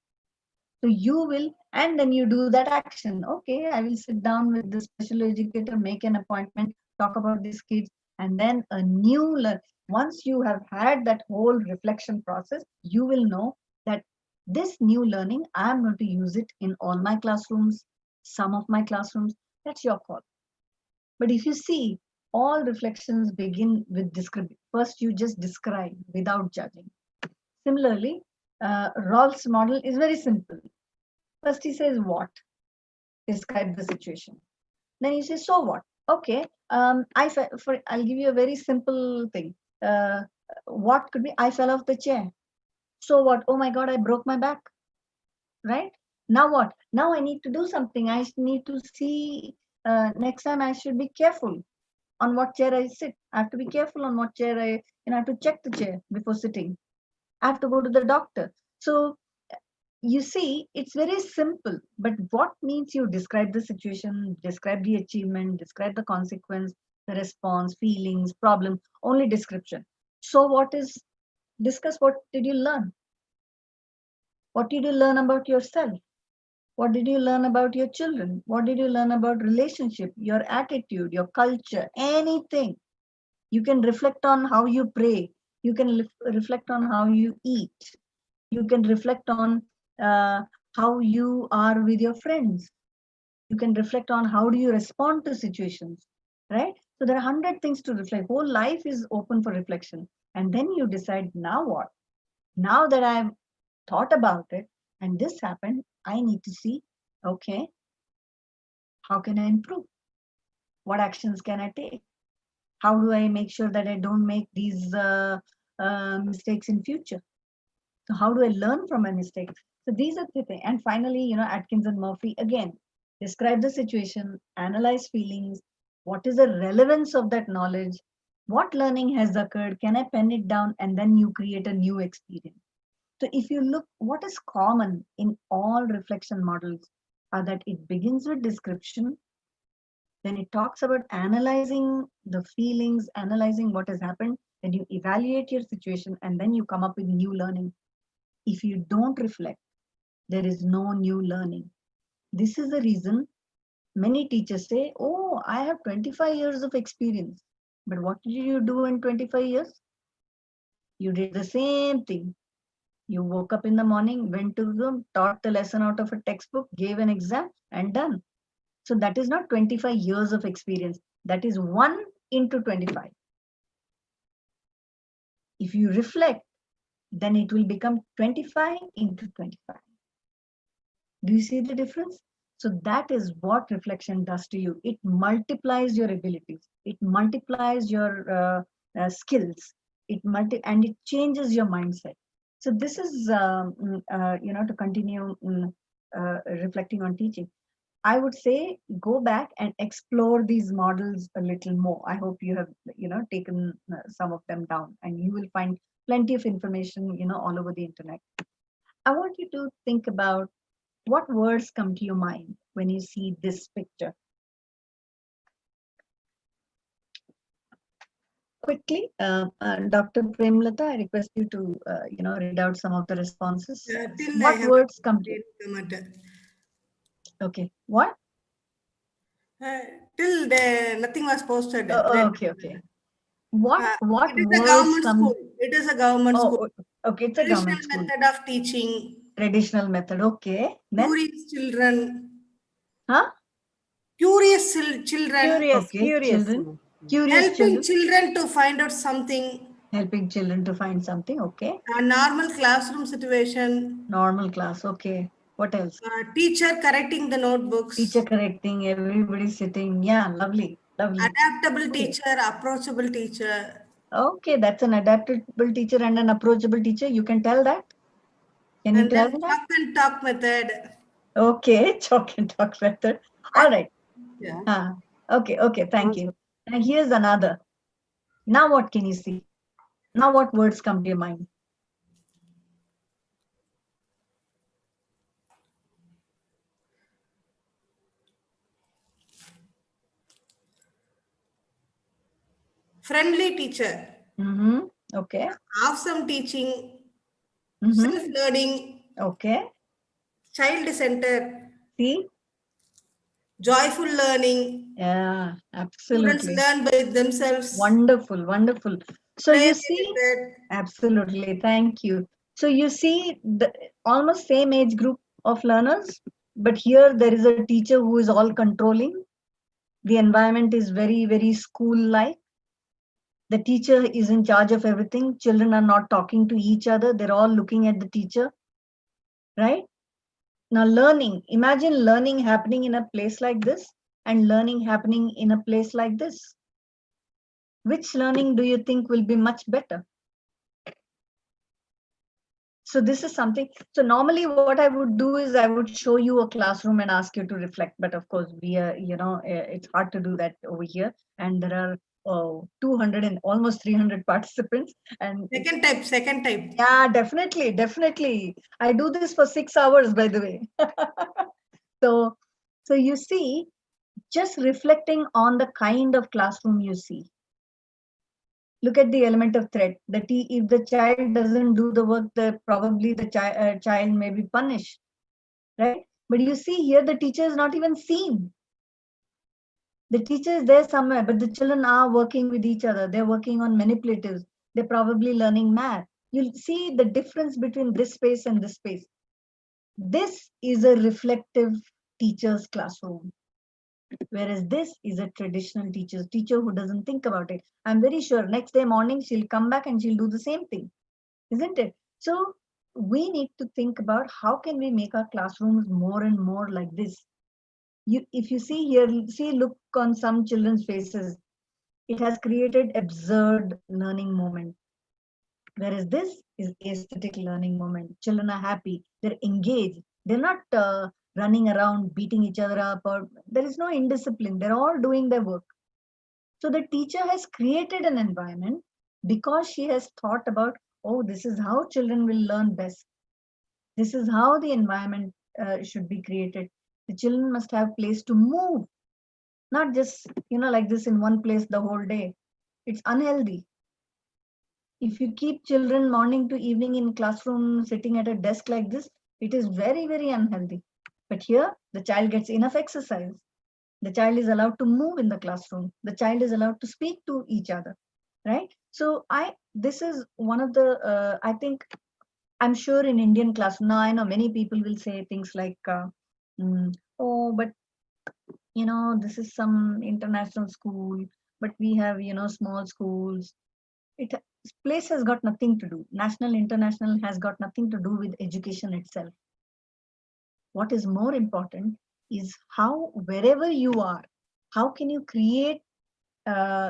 So you will, and then you do that action. Okay, I will sit down with the special educator, make an appointment, talk about these kids, and then a new learn. Once you have had that whole reflection process, you will know that this new learning, I am going to use it in all my classrooms, some of my classrooms. That's your call. But if you see, all reflections begin with description. First, you just describe without judging. Similarly, Rolf's model is very simple. First, he says what? Describe the situation. Then he says, so what? Okay, I'll give you a very simple thing. What could be? I fell off the chair. So what? Oh my God, I broke my back. Right? Now what? Now I need to do something. I need to see. Next time I should be careful on what chair I sit. I have to be careful on what chair I have to check the chair before sitting. I have to go to the doctor. So you see, it's very simple, but what means you describe the situation, describe the achievement, describe the consequence, the response, feelings, problem, only description. So what is, discuss what did you learn? What did you learn about yourself? What did you learn about your children? What did you learn about relationship, your attitude, your culture, anything? You can reflect on how you pray. You can reflect on how you eat. You can reflect on how you are with your friends. You can reflect on how do you respond to situations, right? So there are 100 things to reflect. Whole life is open for reflection. And then you decide, now what? Now that I've thought about it and this happened, I need to see, okay, how can I improve? What actions can I take? How do I make sure that I don't make these mistakes in future? So how do I learn from my mistakes? So these are the things. And finally, Atkins and Murphy, again, describe the situation, analyze feelings. What is the relevance of that knowledge? What learning has occurred? Can I pen it down? And then you create a new experience. So if you look, what is common in all reflection models are that it begins with description. Then it talks about analyzing the feelings, analyzing what has happened. Then you evaluate your situation and then you come up with new learning. If you don't reflect, there is no new learning. This is the reason many teachers say, oh, I have 25 years of experience. But what did you do in 25 years? You did the same thing. You woke up in the morning, went to the room, taught the lesson out of a textbook, gave an exam, and done. So that is not 25 years of experience. That is 1 into 25. If you reflect, then it will become 25 into 25. Do you see the difference? So that is what reflection does to you. It multiplies your abilities. It multiplies your skills. And it changes your mindset. So this is, to continue reflecting on teaching. I would say go back and explore these models a little more. I hope you have, taken some of them down, and you will find plenty of information, all over the internet. I want you to think about what words come to your mind when you see this picture. Quickly, Dr. Premlata, I request you to, read out some of the responses. Till What words come to you? Okay, what? Till nothing was posted. Okay. What It is a words government come? school. It is a government school. Okay, it's a government Traditional school. method of teaching. Traditional method, okay. Then? Curious children. Huh? Curious children. Children. Curious Helping children. children to find out something. Helping children to find something, okay. A normal classroom situation. Normal class, okay. What else? Teacher correcting the notebooks. Teacher correcting, everybody sitting. Yeah, lovely. Adaptable Okay. teacher, approachable teacher. Okay, that's an adaptable teacher and an approachable teacher. You can tell that? Can you And tell then that? chalk and talk method. Okay, chalk and talk method. All right. Yeah. Okay, thank you. Now here's another. Now what can you see? Now what words come to your mind? Friendly teacher. Okay. Awesome teaching. self-learning, Okay. child-centered, See? joyful learning. Yeah, Students absolutely. learn by themselves. Wonderful, wonderful. So you see, Play-related. absolutely. Thank you. So you see the almost same age group of learners, but here there is a teacher who is all controlling. The environment is very, very school-like. The teacher is in charge of everything. Children are not talking to each other. They're all looking at the teacher, right? Now, learning, imagine learning happening in a place like this and learning happening in a place like this. Which learning do you think will be much better? So this is something. So normally what I would do is I would show you a classroom and ask you to reflect. But of course, we are, it's hard to do that over here. And there are 200 and almost 300 participants. And Second type. Yeah, definitely, definitely. I do this for 6 hours, by the way. So you see, just reflecting on the kind of classroom you see. Look at the element of threat. If the child doesn't do the work, probably the child may be punished, right? But you see here, the teacher is not even seen. The teacher is there somewhere, but the children are working with each other. They're working on manipulatives. They're probably learning math. You'll see the difference between this space and this space. This is a reflective teacher's classroom. Whereas this is a traditional teacher who doesn't think about it. I'm very sure next day morning she'll come back and she'll do the same thing, isn't it? So we need to think about how can we make our classrooms more and more like this. If you see here, look on some children's faces. It has created absurd learning moment. Whereas this is aesthetic learning moment. Children are happy. They're engaged. They're not running around beating each other up, or there is no indiscipline. They're all doing their work. So the teacher has created an environment because she has thought about, oh, this is how children will learn best. This is how the environment should be created. The children must have place to move, not just, like this in one place the whole day. It's unhealthy. If you keep children morning to evening in classroom sitting at a desk like this, it is very, very unhealthy. But here, the child gets enough exercise. The child is allowed to move in the classroom. The child is allowed to speak to each other, right? So this is one of the, I think, I'm sure in Indian class, now I know many people will say things like, oh, but, this is some international school, but we have, small schools. Place has got nothing to do. National, international has got nothing to do with education itself. What is more important is how, wherever you are, how can you create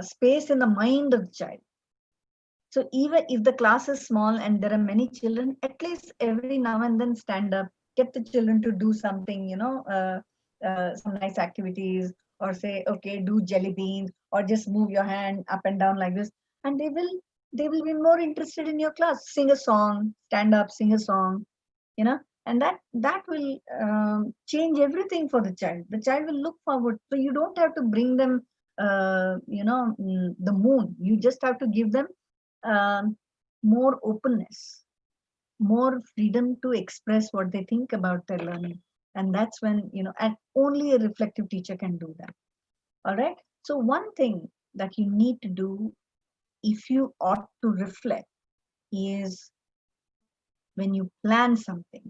space in the mind of the child? So even if the class is small and there are many children, at least every now and then stand up, get the children to do something, some nice activities, or say, okay, do jelly beans, or just move your hand up and down like this, and they will be more interested in your class. Sing a song, stand up, sing a song, and that will change everything for the child. The child will look forward. So you don't have to bring them, the moon. You just have to give them more openness, more freedom to express what they think about their learning. And that's when, and only a reflective teacher can do that. All right. So one thing that you need to do if you ought to reflect is when you plan something,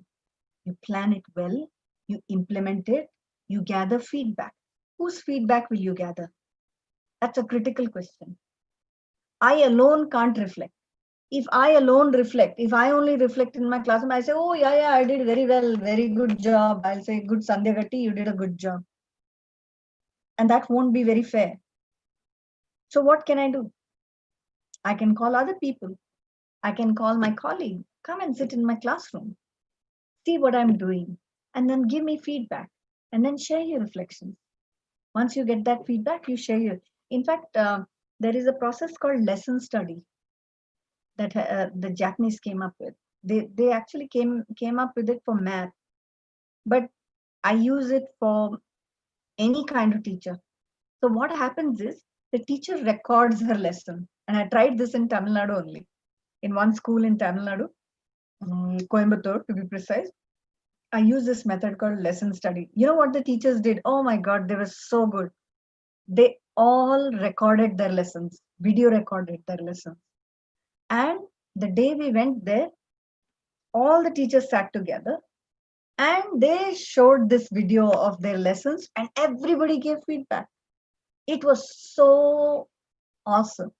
you plan it well, you implement it, you gather feedback. Whose feedback will you gather? That's a critical question. I alone can't reflect. If I alone reflect, if I only reflect in my classroom, I say, oh, yeah, I did very well, very good job. I'll say, good Sandhya Gatti, you did a good job. And that won't be very fair. So what can I do? I can call other people. I can call my colleague, come and sit in my classroom, see what I'm doing, and then give me feedback, and then share your reflections. Once you get that feedback, you share your. In fact, there is a process called lesson study that the Japanese came up with. They actually came up with it for math, but I use it for any kind of teacher. So what happens is the teacher records her lesson, and I tried this in Tamil Nadu only, in one school in Tamil Nadu. Coimbatore to be precise. I use this method called lesson study. You know what the teachers did? Oh my God, they were so good. They all recorded their lessons, video recorded their lessons. And the day we went there, all the teachers sat together and they showed this video of their lessons and everybody gave feedback. It was so awesome.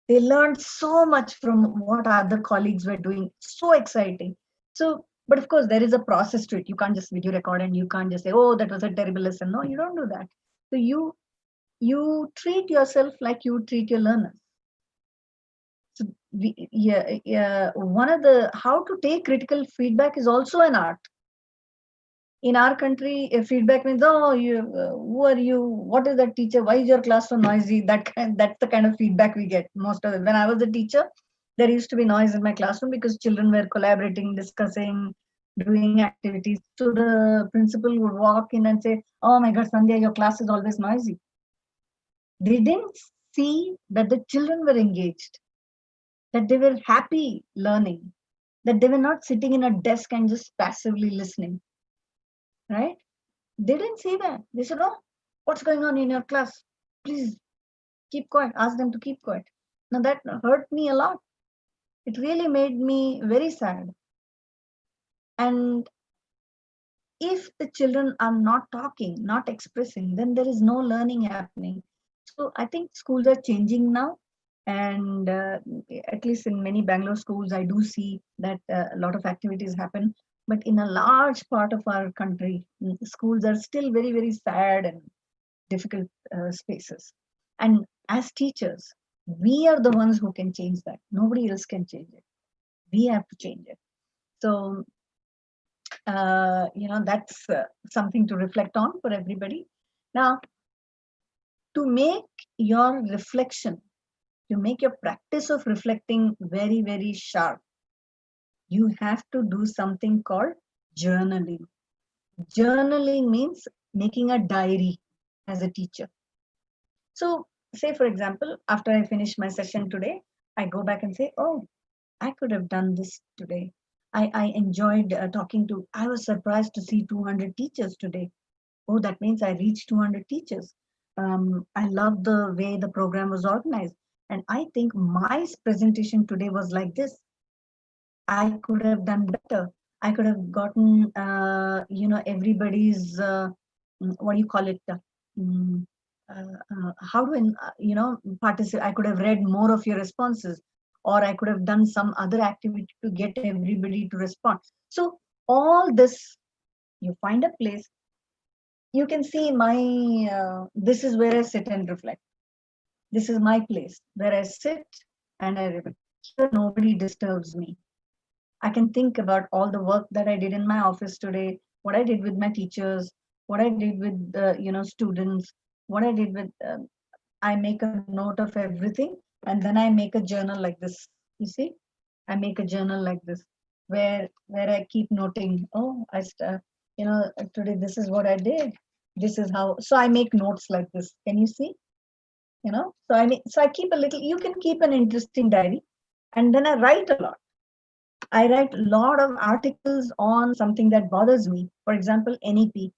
They learned so much from what other colleagues were doing. So exciting. So, but of course, there is a process to it. You can't just video record and you can't just say, "Oh, that was a terrible lesson." No, you don't do that. So you treat yourself like you treat your learners. So one of the how to take critical feedback is also an art. In our country, feedback means, oh, who are you? What is that teacher? Why is your class so noisy? That's the kind of feedback we get most of it. When I was a teacher, there used to be noise in my classroom because children were collaborating, discussing, doing activities. So the principal would walk in and say, "Oh my God, Sandhya, your class is always noisy." They didn't see that the children were engaged, that they were happy learning, that they were not sitting in a desk and just passively listening, right? They didn't see that. They said, "Oh, what's going on in your class? Please keep quiet." Ask them to keep quiet. Now that hurt me a lot. It really made me very sad. And if the children are not talking, not expressing, then there is no learning happening. So I think schools are changing now. And at least in many Bangalore schools, I do see that a lot of activities happen. But in a large part of our country, schools are still very, very sad and difficult spaces. And as teachers, we are the ones who can change that. Nobody else can change it. We have to change it. So, that's something to reflect on for everybody. Now, to make your reflection, to make your practice of reflecting very, very sharp, you have to do something called journaling. Journaling means making a diary as a teacher. So, say for example, after I finish my session today, I go back and say, "Oh, I could have done this today. I enjoyed talking to, I was surprised to see 200 teachers today. Oh, that means I reached 200 teachers. I love the way the program was organized. And I think my presentation today was like this. I could have done better. I could have gotten, everybody's, what do you call it? Mm, how do participate? I could have read more of your responses, or I could have done some other activity to get everybody to respond." So all this, you find a place. You can see this is where I sit and reflect. This is my place where I sit and I reflect. Here nobody disturbs me. I can think about all the work that I did in my office today, what I did with my teachers, what I did with students, what I did with. I make a note of everything, and then I make a journal like this. You see, I make a journal like this, where I keep noting. Oh, today this is what I did. This is how. So I make notes like this. Can you see? So I keep a little. You can keep an interesting diary, and then I write a lot. I write a lot of articles on something that bothers me. For example, NEP,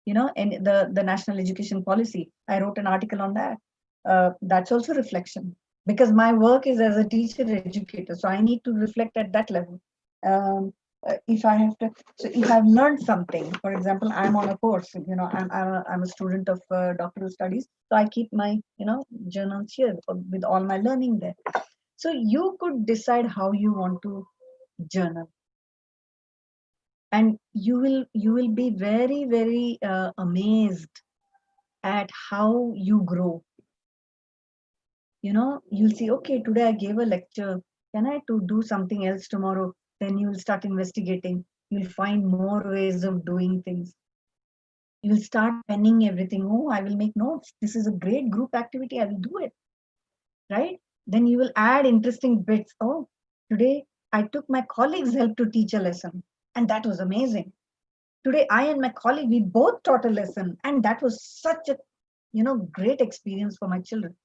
and the National Education Policy. I wrote an article on that. That's also reflection, because my work is as a teacher educator, so I need to reflect at that level. If I have to, so if I've learned something, for example, I'm on a course, I'm a student of doctoral studies, so I keep my journals here with all my learning there. So you could decide how you want to journal, and you will be very, very amazed at how you grow. You'll see, okay, today I gave a lecture, can I to do something else tomorrow? Then you'll start investigating, you'll find more ways of doing things. You'll start penning everything. Oh, I will make notes, this is a great group activity, I will do it, right? Then you will add interesting bits. Oh, today I took my colleague's help to teach a lesson, and that was amazing. Today I and my colleague, we both taught a lesson, and that was such a great experience for my children.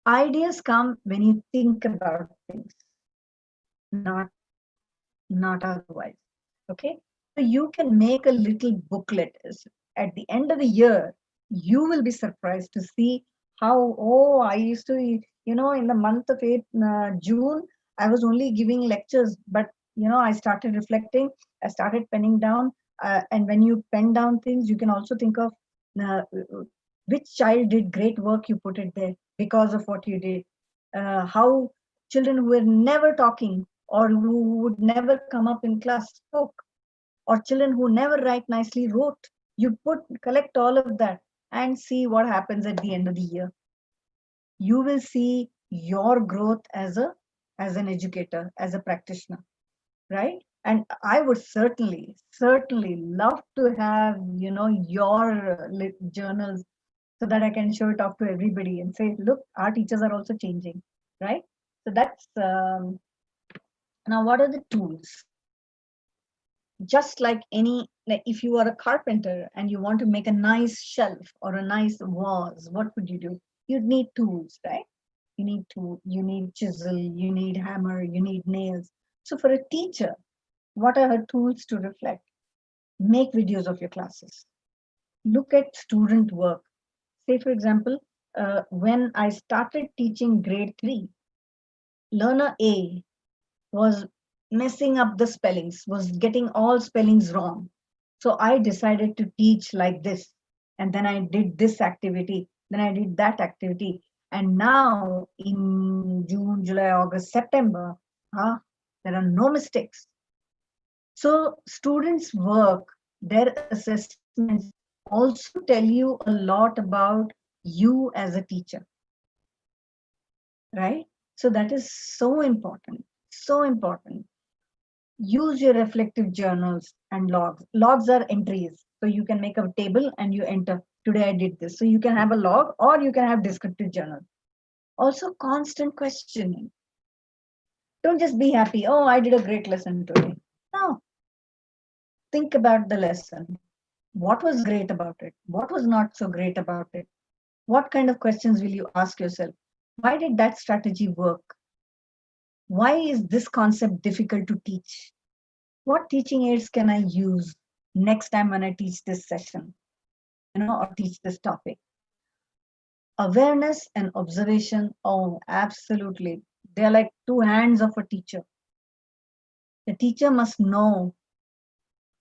Ideas come when you think about things. not otherwise. Okay, so you can make a little booklet. At the end of the year, you will be surprised to see how, oh, I used to, in the month of June, I was only giving lectures, but I started reflecting, I started penning down, and when you pen down things, you can also think of which child did great work, you put it there because of what you did. How children who were never talking or who would never come up in class spoke, or children who never write nicely wrote. You collect all of that and see what happens at the end of the year. You will see your growth as an educator, as a practitioner, right? And I would certainly love to have your journals, so that I can show it off to everybody and say, look, our teachers are also changing, right? So that's now. What are the tools? Just like if you are a carpenter and you want to make a nice shelf or a nice vase, what would you do? You'd need tools, right? You need chisel, you need hammer, you need nails. So for a teacher, what are her tools to reflect? Make videos of your classes. Look at student work. Say, for example, when I started teaching grade 3, learner A was messing up the spellings, was getting all spellings wrong. So I decided to teach like this. And then I did this activity, then I did that activity. And now in June, July, August, September, there are no mistakes. So students' work, their assessments also tell you a lot about you as a teacher, right? So that is so important, so important. Use your reflective journals and logs. Logs are entries. So you can make a table and you enter, today I did this. So you can have a log or you can have descriptive journal. Also constant questioning. Don't just be happy, oh, I did a great lesson today. No. Think about the lesson. What was great about it? What was not so great about it? What kind of questions will you ask yourself? Why did that strategy work? Why is this concept difficult to teach? What teaching aids can I use next time when I teach this session, or teach this topic? Awareness and observation, oh, absolutely. They're like two hands of a teacher. The teacher must know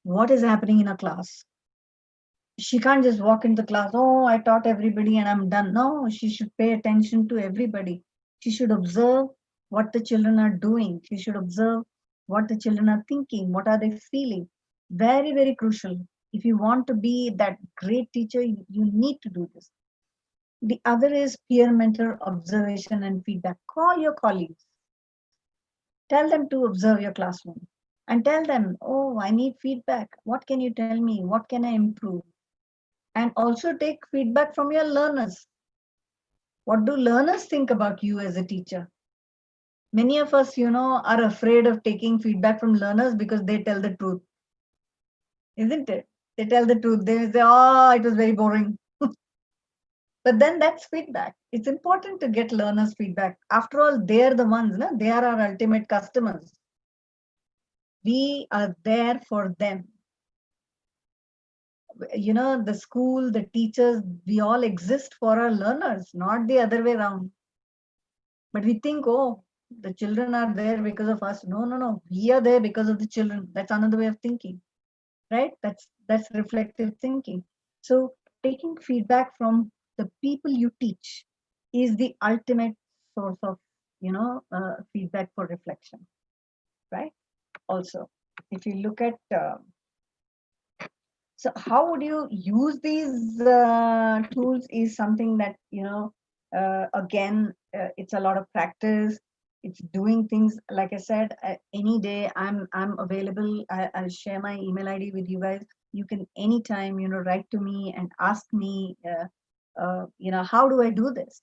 what is happening in a class. She can't just walk into the class, oh, I taught everybody and I'm done. No, she should pay attention to everybody. She should observe what the children are doing. She should observe what the children are thinking, what are they feeling. Very, very crucial. If you want to be that great teacher, you need to do this. The other is peer mentor observation and feedback. Call your colleagues. Tell them to observe your classroom and tell them, oh, I need feedback. What can you tell me? What can I improve? And also take feedback from your learners. What do learners think about you as a teacher? Many of us, are afraid of taking feedback from learners because they tell the truth. Isn't it? They tell the truth. They say, oh, it was very boring. But then that's feedback. It's important to get learners' feedback. After all, they're the ones, they are our ultimate customers. We are there for them. The school, the teachers, we all exist for our learners, not the other way around. But we think, oh, the children are there because of us. No. We are there because of the children. That's another way of thinking, right? That's reflective thinking. So taking feedback from the people you teach is the ultimate source of, feedback for reflection, right? Also, if you look at, so how would you use these tools is something that, again, it's a lot of practice. It's doing things, like I said, any day I'm available. I'll share my email ID with you guys. You can anytime, write to me and ask me, how do I do this?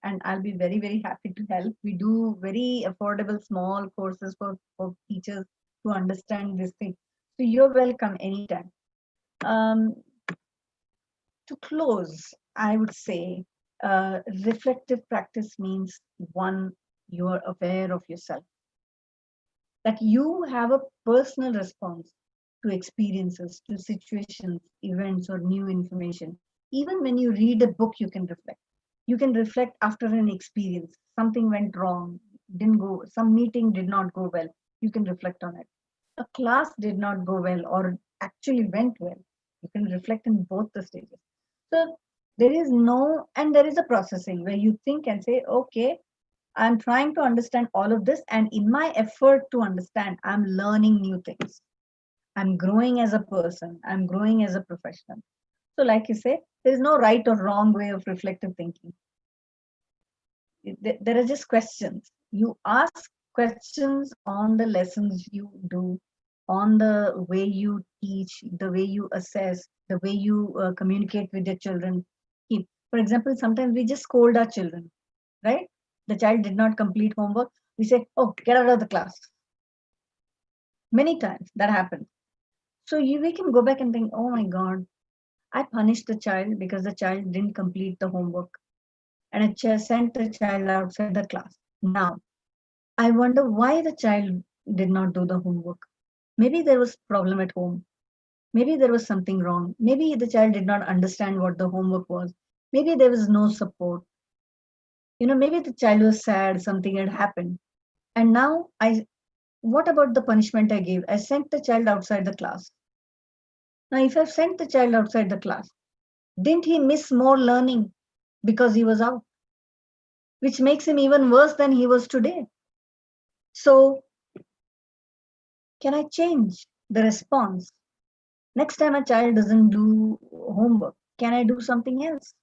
And I'll be very, very happy to help. We do very affordable, small courses for teachers to understand this thing. So you're welcome anytime. To close, I would say reflective practice means, one, you are aware of yourself. that you have a personal response to experiences, to situations, events, or new information. Even when you read a book, you can reflect. You can reflect after an experience. Something went wrong, didn't go, some meeting did not go well. You can reflect on it. A class did not go well or actually went well. You can reflect in both the stages. So there is no, and there is a processing where you think and say, okay, I'm trying to understand all of this. And in my effort to understand, I'm learning new things. I'm growing as a person. I'm growing as a professional. So, like you say, there is no right or wrong way of reflective thinking. There are just questions. You ask questions on the lessons you do, on the way you teach, the way you assess, the way you communicate with your children. For example, sometimes we just scold our children, right? The child did not complete homework. We say, oh, get out of the class. Many times that happened. So we can go back and think, oh my God, I punished the child because the child didn't complete the homework. And I sent the child outside the class. Now, I wonder why the child did not do the homework. Maybe there was problem at home. Maybe there was something wrong. Maybe the child did not understand what the homework was. Maybe there was no support. Maybe the child was sad, something had happened. And now what about the punishment I gave? I sent the child outside the class. Now, if I've sent the child outside the class, didn't he miss more learning because he was out? Which makes him even worse than he was today. So, can I change the response? Next time a child doesn't do homework, can I do something else?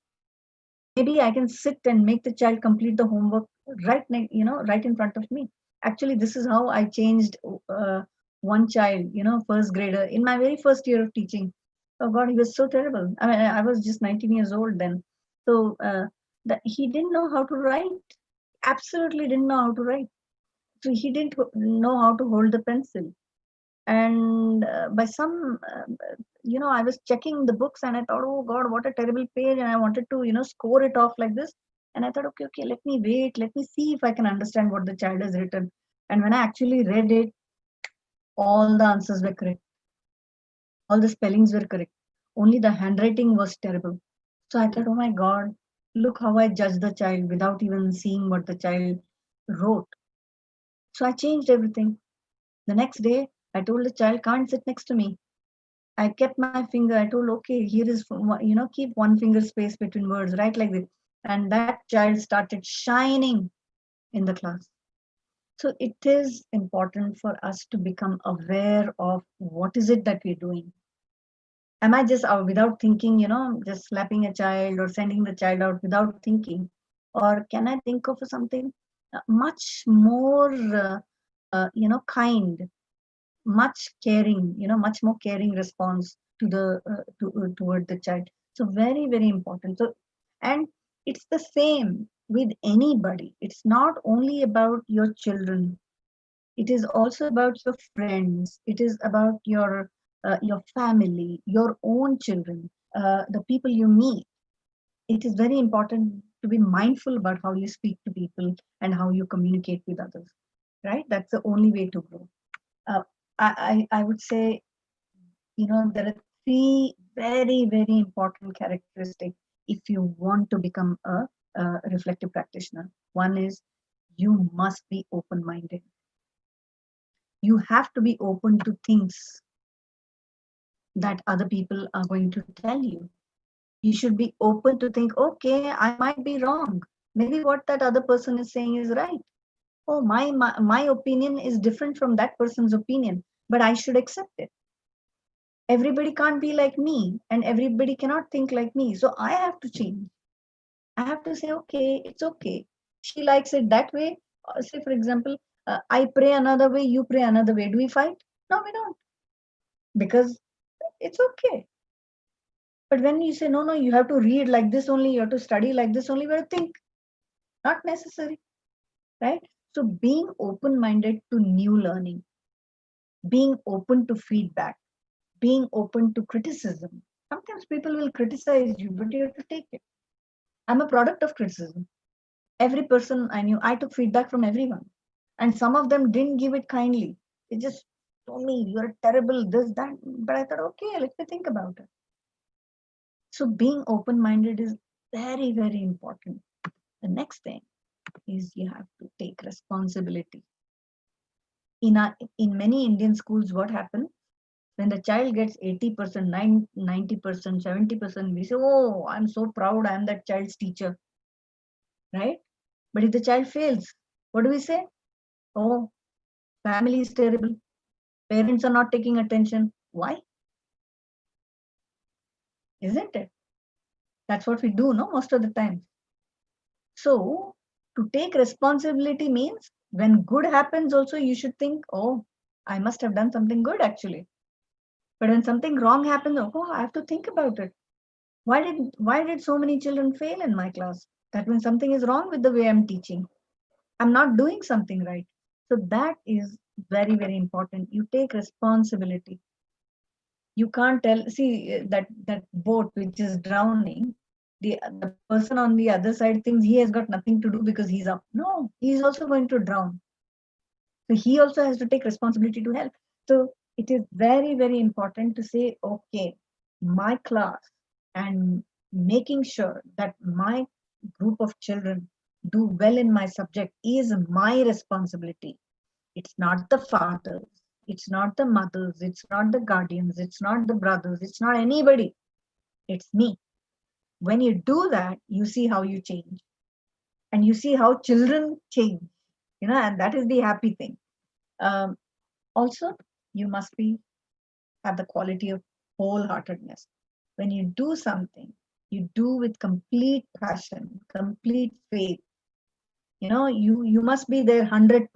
Maybe I can sit and make the child complete the homework right in front of me. Actually, this is how I changed one child, first grader, in my very first year of teaching. Oh God, he was so terrible. I mean, I was just 19 years old then. So that he didn't know how to write. Absolutely didn't know how to write. So he didn't know how to hold the pencil. And by some, I was checking the books and I thought, oh God, what a terrible page. And I wanted to, score it off like this. And I thought, okay, let me wait. Let me see if I can understand what the child has written. And when I actually read it, all the answers were correct. All the spellings were correct. Only the handwriting was terrible. So I thought, oh my God, look how I judged the child without even seeing what the child wrote. So I changed everything. The next day, I told the child, can't sit next to me. I kept my finger. I told, okay, here is, keep one finger space between words, right like this. And that child started shining in the class. So it is important for us to become aware of what is it that we're doing. Am I just out without thinking, just slapping a child or sending the child out without thinking? Or can I think of something much more, kind, much caring, much more caring response to toward the child. So very, very important. So, and it's the same with anybody. It's not only about your children. It is also about your friends. It is about your family, your own children, the people you meet. It is very important to be mindful about how you speak to people and how you communicate with others. Right? That's the only way to grow. Uh, I would say, there are three very, very important characteristics if you want to become a reflective practitioner. One is you must be open-minded. You have to be open to things that other people are going to tell you. You should be open to think, okay, I might be wrong. Maybe what that other person is saying is right. Oh, my opinion is different from that person's opinion, but I should accept it. Everybody can't be like me and everybody cannot think like me. So I have to change. I have to say, okay, it's okay. She likes it that way. Say, for example, I pray another way, you pray another way. Do we fight? No, we don't. Because it's okay. But when you say, no, you have to read like this only, you have to study like this only, we have to think. Not necessary. Right? So being open-minded to new learning, being open to feedback, being open to criticism. Sometimes people will criticize you, but you have to take it. I'm a product of criticism. Every person I knew, I took feedback from everyone. And some of them didn't give it kindly. They just told me, you're terrible, this, that. But I thought, okay, let me think about it. So being open-minded is very, very important. The next thing is you have to take responsibility. In many Indian schools, what happens? When the child gets 80%, 90%, 70%, we say, oh, I'm so proud, I'm that child's teacher. Right? But if the child fails, what do we say? Oh, family is terrible. Parents are not taking attention. Why? Isn't it? That's what we do, no? Most of the time. So to take responsibility means when good happens also, you should think, oh, I must have done something good actually. But when something wrong happens, oh, I have to think about it. Why did so many children fail in my class? That means something is wrong with the way I'm teaching. I'm not doing something right. So that is very, very important. You take responsibility. You can't tell, see that boat which is drowning, the person on the other side thinks he has got nothing to do because he's up. No, he's also going to drown. So he also has to take responsibility to help. So it is very, very important to say, okay, my class and making sure that my group of children do well in my subject is my responsibility. It's not the fathers, it's not the mothers, it's not the guardians, it's not the brothers, it's not anybody. It's me. When you do that, you see how you change. And you see how children change, and that is the happy thing. Also, you must have the quality of wholeheartedness. When you do something, you do with complete passion, complete faith. You must be there 100%.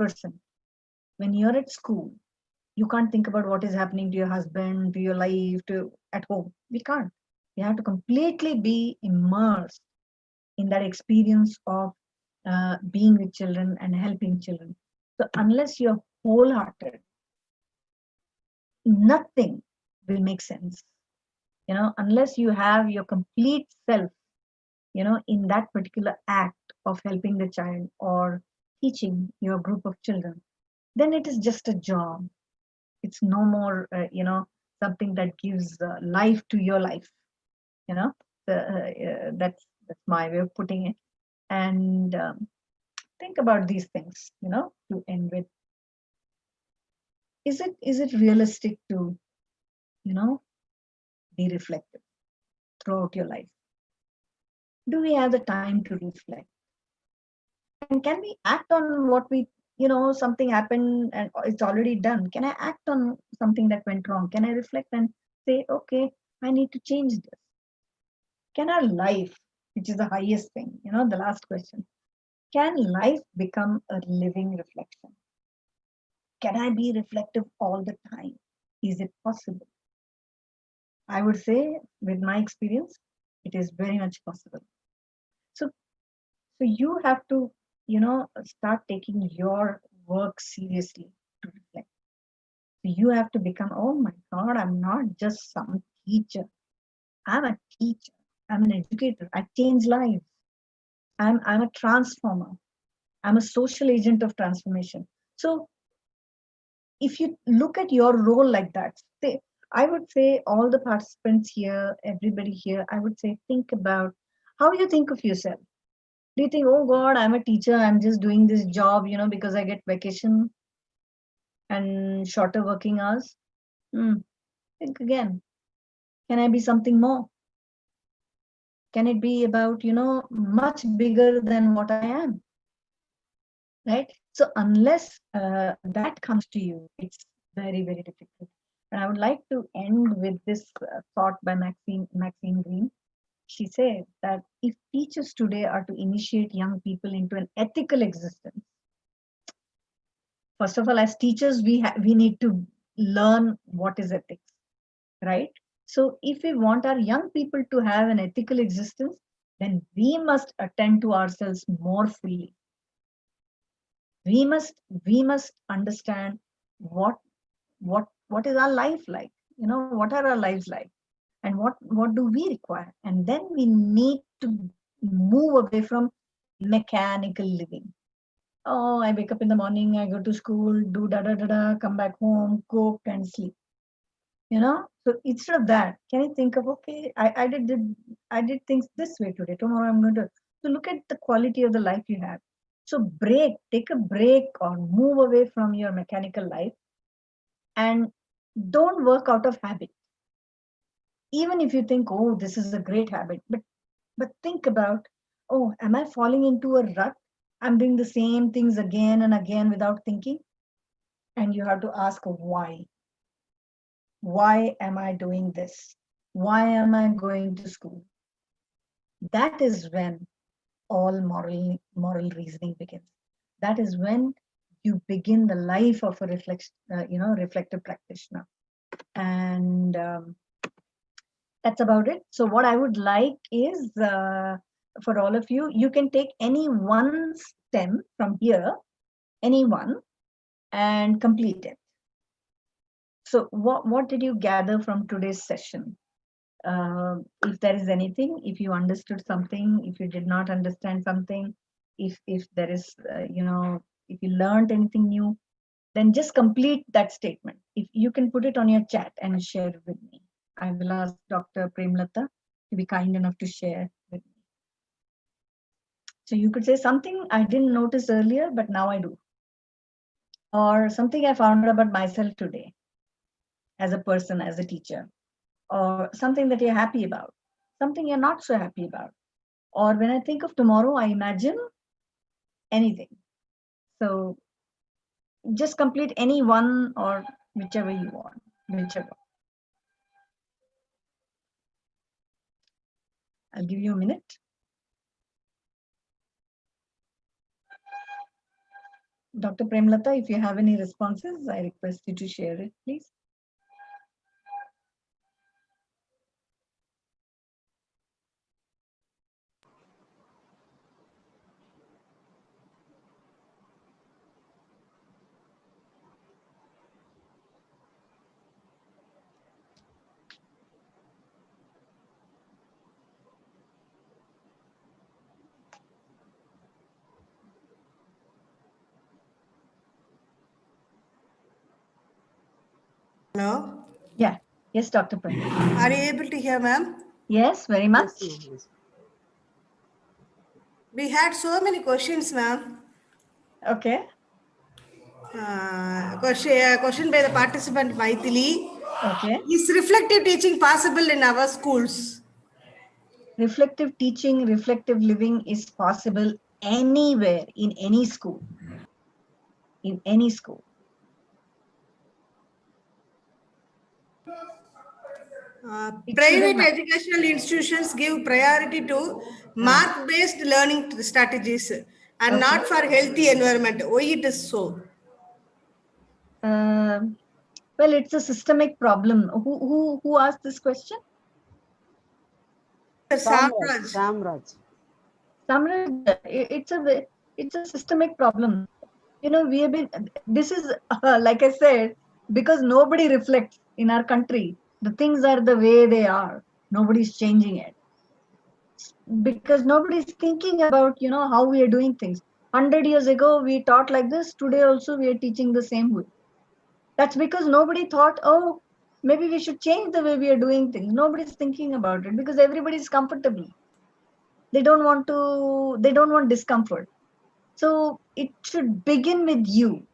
When you're at school, you can't think about what is happening to your husband, to your life, to at home. We can't. You have to completely be immersed in that experience of being with children and helping children. So unless you're wholehearted, nothing will make sense. Unless you have your complete self, in that particular act of helping the child or teaching your group of children, then it is just a job. It's no more, something that gives life to your life. That's my way of putting it. And think about these things. To end with, is it realistic to, be reflective throughout your life? Do we have the time to reflect? And can we act on what we, something happened and it's already done? Can I act on something that went wrong? Can I reflect and say, okay, I need to change this? Can our life, which is the highest thing, the last question, can life become a living reflection? Can I be reflective all the time? Is it possible? I would say, with my experience, it is very much possible. So you have to, start taking your work seriously to reflect. So you have to become, oh my God, I'm not just some teacher. I'm a teacher. I'm an educator. I change lives. I'm a transformer. I'm a social agent of transformation. So if you look at your role like that, I would say all the participants here, everybody here, I would say, think about how you think of yourself. Do you think, oh God, I'm a teacher, I'm just doing this job, because I get vacation and shorter working hours? Think again. Can I be something more? Can it be about, much bigger than what I am? Right? So unless that comes to you, it's very, very difficult. And I would like to end with this thought by Maxine Green. She said that if teachers today are to initiate young people into an ethical existence, first of all, as teachers, we need to learn what is ethics, right? So if we want our young people to have an ethical existence, then we must attend to ourselves more fully. We must understand what is our life like, what are our lives like, and what do we require, and then we need to move away from mechanical living. Oh, I wake up in the morning, I go to school, do da da da da, come back home, cook and sleep. So instead of that, can you think of, okay, I did things this way today, tomorrow I'm going to. So look at the quality of the life you have. So take a break or move away from your mechanical life and don't work out of habit. Even if you think, oh, this is a great habit, but think about, oh, am I falling into a rut? I'm doing the same things again and again without thinking. And you have to ask why. Why am I doing this? Why am I going to school? That is when all moral reasoning begins. That is when you begin the life of a reflective practitioner. And that's about it. So what I would like is for all of you, you can take any one stem from here, any one, and complete it. So what did you gather from today's session? If there is anything, if you understood something, if you did not understand something, if there is, if you learned anything new, then just complete that statement. If you can put it on your chat and share it with me. I will ask Dr. Premlata to be kind enough to share with me. So you could say something I didn't notice earlier, but now I do. Or something I found out about myself today as a person, as a teacher. Or something that you're happy about, something you're not so happy about. Or when I think of tomorrow, I imagine anything. So just complete any one or whichever you want, whichever. I'll give you a minute. Dr. Premlata, if you have any responses, I request you to share it, please. Hello? Yeah. Yes, Dr. Premlata. Are you able to hear, ma'am? Yes, very much. Yes. We had so many questions, ma'am. Okay. Question by the participant Maithili. Okay. Is reflective teaching possible in our schools? Reflective teaching, reflective living is possible anywhere, in any school. In any school. Private educational institutions give priority to mark-based learning strategies and not for healthy environment. Why it is so? Well, it's a systemic problem. Who asked this question? Samraj. Samraj, it's a systemic problem. We have been. This is like I said, because nobody reflects in our country. The things are the way they are. Nobody's changing it because nobody's thinking about how we are doing things. 100 years ago, we taught like this. Today also, we are teaching the same way. That's because nobody thought, oh, maybe we should change the way we are doing things. Nobody's thinking about it because everybody's comfortable. They don't want discomfort. So it should begin with you.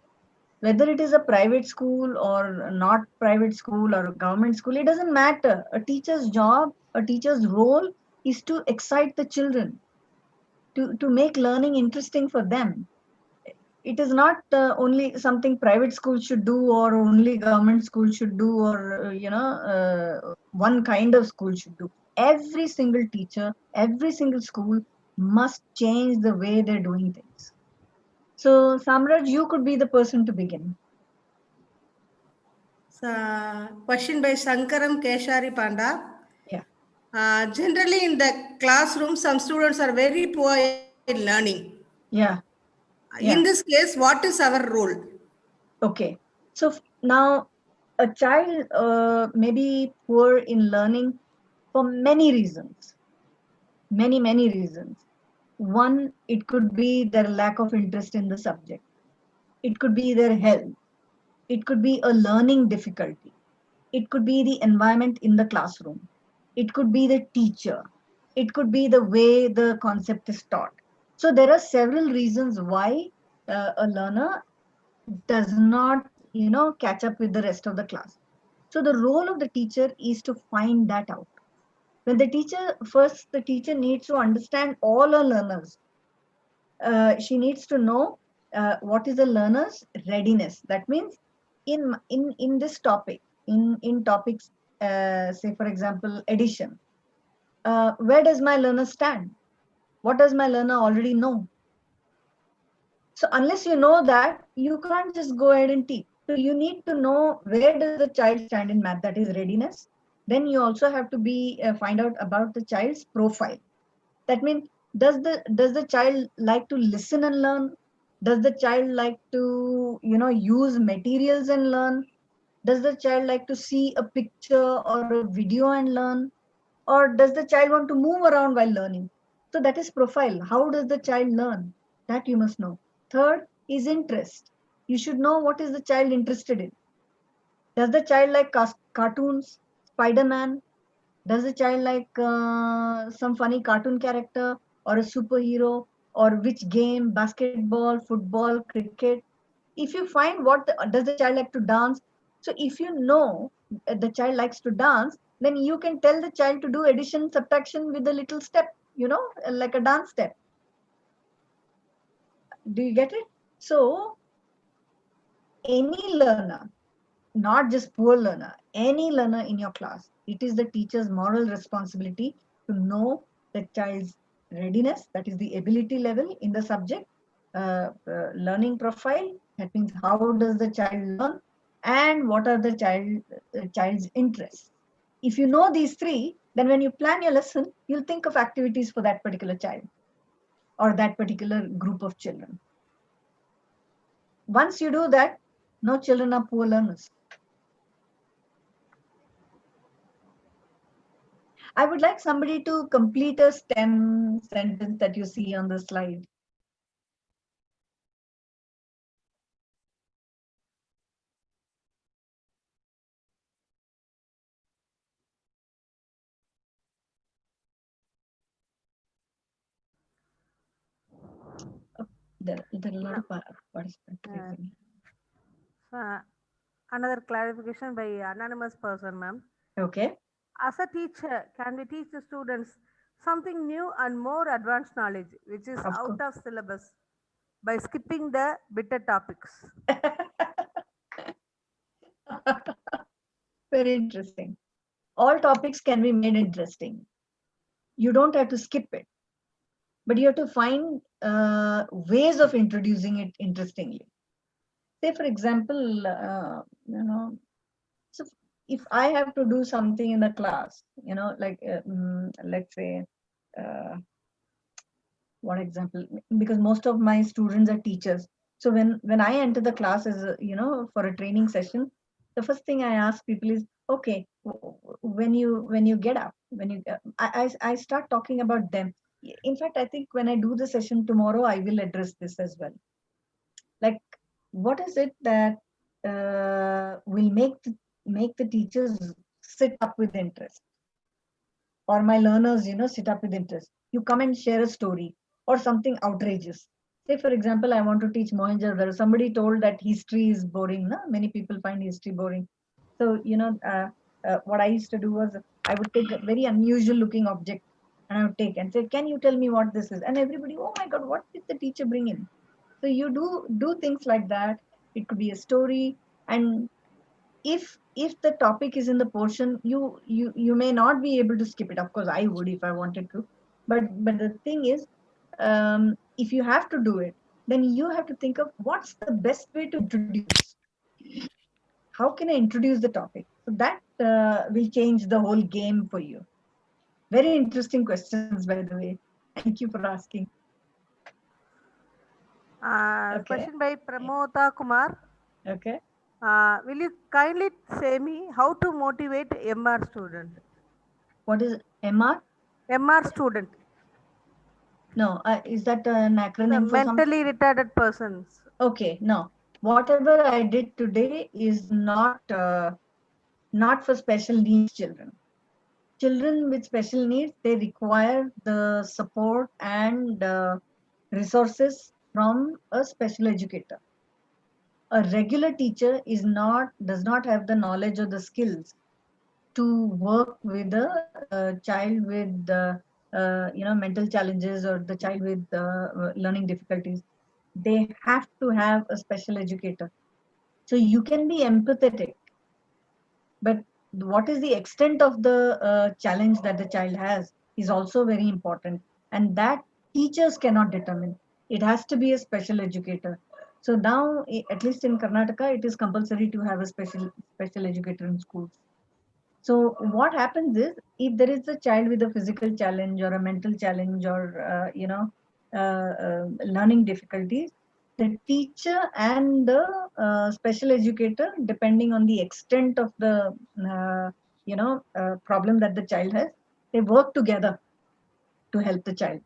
Whether it is a private school or not private school or a government school, it doesn't matter. A teacher's job, a teacher's role is to excite the children, to make learning interesting for them. It is not only something private schools should do or only government schools should do or one kind of school should do. Every single teacher, every single school must change the way they're doing things. So Samraj, you could be the person to begin. Question by Sankaram Keshari Panda. Yeah. Generally in the classroom, some students are very poor in learning. Yeah. In this case, what is our role? Okay. So now a child may be poor in learning for many reasons. Many reasons. One, it could be their lack of interest in the subject. It could be their health. It could be a learning difficulty. It could be the environment in the classroom. It could be the teacher. It could be the way the concept is taught. So there are several reasons why a learner does not, catch up with the rest of the class. So the role of the teacher is to find that out. When the teacher needs to understand all her learners. She needs to know what is the learner's readiness. That means in this topic, in topics, say for example, addition, where does my learner stand? What does my learner already know? So unless you know that, you can't just go ahead and teach. So you need to know where does the child stand in math, that is readiness. Then you also have to find out about the child's profile. That means, does the child like to listen and learn? Does the child like to use materials and learn? Does the child like to see a picture or a video and learn? Or does the child want to move around while learning? So that is profile. How does the child learn? That you must know. Third is interest. You should know what is the child interested in. Does the child like cartoons, Spider-Man? Does the child like some funny cartoon character or a superhero, or which game, basketball, football, cricket? If you find does the child like to dance? So if you know the child likes to dance, then you can tell the child to do addition, subtraction with a little step, like a dance step. Do you get it? So any learner, not just poor learner, any learner in your class, it is the teacher's moral responsibility to know the child's readiness, that is the ability level in the subject, learning profile, that means how does the child learn, and what are the child's interests. If you know these three, then when you plan your lesson, you'll think of activities for that particular child or that particular group of children. Once you do that, no children are poor learners. I would like somebody to complete a STEM sentence that you see on the slide. There are a lot of participants. Another clarification by anonymous person, ma'am. Okay. As a teacher, can we teach the students something new and more advanced knowledge, which is out of syllabus, by skipping the bitter topics? Very interesting. All topics can be made interesting. You don't have to skip it, but you have to find ways of introducing it interestingly. Say, for example, so if I have to do something in the class, like let's say, what example? Because most of my students are teachers. So when I enter the class as for a training session, the first thing I ask people is, okay, when you get up, I start talking about them. In fact, I think when I do the session tomorrow, I will address this as well. Like, what is it that will make the teachers sit up with interest, or my learners sit up with interest? You come and share a story or something outrageous. Say for example, I want to teach Mohenjo-daro. Somebody told that history is boring. No? Many people find history boring. So what I used to do was, I would take a very unusual looking object and I would take and say, can you tell me what this is? And everybody, oh my god, what did the teacher bring in? So you do things like that. It could be a story. And if the topic is in the portion, you may not be able to skip it. Of course I would if I wanted to, but the thing is, if you have to do it, then you have to think of what's the best way to introduce. How can I introduce the topic? So that will change the whole game for you. Very interesting questions, by the way. Thank you for asking. Okay. Question by Pramota Kumar. Okay. Will you kindly say me how to motivate MR student? What is MR? MR student. No, is that an acronym for something? Mentally retarded persons. Okay, no. Whatever I did today is not for special needs children. Children with special needs, they require the support and resources from a special educator. A regular teacher does not have the knowledge or the skills to work with a child with mental challenges or the child with learning difficulties. They have to have a special educator. So you can be empathetic, but what is the extent of the challenge that the child has is also very important, and that teachers cannot determine. It has to be a special educator. So now, at least in Karnataka, it is compulsory to have a special educator in schools. So what happens is, if there is a child with a physical challenge or a mental challenge or learning difficulties, the teacher and the special educator, depending on the extent of the problem that the child has, they work together to help the child.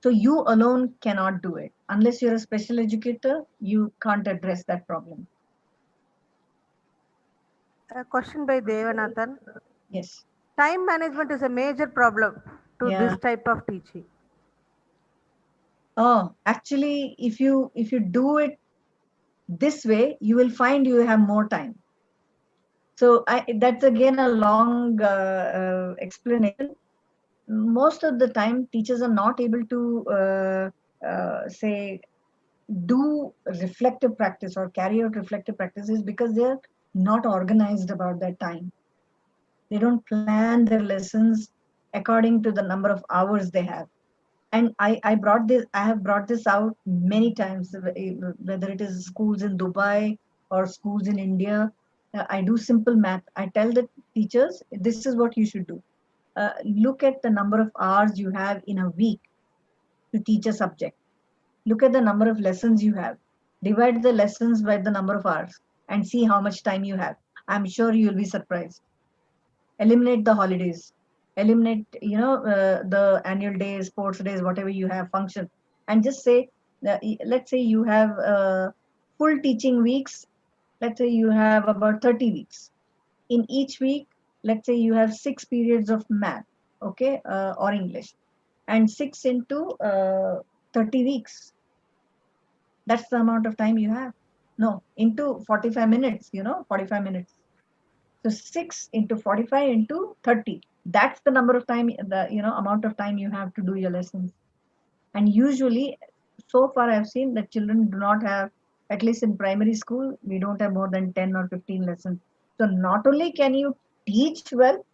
So you alone cannot do it. Unless you're a special educator, you can't address that problem. A question by Devanathan. Yes. Time management is a major problem to Yeah. this type of teaching. Oh, actually, if you do it this way, you will find you have more time. So that's again a long explanation. Most of the time, teachers are not able to say do reflective practice or carry out reflective practices because they're not organized about their time. They don't plan their lessons according to the number of hours they have. And I have brought this out many times, whether it is schools in Dubai or schools in India. I do simple math. I tell the teachers, this is what you should do. Look at the number of hours you have in a week to teach a subject. Look at the number of lessons you have. Divide the lessons by the number of hours and see how much time you have. I'm sure you'll be surprised. Eliminate the holidays. Eliminate, the annual days, sports days, whatever you have, function, and just say, let's say you have full teaching weeks. Let's say you have about 30 weeks. In each week, let's say you have 6 periods of math, okay, or English, and 6 into 30 weeks. That's the amount of time you have. No, into 45 minutes, 45 minutes. So 6 into 45 into 30. That's the number of time, amount of time you have to do your lessons. And usually, so far I've seen that children do not have, at least in primary school, we don't have more than 10 or 15 lessons. So not only can you teach well,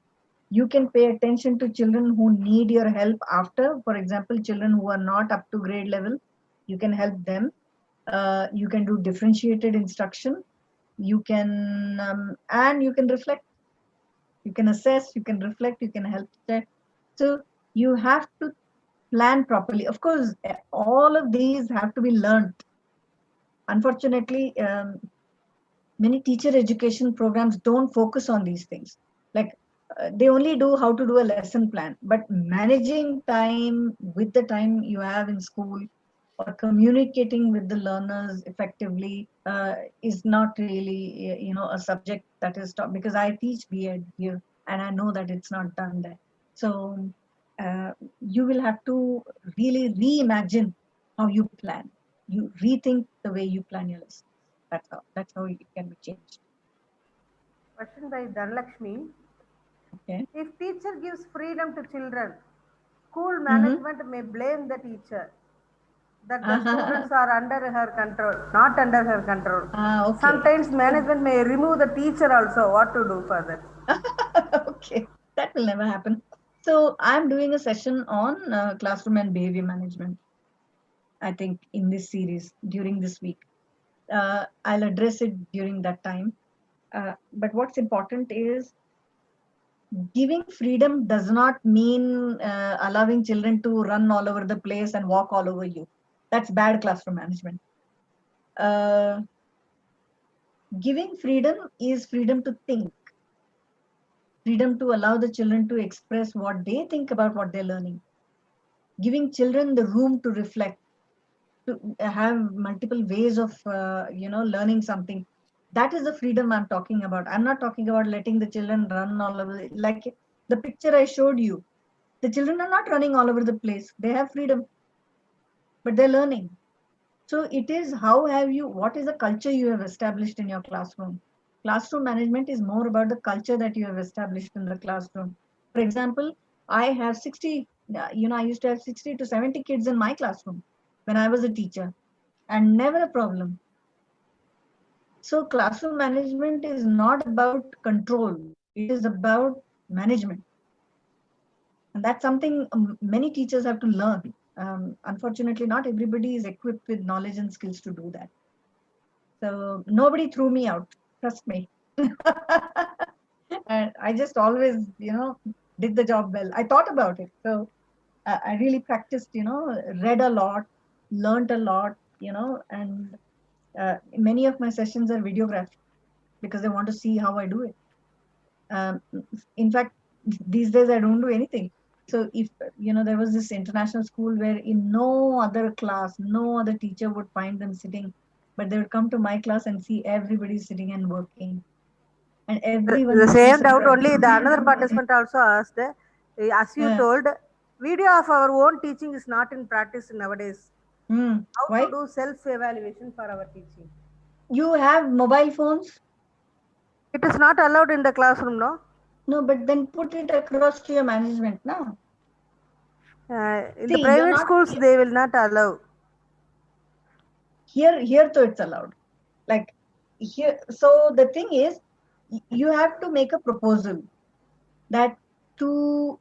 you can pay attention to children who need your help after. For example, children who are not up to grade level, you can help them. You can do differentiated instruction. You can, and you can reflect. You can assess, you can reflect, you can help check. So you have to plan properly. Of course, all of these have to be learned. Unfortunately, many teacher education programs don't focus on these things. Like they only do how to do a lesson plan, but managing time with the time you have in school or communicating with the learners effectively is not really, a subject that is taught, because I teach B.Ed here and I know that it's not done there. So you will have to really reimagine how you plan. You rethink the way you plan your lessons. That's how it can be changed. Question by Dhanlakshmi. Okay. If teacher gives freedom to children, school Mm-hmm. management may blame the teacher that the students are under her control, not under her control. Okay. Sometimes management may remove the teacher also. What to do for that? Okay, that will never happen. So I'm doing a session on classroom and behavior management, I think, in this series during this week. I'll address it during that time. But what's important is giving freedom does not mean allowing children to run all over the place and walk all over you. That's bad classroom management. Giving freedom is freedom to think, freedom to allow the children to express what they think about what they're learning. giving children the room to reflect, to have multiple ways of learning something. That is the freedom I'm talking about. I'm not talking about letting the children run all over like the picture I showed you. The children are not running all over the place. They have freedom, but they're learning. So it is, how have you, what is the culture you have established in your classroom? Classroom management is more about the culture that you have established in the classroom. For example, I have 60, I used to have 60 to 70 kids in my classroom when I was a teacher, and never a problem. So classroom management is not about control, it is about management. And that's something many teachers have to learn. Unfortunately, not everybody is equipped with knowledge and skills to do that. So nobody threw me out, trust me. And I just always, did the job well. I thought about it. So I really practiced, read a lot, learned a lot, and many of my sessions are videographed because they want to see how I do it. In fact, these days I don't do anything. So if, there was this international school where in no other class, no other teacher would find them sitting, but they would come to my class and see everybody sitting and working. And everyone The was so same doubt surprised. only the another participant also asked. As you Yeah. told, video of our own teaching is not in practice nowadays. How Why? to do self-evaluation for our teaching? You have mobile phones? It is not allowed in the classroom, no? No, but then put it across to your management now. In See, the you're private not schools, they will not allow. here though it's allowed. Like here, so the thing is, you have to make a proposal that to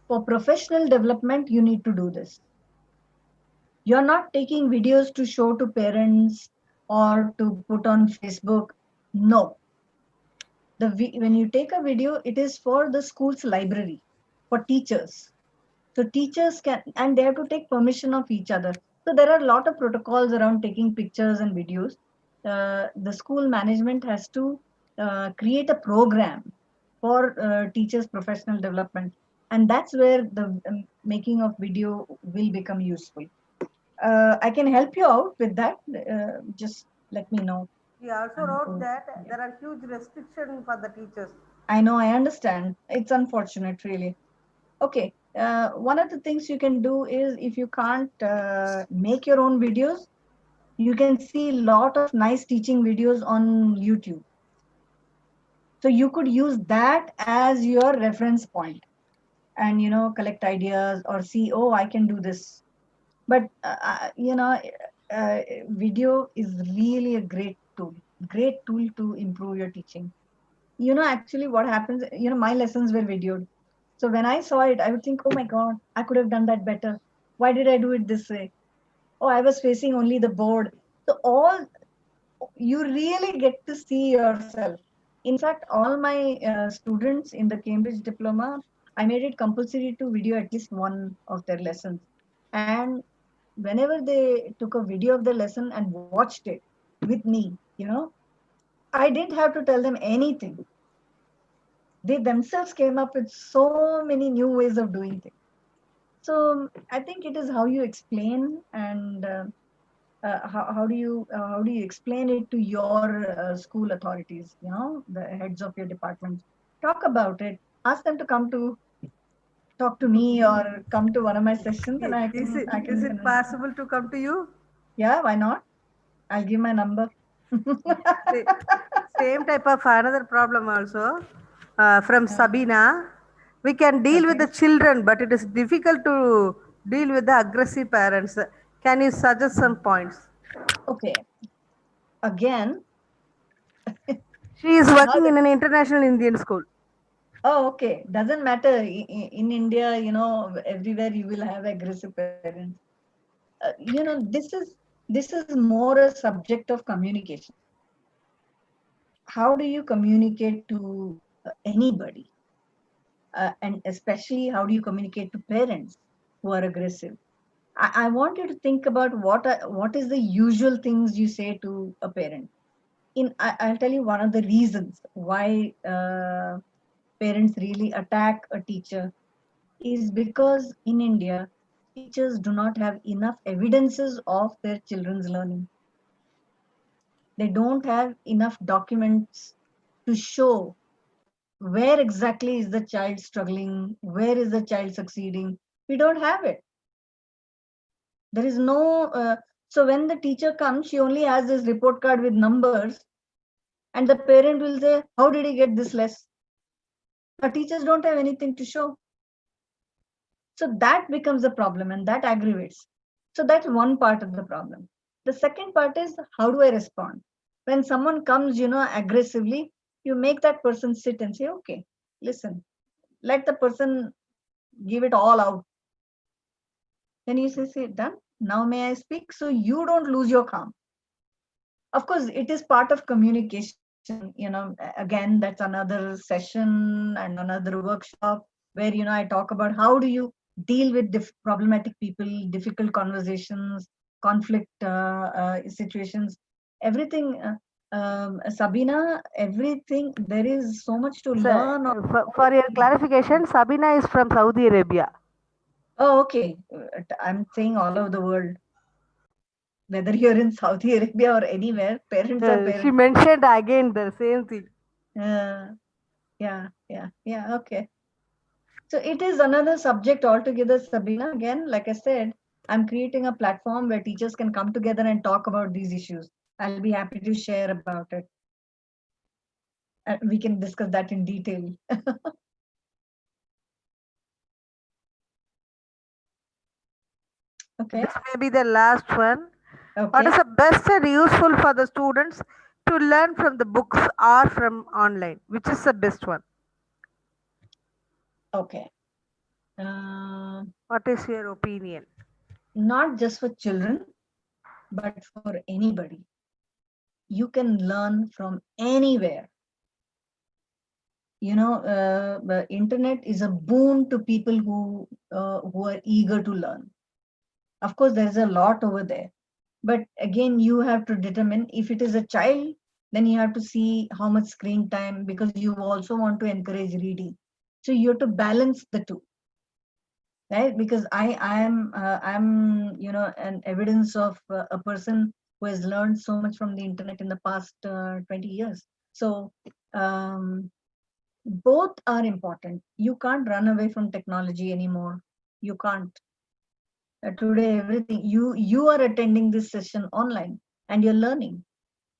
for professional development, you need to do this. You're not taking videos to show to parents or to put on Facebook. No. When you take a video, it is for the school's library, for teachers. So teachers can, and they have to take permission of each other. So there are a lot of protocols around taking pictures and videos. The school management has to create a program for teachers' professional development. And that's where the making of video will become useful. I can help you out with that. Just let me know. We also wrote that there are huge restrictions for the teachers. I know, I understand. It's unfortunate, really. Okay, one of the things you can do is, if you can't make your own videos, you can see a lot of nice teaching videos on YouTube. So you could use that as your reference point and, collect ideas or see, oh, I can do this. But, video is really a great tool to improve your teaching. Actually what happens, my lessons were videoed. So when I saw it, I would think, oh my God, I could have done that better. Why did I do it this way? Oh, I was facing only the board. So you really get to see yourself. In fact, all my students in the Cambridge diploma, I made it compulsory to video at least one of their lessons. And whenever they took a video of the lesson and watched it with me, I didn't have to tell them anything. They themselves came up with so many new ways of doing things. So I think it is how you explain, and how do you explain it to your school authorities, the heads of your departments. Talk about it. Ask them to talk to me or come to one of my sessions, and Is it possible to come to you? Yeah, why not? I'll give my number. Same type of another problem also from Sabina. We can deal with the children, but it is difficult to deal with the aggressive parents. Can you suggest some points? Okay. Again, she is working in an international Indian school. Oh, okay. Doesn't matter. In India, everywhere you will have aggressive parents. This is more a subject of communication. How do you communicate to anybody? And especially, how do you communicate to parents who are aggressive? I want you to think about what is the usual things you say to a parent. I'll tell you one of the reasons why parents really attack a teacher. is because in India, teachers do not have enough evidences of their children's learning. They don't have enough documents to show where exactly is the child struggling, where is the child succeeding. We don't have it. There is no, so when the teacher comes, she only has this report card with numbers, and the parent will say, how did he get this less? But teachers don't have anything to show. So that becomes a problem and that aggravates. So that's one part of the problem. The second part is, how do I respond? When someone comes, aggressively, you make that person sit and say, okay, listen, let the person give it all out. Then you say, done. Now may I speak? So you don't lose your calm. Of course, it is part of communication. Again, that's another session and another workshop where, I talk about how do you deal with problematic people, difficult conversations, conflict situations, everything. Sabina, everything, there is so much to learn. For your clarification, Sabina is from Saudi Arabia. Oh, okay. I'm saying all over the world. Whether you're in Saudi Arabia or anywhere, parents are parents. She mentioned again the same thing. Yeah, okay. So it is another subject altogether, Sabina. Again, like I said, I'm creating a platform where teachers can come together and talk about these issues. I'll be happy to share about it. We can discuss that in detail. Okay. This may be the last one. Okay. What is the best and useful for the students to learn from the books or from online? Which is the best one? Okay. What is your opinion? Not just for children, but for anybody. You can learn from anywhere. The internet is a boon to people who are eager to learn. Of course, there is a lot over there, but again, you have to determine if it is a child, then you have to see how much screen time, because you also want to encourage reading. So you have to balance the two, right? Because I'm an evidence of a person who has learned so much from the internet in the past 20 years. So both are important. You can't run away from technology anymore. You can't. Today, everything, you are attending this session online and you're learning.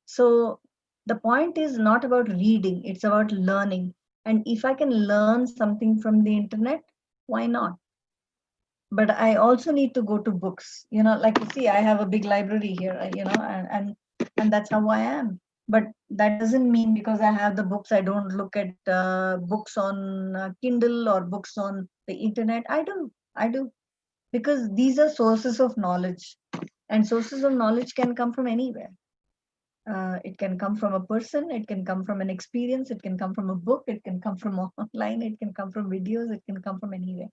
So the point is not about reading, it's about learning. And if I can learn something from the internet, why not? But I also need to go to books. Like you see, I have a big library here, and that's how I am. But that doesn't mean because I have the books, I don't look at books on Kindle or books on the internet. I do, because these are sources of knowledge, and sources of knowledge can come from anywhere. It can come from a person, it can come from an experience, it can come from a book, it can come from online, it can come from videos, it can come from anywhere.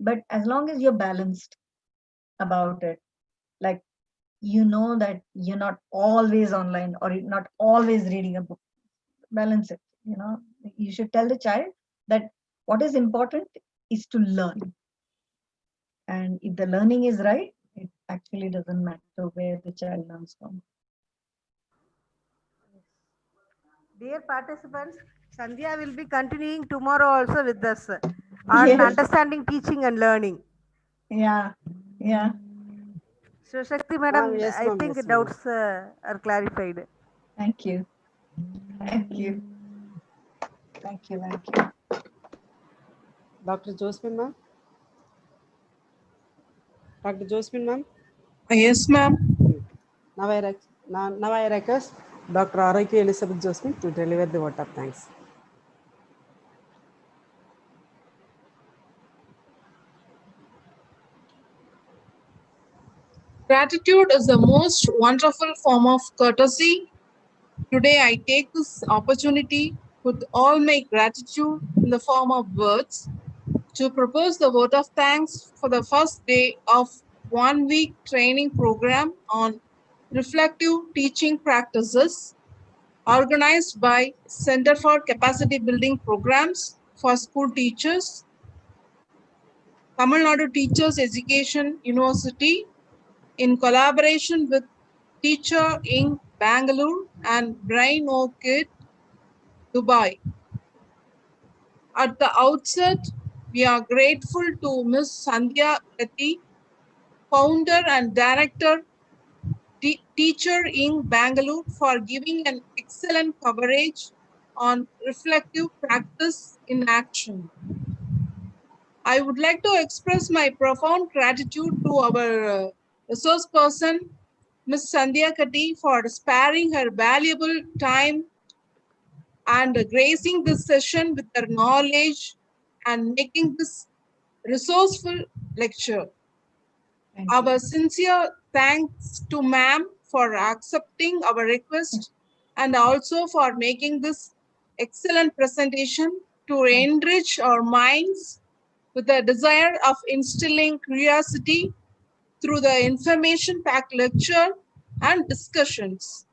But as long as you're balanced about it, like that you're not always online or you're not always reading a book, balance it. You should tell the child that what is important is to learn. And if the learning is right, it actually doesn't matter where the child learns from. Dear participants, Sandhya will be continuing tomorrow also with us on understanding teaching and learning. Yeah. So Shakti madam, yes, I ma'am, think yes, doubts are clarified. Thank you. Dr. Josephine, ma'am? Dr. Josephine, ma'am? Yes, ma'am. Now I request Dr. R.I.K. Elizabeth Josephine to deliver the vote of thanks. Gratitude is the most wonderful form of courtesy. Today, I take this opportunity with all my gratitude in the form of words to propose the vote of thanks for the first day of 1 week training program on reflective teaching practices organized by Center for Capacity Building Programs for School Teachers. Tamil Nadu Teachers Education University in collaboration with Teacher in Bangalore and Brain Orchid, Dubai. At the outset, we are grateful to Ms. Sandhya Kati, founder and director, Teacher in Bangalore, for giving an excellent coverage on reflective practice in action. I would like to express my profound gratitude to our resource person, Ms. Sandhya Kati, for sparing her valuable time and gracing this session with her knowledge and making this resourceful lecture. Our sincere thanks to ma'am for accepting our request and also for making this excellent presentation to enrich our minds with the desire of instilling curiosity through the information-packed lecture and discussions.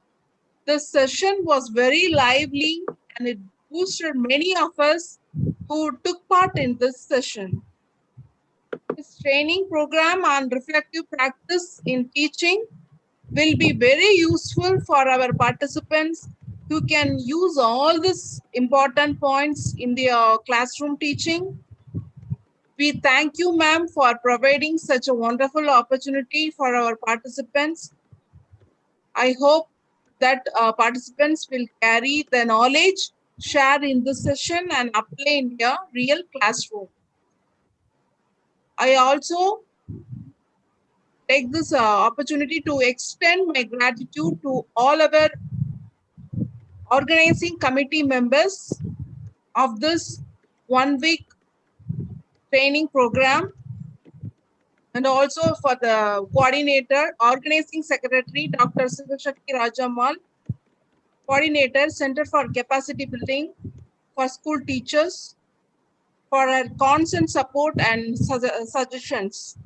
The session was very lively and it boosted many of us who took part in this session. This training program on reflective practice in teaching will be very useful for our participants who can use all these important points in their classroom teaching. We thank you, ma'am, for providing such a wonderful opportunity for our participants. I hope that participants will carry the knowledge shared in this session and apply in their real classroom. I also take this opportunity to extend my gratitude to all our organizing committee members of this 1 week training program, and also for the coordinator, organizing secretary, Dr. Sivashakti Rajamal, coordinator, Center for Capacity Building for School Teachers, for her constant support and suggestions.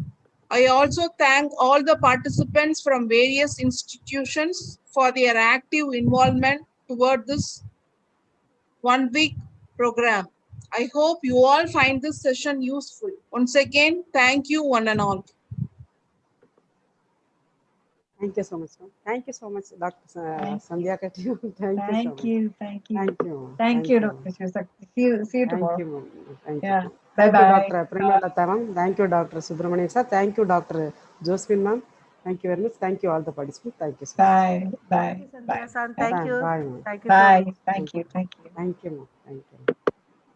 I also thank all the participants from various institutions for their active involvement toward this 1 week program. I hope you all find this session useful. Once again, thank you one and all. Thank you so much, ma'am. Thank you so much, Dr. Sandhya Kati. Thank you so much. Thank you. Thank you. Thank you, Dr. Shivasakti. See you tomorrow. Thank you, ma'am. Thank Yeah. you. Bye Thank you, bye. Dr. Premalata, ma'am. Thank you, Dr. Subramanian sir. Thank you, Dr. Josephine, ma'am. Thank you very much. Thank you all the participants. Thank you so much. Bye. Bye. Bye. Sandhya-san, Bye, thank you. ma'am. Thank you so Bye. much. Thank you. Thank you. Thank you, ma'am. Thank you.